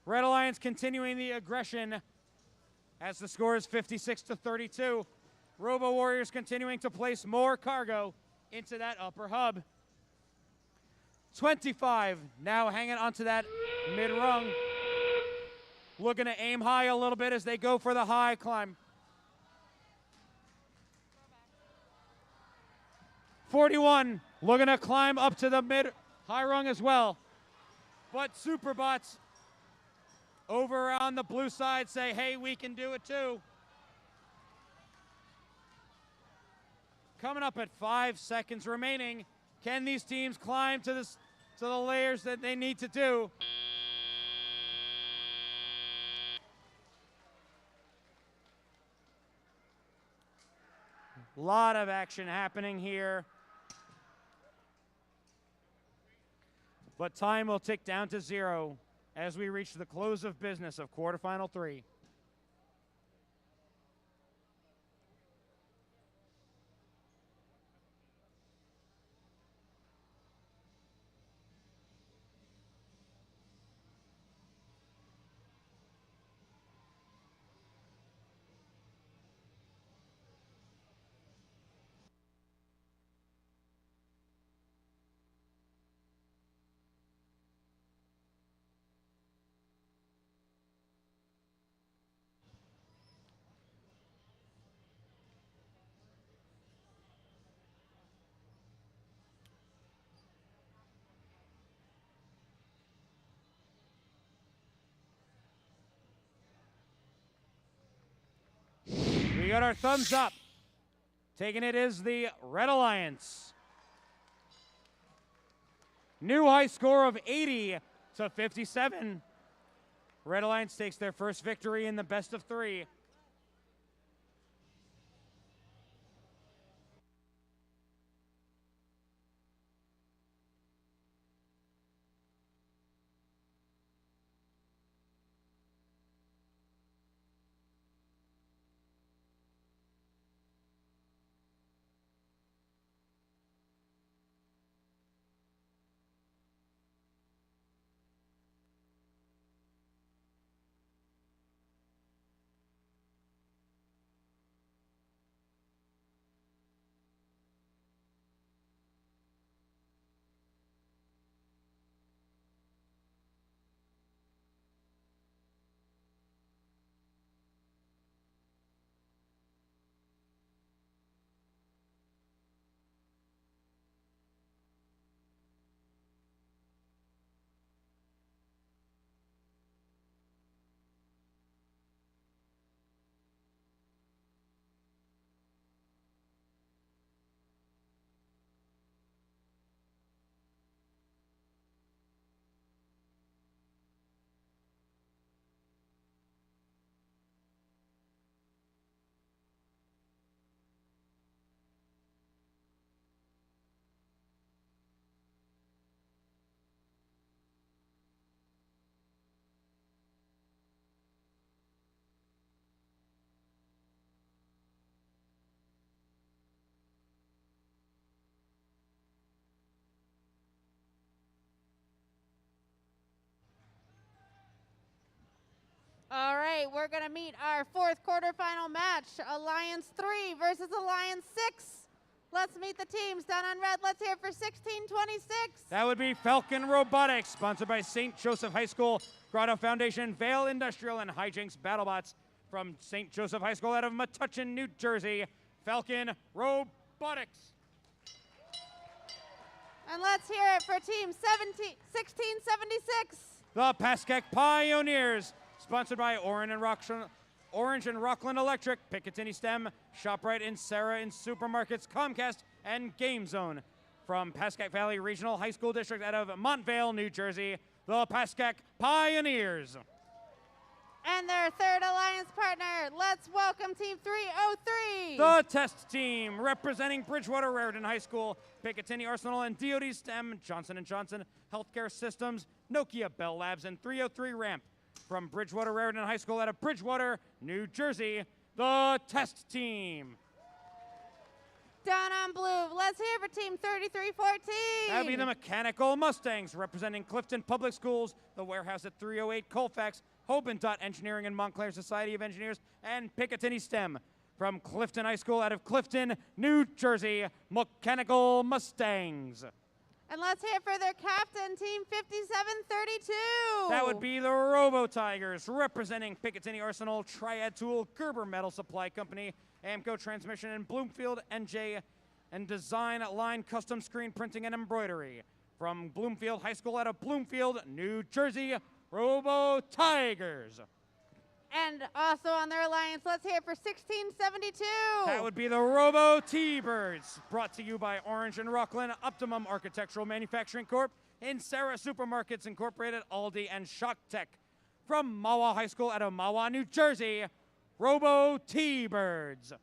[SPEAKER 2] Red Alliance continuing the aggression as the score is 56-32. Robo Warriors continuing to place more cargo into that upper hub. 25 now hanging onto that mid-rung. Looking to aim high a little bit as they go for the high climb. 41 looking to climb up to the mid-high rung as well. But Superbots over on the blue side say, hey, we can do it too. Coming up at 5 seconds remaining. Can these teams climb to the layers that they need to do? A lot of action happening here. But time will tick down to 0 as we reach the close of business of quarterfinal 3. We got our thumbs up. Taking it is the Red Alliance. New high score of 80-57. Red Alliance takes their first victory in the best of 3.
[SPEAKER 6] right, we're going to meet our fourth quarterfinal match, Alliance 3 versus Alliance 6. Let's meet the teams. Down on red, let's hear for 1626.
[SPEAKER 2] That would be Falcon Robotics, sponsored by St. Joseph High School, Grotto Foundation, Vale Industrial, and Hijinks BattleBots. From St. Joseph High School out of Metuchen, New Jersey, Falcon Robotics.
[SPEAKER 6] And let's hear it for team 1676.
[SPEAKER 2] The Pascack Pioneers, sponsored by Orange and Rockland Electric, Picatinny STEM, ShopRite and Sarah in Supermarkets, Comcast, and Game Zone. From Pascack Valley Regional High School District out of Montvale, New Jersey, the Pascack Pioneers.
[SPEAKER 6] And their third alliance partner, let's welcome Team 303.
[SPEAKER 2] The test team, representing Bridgewater-Raritan High School, Picatinny Arsenal, and DoD STEM, Johnson & Johnson Healthcare Systems, Nokia Bell Labs, and 303 Ramp. From Bridgewater-Raritan High School out of Bridgewater, New Jersey, the test team.
[SPEAKER 6] Down on blue, let's hear for Team 3314.
[SPEAKER 2] That'd be the Mechanical Mustangs, representing Clifton Public Schools, the warehouse at 308 Colfax, Hobin Engineering and Montclair Society of Engineers, and Picatinny STEM. From Clifton High School out of Clifton, New Jersey, Mechanical Mustangs.
[SPEAKER 6] And let's hear for their captain, Team 5732.
[SPEAKER 2] That would be the Robo Tigers, representing Picatinny Arsenal, Triad Tool, Gerber Metal Supply Company, Amco Transmission, and Bloomfield NJ, and Design Line Custom Screen Printing and Embroidery. From Bloomfield High School out of Bloomfield, New Jersey, Robo Tigers.
[SPEAKER 6] And also on their alliance, let's hear for 1672.
[SPEAKER 2] That would be the Robo T-Birds, brought to you by Orange and Rockland, Optimum Architectural Manufacturing Corp., and Sarah Supermarkets Incorporated, Aldi, and Shock Tech. From Mahwah High School out of Mahwah, New Jersey, Robo T-Birds.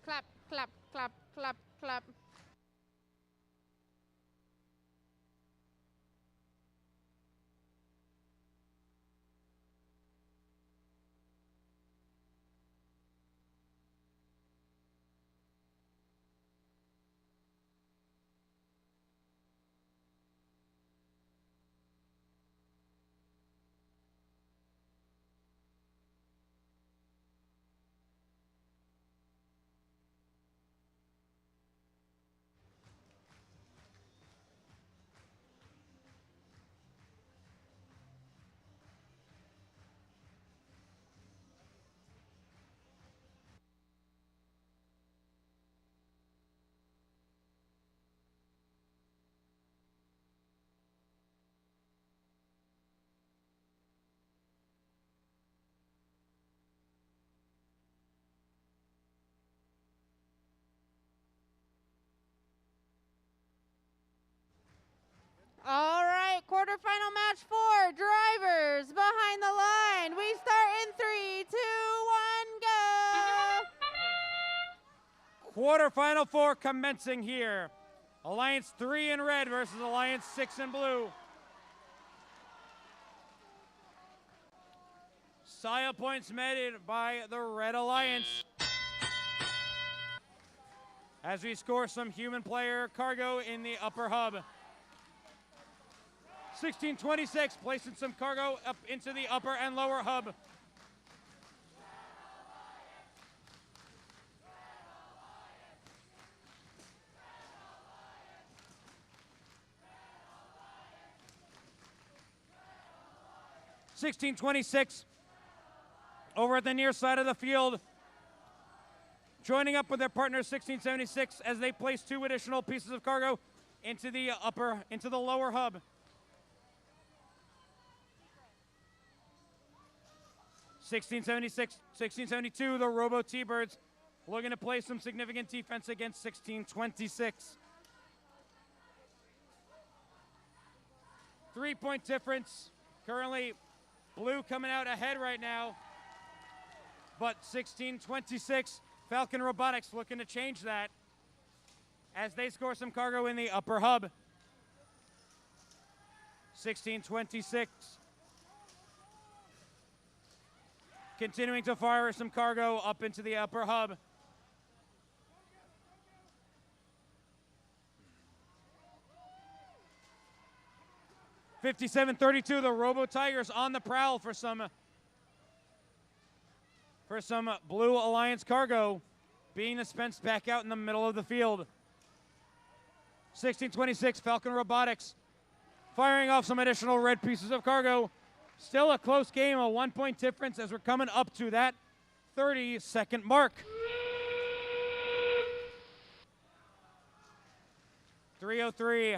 [SPEAKER 6] Clap, clap, clap, clap, clap. match 4, drivers behind the line. We start in 3, 2, 1, go!
[SPEAKER 2] Quarterfinal 4 commencing here. Alliance 3 in red versus Alliance 6 in blue. Style points made by the Red Alliance. As we score some human player cargo in the upper hub. 1626 placing some cargo up into the upper and lower hub. (1626) over at the near side of the field, joining up with their partner 1676 as they place 2 additional pieces of cargo into the lower hub. 1676, 1672, the Robo T-Birds looking to play some significant defense against 1626. 3-point difference. Currently, blue coming out ahead right now. But 1626, Falcon Robotics looking to change that as they score some cargo in the upper hub. 1626 continuing to fire some cargo up into the upper hub. (5732), the Robo Tigers on the prowl for some Blue Alliance cargo being dispensed back out in the middle of the field. 1626, Falcon Robotics firing off some additional red pieces of cargo. Still a close game, a 1-point difference as we're coming up to that 30-second mark. 303,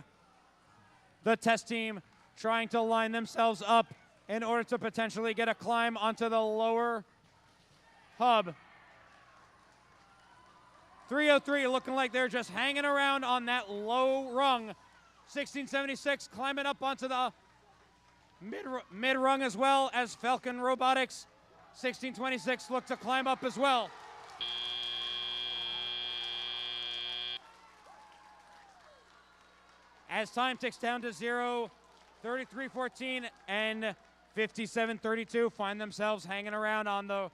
[SPEAKER 2] the test team trying to line themselves up in order to potentially get a climb onto the lower hub. 303 looking like they're just hanging around on that low rung. 1676 climbing up onto the mid rung as well as Falcon Robotics. 1626 look to climb up as well. As time ticks down to 0, 33-14 and 57-32 find themselves hanging around on the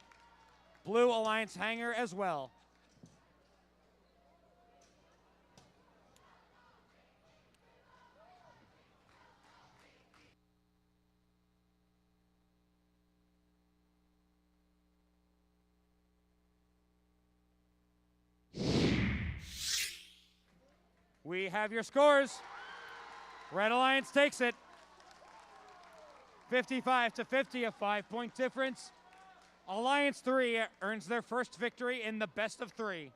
[SPEAKER 2] Blue Alliance hangar as well. We have your scores. Red Alliance takes it. 55-50, a 5-point difference. Alliance 3 earns their first victory in the best of 3.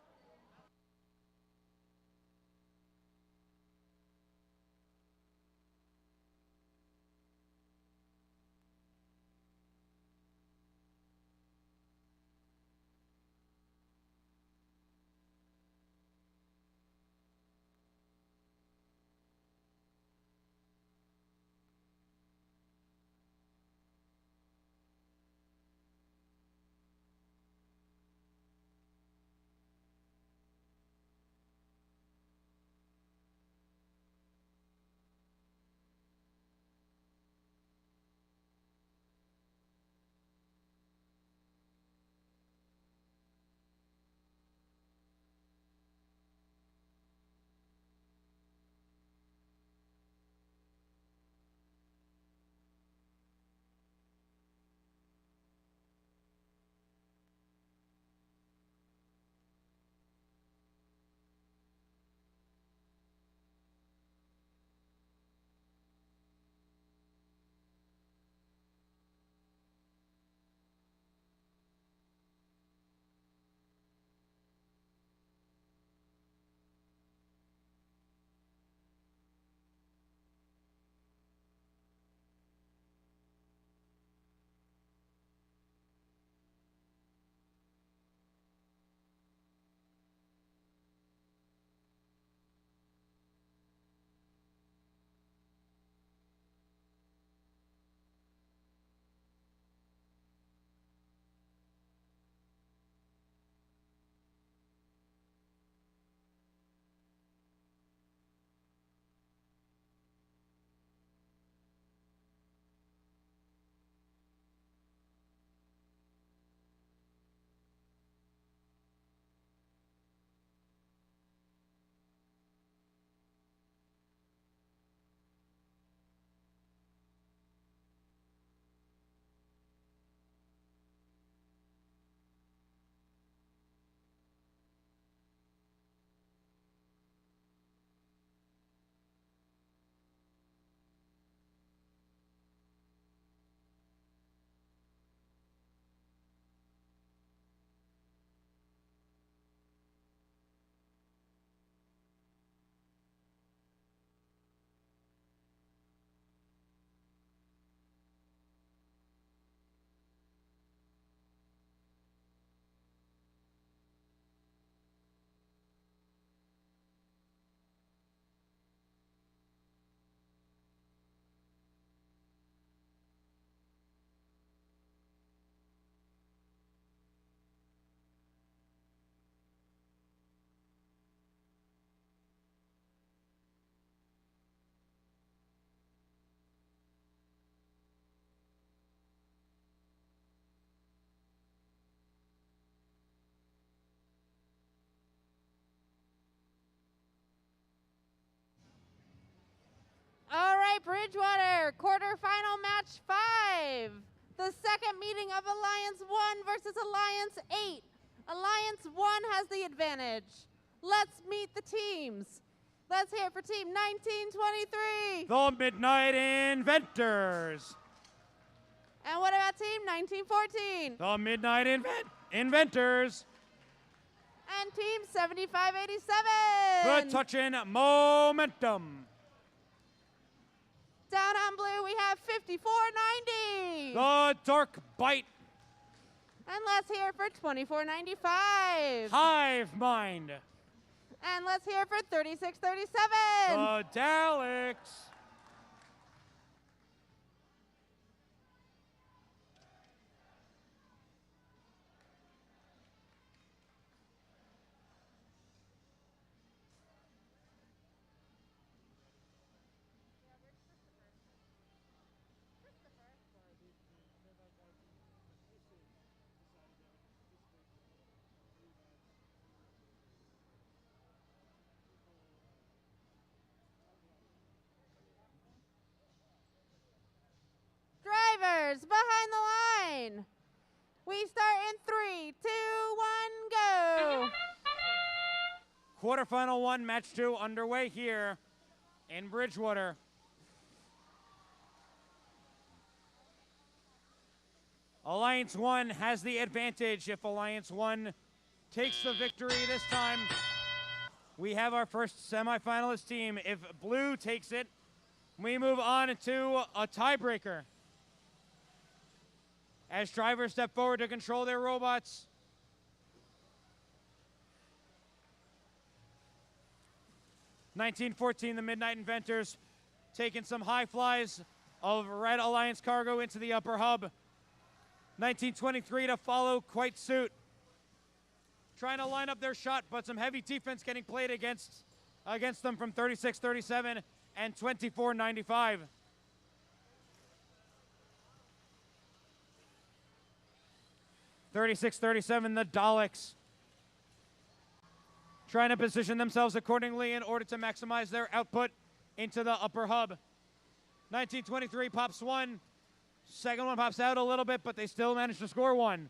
[SPEAKER 6] right, Bridgewater, quarterfinal match 5. The second meeting of Alliance 1 versus Alliance 8. Alliance 1 has the advantage. Let's meet the teams. Let's hear it for team 1923.
[SPEAKER 2] The Midnight Inventors.
[SPEAKER 6] And what about team 1914?
[SPEAKER 2] The Midnight Inventors.
[SPEAKER 6] And team 7587.
[SPEAKER 2] The Touchin' Momentum.
[SPEAKER 6] Down on blue, we have 5490.
[SPEAKER 2] The Dark Bite.
[SPEAKER 6] And let's hear it for 2495.
[SPEAKER 2] Hive Mind.
[SPEAKER 6] And let's hear it for 3637.
[SPEAKER 2] The Daleks.
[SPEAKER 6] Drivers behind the line. We start in 3, 2, 1, go.
[SPEAKER 2] Quarterfinal 1, match 2 underway here in Bridgewater. Alliance 1 has the advantage. If Alliance 1 takes the victory this time, we have our first semifinalist team. If blue takes it, we move on to a tiebreaker. As drivers step forward to control their robots. (1914), the Midnight Inventors taking some high flies of Red Alliance cargo into the upper hub. 1923 to follow quite suit. Trying to line up their shot, but some heavy defense getting played against them from 36-37 and 24-95. (36-37), the Daleks trying to position themselves accordingly in order to maximize their output into the upper hub. 1923 pops one. Second one pops out a little bit, but they still manage to score one.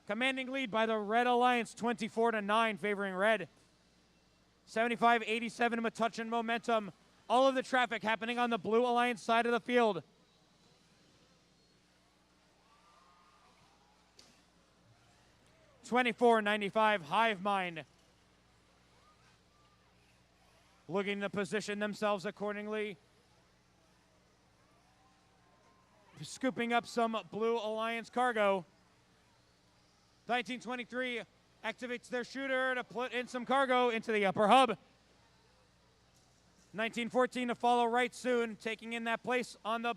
[SPEAKER 2] Commanding lead by the Red Alliance, 24-9, favoring Red. 75-87 Metuchen momentum. All of the traffic happening on the Blue Alliance side of the field. (24-95) Hive Mind. Looking to position themselves accordingly. Scooping up some Blue Alliance cargo. 1923 activates their shooter to put in some cargo into the upper hub. 1914 to follow right soon, taking in that place on the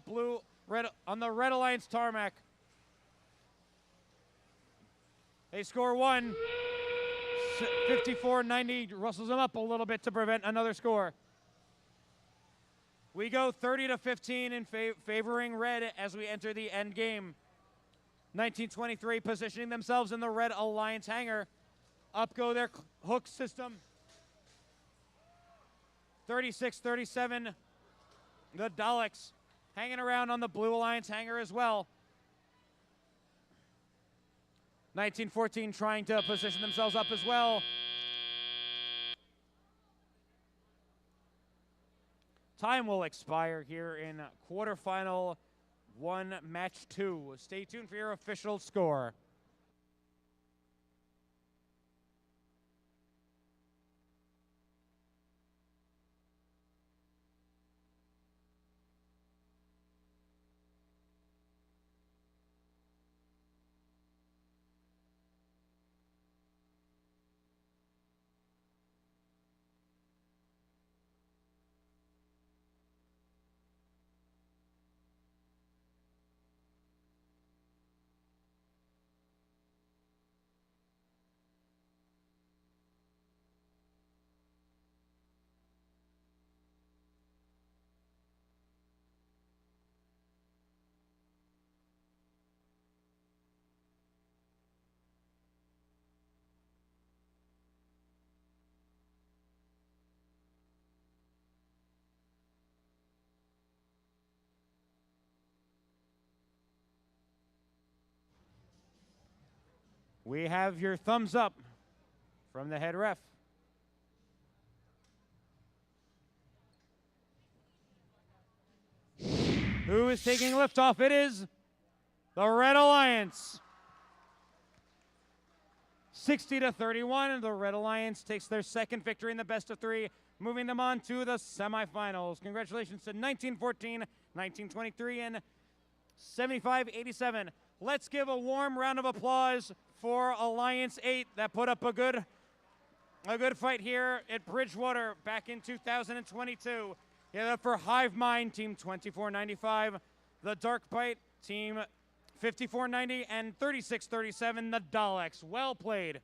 [SPEAKER 2] Red Alliance tarmac. They score one. 54-90 rustles them up a little bit to prevent another score. We go 30-15 in favoring Red as we enter the end game. 1923 positioning themselves in the Red Alliance hangar. Up go their hook system. 36-37, the Daleks hanging around on the Blue Alliance hangar as well. 1914 trying to position themselves up as well. Time will expire here in quarterfinal 1, match 2. Stay tuned for your official score. We have your thumbs up from the head ref. Who is taking liftoff? It is the Red Alliance. 60-31, the Red Alliance takes their second victory in the best of three, moving them on to the semifinals. Congratulations to 1914, 1923, and 75-87. Let's give a warm round of applause for Alliance 8 that put up a good fight here at Bridgewater back in 2022. Give it up for Hive Mind, Team 2495, the Dark Bite, Team 5490, and 3637, the Daleks. Well played.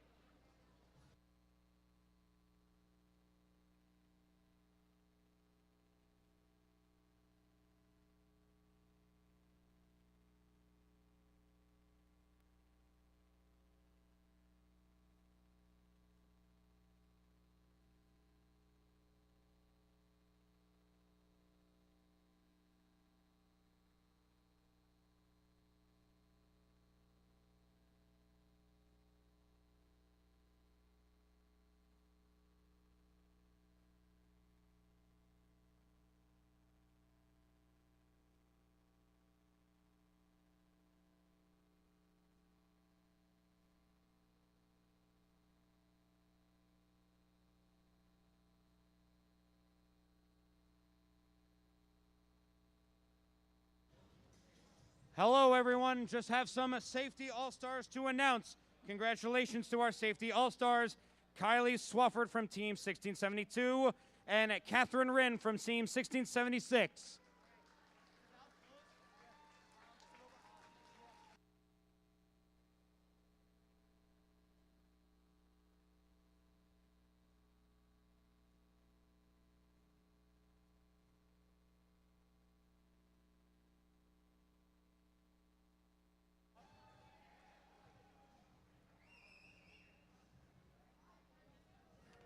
[SPEAKER 2] Hello, everyone. Just have some safety all-stars to announce. Congratulations to our safety all-stars, Kylie Swafford from Team 1672 and Catherine Wren from Team 1676.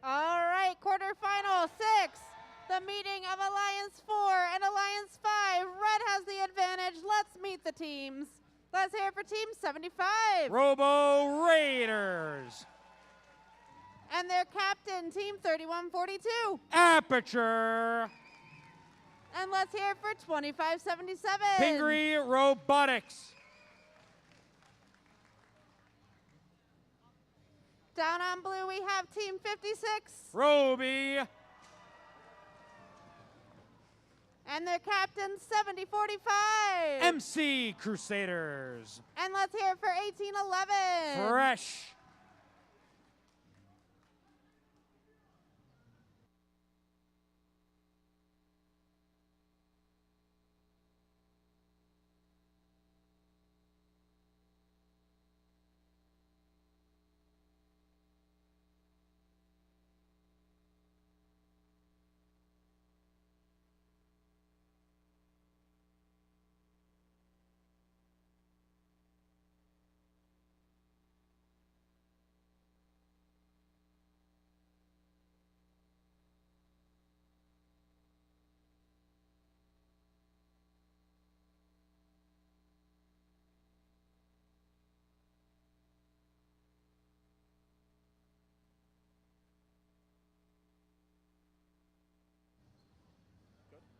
[SPEAKER 6] All right, quarterfinal 6. The meeting of Alliance 4 and Alliance 5. Red has the advantage. Let's meet the teams. Let's hear it for Team 75.
[SPEAKER 2] Robo Raiders.
[SPEAKER 6] And their captain, Team 3142.
[SPEAKER 2] Aperture.
[SPEAKER 6] And let's hear it for 2577.
[SPEAKER 2] Pingree Robotics.
[SPEAKER 6] Down on blue, we have Team 56.
[SPEAKER 2] Roby.
[SPEAKER 6] And their captain, 7045.
[SPEAKER 2] MC Crusaders.
[SPEAKER 6] And let's hear it for 1811.
[SPEAKER 2] Fresh.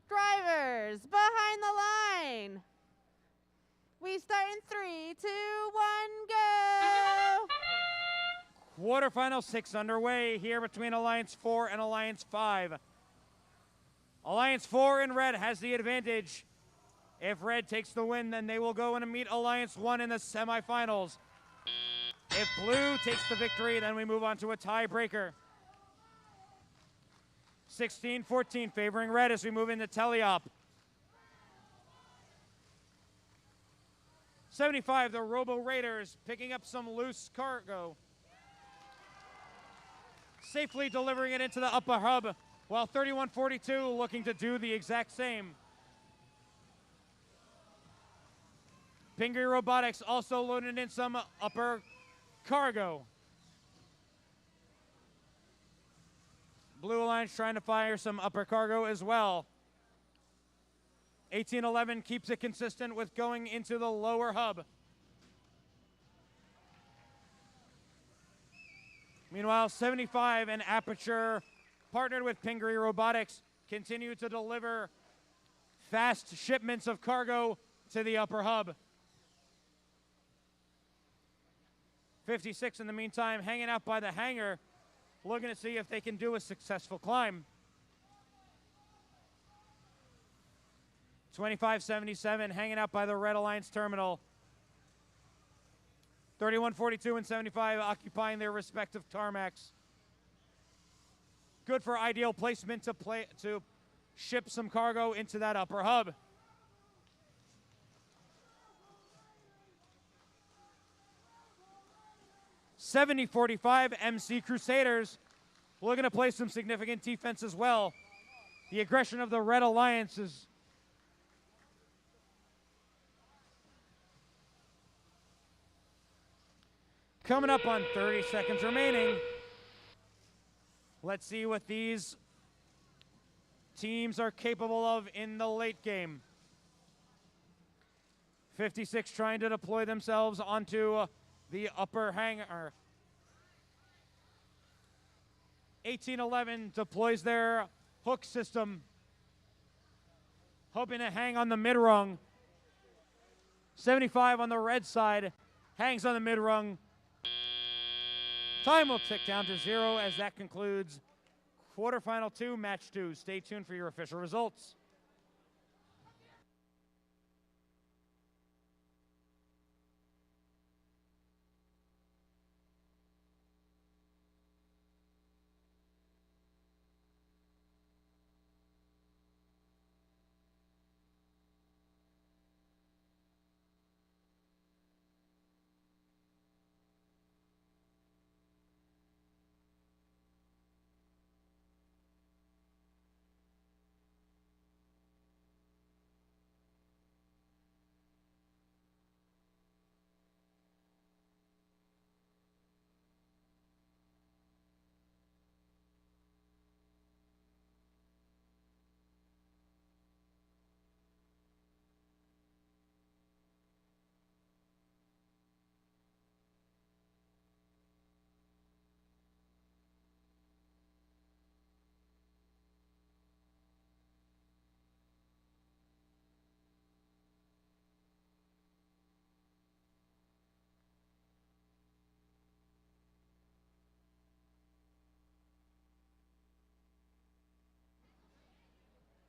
[SPEAKER 6] Drivers, behind the line. We start in 3, 2, 1, go.
[SPEAKER 2] Quarterfinal 6 underway here between Alliance 4 and Alliance 5. Alliance 4 in red has the advantage. If red takes the win, then they will go and meet Alliance 1 in the semifinals. If blue takes the victory, then we move on to a tiebreaker. 16-14 favoring red as we move into teleop. 75, the Robo Raiders picking up some loose cargo. Safely delivering it into the upper hub, while 3142 looking to do the exact same. Pingree Robotics also loaded in some upper cargo. Blue Alliance trying to fire some upper cargo as well. 1811 keeps it consistent with going into the lower hub. Meanwhile, 75 and Aperture, partnered with Pingree Robotics, continue to deliver fast shipments of cargo to the upper hub. 56 in the meantime, hanging out by the hangar, looking to see if they can do a successful climb. 2577 hanging out by the Red Alliance terminal. 3142 and 75 occupying their respective tarmacs. Good for ideal placement to ship some cargo into that upper hub. .7045 MC Crusaders looking to play some significant defense as well. The aggression of the Red Alliance is coming up on 30 seconds remaining. Let's see what these teams are capable of in the late game. 56 trying to deploy themselves onto the upper hangar. 1811 deploys their hook system, hoping to hang on the mid-rung. 75 on the red side hangs on the mid-rung. Time will tick down to 0 as that concludes quarterfinal 2, match 2. Stay tuned for your official results.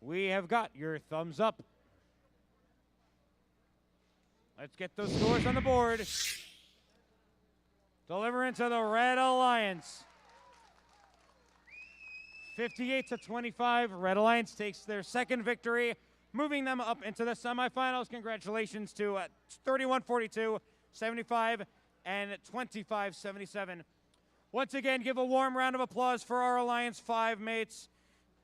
[SPEAKER 2] We have got your thumbs up. Let's get those scores on the board. Delivering to the Red Alliance. 58-25, Red Alliance takes their second victory, moving them up into the semifinals. Congratulations to 31-42, 75, and 25-77. Once again, give a warm round of applause for our Alliance 5 mates.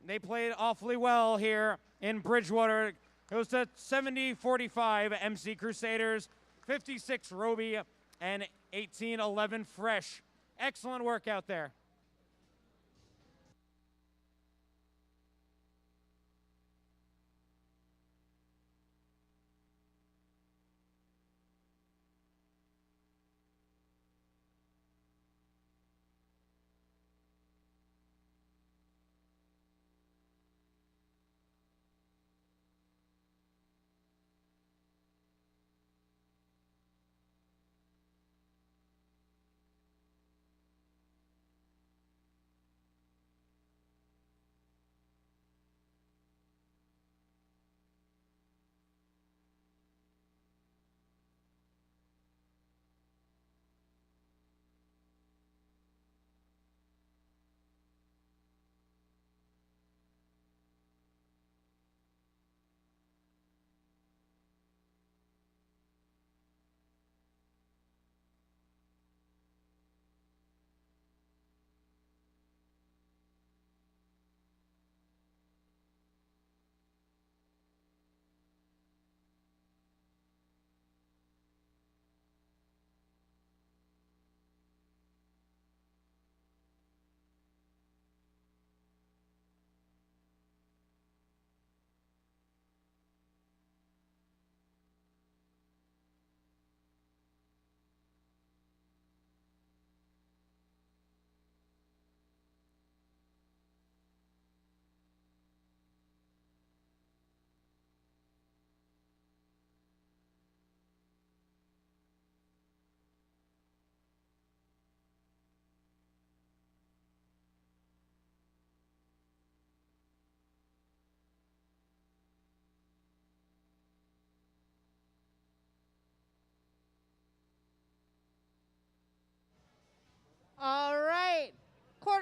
[SPEAKER 2] They played awfully well here in Bridgewater. It goes to 70-45 MC Crusaders, 56 Roby, and 18-11 Fresh. Excellent work out there.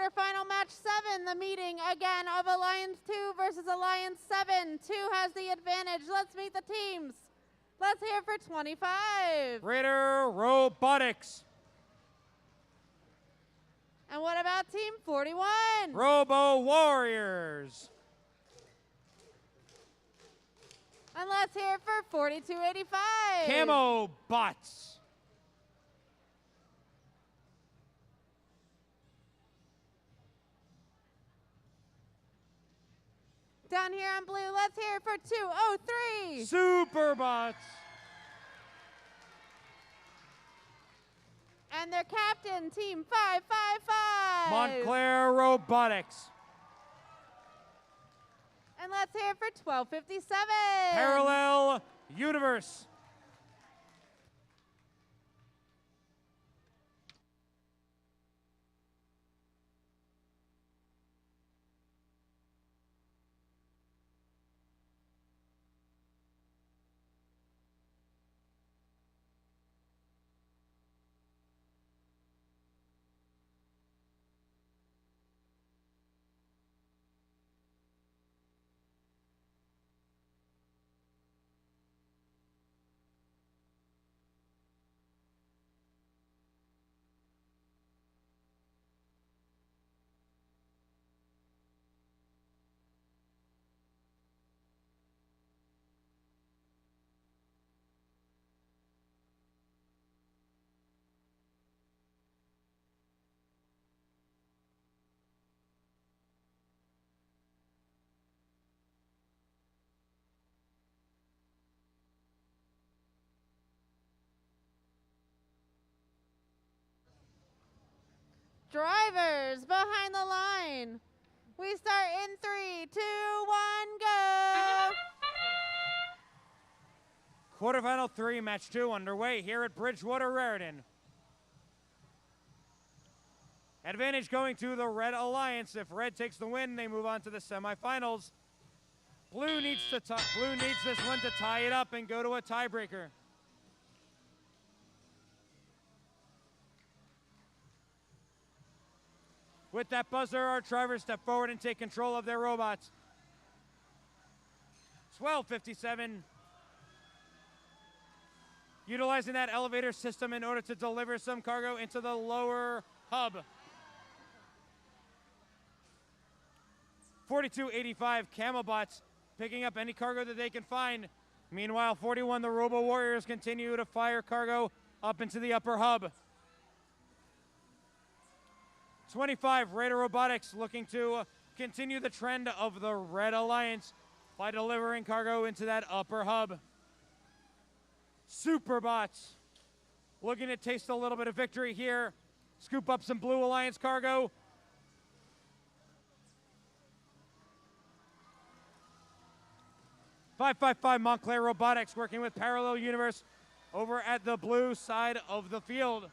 [SPEAKER 6] Quarterfinal match 7, the meeting again of Alliance 2 versus Alliance 7. 2 has the advantage. Let's meet the teams. Let's hear for 25.
[SPEAKER 2] Raider Robotics.
[SPEAKER 6] And what about Team 41?
[SPEAKER 2] Robo Warriors.
[SPEAKER 6] And let's hear it for 4285.
[SPEAKER 2] Camo Bots.
[SPEAKER 6] Down here on blue, let's hear it for 203.
[SPEAKER 2] Superbots.
[SPEAKER 6] And their captain, Team 555.
[SPEAKER 2] Montclair Robotics.
[SPEAKER 6] And let's hear it for 1257.
[SPEAKER 2] Parallel Universe.
[SPEAKER 6] Drivers behind the line. We start in 3, 2, 1, go.
[SPEAKER 2] Quarterfinal 3, match 2 underway here at Bridgewater-Raritan. Advantage going to the Red Alliance. If Red takes the win, they move on to the semifinals. Blue needs this one to tie it up and go to a tiebreaker. With that buzzer, our drivers step forward and take control of their robots. 1257. Utilizing that elevator system in order to deliver some cargo into the lower hub. 4285 Camelbots picking up any cargo that they can find. Meanwhile, 41, the Robo Warriors continue to fire cargo up into the upper hub. 25, Raider Robotics looking to continue the trend of the Red Alliance by delivering cargo into that upper hub. Superbots looking to taste a little bit of victory here. Scoop up some Blue Alliance cargo. .555 Montclair Robotics working with Parallel Universe over at the blue side of the field.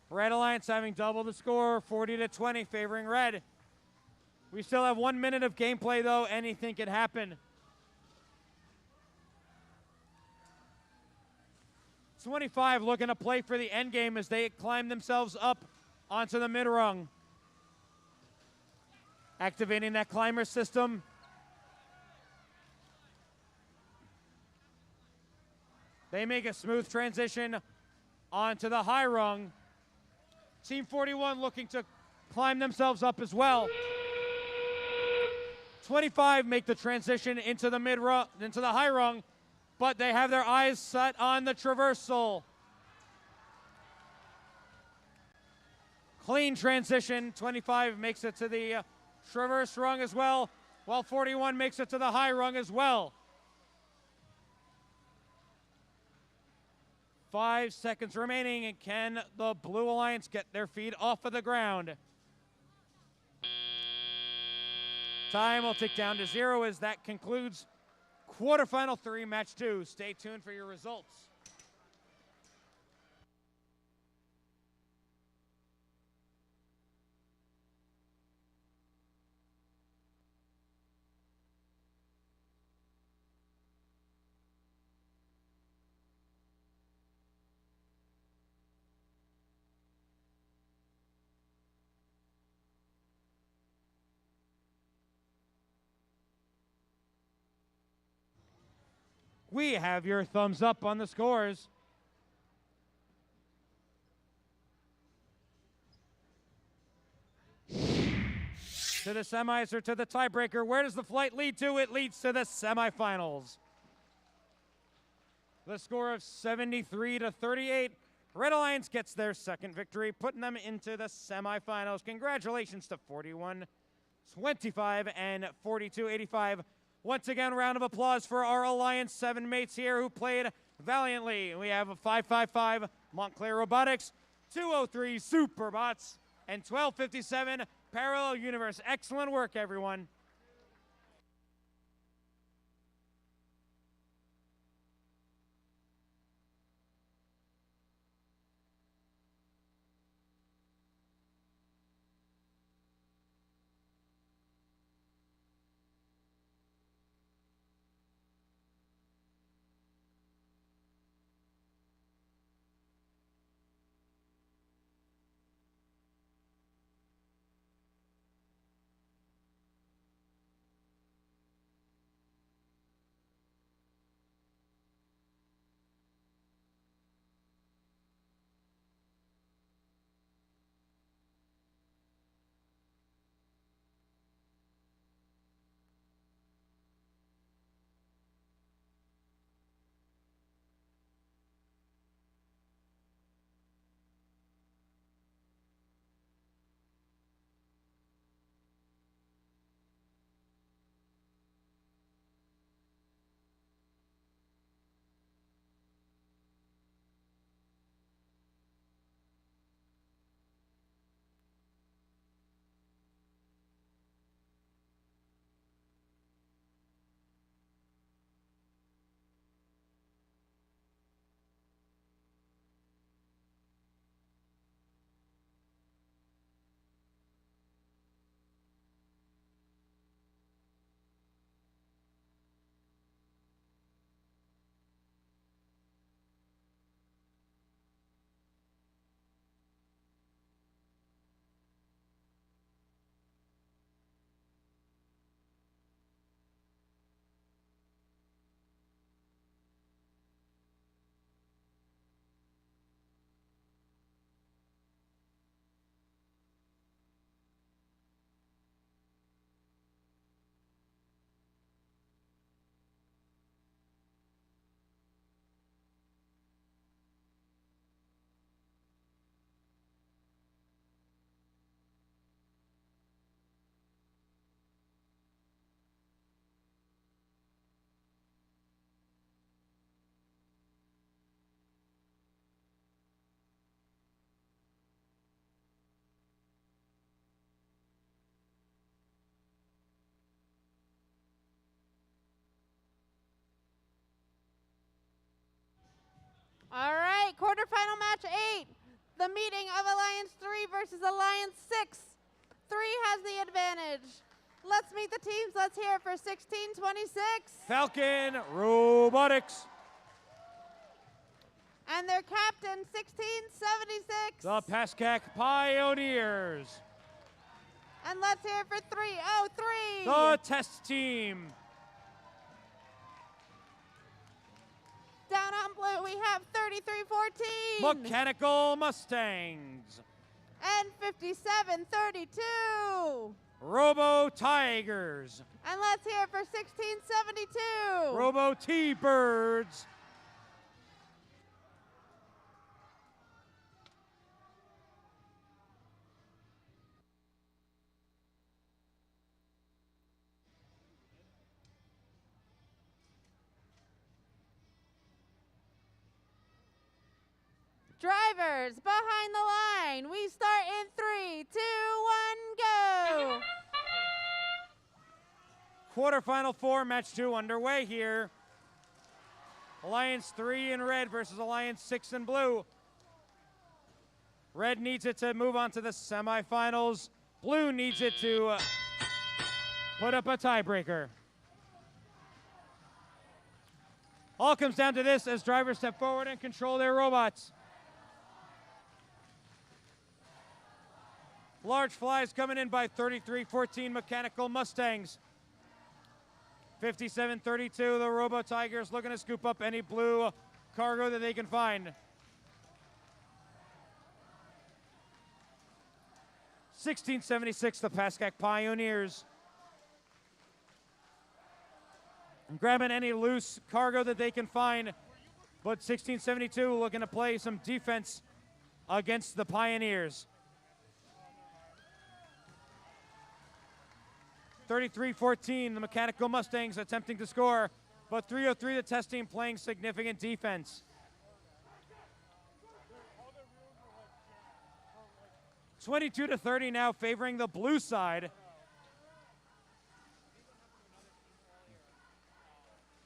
[SPEAKER 2] Red Alliance having double the score, 40-20, favoring Red. We still have 1 minute of gameplay, though. Anything can happen. 25 looking to play for the end game as they climb themselves up onto the mid-rung. Activating that climber system. They make a smooth transition onto the high rung. Team 41 looking to climb themselves up as well. 25 make the transition into the mid-rung, into the high rung, but they have their eyes set on the traversal. Clean transition. 25 makes it to the traverse rung as well, while 41 makes it to the high rung as well. 5 seconds remaining, and can the Blue Alliance get their feet off of the ground? Time will tick down to 0 as that concludes quarterfinal 3, match 2. Stay tuned for your results. We have your thumbs up on the scores. To the semis or to the tiebreaker. Where does the flight lead to? It leads to the semifinals. The score of 73 to 38. Red Alliance gets their second victory, putting them into the semifinals. Congratulations to 41-25 and 42-85. Once again, round of applause for our Alliance 7 mates here who played valiantly. We have a 555 Montclair Robotics, 203 Superbots, and 1257 Parallel Universe. Excellent work, everyone.
[SPEAKER 6] All right, quarterfinal match 8. The meeting of Alliance 3 versus Alliance 6. 3 has the advantage. Let's meet the teams. Let's hear it for 1626.
[SPEAKER 2] Falcon Robotics.
[SPEAKER 6] And their captain, 1676.
[SPEAKER 2] The Pascack Pioneers.
[SPEAKER 6] And let's hear it for 303.
[SPEAKER 2] The Test Team.
[SPEAKER 6] Down on blue, we have 3314.
[SPEAKER 2] Mechanical Mustangs.
[SPEAKER 6] And 5732.
[SPEAKER 2] Robo Tigers.
[SPEAKER 6] And let's hear it for 1672.
[SPEAKER 2] Robo T-Birds.
[SPEAKER 6] Drivers behind the line. We start in 3, 2, 1, go.
[SPEAKER 2] Quarterfinal 4, match 2 underway here. Alliance 3 in red versus Alliance 6 in blue. Red needs it to move on to the semifinals. Blue needs it to put up a tiebreaker. All comes down to this as drivers step forward and control their robots. Large flies coming in by 3314 Mechanical Mustangs. 57-32, the Robo Tigers looking to scoop up any blue cargo that they can find. 1676, the Pascack Pioneers. Grabbing any loose cargo that they can find, but 1672 looking to play some defense against the Pioneers. 33-14, the Mechanical Mustangs attempting to score, but 303, the test team playing significant defense. 22-30 now favoring the blue side.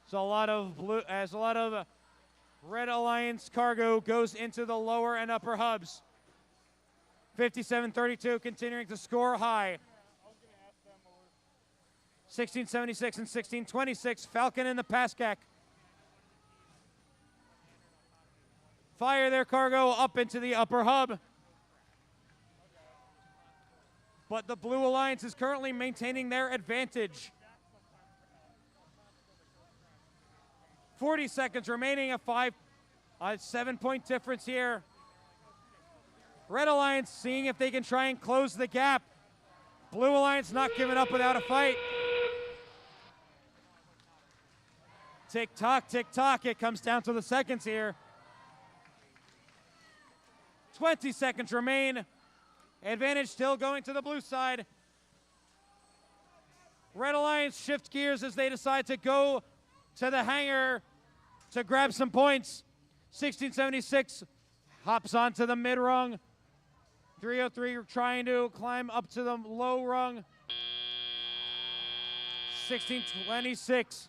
[SPEAKER 2] So a lot of Red Alliance cargo goes into the lower and upper hubs. 57-32 continuing to score high. 1676 and 1626, Falcon and the Pascack fire their cargo up into the upper hub. But the Blue Alliance is currently maintaining their advantage. 40 seconds remaining, a 7-point difference here. Red Alliance seeing if they can try and close the gap. Blue Alliance not giving up without a fight. Tick-tock, tick-tock, it comes down to the seconds here. 20 seconds remain. Advantage still going to the blue side. Red Alliance shift gears as they decide to go to the hangar to grab some points. 1676 hops onto the mid rung. 303 trying to climb up to the low rung. 1626.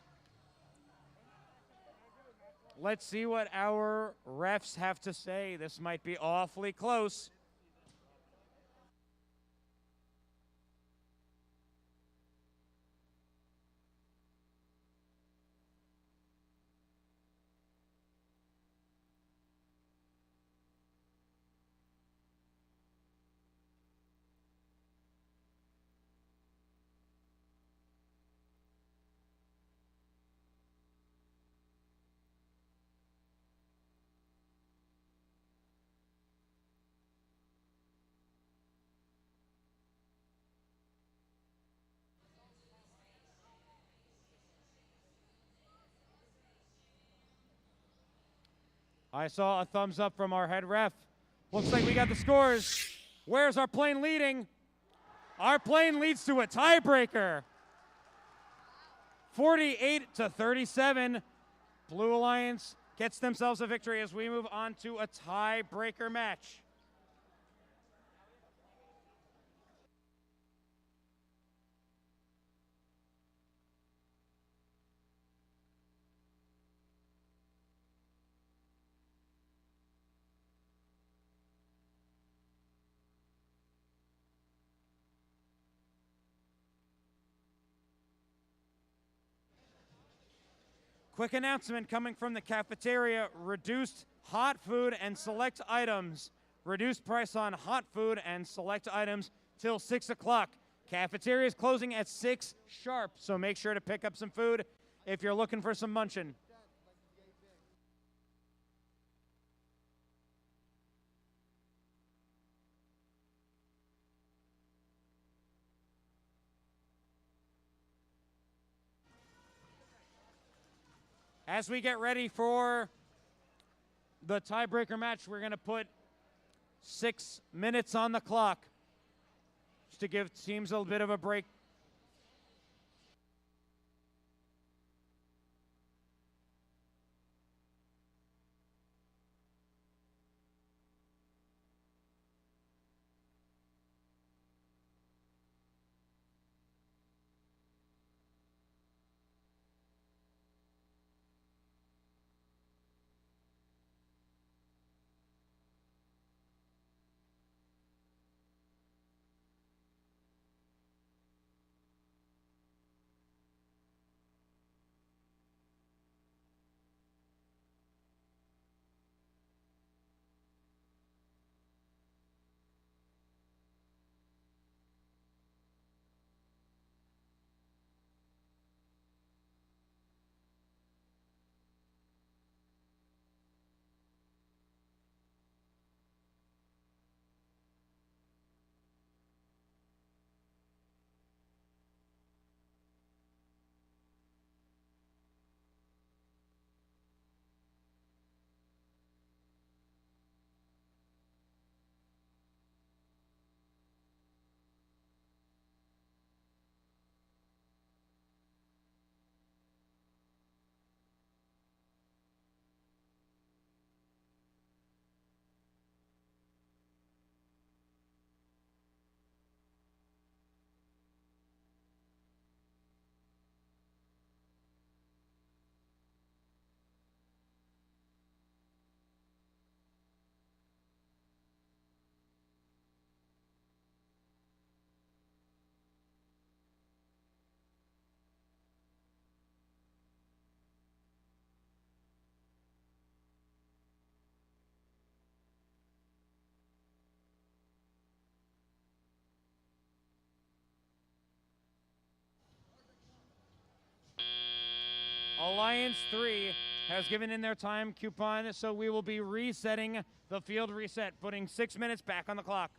[SPEAKER 2] Let's see what our refs have to say. This might be awfully close. I saw a thumbs up from our head ref. Looks like we got the scores. Where's our plane leading? Our plane leads to a tiebreaker. 48-37. Blue Alliance gets themselves a victory as we move on to a tiebreaker match. Quick announcement coming from the cafeteria. Reduced hot food and select items. Reduced price on hot food and select items till 6 o'clock. Cafeteria is closing at 6 sharp, so make sure to pick up some food if you're looking for some munchin'. As we get ready for the tiebreaker match, we're going to put 6 minutes on the clock just to give teams a bit of a break. Alliance 3 has given in their time coupon, so we will be resetting the field reset, putting 6 minutes back on the clock.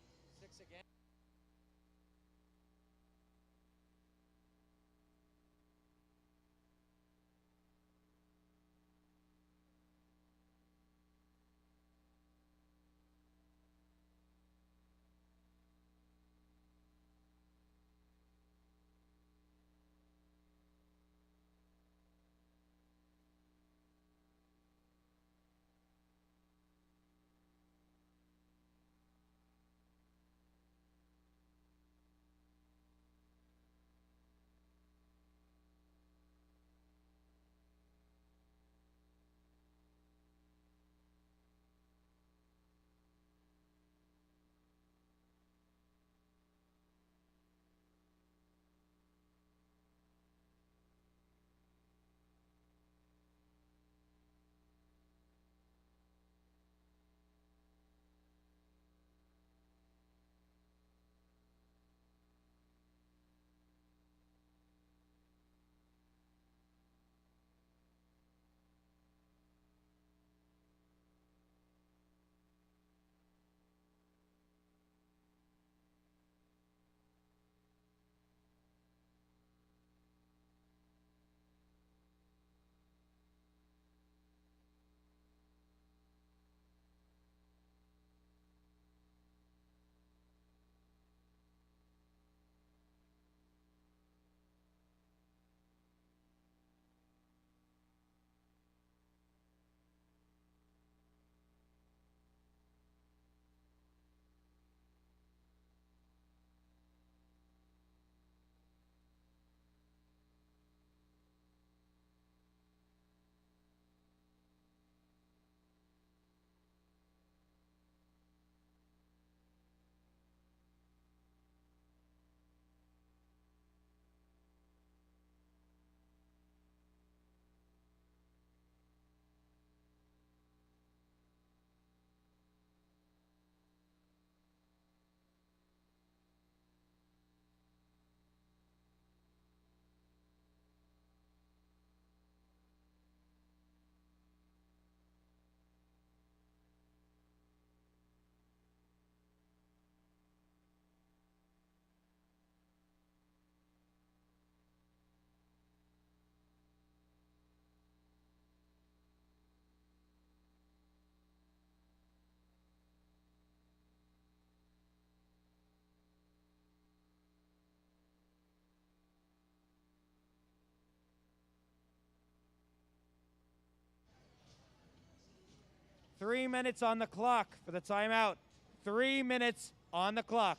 [SPEAKER 2] Three minutes on the clock for the timeout. 3 minutes on the clock.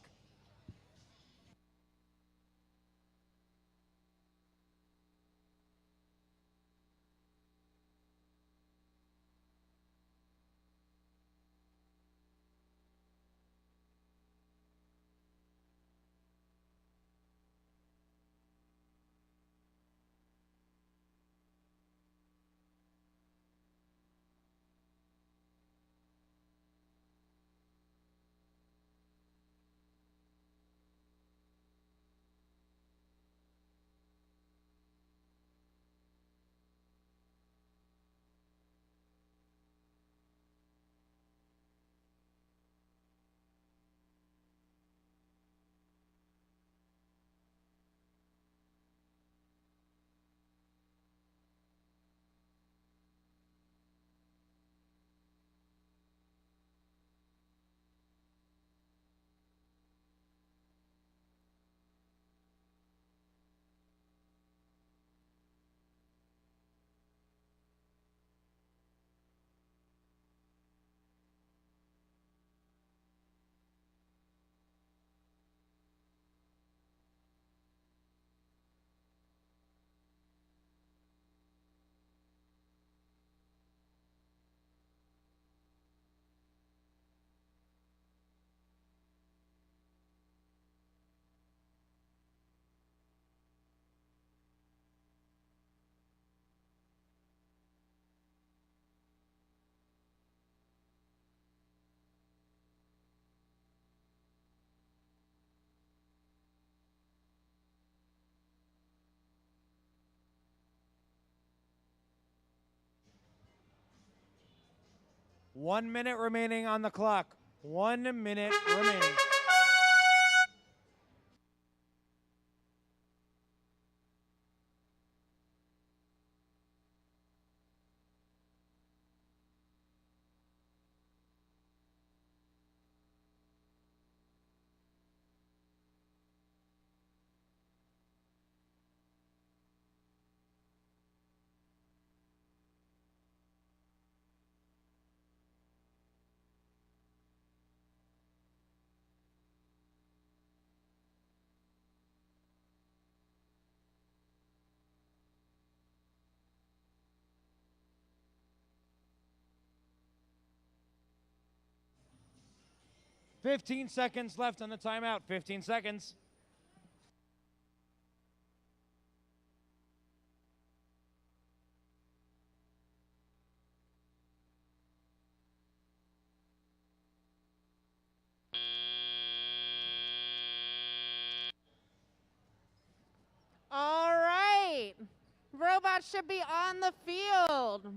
[SPEAKER 2] 1 minute remaining on the clock. 1 minute remaining. Fifteen seconds left on the timeout. 15 seconds.
[SPEAKER 6] All right. Robots should be on the field.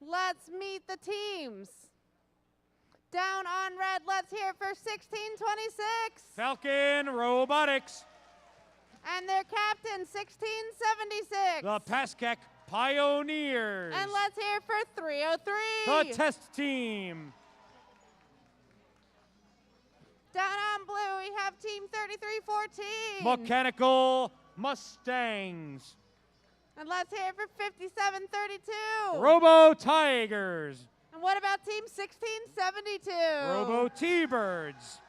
[SPEAKER 6] Let's meet the teams. Down on red, let's hear it for 1626.
[SPEAKER 2] Falcon Robotics.
[SPEAKER 6] And their captain, 1676.
[SPEAKER 2] The Pascack Pioneers.
[SPEAKER 6] And let's hear it for 303.
[SPEAKER 2] The test team.
[SPEAKER 6] Down on blue, we have team 3314.
[SPEAKER 2] Mechanical Mustangs.
[SPEAKER 6] And let's hear it for 5732.
[SPEAKER 2] Robo Tigers.
[SPEAKER 6] And what about team 1672?
[SPEAKER 2] Robo T-Birds.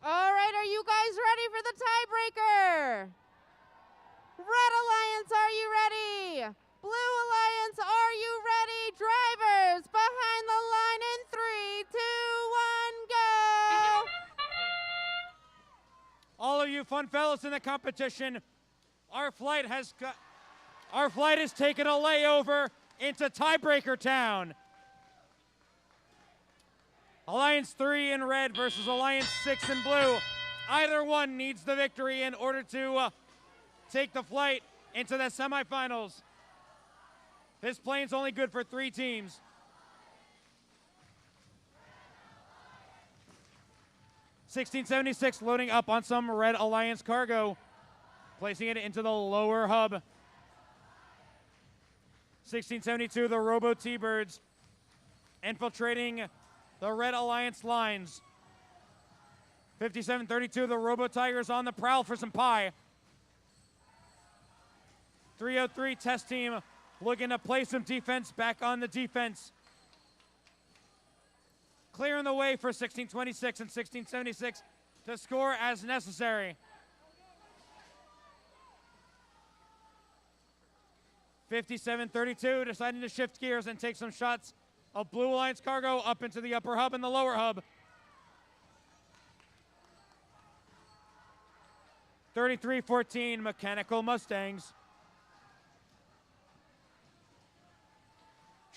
[SPEAKER 6] All right, are you guys ready for the tiebreaker? Red Alliance, are you ready? Blue Alliance, are you ready? Drivers, behind the line in 3, 2, 1, go!
[SPEAKER 2] All of you fun fellows in the competition, our flight has taken a layover into tiebreaker town. Alliance 3 in red versus Alliance 6 in blue. Either one needs the victory in order to take the flight into the semifinals. This plane's only good for 3 teams. (1676) loading up on some Red Alliance cargo, placing it into the lower hub. 1672, the Robo T-Birds infiltrating the Red Alliance lines. 5732, the Robo Tigers on the prowl for some pie. 303 test team looking to play some defense back on the defense. clearing the way for 1626 and 1676 to score as necessary. 57-32, deciding to shift gears and take some shots of Blue Alliance cargo up into the upper hub and the lower hub. 33-14, Mechanical Mustangs.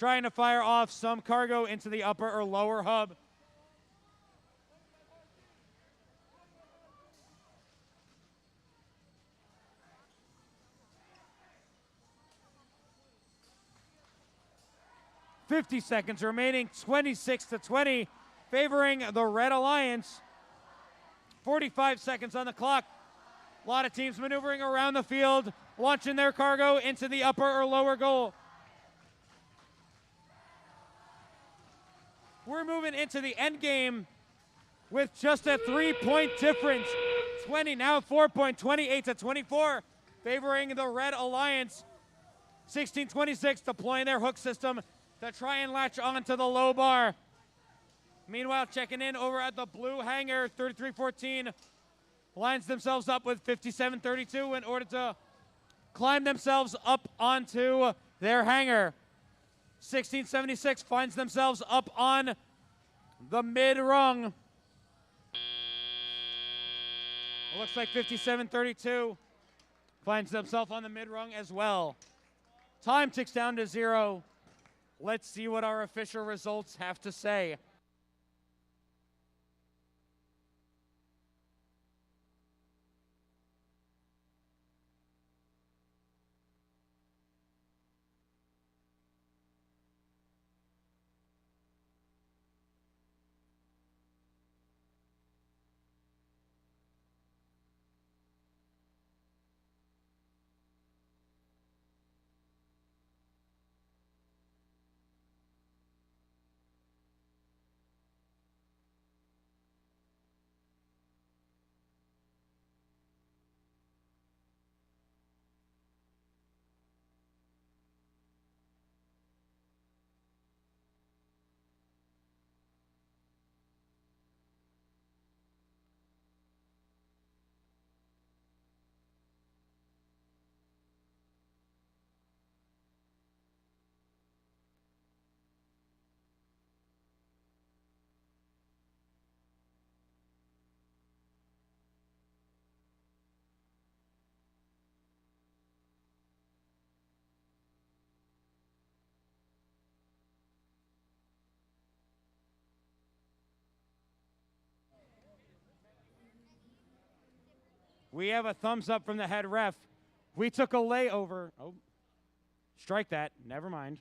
[SPEAKER 2] Trying to fire off some cargo into the upper or lower hub. .50 seconds remaining, 26-20, favoring the Red Alliance. 45 seconds on the clock. A lot of teams maneuvering around the field, launching their cargo into the upper or lower goal. We're moving into the end game with just a 3-point difference. 20, now 4-point, 28-24, favoring the Red Alliance. 1626 deploying their hook system to try and latch onto the low bar. Meanwhile, checking in over at the blue hangar, 33-14 lines themselves up with 57-32 in order to climb themselves up onto their hangar. 1676 finds themselves up on the mid rung. It looks like 57-32 finds themselves on the mid rung as well. Time ticks down to 0. Let's see what our official results have to say. We have a thumbs up from the head ref. We took a layover. Oh, strike that. Never mind.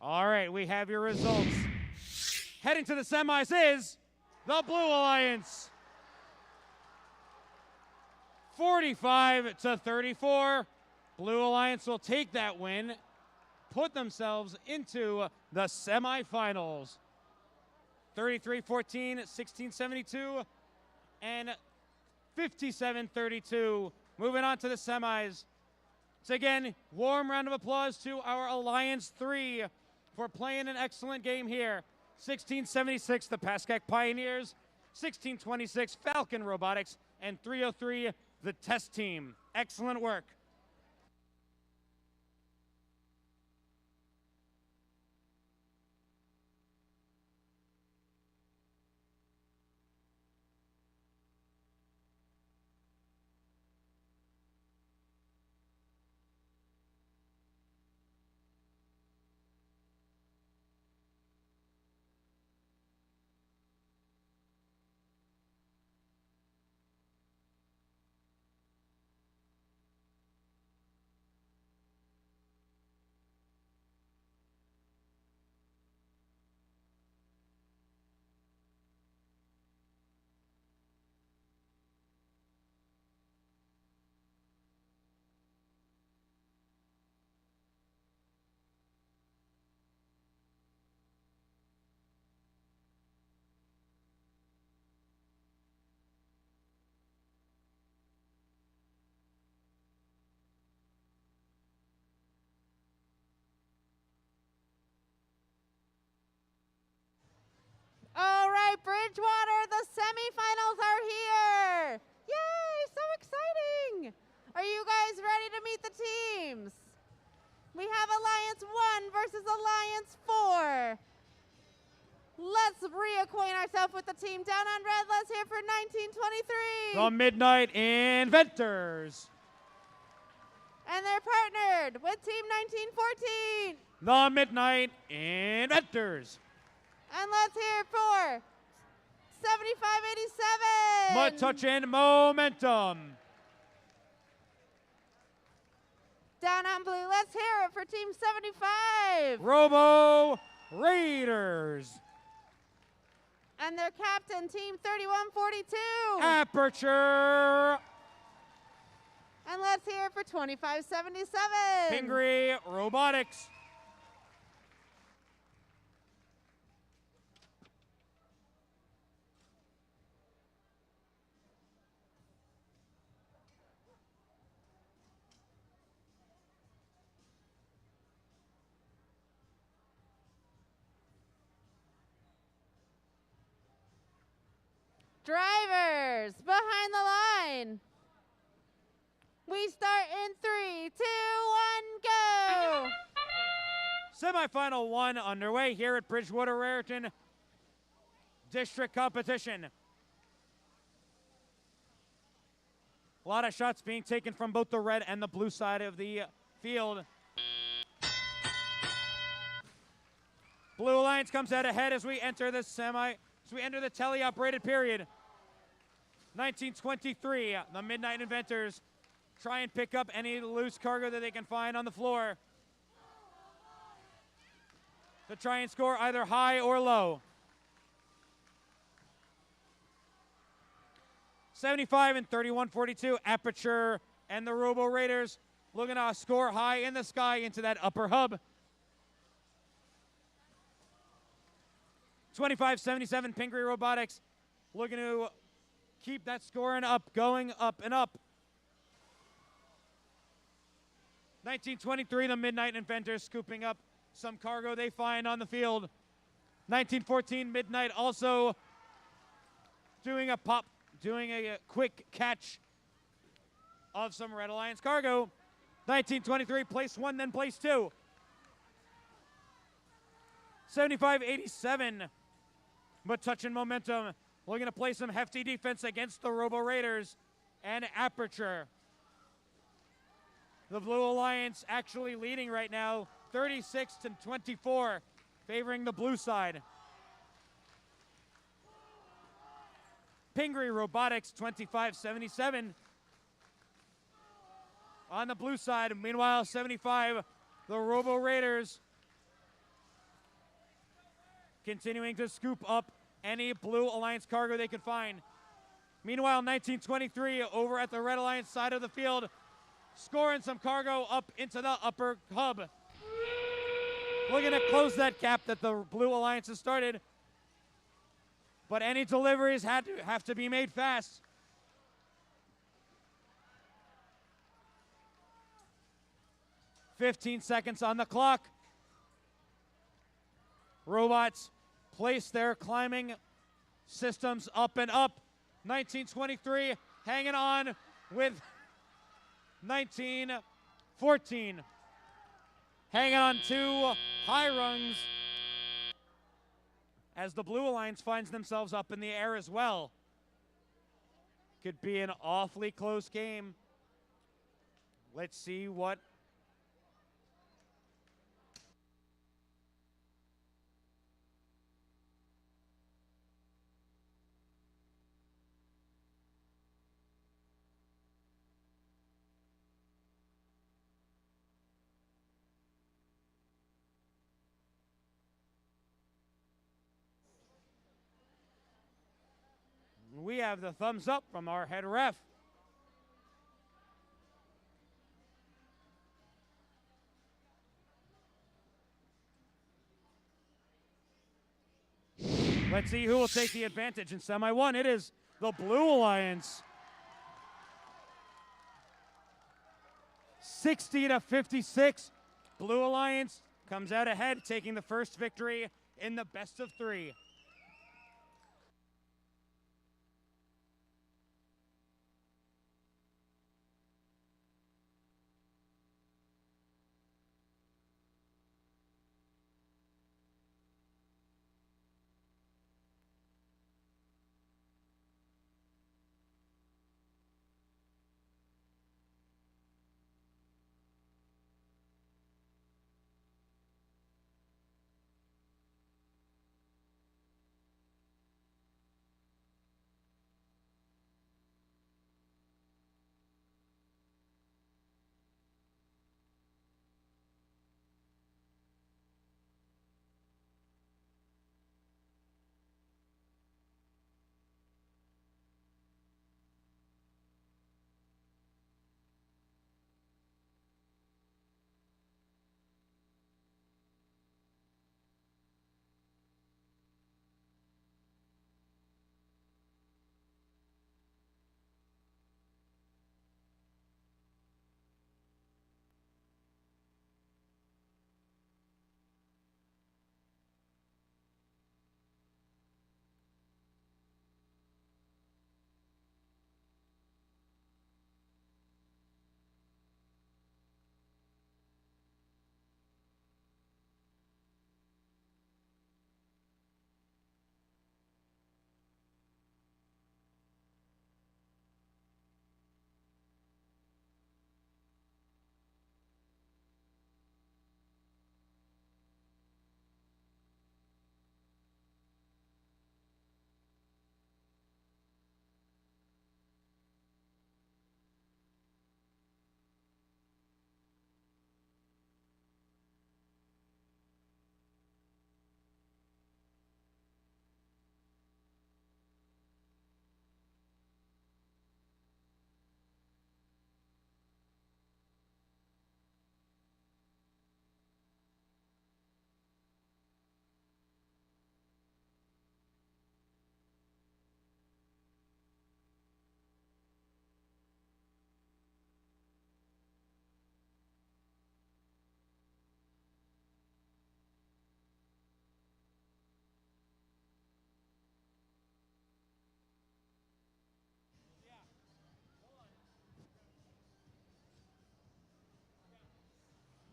[SPEAKER 2] All right, we have your results. Heading to the semis is the Blue Alliance. 45-34. Blue Alliance will take that win, put themselves into the semifinals. 33-14, 16-72, and 57-32. Moving on to the semis. So again, warm round of applause to our Alliance 3 for playing an excellent game here. 1676, the Pascack Pioneers. 1626, Falcon Robotics. And 303, the Test Team. Excellent work.
[SPEAKER 6] All right, Bridgewater, the semifinals are here. Yay, so exciting. Are you guys ready to meet the teams? We have Alliance 1 versus Alliance 4. Let's reacquaint ourselves with the team. Down on red, let's hear for 1923.
[SPEAKER 2] The Midnight Inventors.
[SPEAKER 6] And they're partnered with Team 1914.
[SPEAKER 2] The Midnight Inventors.
[SPEAKER 6] And let's hear it for 7587.
[SPEAKER 2] Mud Touch and Momentum.
[SPEAKER 6] Down on blue, let's hear it for Team 75.
[SPEAKER 2] Robo Raiders.
[SPEAKER 6] And their captain, Team 3142.
[SPEAKER 2] Aperture.
[SPEAKER 6] And let's hear it for 2577.
[SPEAKER 2] Pingree Robotics.
[SPEAKER 6] Drivers, behind the line. We start in 3, 2, 1, go.
[SPEAKER 2] Semifinal 1 underway here at Bridgewater-Raritan District Competition. A lot of shots being taken from both the red and the blue side of the field. Blue Alliance comes out ahead as we enter the tele-operated period. 1923, the Midnight Inventors try and pick up any loose cargo that they can find on the floor to try and score either high or low. 75 and 31-42, Aperture and the Robo Raiders looking to score high in the sky into that upper hub. 25-77, Pingree Robotics looking to keep that scoring up, going up and up. 1923, the Midnight Inventors scooping up some cargo they find on the field. 1914, Midnight also doing a quick catch of some Red Alliance cargo. 1923, place 1, then place 2. 75-87, but touching momentum, looking to play some hefty defense against the Robo Raiders and Aperture. The Blue Alliance actually leading right now, 36-24, favoring the blue side. Pingree Robotics, 25-77 on the blue side. Meanwhile, 75, the Robo Raiders continuing to scoop up any Blue Alliance cargo they can find. Meanwhile, 1923 over at the Red Alliance side of the field, scoring some cargo up into the upper hub. Looking to close that gap that the Blue Alliance has started. But any deliveries have to be made fast. "15 seconds on the clock. Robots place their climbing systems up and up. 1923 hanging on with 1914. Hanging on two high rungs as the Blue Alliance finds themselves up in the air as well. Could be an awfully close game. Let's see what we have the thumbs up from our head ref. Let's see who will take the advantage in semi one. It is the Blue Alliance. 60-56. Blue Alliance comes out ahead, taking the first victory in the best of three.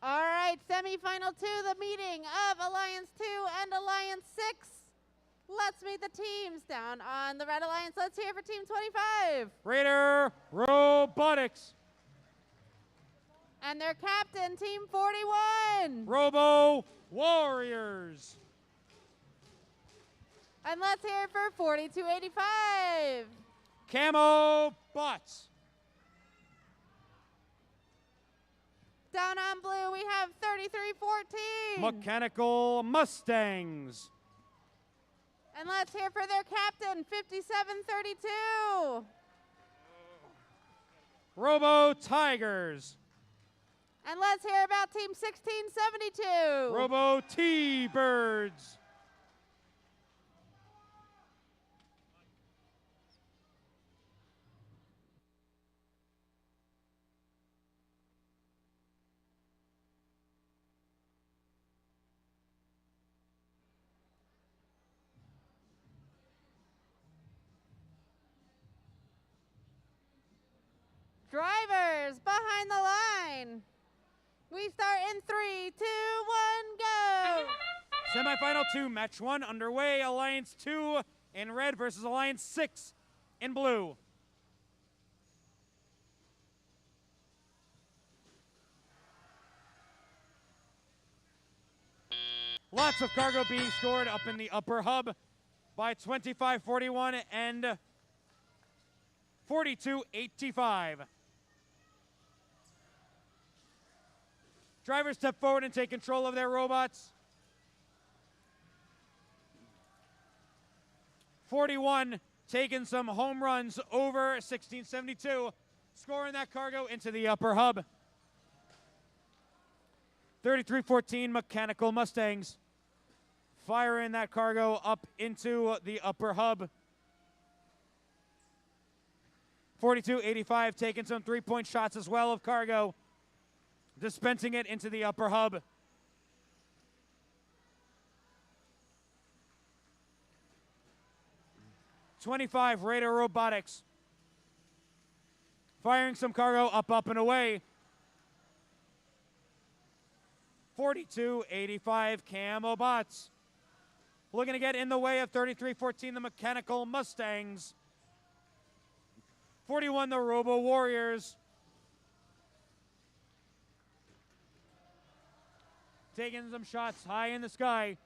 [SPEAKER 6] All right, semifinal 2, the meeting of Alliance 2 and Alliance 6. Let's meet the teams down on the Red Alliance. Let's hear for Team 25.
[SPEAKER 2] Raider Robotics.
[SPEAKER 6] And their captain, Team 41.
[SPEAKER 2] Robo Warriors.
[SPEAKER 6] And let's hear it for 4285.
[SPEAKER 2] Camo Bots.
[SPEAKER 6] Down on blue, we have 3314.
[SPEAKER 2] Mechanical Mustangs.
[SPEAKER 6] And let's hear for their captain, 5732.
[SPEAKER 2] Robo Tigers.
[SPEAKER 6] And let's hear about Team 1672.
[SPEAKER 2] Robo T-Birds.
[SPEAKER 6] Drivers behind the line. We start in 3, 2, 1, go.
[SPEAKER 2] Semifinal 2, match 1 underway. Alliance 2 in red versus Alliance 6 in blue. Lots of cargo being scored up in the upper hub by 25-41 and 42-85. Drivers step forward and take control of their robots. 41 taking some home runs over 1672, scoring that cargo into the upper hub. 33-14 Mechanical Mustangs firing that cargo up into the upper hub. 42-85 taking some three-point shots as well of cargo, dispensing it into the upper hub. .25 Raider Robotics firing some cargo up and away. 42-85 Camo Bots looking to get in the way of 33-14 the Mechanical Mustangs. 41 the Robo Warriors taking some shots high in the sky.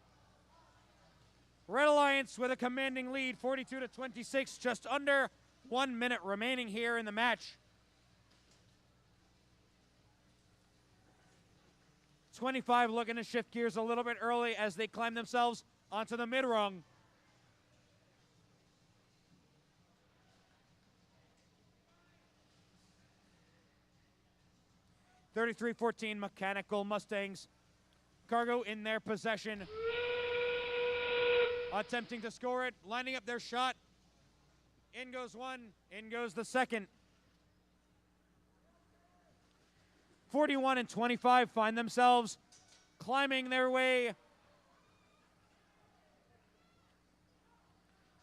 [SPEAKER 2] Red Alliance with a commanding lead, 42-26, just under 1 minute remaining here in the match. 25 looking to shift gears a little bit early as they climb themselves onto the mid-rung. .33-14 Mechanical Mustangs. Cargo in their possession. Attempting to score it, lining up their shot. In goes one, in goes the second. 41 and 25 find themselves climbing their way.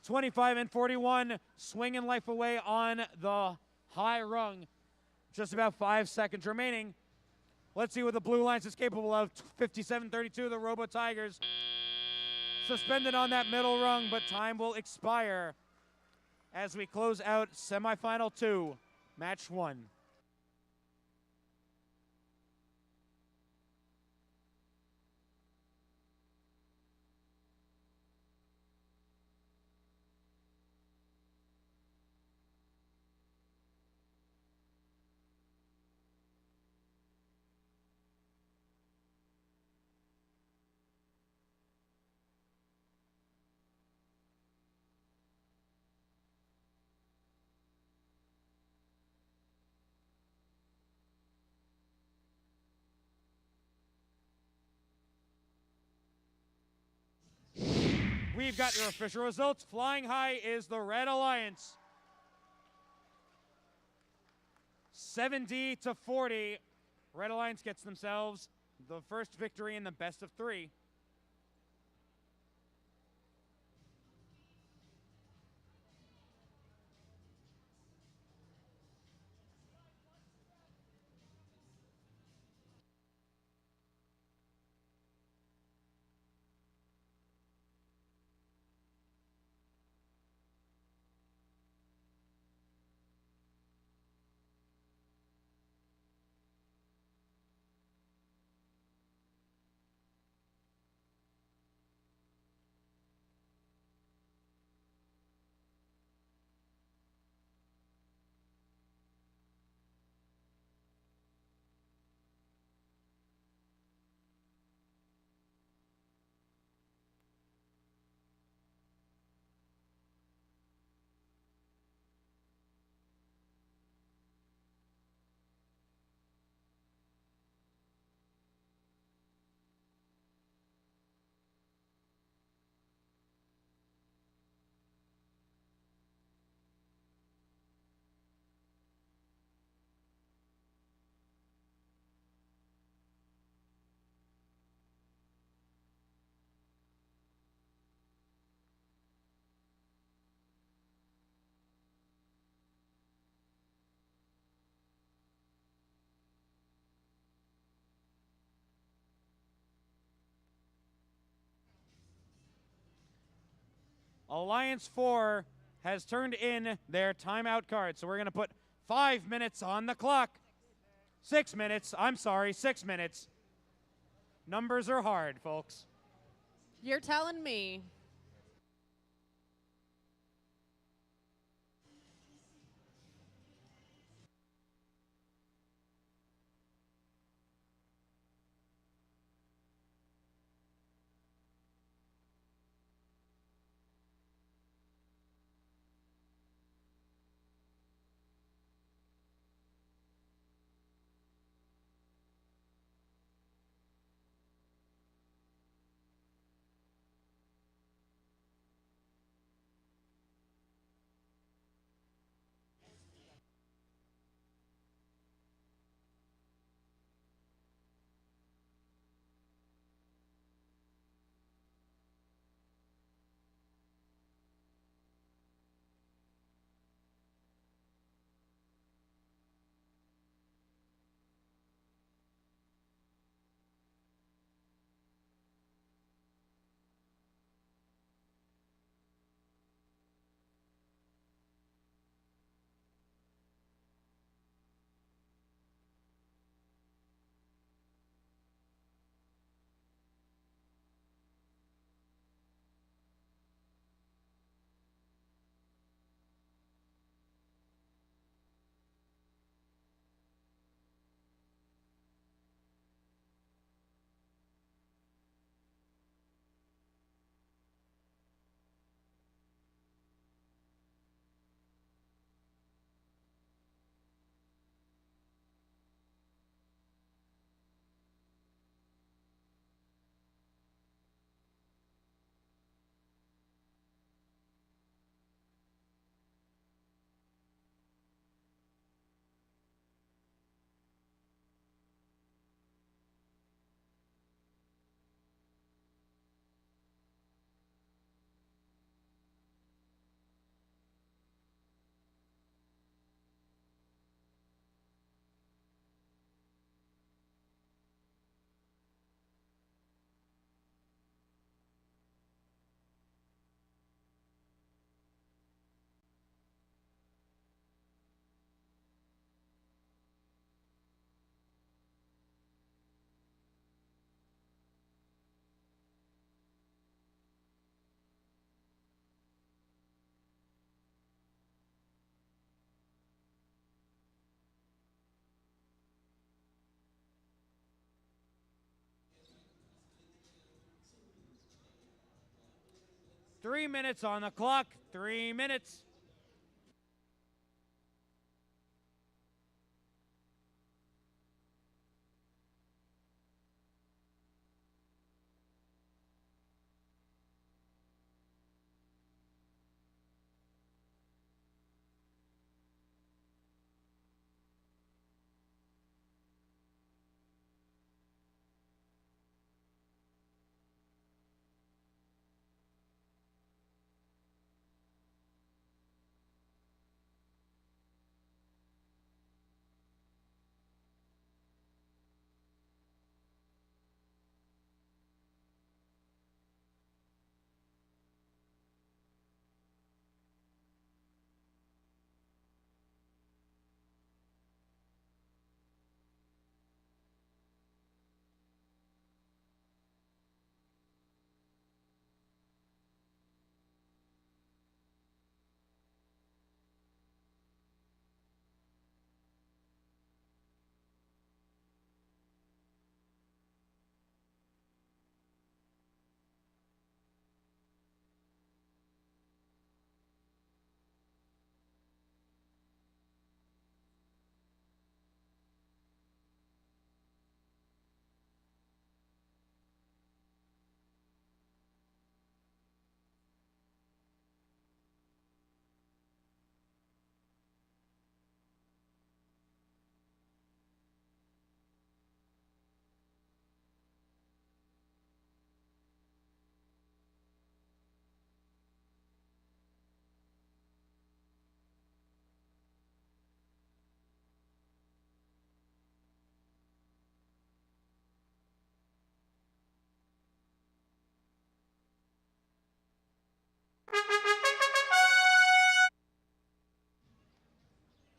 [SPEAKER 2] 25 and 41 swinging life away on the high rung. Just about 5 seconds remaining. Let's see what the Blue Alliance is capable of. 57-32, the Robo Tigers. Suspended on that middle rung, but time will expire as we close out semifinal 2, match 1. We've got your official results. Flying high is the Red Alliance. 70-40. Red Alliance gets themselves the first victory in the best of 3. Alliance 4 has turned in their timeout card, so we're going to put 5 minutes on the clock. 6 minutes. I'm sorry, 6 minutes. Numbers are hard, folks.
[SPEAKER 20] You're telling me.
[SPEAKER 2] Three minutes on the clock. 3 minutes.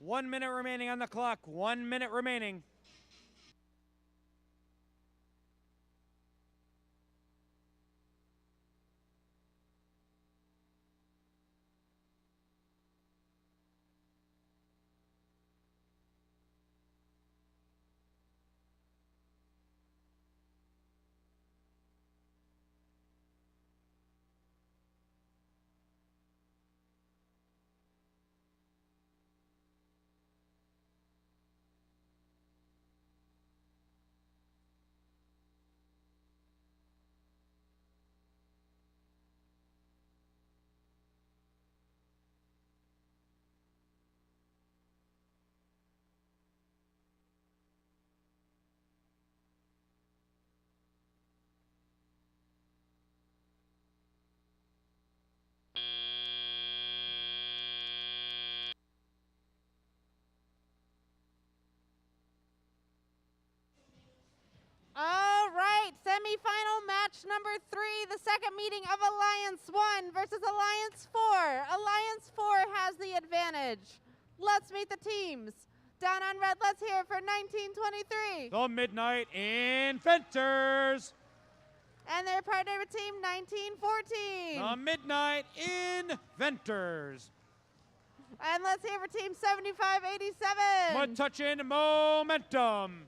[SPEAKER 2] 1 minute remaining on the clock. 1 minute remaining.
[SPEAKER 6] All right, semifinal match number 3, the second meeting of Alliance 1 versus Alliance 4. Alliance 4 has the advantage. Let's meet the teams. Down on red, let's hear it for 1923.
[SPEAKER 2] The Midnight Inventors.
[SPEAKER 6] And their partner team, 1914.
[SPEAKER 2] The Midnight Inventors.
[SPEAKER 6] And let's hear for team 7587.
[SPEAKER 2] Metuchen Momentum.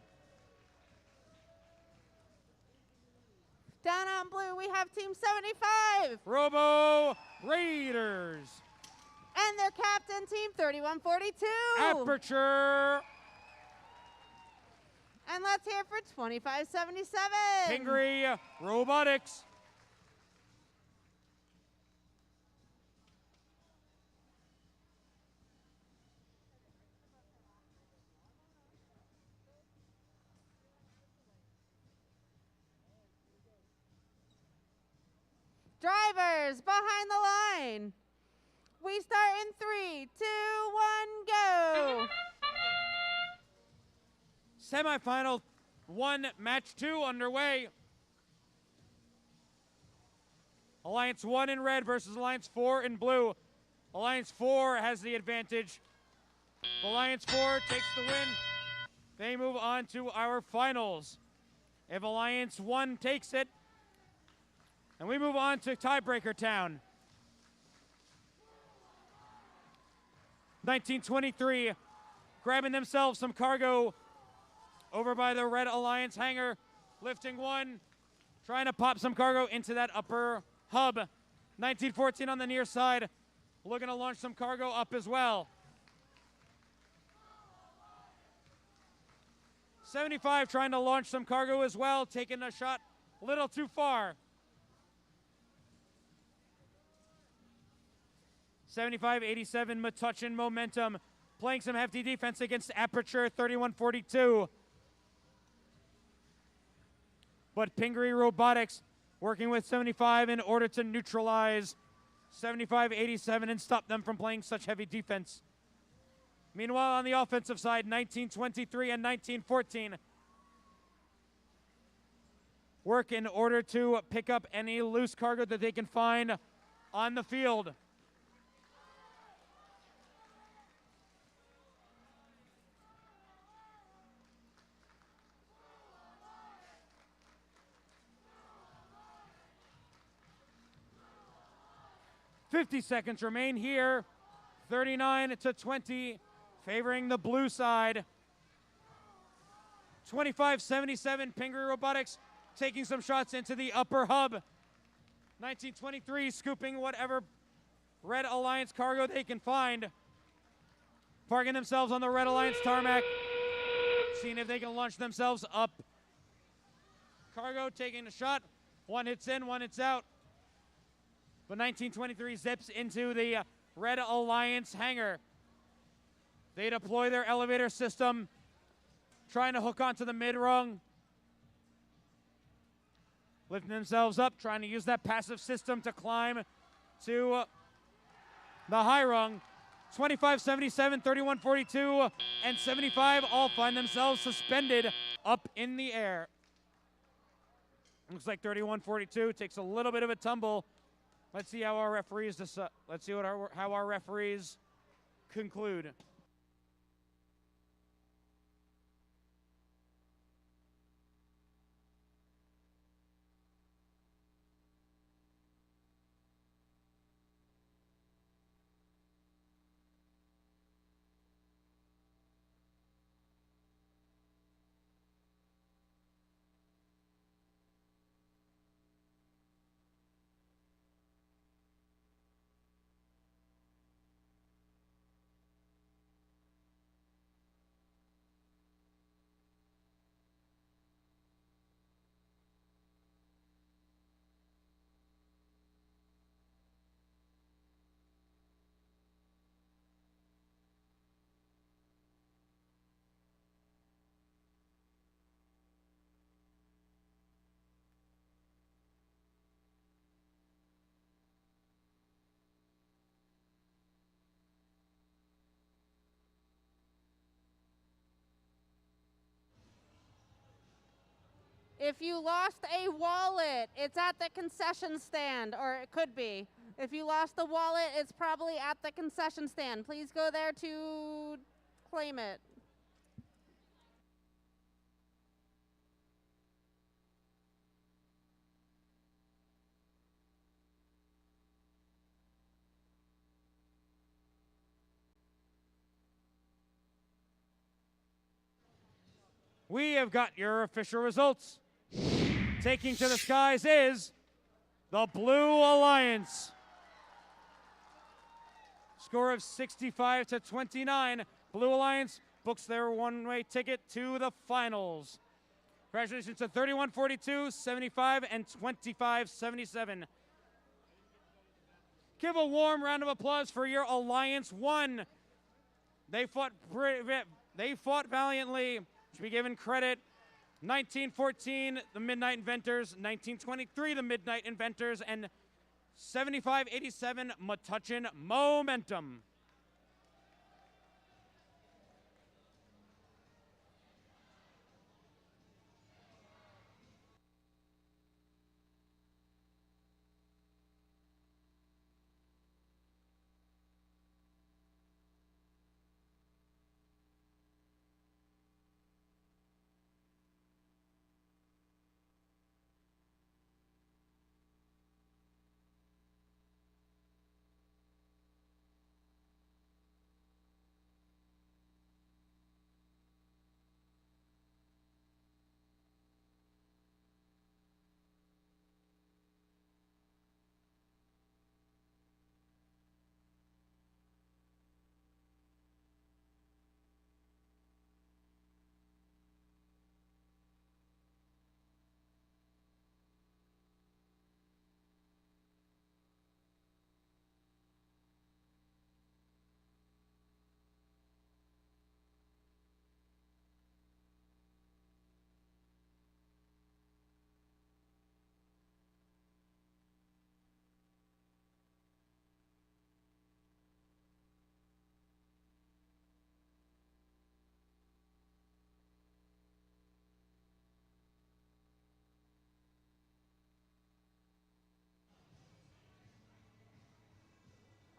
[SPEAKER 6] Down on blue, we have team 75.
[SPEAKER 2] Robo Raiders.
[SPEAKER 6] And their captain, team 3142.
[SPEAKER 2] Aperture.
[SPEAKER 6] And let's hear for 2577.
[SPEAKER 2] Pingree Robotics.
[SPEAKER 6] Drivers behind the line. We start in 3, 2, 1, go.
[SPEAKER 2] Semifinal 1, match 2 underway. Alliance 1 in red versus Alliance 4 in blue. Alliance 4 has the advantage. Alliance 4 takes the win. They move on to our finals. If Alliance 1 takes it, and we move on to tiebreaker town. 1923 grabbing themselves some cargo over by the Red Alliance hangar, lifting one, trying to pop some cargo into that upper hub. 1914 on the near side, looking to launch some cargo up as well. 75 trying to launch some cargo as well, taking a shot a little too far. 75-87 Metuchen Momentum, playing some hefty defense against Aperture 3142. But Pingree Robotics working with 75 in order to neutralize 75-87 and stop them from playing such heavy defense. Meanwhile, on the offensive side, 1923 and 1914 work in order to pick up any loose cargo that they can find on the field. .50 seconds remain here. 39-20, favoring the blue side. 25-77, Pingree Robotics taking some shots into the upper hub. 1923 scooping whatever Red Alliance cargo they can find. Parking themselves on the Red Alliance tarmac, seeing if they can launch themselves up. Cargo taking a shot. One hits in, one hits out. But 1923 zips into the Red Alliance hangar. They deploy their elevator system, trying to hook onto the mid-rung. Lifting themselves up, trying to use that passive system to climb to the high rung. 25-77, 31-42, and 75 all find themselves suspended up in the air. Looks like 31-42 takes a little bit of a tumble. Let's see how our referees how our referees conclude.
[SPEAKER 6] If you lost a wallet, it's at the concession stand, or it could be. If you lost a wallet, it's probably at the concession stand. Please go there to claim it.
[SPEAKER 2] We have got your official results. Taking to the skies is the Blue Alliance. Score of 65 to 29. Blue Alliance books their one-way ticket to the finals. Congratulations to 31-42, 75, and 25-77. Give a warm round of applause for your Alliance 1. They fought valiantly. Should be given credit. 1914, the Midnight Inventors. 1923, the Midnight Inventors. And 75-87, Metuchen Momentum.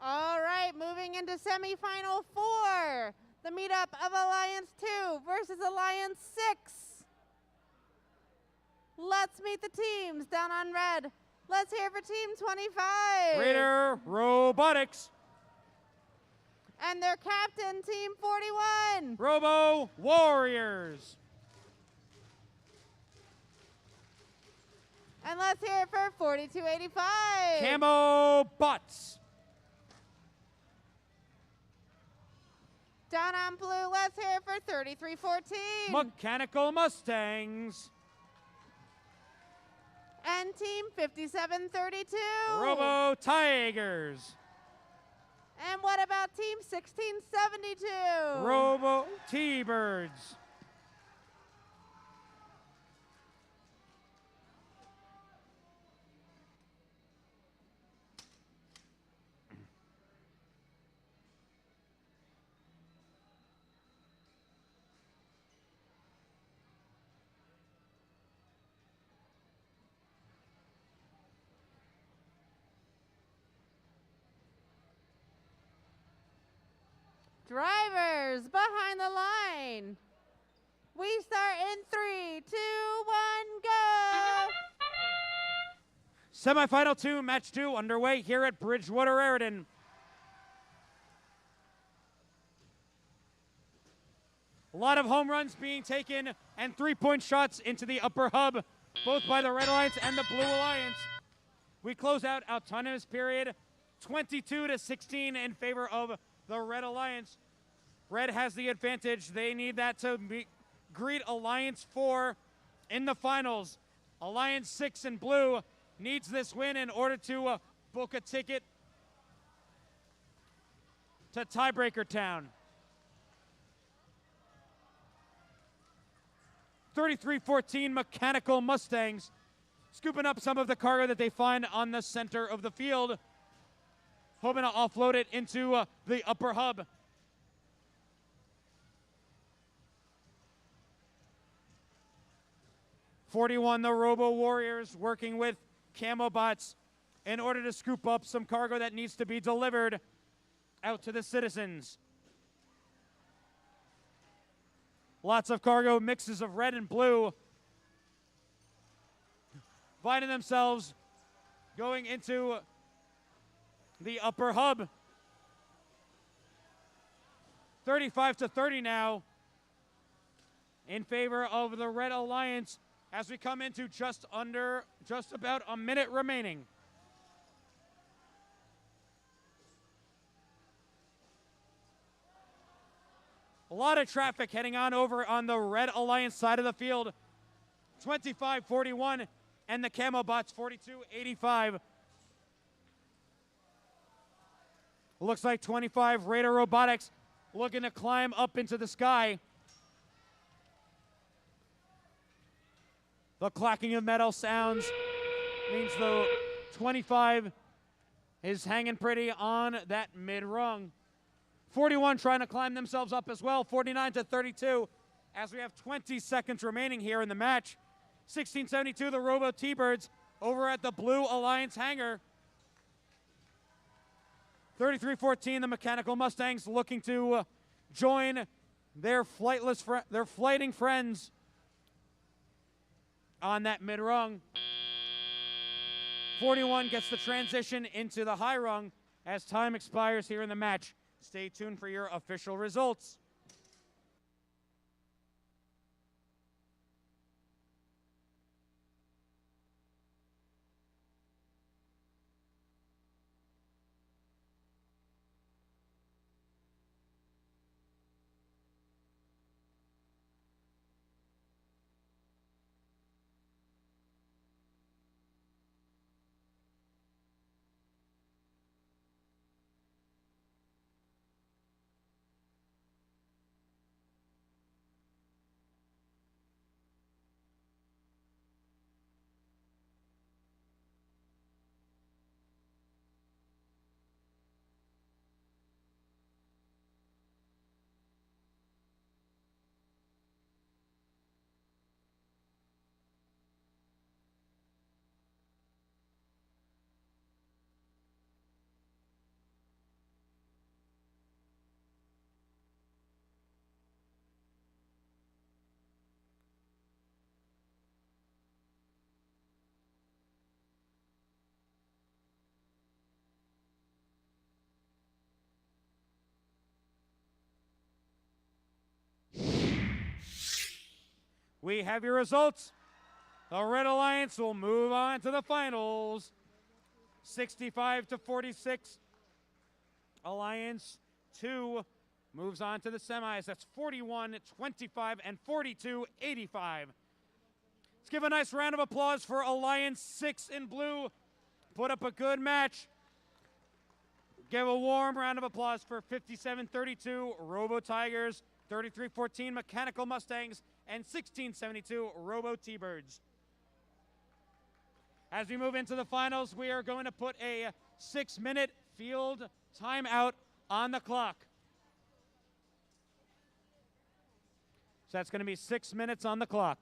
[SPEAKER 6] All right, moving into semifinal 4. The meetup of Alliance 2 versus Alliance 6. Let's meet the teams down on red. Let's hear for Team 25.
[SPEAKER 2] Raider Robotics.
[SPEAKER 6] And their captain, Team 41.
[SPEAKER 2] Robo Warriors.
[SPEAKER 6] And let's hear it for 4285.
[SPEAKER 2] Camo Bots.
[SPEAKER 6] Down on blue, let's hear it for 3314.
[SPEAKER 2] Mechanical Mustangs.
[SPEAKER 6] And Team 5732.
[SPEAKER 2] Robo Tigers.
[SPEAKER 6] And what about Team 1672?
[SPEAKER 2] Robo T-Birds.
[SPEAKER 6] Drivers behind the line. We start in 3, 2, 1, go.
[SPEAKER 2] Semifinal 2, match 2 underway here at Bridgewater-Raritan. A lot of home runs being taken and three-point shots into the upper hub, both by the Red Alliance and the Blue Alliance. We close out autonomous period 22-16 in favor of the Red Alliance. Red has the advantage. They need that to greet Alliance 4 in the finals. Alliance 6 in blue needs this win in order to book a ticket to Tiebreaker Town. 3314 Mechanical Mustangs scooping up some of the cargo that they find on the center of the field, hoping to offload it into the upper hub. 41, the Robo Warriors working with Camo Bots in order to scoop up some cargo that needs to be delivered out to the citizens. Lots of cargo, mixes of red and blue, finding themselves going into the upper hub. 35-30 now in favor of the Red Alliance as we come into just about a minute remaining. A lot of traffic heading on over on the Red Alliance side of the field. 25-41 and the Camo Bots 42-85. Looks like 25 Raider Robotics looking to climb up into the sky. The clacking of metal sounds means the 25 is hanging pretty on that mid-rung. 41 trying to climb themselves up as well, 49-32, as we have 20 seconds remaining here in the match. 1672, the Robo T-Birds over at the Blue Alliance hangar. 33-14, the Mechanical Mustangs looking to join their flighting friends on that mid-rung. 41 gets the transition into the high rung as time expires here in the match. Stay tuned for your official results. We have your results. The Red Alliance will move on to the finals. 65-46. Alliance 2 moves on to the semis. That's 41-25 and 42-85. Let's give a nice round of applause for Alliance 6 in blue. Put up a good match. Give a warm round of applause for 57-32 Robo Tigers, 33-14 Mechanical Mustangs, and 1672 Robo T-Birds. As we move into the finals, we are going to put a 6-minute field timeout on the clock. So that's going to be 6 minutes on the clock.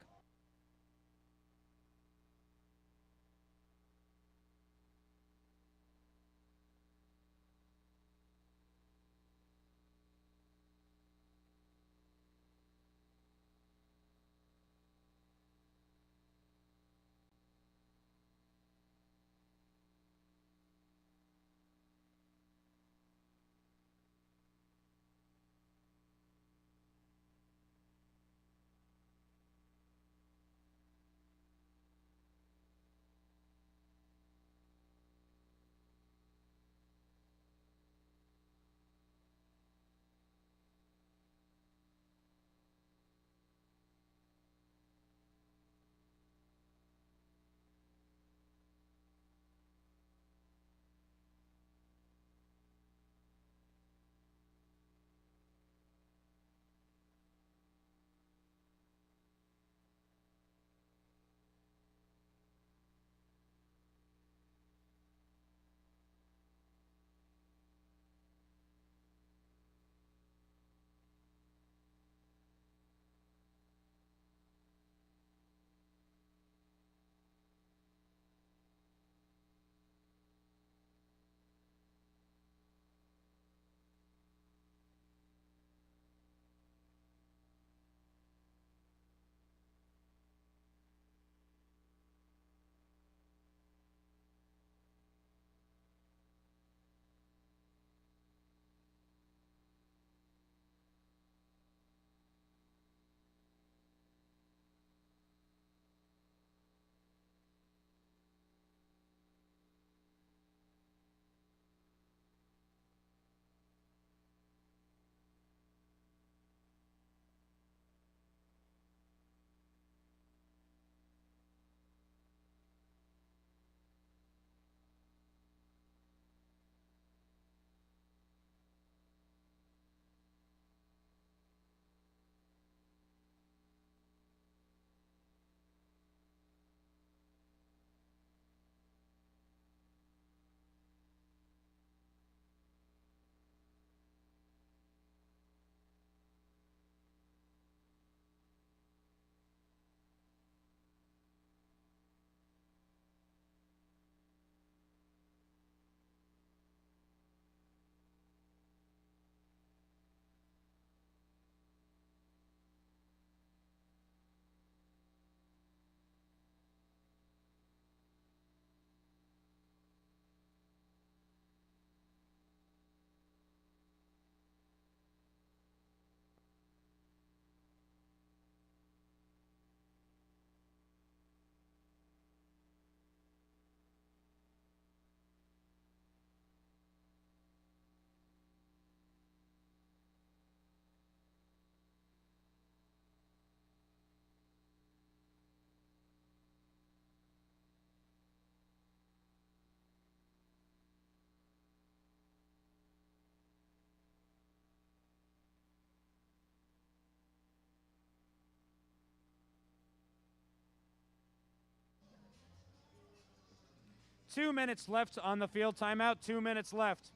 [SPEAKER 2] 2 minutes left on the field. Timeout, 2 minutes left.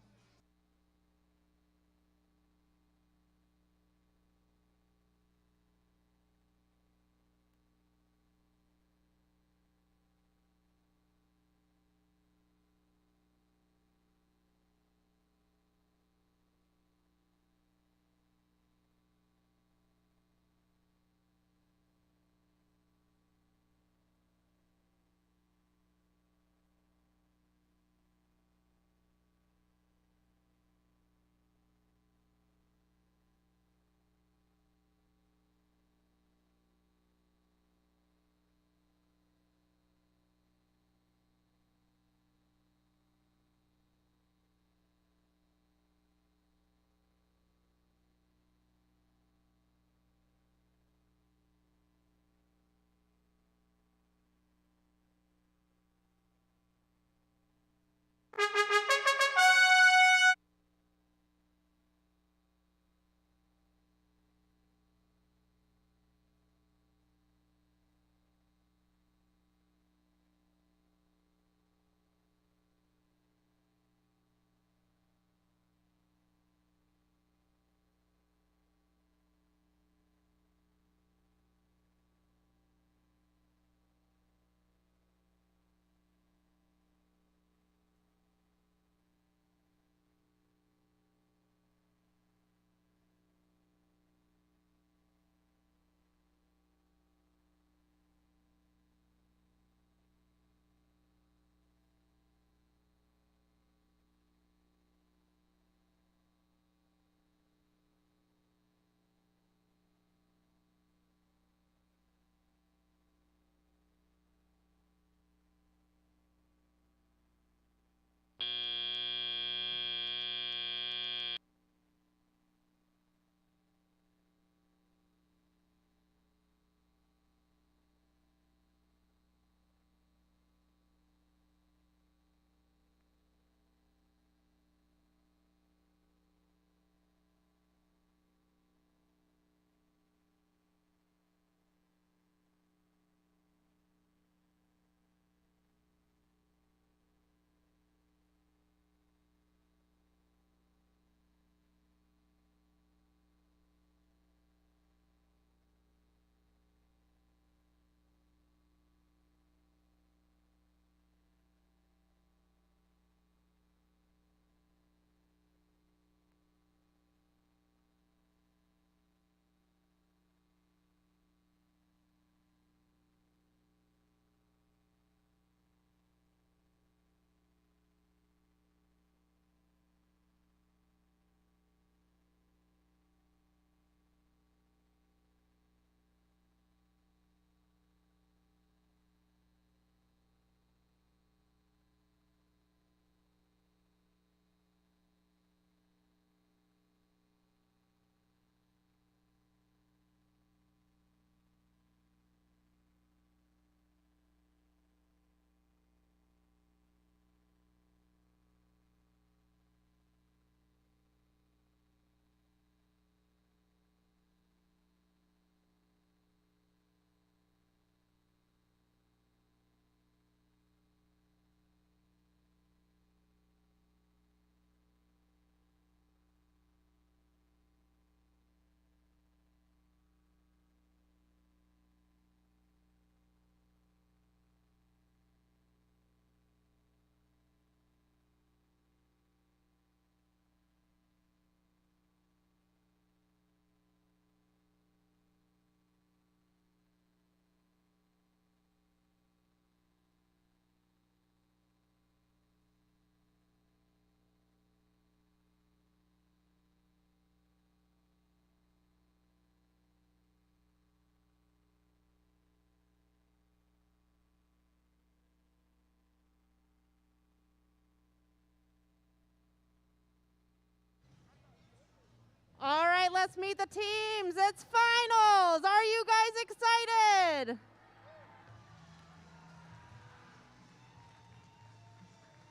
[SPEAKER 6] All right, let's meet the teams. It's finals. Are you guys excited?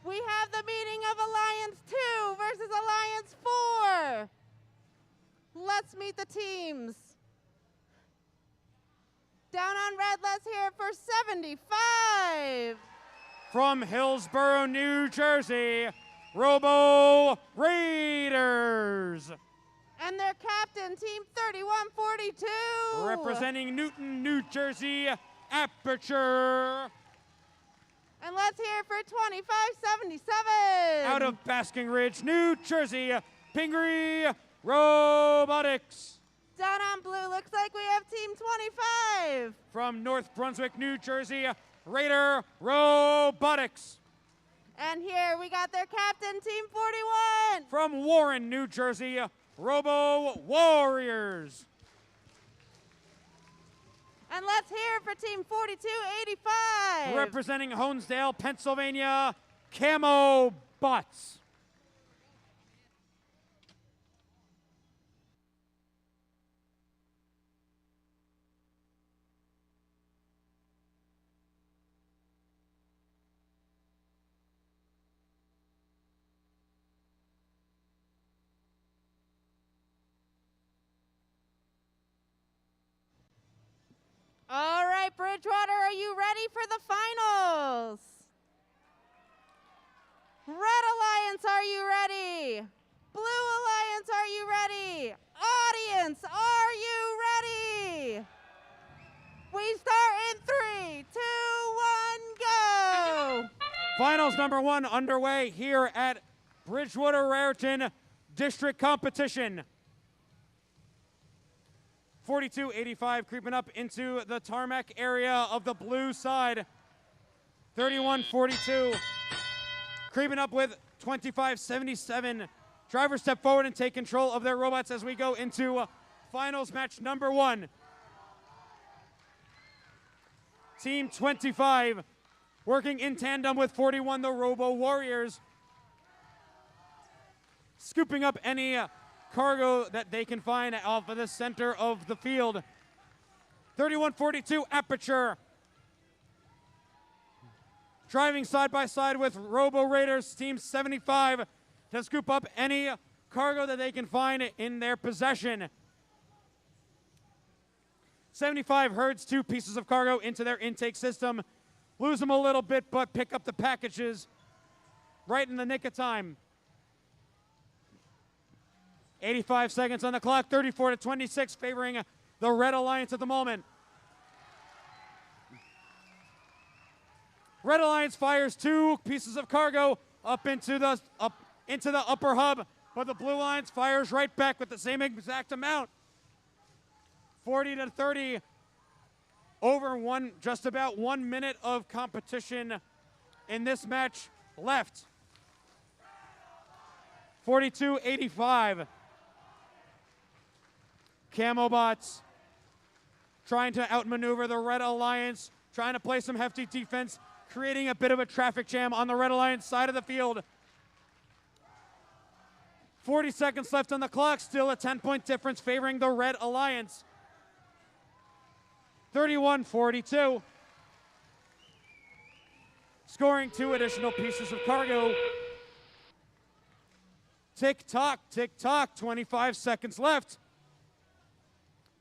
[SPEAKER 6] We have the meeting of Alliance 2 versus Alliance 4. Let's meet the teams. Down on red, let's hear it for 75.
[SPEAKER 2] From Hillsborough, New Jersey, Robo Raiders.
[SPEAKER 6] And their captain, Team 3142.
[SPEAKER 2] Representing Newton, New Jersey, Aperture.
[SPEAKER 6] And let's hear it for 2577.
[SPEAKER 2] Out of Basking Ridge, New Jersey, Pingree Robotics.
[SPEAKER 6] Down on blue, looks like we have Team 25.
[SPEAKER 2] From North Brunswick, New Jersey, Raider Robotics.
[SPEAKER 6] And here we got their captain, Team 41.
[SPEAKER 2] From Warren, New Jersey, Robo Warriors.
[SPEAKER 6] And let's hear it for Team 4285.
[SPEAKER 2] Representing Honesdale, Pennsylvania, Camo Bots.
[SPEAKER 6] All right, Bridgewater, are you ready for the finals? Red Alliance, are you ready? Blue Alliance, are you ready? Audience, are you ready? We start in 3, 2, 1, go!
[SPEAKER 2] Finals number 1 underway here at Bridgewater-Raritan District Competition. 42-85 creeping up into the tarmac area of the blue side. 31-42 creeping up with 25-77. Drivers step forward and take control of their robots as we go into finals match number 1. Team 25 working in tandem with 41, the Robo Warriors, scooping up any cargo that they can find off of the center of the field. 31-42 Aperture driving side by side with Robo Raiders Team 75 to scoop up any cargo that they can find in their possession. 75 herds 2 pieces of cargo into their intake system. Lose them a little bit, but pick up the packages right in the nick of time. 85 seconds on the clock, 34-26, favoring the Red Alliance at the moment. Red Alliance fires 2 pieces of cargo up into the upper hub, but the Blue Alliance fires right back with the same exact amount. 40-30, just about 1 minute of competition in this match left. 42-85. Camo Bots trying to outmaneuver the Red Alliance, trying to play some hefty defense, creating a bit of a traffic jam on the Red Alliance side of the field. 40 seconds left on the clock, still a 10-point difference favoring the Red Alliance. 31-42. Scoring 2 additional pieces of cargo. Tick-tock, 25 seconds left.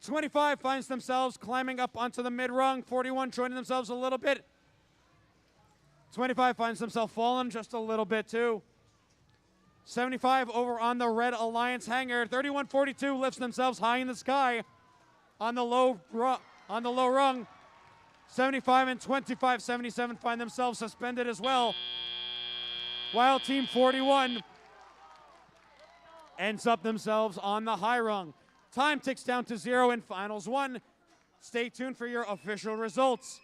[SPEAKER 2] 25 finds themselves climbing up onto the mid-rung. 41 joining themselves a little bit. 25 finds themselves falling just a little bit too. 75 over on the Red Alliance hangar. 31-42 lifts themselves high in the sky on the low rung. 75 and 25-77 find themselves suspended as well. While Team 41 ends up themselves on the high rung. Time ticks down to 0 in finals 1. Stay tuned for your official results.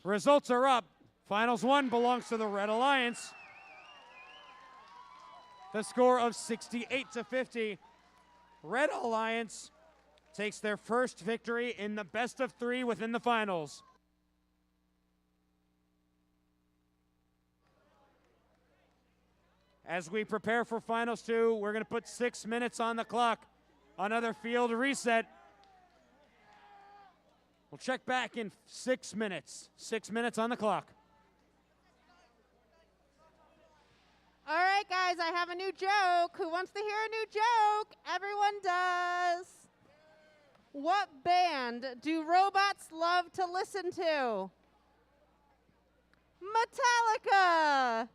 [SPEAKER 2] Results are up. Finals 1 belongs to the Red Alliance. The score of 68-50. Red Alliance takes their first victory in the best of 3 within the finals. As we prepare for finals 2, we're going to put 6 minutes on the clock. Another field reset. We'll check back in 6 minutes. 6 minutes on the clock.
[SPEAKER 6] All right, guys, I have a new joke. Who wants to hear a new joke? Everyone does. What band do robots love to listen to? Metallica.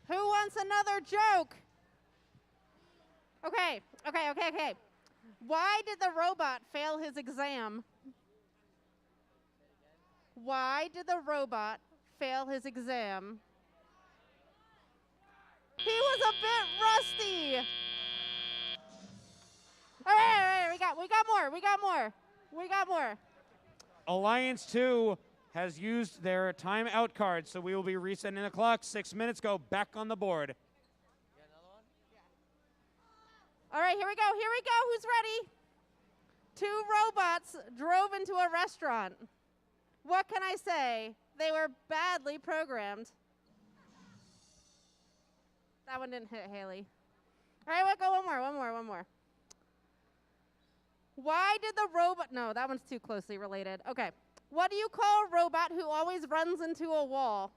[SPEAKER 6] Who wants another joke? Okay. Why did the robot fail his exam? Why did the robot fail his exam? He was a bit rusty. All right, we got more.
[SPEAKER 2] Alliance 2 has used their timeout card, so we will be resetting the clock. 6 minutes go back on the board.
[SPEAKER 6] All right, here we go. Who's ready? 2 robots drove into a restaurant. What can I say? They were badly programmed. That one didn't hit, Haley. All right, we'll go one more. Why did the robot... No, that one's too closely related. Okay. What do you call a robot who always runs into a wall?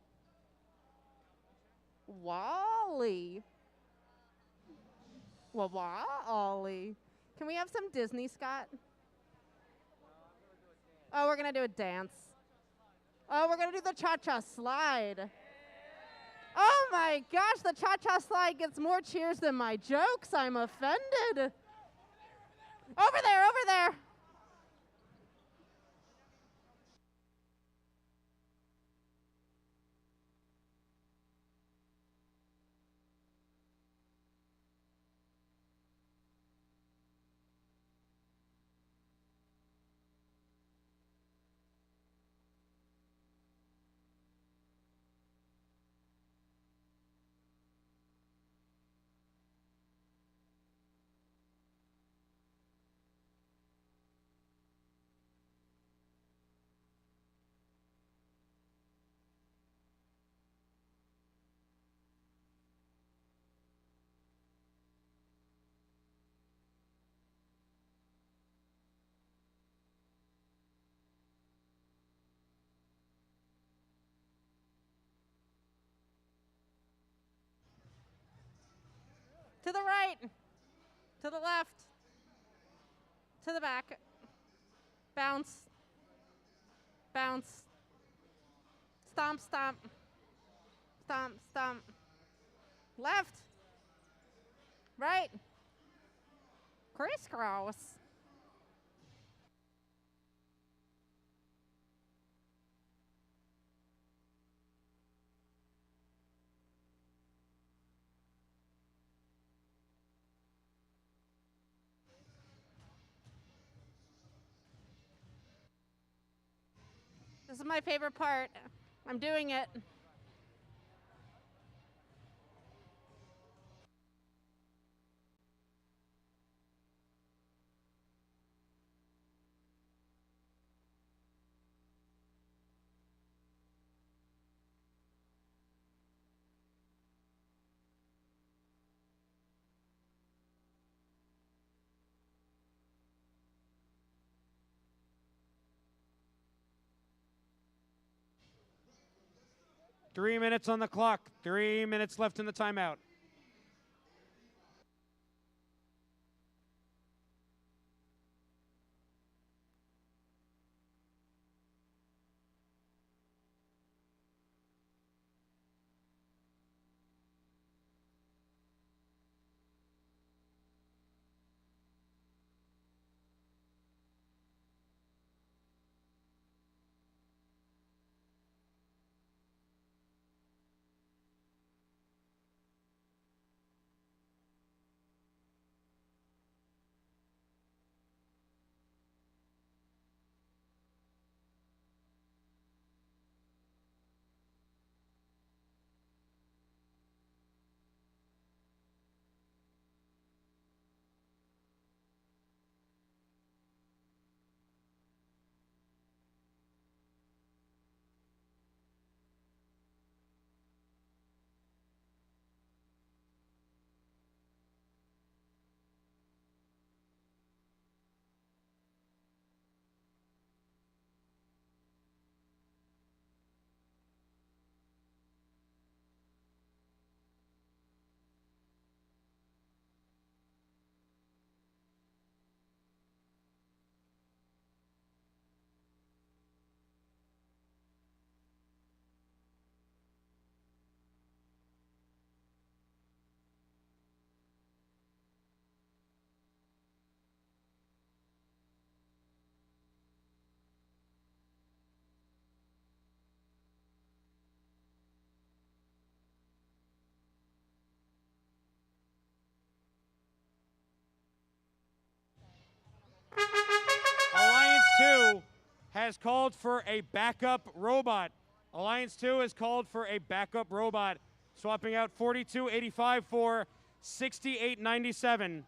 [SPEAKER 6] Wally. Well, Wally. Can we have some Disney, Scott? Oh, we're going to do a dance. Oh, we're going to do the cha-cha slide. Oh, my gosh, the cha-cha slide gets more cheers than my jokes. I'm offended. Over there. To the right. To the left. To the back. Bounce. Stomp. Stomp. Left. Right. Crisscross. This is my favorite part. I'm doing it.
[SPEAKER 2] Three minutes on the clock. 3 minutes left in the timeout. Alliance 2 has called for a backup robot. Alliance 2 has called for a backup robot, swapping out 4285 for 6897.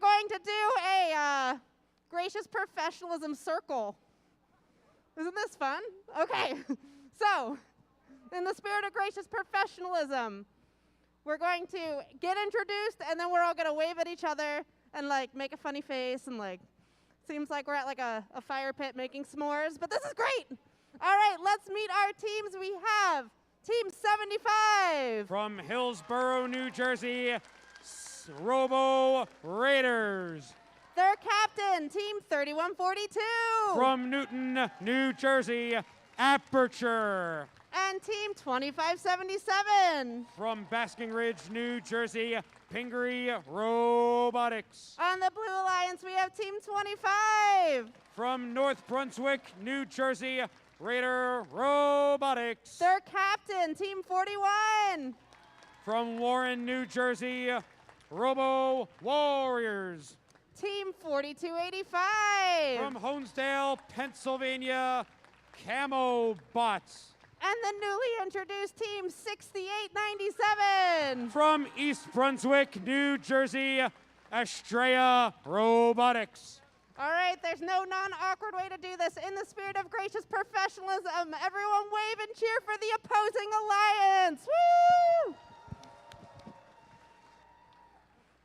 [SPEAKER 6] going to do a gracious professionalism circle. Isn't this fun? Okay, so in the spirit of gracious professionalism, we're going to get introduced, and then we're all going to wave at each other and like make a funny face, and like seems like we're at like a fire pit making s'mores, but this is great. All right, let's meet our teams. We have Team 75.
[SPEAKER 2] From Hillsborough, New Jersey, Robo Raiders.
[SPEAKER 6] Their captain, Team 3142.
[SPEAKER 2] From Newton, New Jersey, Aperture.
[SPEAKER 6] And Team 2577.
[SPEAKER 2] From Basking Ridge, New Jersey, Pingree Robotics.
[SPEAKER 6] On the Blue Alliance, we have Team 25.
[SPEAKER 2] From North Brunswick, New Jersey, Raider Robotics.
[SPEAKER 6] Their captain, Team 41.
[SPEAKER 2] From Warren, New Jersey, Robo Warriors.
[SPEAKER 6] Team 4285.
[SPEAKER 2] From Honesdale, Pennsylvania, Camo Bots.
[SPEAKER 6] And the newly introduced Team 6897.
[SPEAKER 2] From East Brunswick, New Jersey, Estrella Robotics.
[SPEAKER 6] All right, there's no non-awkward way to do this. In the spirit of gracious professionalism, everyone wave and cheer for the opposing alliance. Woo!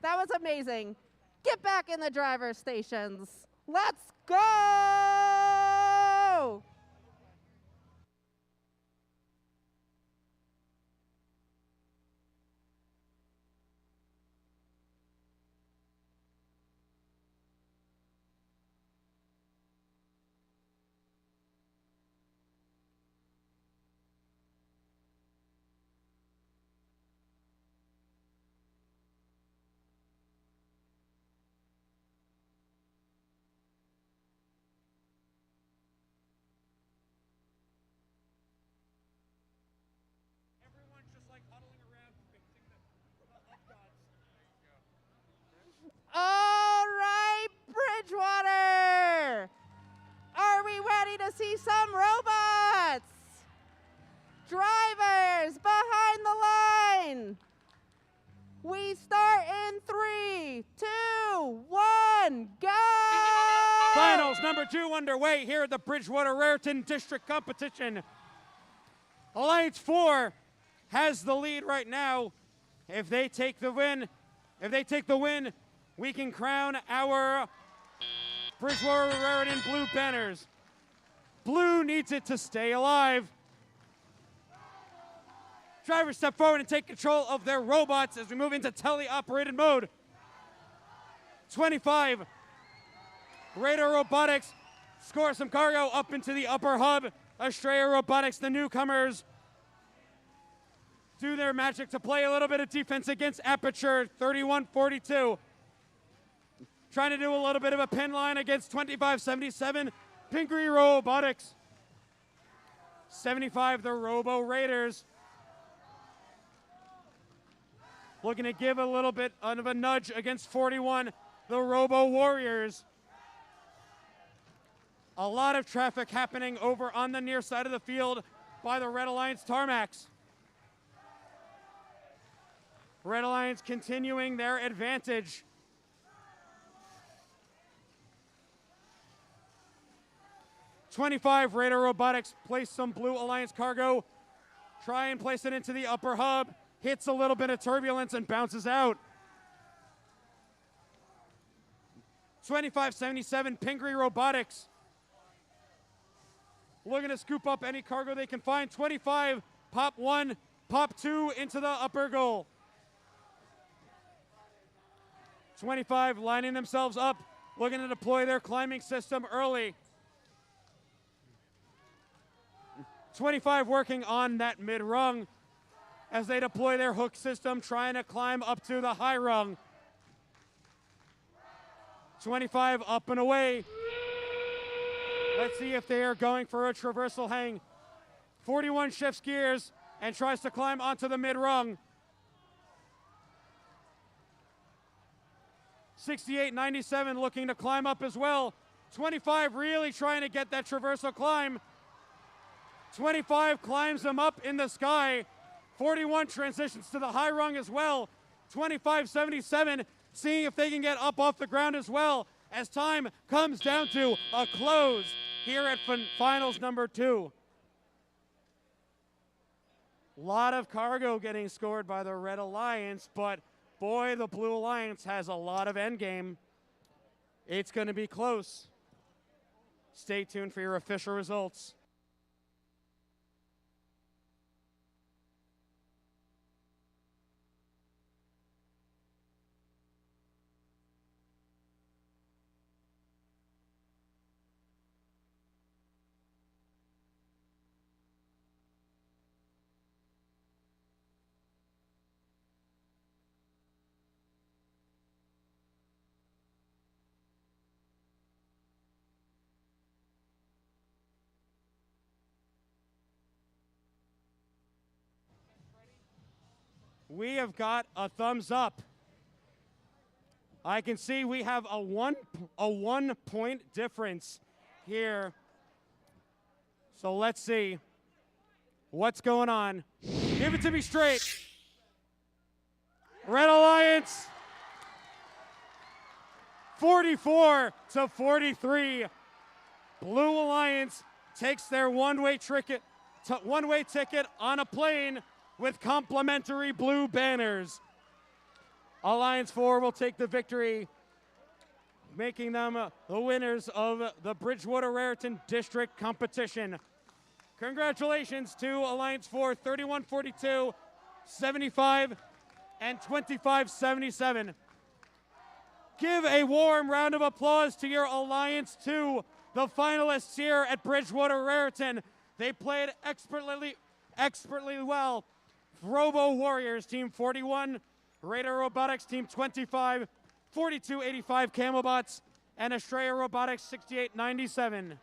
[SPEAKER 6] That was amazing. Get back in the driver's stations. Let's go! All right, Bridgewater. Are we ready to see some robots? Drivers behind the line. We start in 3, 2, 1, go!
[SPEAKER 2] Finals number 2 underway here at the Bridgewater-Raritan District Competition. Alliance 4 has the lead right now. If they take the win, we can crown our Bridgewater-Raritan Blue banners. Blue needs it to stay alive. Drivers step forward and take control of their robots as we move into tele-operated mode. 25, Raider Robotics score some cargo up into the upper hub. Estrella Robotics, the newcomers, do their magic to play a little bit of defense against Aperture, 31-42. Trying to do a little bit of a pin line against 25-77, Pingree Robotics. 75, the Robo Raiders. Looking to give a little bit of a nudge against 41, the Robo Warriors. A lot of traffic happening over on the near side of the field by the Red Alliance tarmacs. Red Alliance continuing their advantage. .25 Raider Robotics place some Blue Alliance cargo. Try and place it into the upper hub. Hits a little bit of turbulence and bounces out. 25-77 Pingree Robotics. Looking to scoop up any cargo they can find. 25, pop 1, pop 2 into the upper goal. 25 lining themselves up, looking to deploy their climbing system early. 25 working on that mid rung as they deploy their hook system, trying to climb up to the high rung. 25 up and away. Let's see if they are going for a traversal hang. 41 shifts gears and tries to climb onto the mid rung. 68-97 looking to climb up as well. 25 really trying to get that traversal climb. 25 climbs them up in the sky. 41 transitions to the high rung as well. 25-77 seeing if they can get up off the ground as well as time comes down to a close here at finals number 2. A lot of cargo getting scored by the Red Alliance, but boy, the Blue Alliance has a lot of endgame. It's going to be close. Stay tuned for your official results. We have got a thumbs up. I can see we have a one point difference here. So let's see what's going on. Give it to me straight. Red Alliance 44-43. Blue Alliance takes their one-way ticket on a plane with complimentary blue banners. Alliance 4 will take the victory, making them the winners of the Bridgewater-Raritan District competition. Congratulations to Alliance 4, 31-42, 75, and 25-77. Give a warm round of applause to your Alliance 2, the finalists here at Bridgewater-Raritan. They played expertly well. Robo Warriors, Team 41, Raider Robotics, Team 25, 4285 Camelbots, and Estrella Robotics, 6897.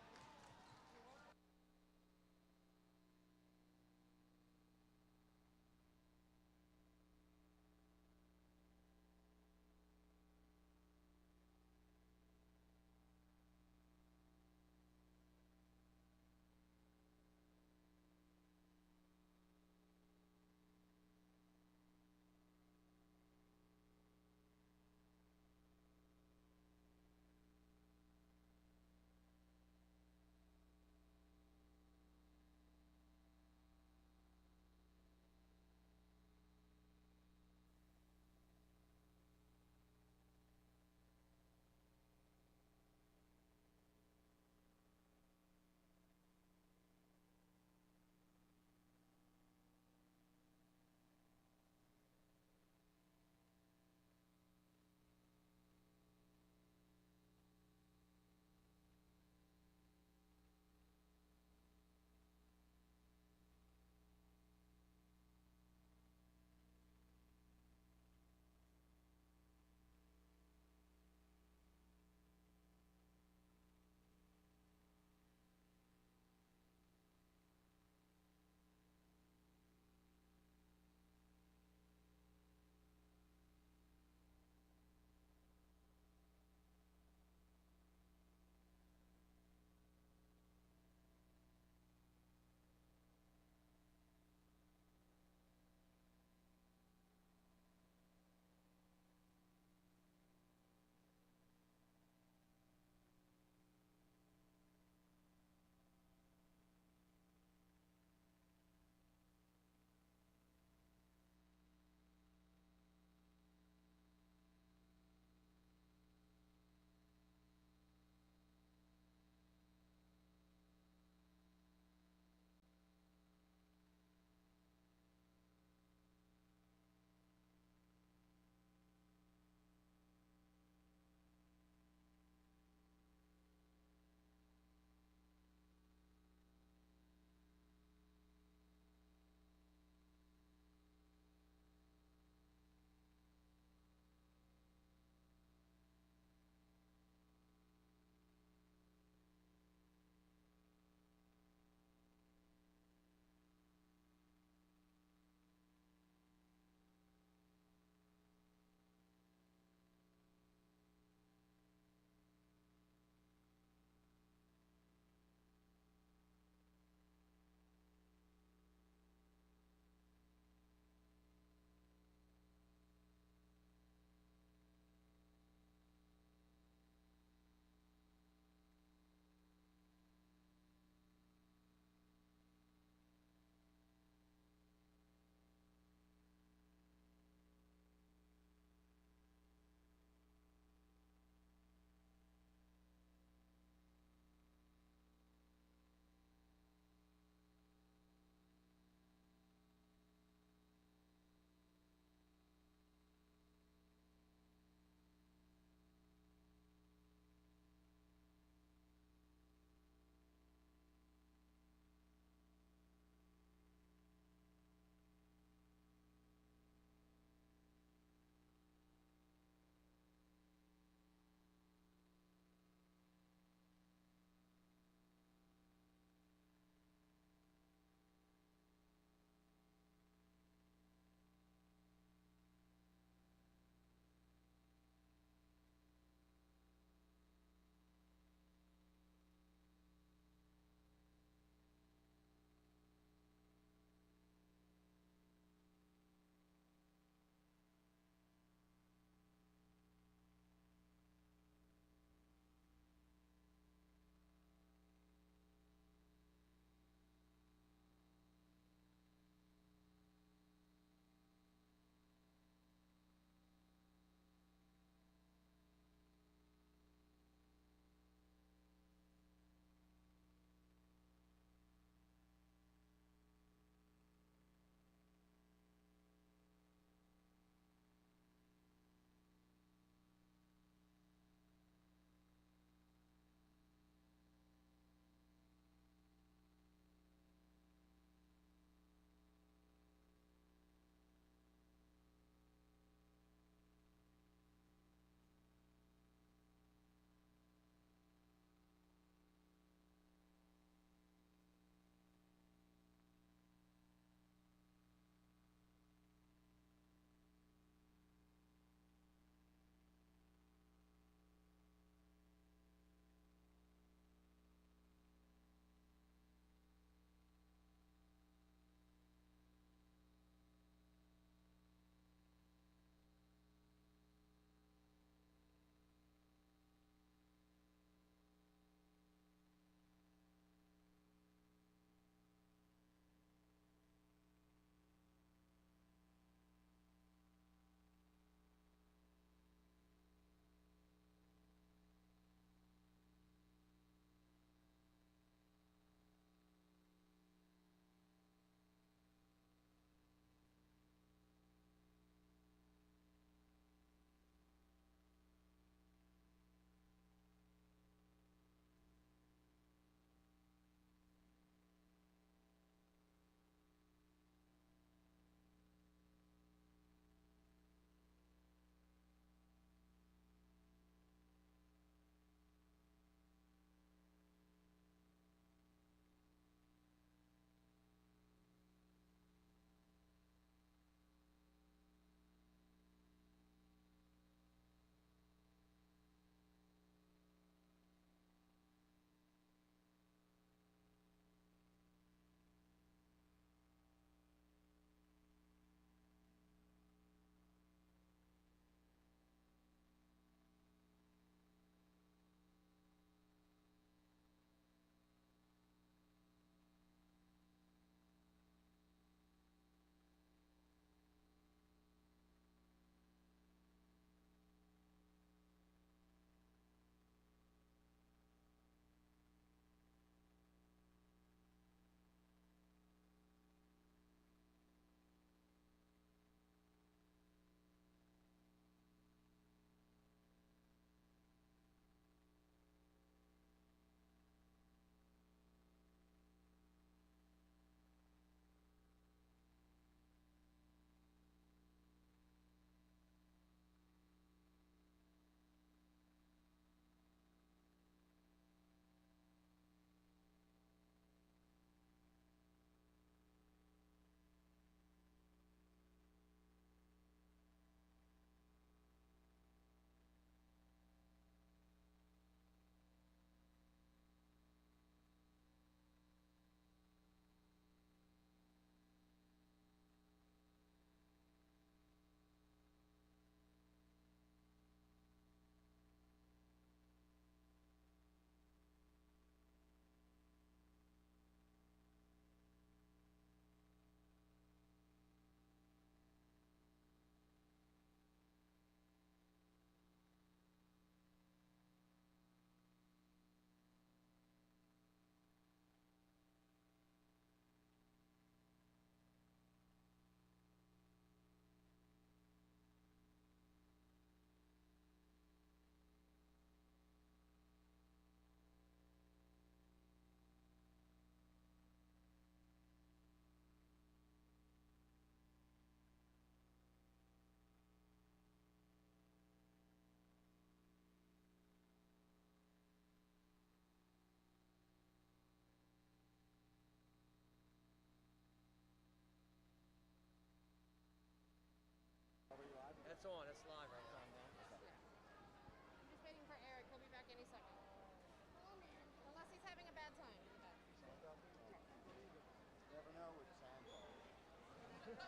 [SPEAKER 15] I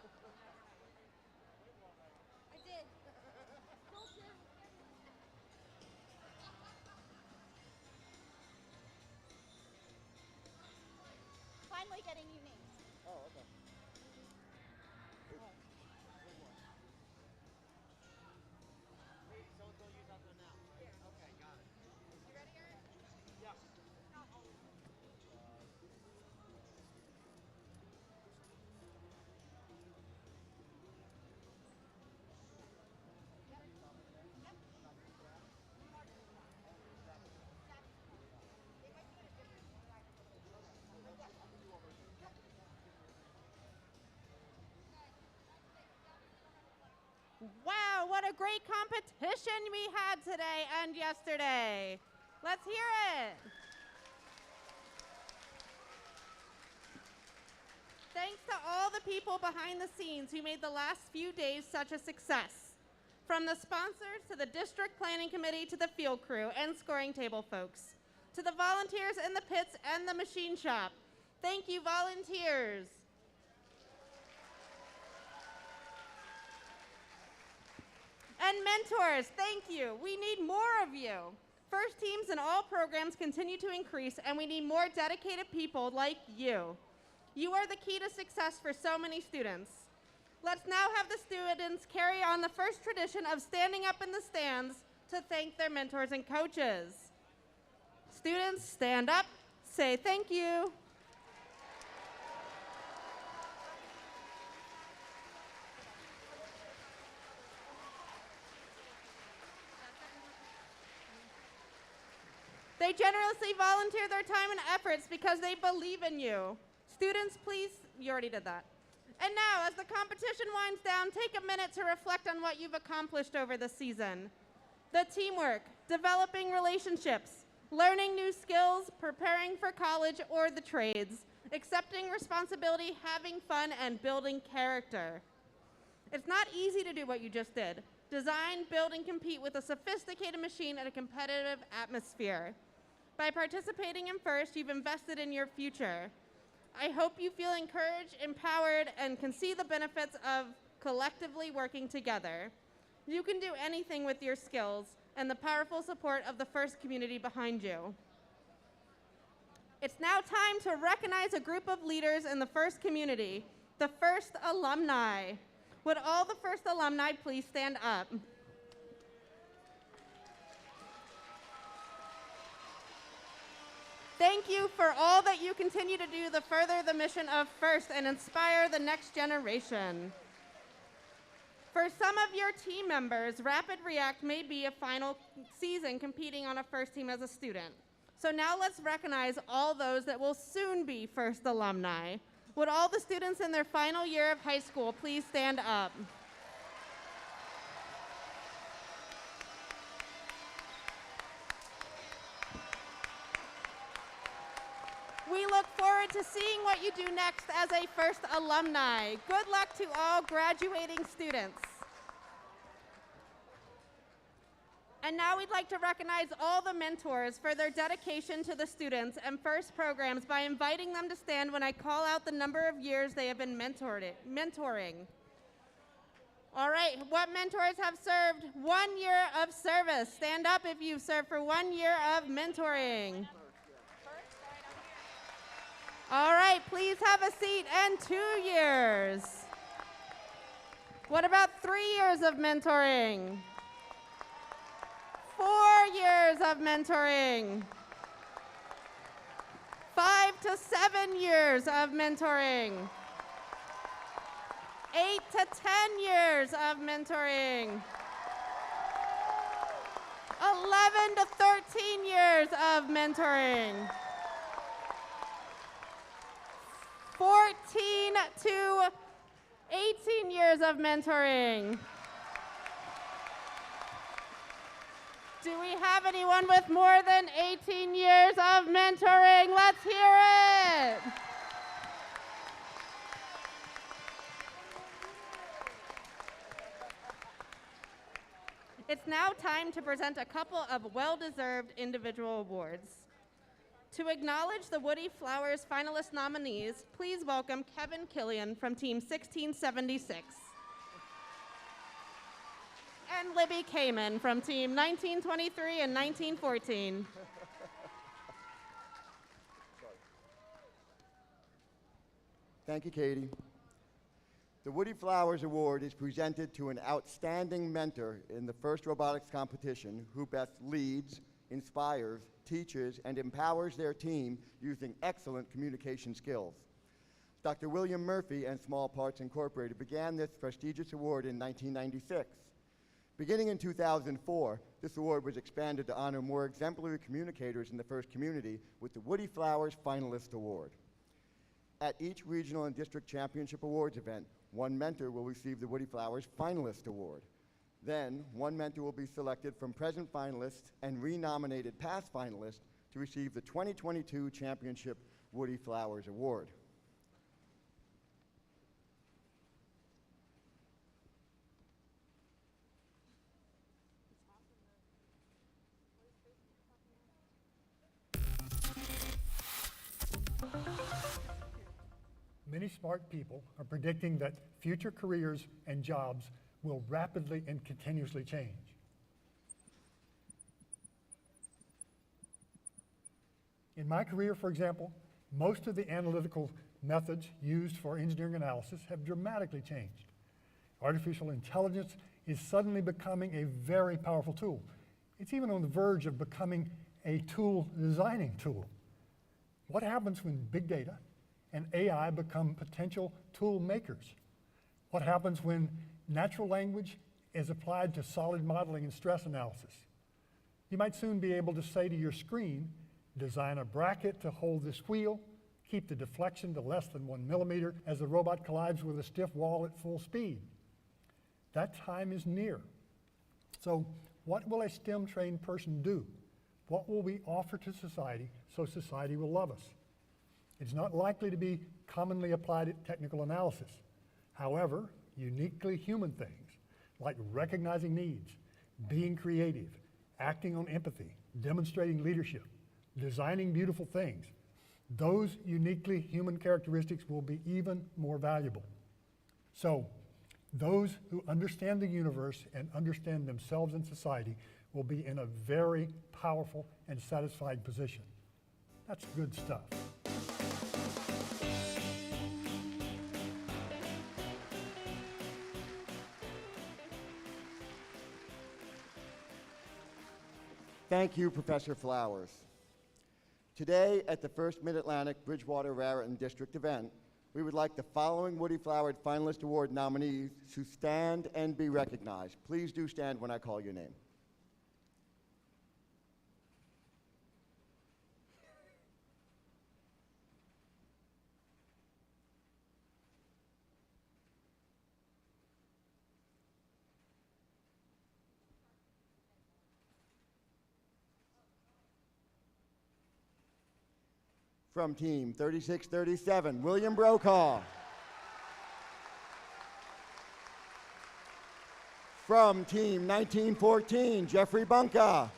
[SPEAKER 15] did. Finally getting you names.
[SPEAKER 10] Oh, okay.
[SPEAKER 6] Wow, what a great competition we had today and yesterday. Let's hear it. Thanks to all the people behind the scenes who made the last few days such a success. From the sponsors to the district planning committee to the field crew and scoring table folks, to the volunteers in the pits and the machine shop. Thank you, volunteers. And mentors, thank you. We need more of you. First teams in all programs continue to increase, and we need more dedicated people like you. You are the key to success for so many students. Let's now have the students carry on the first tradition of standing up in the stands to thank their mentors and coaches. Students, stand up, say thank you. They generously volunteer their time and efforts because they believe in you. Students, please, you already did that. And now, as the competition winds down, take a minute to reflect on what you've accomplished over the season. The teamwork, developing relationships, learning new skills, preparing for college or the trades, accepting responsibility, having fun, and building character. It's not easy to do what you just did. Design, build, and compete with a sophisticated machine in a competitive atmosphere. By participating in FIRST, you've invested in your future. I hope you feel encouraged, empowered, and can see the benefits of collectively working together. You can do anything with your skills and the powerful support of the FIRST community behind you. It's now time to recognize a group of leaders in the FIRST community, the FIRST alumni. Would all the FIRST alumni please stand up? Thank you for all that you continue to do to further the mission of FIRST and inspire the next generation. For some of your team members, Rapid React may be a final season competing on a FIRST team as a student. So now let's recognize all those that will soon be FIRST alumni. Would all the students in their final year of high school please stand up? We look forward to seeing what you do next as a FIRST alumni. Good luck to all graduating students. And now we'd like to recognize all the mentors for their dedication to the students and FIRST programs by inviting them to stand when I call out the number of years they have been mentoring. All right, what mentors have served 1 year of service? Stand up if you've served for 1 year of mentoring. All right, please have a seat. And 2 years. What about 3 years of mentoring? 4 years of mentoring. 5 to 7 years of mentoring. 8 to 10 years of mentoring. 11 to 13 years of mentoring. 14 to 18 years of mentoring. Do we have anyone with more than 18 years of mentoring? Let's hear it. It's now time to present a couple of well-deserved individual awards. To acknowledge the Woody Flowers finalist nominees, please welcome Kevin Killian from Team 1676. And Libby Kamen from Team 1923 and 1914.
[SPEAKER 21] Thank you, Katie. The Woody Flowers Award is presented to an outstanding mentor in the first robotics competition who best leads, inspires, teaches, and empowers their team using excellent communication skills. Dr. William Murphy and Small Parts Incorporated began this prestigious award in 1996. Beginning in 2004, this award was expanded to honor more exemplary communicators in the FIRST community with the Woody Flowers Finalist Award. At each regional and district championship awards event, one mentor will receive the Woody Flowers Finalist Award. Then, one mentor will be selected from present finalists and renominated past finalists to receive the 2022 Championship Woody Flowers Award.
[SPEAKER 22] Many smart people are predicting that future careers and jobs will rapidly and continuously change. In my career, for example, most of the analytical methods used for engineering analysis have dramatically changed. Artificial intelligence is suddenly becoming a very powerful tool. It's even on the verge of becoming a tool designing tool. What happens when big data and AI become potential tool makers? What happens when natural language is applied to solid modeling and stress analysis? You might soon be able to say to your screen, design a bracket to hold this wheel, keep the deflection to less than 1 millimeter as the robot collides with a stiff wall at full speed. That time is near. So what will a STEM-trained person do? What will we offer to society so society will love us? It's not likely to be commonly applied technical analysis. However, uniquely human things, like recognizing needs, being creative, acting on empathy, demonstrating leadership, designing beautiful things, those uniquely human characteristics will be even more valuable. So, those who understand the universe and understand themselves and society will be in a very powerful and satisfied position. That's good stuff.
[SPEAKER 21] Thank you, Professor Flowers. Today, at the first Mid-Atlantic Bridgewater-Raritan District event, we would like the following Woody Flowers Finalist Award nominees to stand and be recognized. Please do stand when I call your name. From Team 3637, William Brokaw. From Team 1914, Jeffrey Bunka.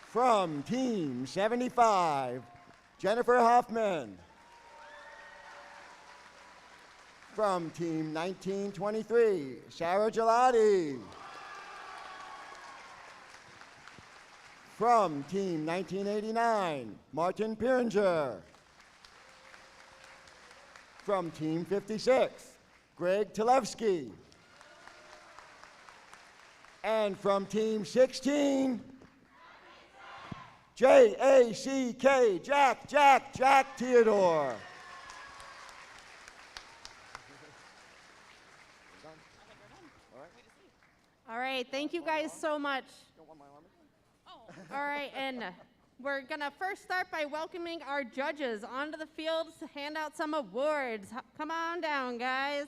[SPEAKER 21] From Team 75, Jennifer Hoffman. From Team 1923, Sarah Gelati. From Team 1989, Martin Pieringer. From Team 56, Greg Tilevsky. And from Team 16, J-A-C-K, Jack Theodore.
[SPEAKER 6] All right, thank you guys so much. All right, and we're gonna first start by welcoming our judges onto the field to hand out some awards. Come on down, guys.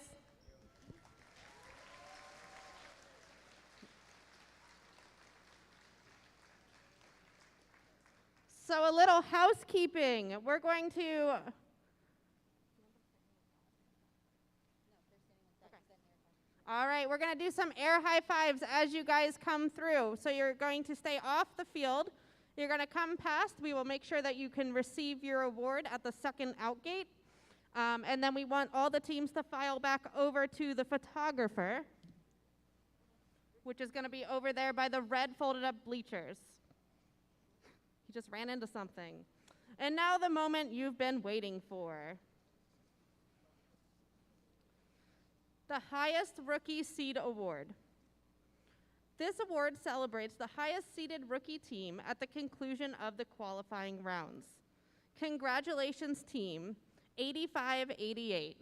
[SPEAKER 6] So a little housekeeping. We're going to all right, we're going to do some air high fives as you guys come through. So you're going to stay off the field, You're going to come past. We will make sure that you can receive your award at the second out gate. And then we want all the teams to file back over to the photographer, which is going to be over there by the red folded up bleachers. He just ran into something. And now the moment you've been waiting for. The highest rookie seed award. This award celebrates the highest seeded rookie team at the conclusion of the qualifying rounds. Congratulations, team 8588.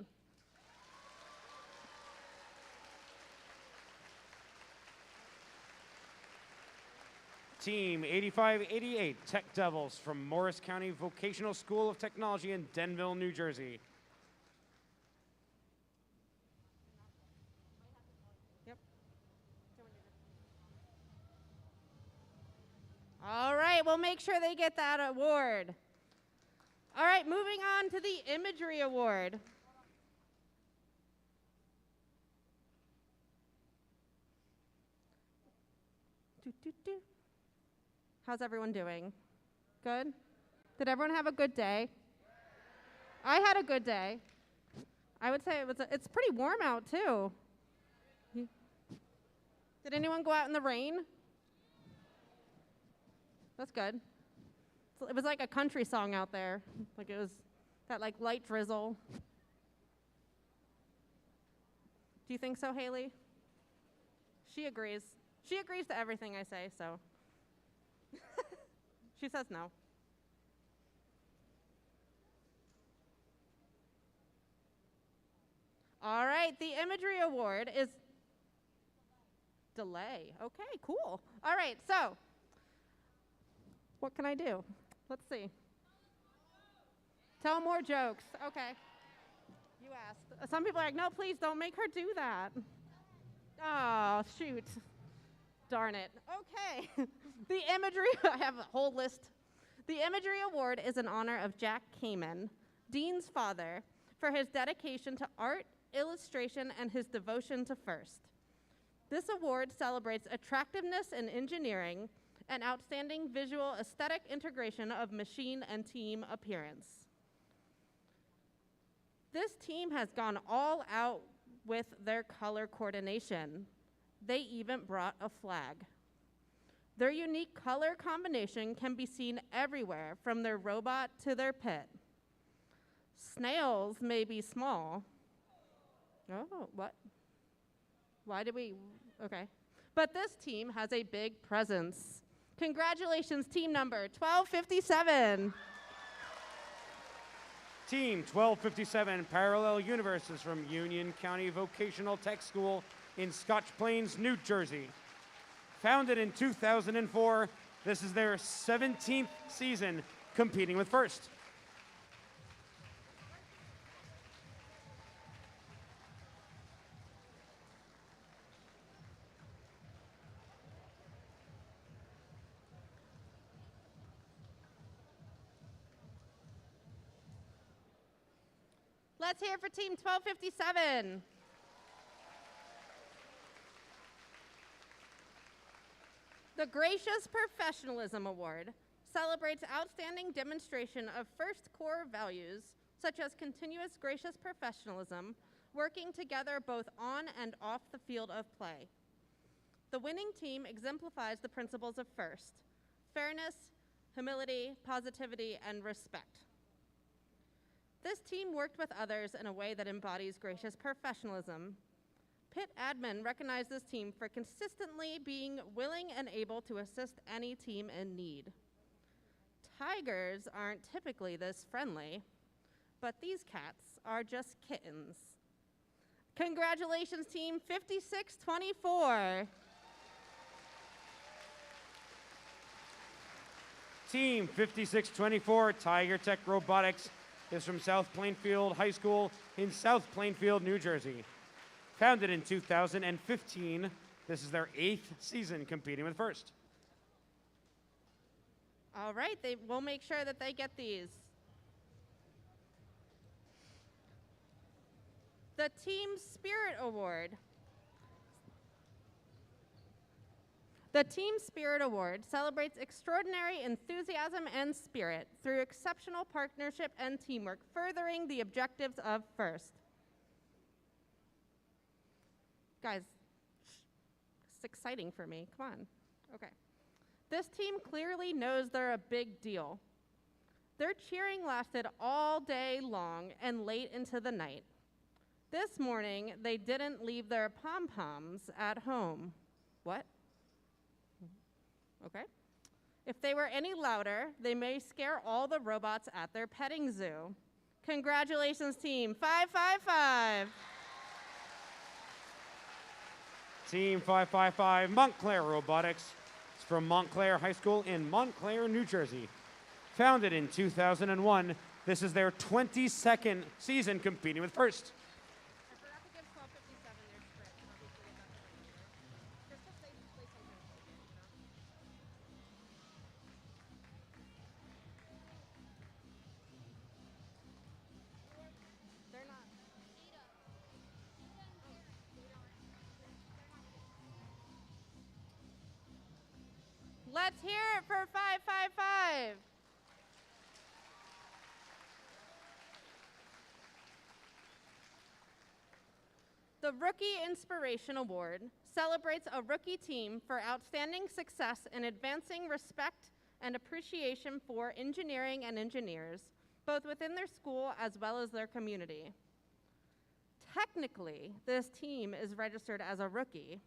[SPEAKER 2] Team 8588 Tech Devils from Morris County Vocational School of Technology in Denville, New Jersey.
[SPEAKER 6] All right, we'll make sure they get that award. All right, moving on to the Imagery Award. How's everyone doing? Good? Did everyone have a good day? I had a good day. I would say it's pretty warm out, too. Did anyone go out in the rain? That's good. So it was like a country song out there. Like it was that like light drizzle. Do you think so, Haley? She agrees. She agrees to everything I say, so. She says no. All right, the Imagery Award is delay. Okay, cool. All right, so what can I do? Let's see. Tell more jokes. Okay. You asked. Some people are like, no, please don't make her do that. Oh, shoot. Darn it. Okay. The Imagery, I have a whole list. The Imagery Award is in honor of Jack Kamen, Dean's father, for his dedication to art, illustration, and his devotion to FIRST. This award celebrates attractiveness in engineering and outstanding visual aesthetic integration of machine and team appearance. This team has gone all out with their color coordination. They even brought a flag. Their unique color combination can be seen everywhere, from their robot to their pit. Snails may be small. Oh, what? Why did we? Okay. But this team has a big presence. Congratulations, team number 1257.
[SPEAKER 2] Team 1257 Parallel Universes from Union County Vocational Tech School in Scotch Plains, New Jersey. Founded in 2004, this is their 17th season competing with FIRST.
[SPEAKER 6] Let's hear it for team 1257. The Gracious Professionalism Award celebrates outstanding demonstration of FIRST core values, such as continuous gracious professionalism, working together both on and off the field of play. The winning team exemplifies the principles of FIRST: fairness, humility, positivity, and respect. This team worked with others in a way that embodies gracious professionalism. Pit admin recognized this team for consistently being willing and able to assist any team in need. Tigers aren't typically this friendly, but these cats are just kittens. Congratulations, team 5624.
[SPEAKER 2] Team 5624 Tiger Tech Robotics is from South Plainfield High School in South Plainfield, New Jersey. Founded in 2015, this is their 8th season competing with FIRST.
[SPEAKER 6] All right, we'll make sure that they get these. The Team Spirit Award. The Team Spirit Award celebrates extraordinary enthusiasm and spirit through exceptional partnership and teamwork, furthering the objectives of FIRST. Guys, it's exciting for me. Come on. Okay. This team clearly knows they're a big deal. Their cheering lasted all day long and late into the night. This morning, they didn't leave their pom-poms at home. What? Okay. If they were any louder, they may scare all the robots at their petting zoo. Congratulations, team 555.
[SPEAKER 2] Team 555 Montclair Robotics is from Montclair High School in Montclair, New Jersey. Founded in 2001, this is their 22nd season competing with FIRST.
[SPEAKER 6] Let's hear it for 555. The Rookie Inspiration Award celebrates a rookie team for outstanding success in advancing respect and appreciation for engineering and engineers, both within their school as well as their community. Technically, this team is registered as a rookie.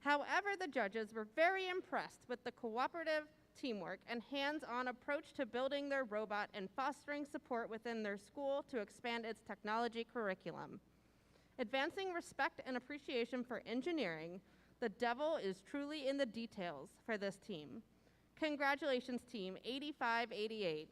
[SPEAKER 6] However, the judges were very impressed with the cooperative teamwork and hands-on approach to building their robot and fostering support within their school to expand its technology curriculum. Advancing respect and appreciation for engineering, the devil is truly in the details for this team. Congratulations, team 8588.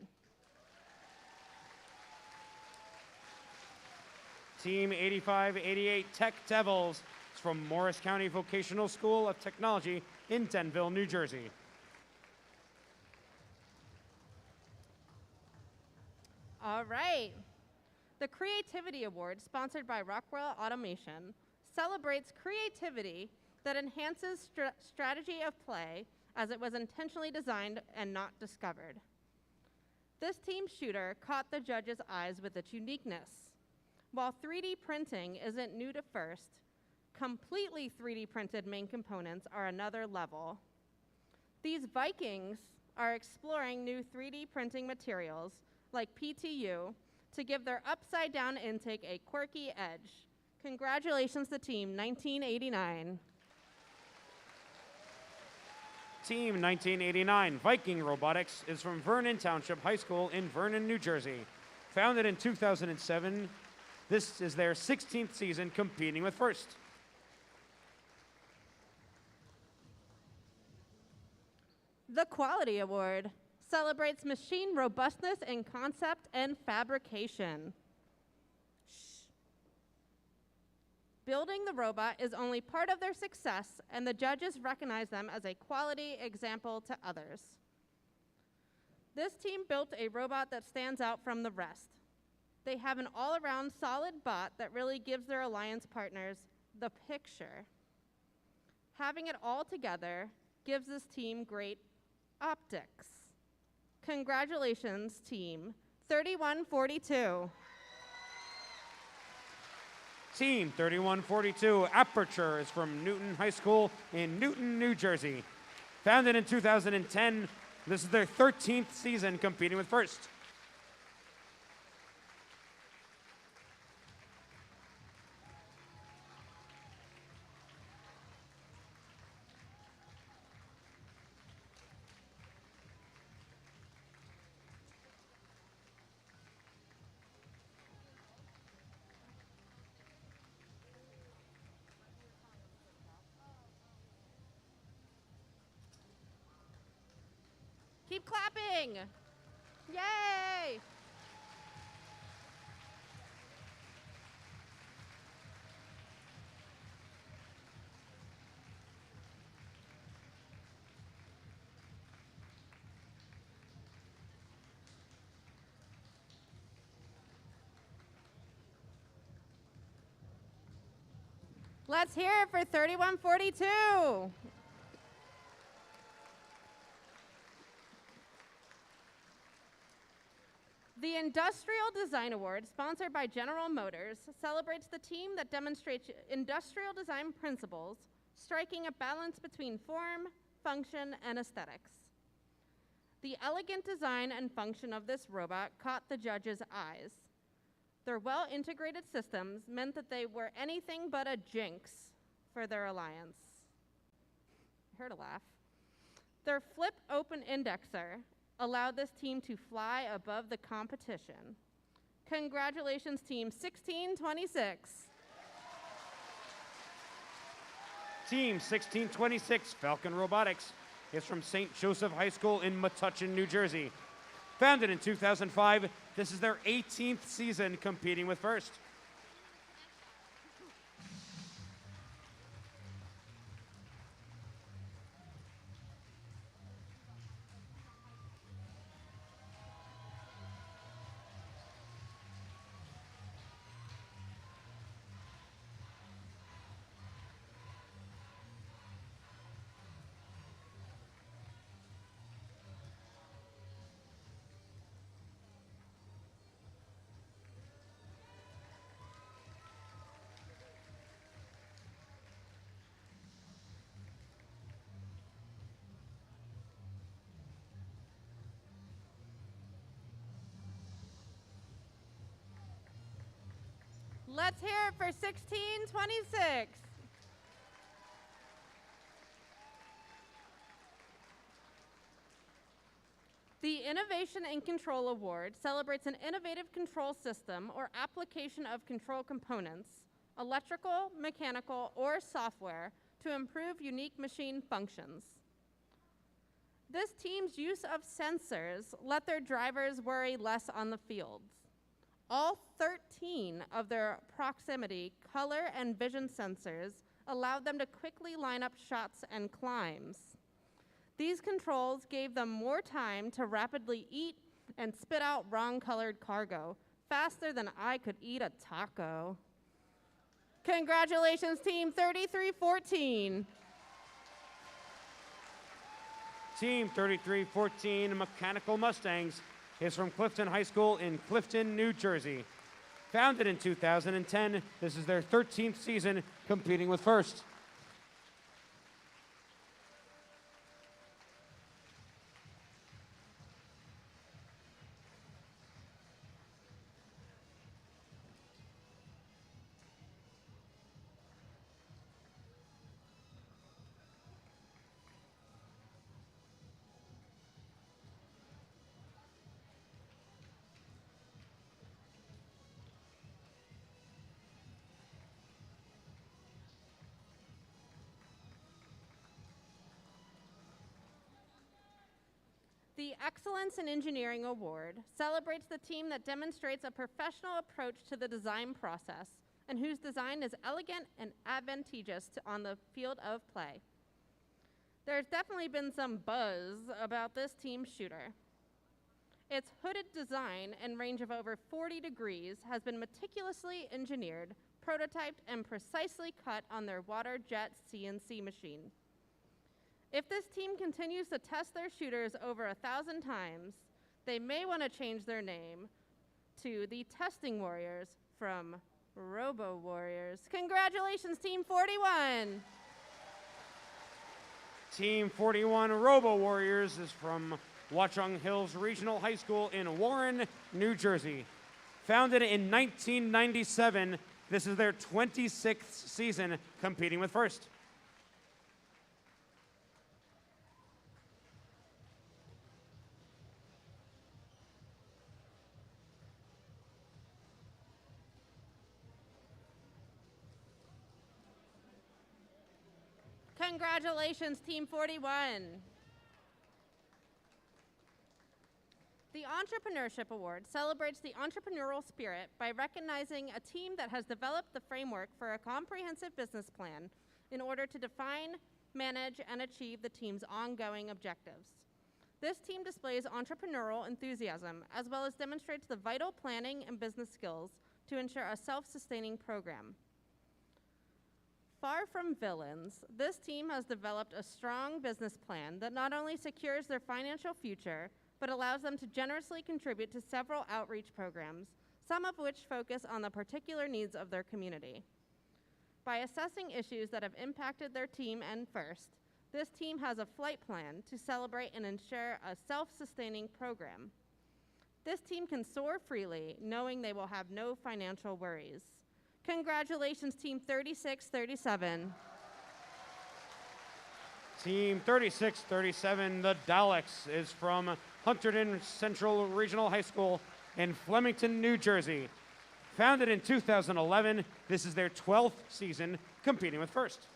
[SPEAKER 2] Team 8588 Tech Devils is from Morris County Vocational School of Technology in Denville, New Jersey.
[SPEAKER 6] All right. The Creativity Award, sponsored by Rockwell Automation, celebrates creativity that enhances strategy of play as it was intentionally designed and not discovered. This team shooter caught the judges' eyes with its uniqueness. While 3D printing isn't new to FIRST, completely 3D printed main components are another level. These Vikings are exploring new 3D printing materials like PTU to give their upside-down intake a quirky edge. Congratulations to Team 1989.
[SPEAKER 2] Team 1989 Viking Robotics is from Vernon Township High School in Vernon, New Jersey. Founded in 2007, this is their 16th season competing with FIRST.
[SPEAKER 6] The Quality Award celebrates machine robustness in concept and fabrication. Shh. Building the robot is only part of their success, and the judges recognize them as a quality example to others. This team built a robot that stands out from the rest. They have an all-around solid bot that really gives their alliance partners the picture. Having it all together gives this team great optics. Congratulations, team 3142.
[SPEAKER 2] Team 3142 Aperture is from Newton High School in Newton, New Jersey. Founded in 2010, this is their 13th season competing with FIRST.
[SPEAKER 6] Keep clapping. Yay! Let's hear it for 3142. The Industrial Design Award, sponsored by General Motors, celebrates the team that demonstrates industrial design principles, striking a balance between form, function, and aesthetics. The elegant design and function of this robot caught the judges' eyes. Their well-integrated systems meant that they were anything but a jinx for their alliance. I heard a laugh. Their flip-open indexer allowed this team to fly above the competition. Congratulations, Team 1626.
[SPEAKER 2] Team 1626 Falcon Robotics is from St. Joseph High School in Metuchen, New Jersey. Founded in 2005, this is their 18th season competing with FIRST.
[SPEAKER 6] Let's hear it for 1626. The Innovation in Control Award celebrates an innovative control system or application of control components, electrical, mechanical, or software, to improve unique machine functions. This team's use of sensors let their drivers worry less on the fields. All 13 of their proximity, color, and vision sensors allowed them to quickly line up shots and climbs. These controls gave them more time to rapidly eat and spit out wrong-colored cargo, faster than I could eat a taco. Congratulations, Team 3314.
[SPEAKER 2] Team 3314 Mechanical Mustangs is from Clifton High School in Clifton, New Jersey. Founded in 2010, this is their 13th season competing with FIRST.
[SPEAKER 6] The Excellence in Engineering Award celebrates the team that demonstrates a professional approach to the design process and whose design is elegant and advantageous on the field of play. There's definitely been some buzz about this team's shooter. Its hooded design and range of over 40 degrees has been meticulously engineered, prototyped, and precisely cut on their water jet CNC machine. If this team continues to test their shooters over 1,000 times, they may want to change their name to the Testing Warriors from Robo Warriors. Congratulations, Team 41.
[SPEAKER 2] Team 41 Robo Warriors is from Watchung Hills Regional High School in Warren, New Jersey. Founded in 1997, this is their 26th season competing with FIRST.
[SPEAKER 6] Congratulations, Team 41. The Entrepreneurship Award celebrates the entrepreneurial spirit by recognizing a team that has developed the framework for a comprehensive business plan in order to define, manage, and achieve the team's ongoing objectives. This team displays entrepreneurial enthusiasm as well as demonstrates the vital planning and business skills to ensure a self-sustaining program. Far from villains, this team has developed a strong business plan that not only secures their financial future, but allows them to generously contribute to several outreach programs, some of which focus on the particular needs of their community. By assessing issues that have impacted their team and FIRST, this team has a flight plan to celebrate and ensure a self-sustaining program. This team can soar freely, knowing they will have no financial worries. Congratulations, Team 3637.
[SPEAKER 2] Team 3637, the Daleks, is from Hunterdon Central Regional High School in Flemington, New Jersey. Founded in 2011, this is their 12th season competing with FIRST.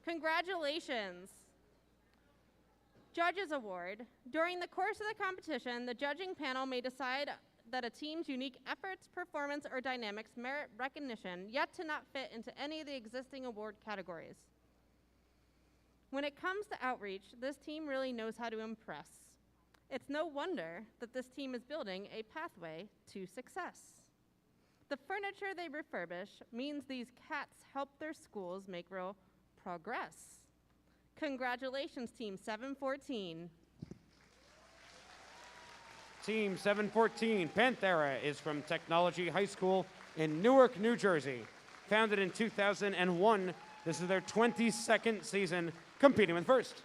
[SPEAKER 6] Congratulations. Judges Award. During the course of the competition, the judging panel may decide that a team's unique efforts, performance, or dynamics merit recognition, yet to not fit into any of the existing award categories. When it comes to outreach, this team really knows how to impress. It's no wonder that this team is building a pathway to success. The furniture they refurbish means these cats help their schools make real progress. Congratulations, Team 714.
[SPEAKER 2] Team 714, Panthera, is from Technology High School in Newark, New Jersey. Founded in 2001, this is their 22nd season competing with FIRST.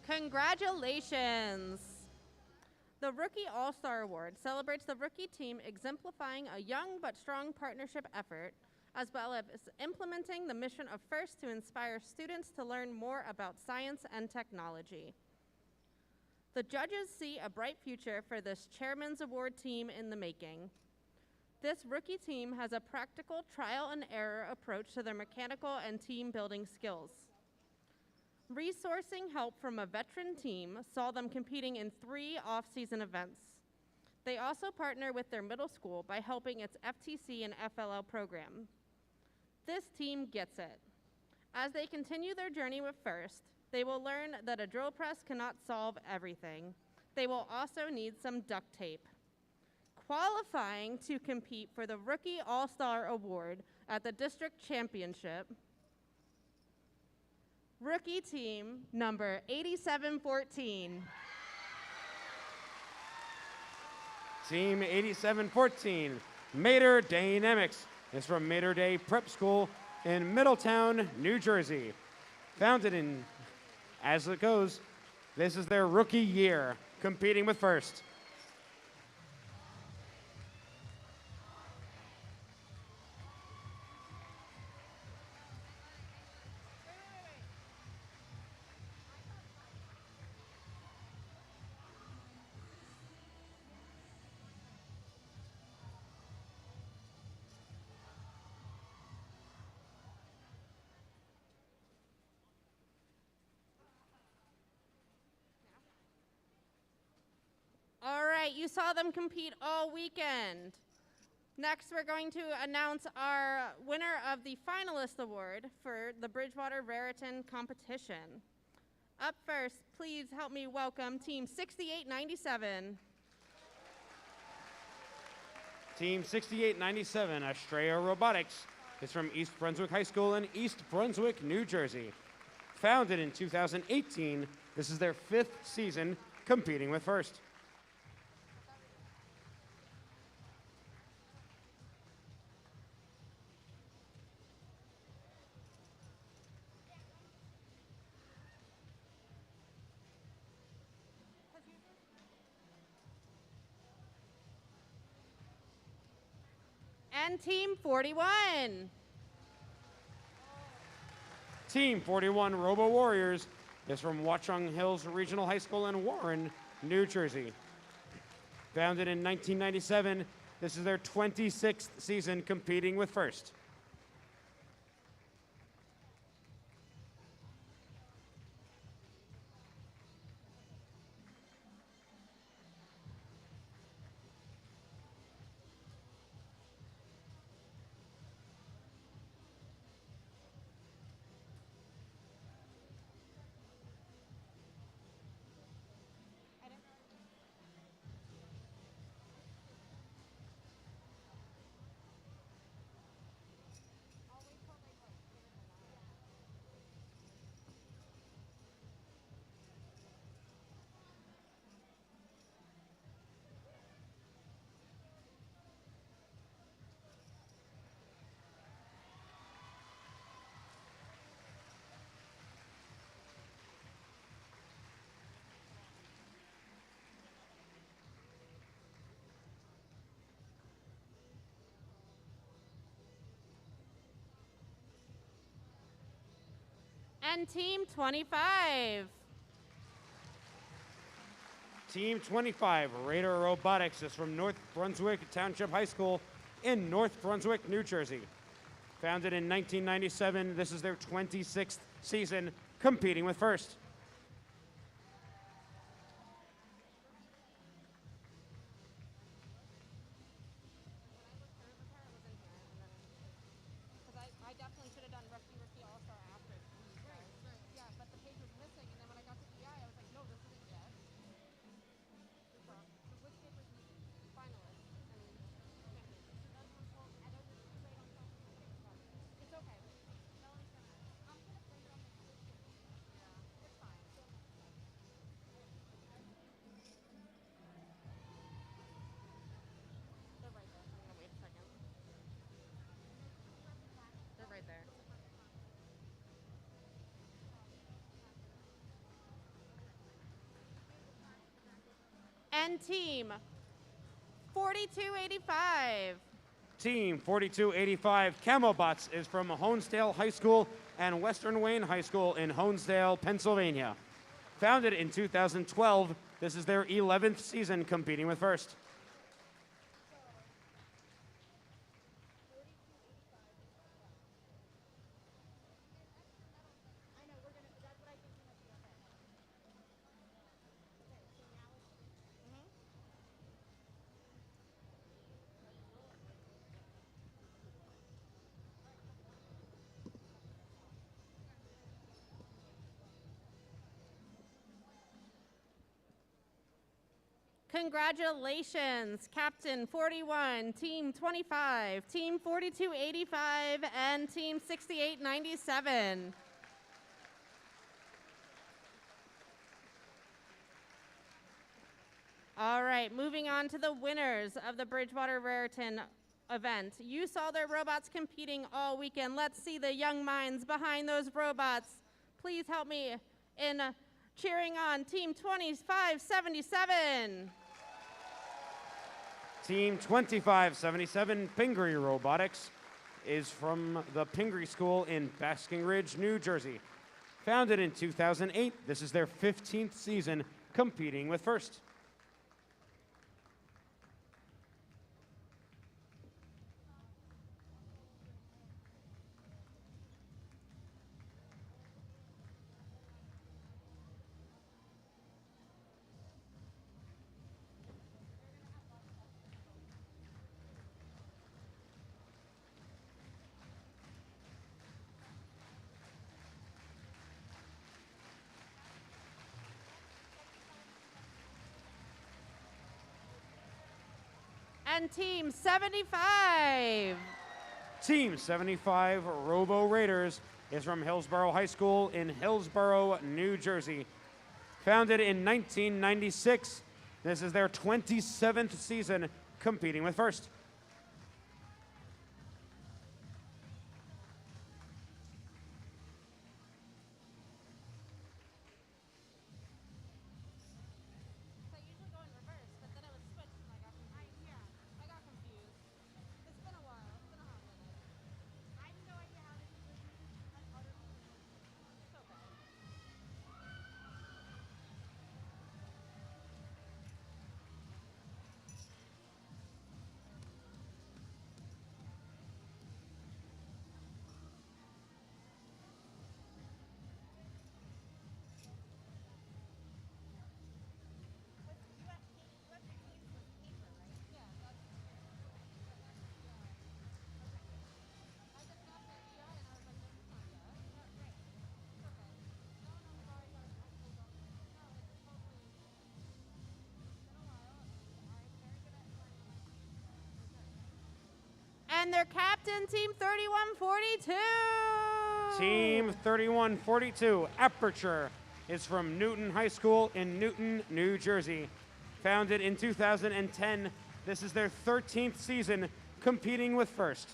[SPEAKER 6] Congratulations. The Rookie All-Star Award celebrates the rookie team exemplifying a young but strong partnership effort, as well as implementing the mission of FIRST to inspire students to learn more about science and technology. The judges see a bright future for this Chairman's Award team in the making. This rookie team has a practical trial and error approach to their mechanical and team building skills. Resourcing help from a veteran team saw them competing in 3 off-season events. They also partner with their middle school by helping its FTC and FLL program. This team gets it. As they continue their journey with FIRST, they will learn that a drill press cannot solve everything. They will also need some duct tape. Qualifying to compete for the Rookie All-Star Award at the District Championship, Rookie Team number 8714.
[SPEAKER 2] Team 8714, Mater Dynamics, is from Mater Day Prep School in Middletown, New Jersey. Founded in, as it goes, this is their rookie year, competing with FIRST.
[SPEAKER 6] right, you saw them compete all weekend. Next, we're going to announce our winner of the finalist award for the Bridgewater-Raritan competition. Up first, please help me welcome Team 6897.
[SPEAKER 2] Team 6897, Estrella Robotics, is from East Brunswick High School in East Brunswick, New Jersey. Founded in 2018, this is their 5th season competing with First.
[SPEAKER 6] And Team 41.
[SPEAKER 2] Team 41 Robo Warriors is from Watchung Hills Regional High School in Warren, New Jersey. Founded in 1997, this is their 26th season competing with First.
[SPEAKER 6] And Team 25.
[SPEAKER 2] Team 25 Raider Robotics is from North Brunswick Township High School in North Brunswick, New Jersey. Founded in 1997, this is their 26th season competing with First.
[SPEAKER 6] I definitely should have done Rookie All-Star after. Right. Yeah, but the page was missing, and then when I got to EI, I was like, no, this isn't yet. So which paper is missing? Finalist and champion. It's okay. Melanie's gonna. I'm gonna print it on my computer. Yeah, it's fine. They're right there. I'm gonna wait a second. They're right there. And Team 4285.
[SPEAKER 2] Team 4285 Camobots is from Honesdale High School and Western Wayne High School in Honesdale, Pennsylvania. Founded in 2012, this is their 11th season competing with First.
[SPEAKER 6] Congratulations, Captain 41, Team 25, Team 4285, and Team 6897. All right, moving on to the winners of the Bridgewater-Raritan event. You saw their robots competing all weekend. Let's see the young minds behind those robots. Please help me in cheering on Team 2577.
[SPEAKER 2] Team 2577 Pingree Robotics is from the Pingree School in Basking Ridge, New Jersey. Founded in 2008, this is their 15th season competing with First.
[SPEAKER 6] And Team 75.
[SPEAKER 2] Team 75 Robo Raiders is from Hillsborough High School in Hillsborough, New Jersey. Founded in 1996, this is their 27th season competing with First.
[SPEAKER 6] And their captain, Team 3142.
[SPEAKER 2] Team 3142 Aperture is from Newton High School in Newton, New Jersey. Founded in 2010, this is their 13th season competing with First.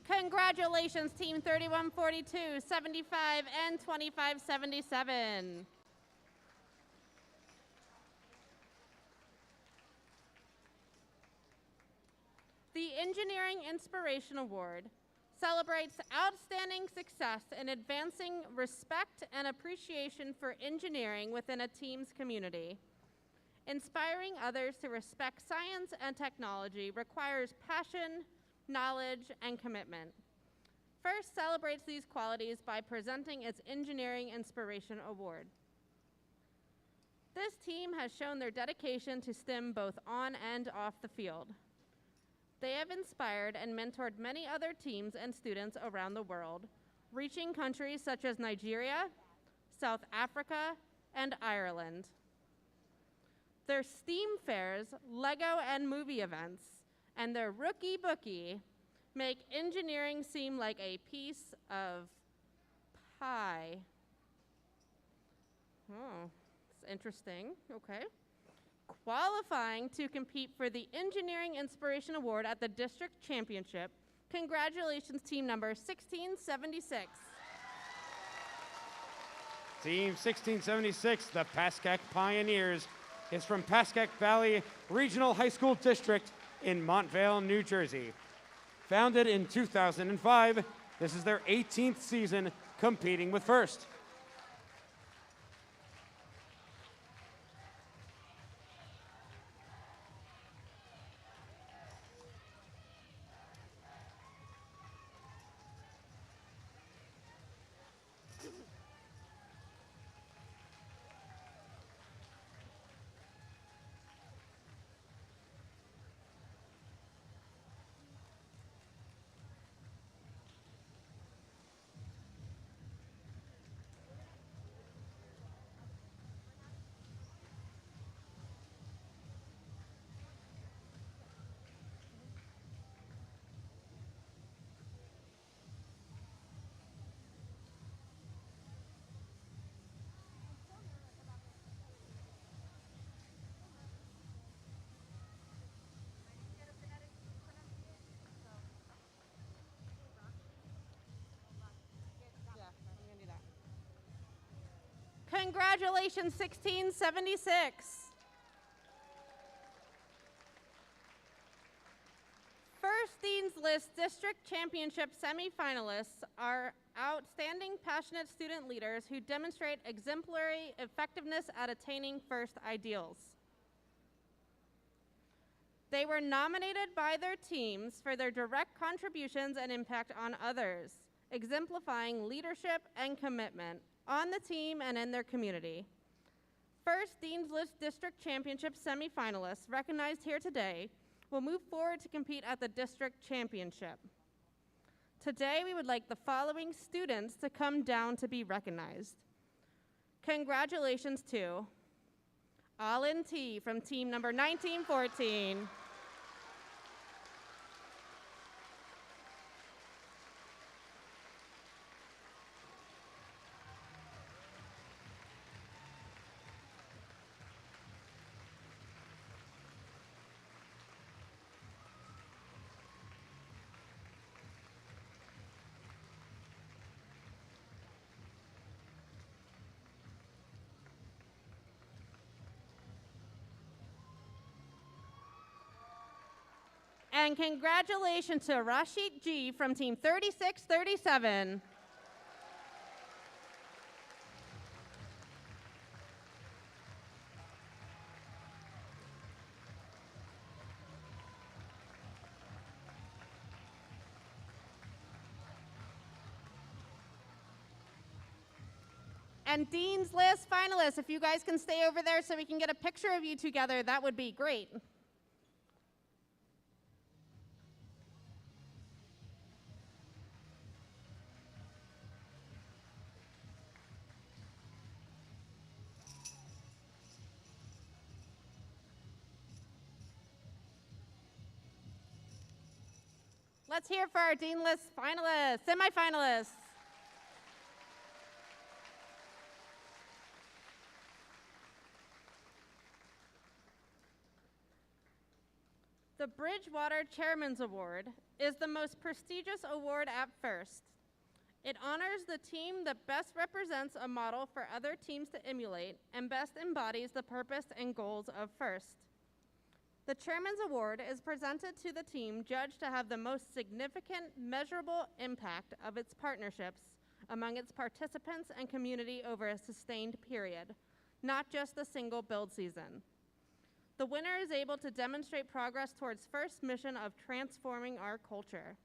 [SPEAKER 6] Congratulations, Team 3142, 75, and 2577. The Engineering Inspiration Award celebrates outstanding success in advancing respect and appreciation for engineering within a team's community. Inspiring others to respect science and technology requires passion, knowledge, and commitment. First celebrates these qualities by presenting its Engineering Inspiration Award. This team has shown their dedication to STEM both on and off the field. They have inspired and mentored many other teams and students around the world, reaching countries such as Nigeria, South Africa, and Ireland. Their STEAM fairs, Lego and movie events, and their rookie bookie make engineering seem like a piece of pie. Oh, it's interesting. Okay. Qualifying to compete for the Engineering Inspiration Award at the District Championship. Congratulations, team number 1676.
[SPEAKER 2] Team 1676, the Pascack Pioneers, is from Pascack Valley Regional High School District in Montvale, New Jersey. Founded in 2005, this is their 18th season competing with First.
[SPEAKER 6] Congratulations, 1676. First Dean's List District Championship semifinalists are outstanding, passionate student leaders who demonstrate exemplary effectiveness at attaining first ideals. They were nominated by their teams for their direct contributions and impact on others, exemplifying leadership and commitment on the team and in their community. First Dean's List District Championship semifinalists recognized here today will move forward to compete at the district championship. Today, we would like the following students to come down to be recognized. Congratulations to Alin T. from team number 1914. And congratulations to Rashid G. from team 3637. And Dean's List finalists, if you guys can stay over there so we can get a picture of you together, that would be great. Let's hear for our Dean List finalists, semifinalists. The Bridgewater Chairman's Award is the most prestigious award at First. It honors the team that best represents a model for other teams to emulate and best embodies the purpose and goals of First. The Chairman's Award is presented to the team judged to have the most significant, measurable impact of its partnerships among its participants and community over a sustained period, not just a single build season. The winner is able to demonstrate progress towards First's mission of transforming our culture.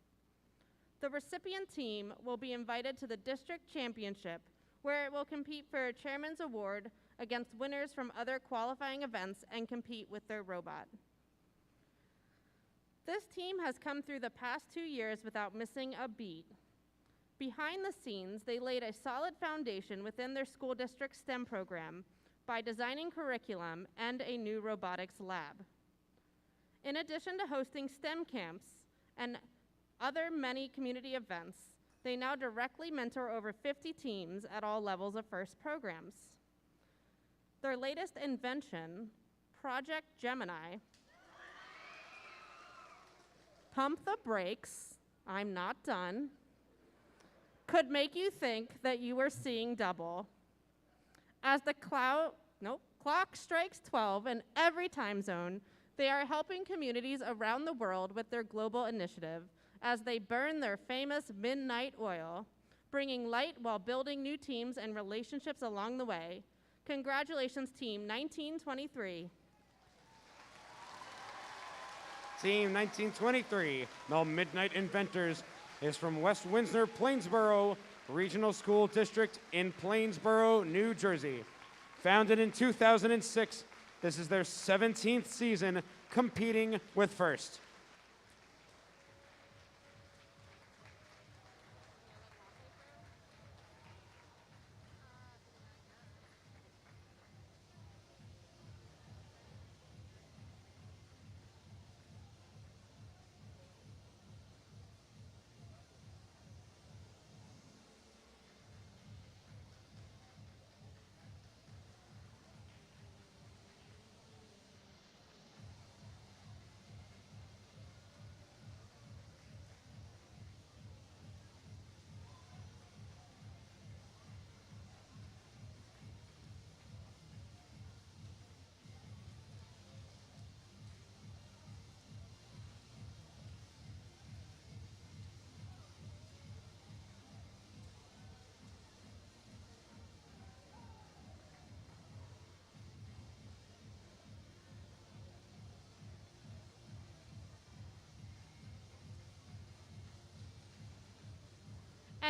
[SPEAKER 6] The recipient team will be invited to the district championship, where it will compete for a Chairman's Award against winners from other qualifying events and compete with their robot. This team has come through the past 2 years without missing a beat. Behind the scenes, they laid a solid foundation within their school district STEM program by designing curriculum and a new robotics lab. In addition to hosting STEM camps and other many community events, they now directly mentor over 50 teams at all levels of First programs. Their latest invention, Project Gemini, pump the brakes, I'm not done, could make you think that you were seeing double. As the clock strikes 12 in every time zone, they are helping communities around the world with their global initiative as they burn their famous midnight oil, bringing light while building new teams and relationships along the way. Congratulations, Team 1923.
[SPEAKER 2] Team 1923, the Midnight Inventors, is from West Windsor, Plainsboro Regional School District in Plainsboro, New Jersey. Founded in 2006, this is their 17th season competing with First.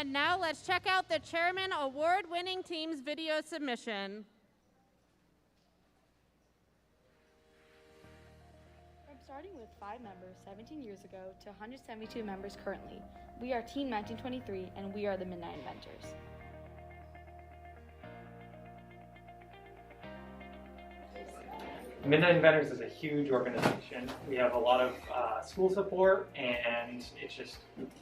[SPEAKER 6] And now let's check out the Chairman Award-winning team's video submission.
[SPEAKER 3] From starting with 5 members 17 years ago to 172 members currently, we are Team 1923 and we are the Midnight Inventors.
[SPEAKER 4] Midnight Inventors is a huge organization. We have a lot of school support, and it's just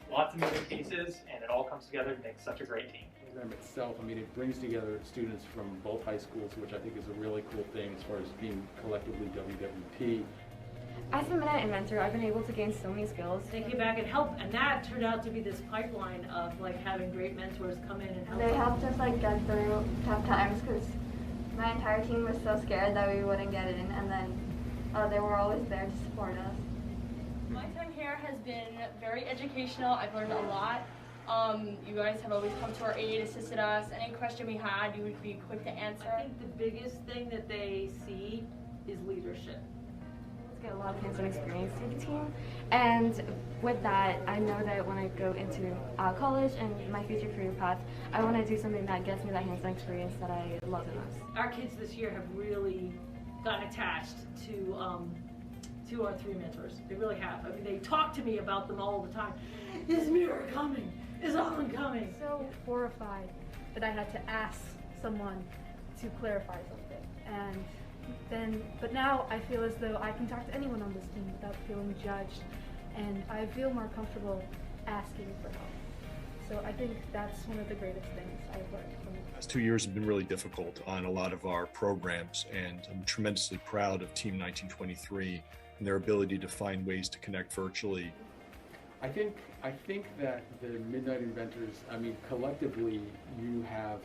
[SPEAKER 4] lots of moving pieces, and it all comes together to make such a great team.
[SPEAKER 23] The program itself, I mean, it brings together students from both high schools, which I think is a really cool thing as far as being collectively WWP.
[SPEAKER 3] As a Midnight Inventor, I've been able to gain so many skills.
[SPEAKER 24] They came back and helped, and that turned out to be this pipeline of like having great mentors come in and help.
[SPEAKER 25] They helped us like get through tough times because my entire team was so scared that we wouldn't get in, and then they were always there to support us.
[SPEAKER 3] My time here has been very educational. I've learned a lot. You guys have always come to our aid, assisted us. Any question we had, you would be quick to answer.
[SPEAKER 24] I think the biggest thing that they see is leadership.
[SPEAKER 3] Let's get a lot of hands-on experience to the team. And with that, I know that when I go into college and my future career path, I want to do something that gets me that hands-on experience that I love the most.
[SPEAKER 24] Our kids this year have really gotten attached to our 3 mentors. They really have. I mean, they talk to me about them all the time. Is Mira coming? Is Alan coming?
[SPEAKER 26] So horrified that I had to ask someone to clarify something. But now I feel as though I can talk to anyone on this team without feeling judged, and I feel more comfortable asking for help. So I think that's one of the greatest things I've learned from it.
[SPEAKER 27] The last 2 years have been really difficult on a lot of our programs, and I'm tremendously proud of Team 1923 and their ability to find ways to connect virtually.
[SPEAKER 23] I think that the Midnight Inventors, I mean, collectively, you have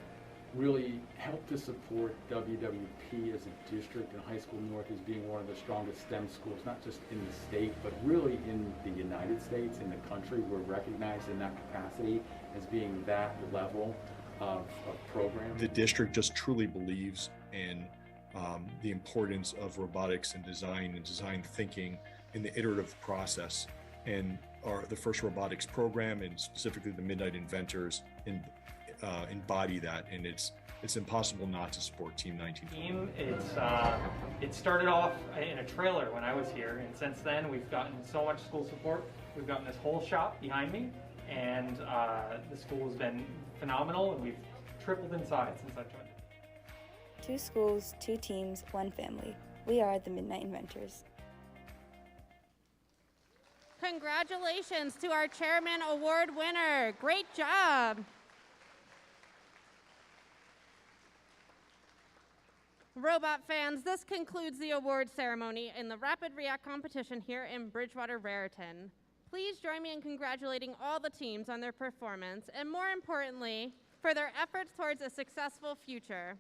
[SPEAKER 23] really helped to support WWP as a district, and High School North as being one of the strongest STEM schools, not just in the state, but really in the United States, in the country. We're recognized in that capacity as being that level of program.
[SPEAKER 27] The district just truly believes in the importance of robotics and design thinking in the iterative process. And the first robotics program, and specifically the Midnight Inventors, embody that, and it's impossible not to support Team 1920.
[SPEAKER 4] It started off in a trailer when I was here, and since then we've gotten so much school support. We've gotten this whole shop behind me, and the school has been phenomenal, and we've tripled in size since I've joined.
[SPEAKER 28] 2 schools, 2 teams, 1 family. We are the Midnight Inventors.
[SPEAKER 6] Congratulations to our Chairman Award winner. Great job. Robot fans, this concludes the award ceremony in the Rapid React competition here in Bridgewater-Raritan. Please join me in congratulating all the teams on their performance, and more importantly, for their efforts towards a successful future.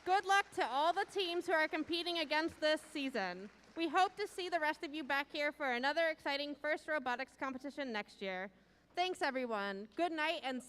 [SPEAKER 6] Good luck to all the teams who are competing against this season. We hope to see the rest of you back here for another exciting first robotics competition next year. Thanks, everyone. Good night and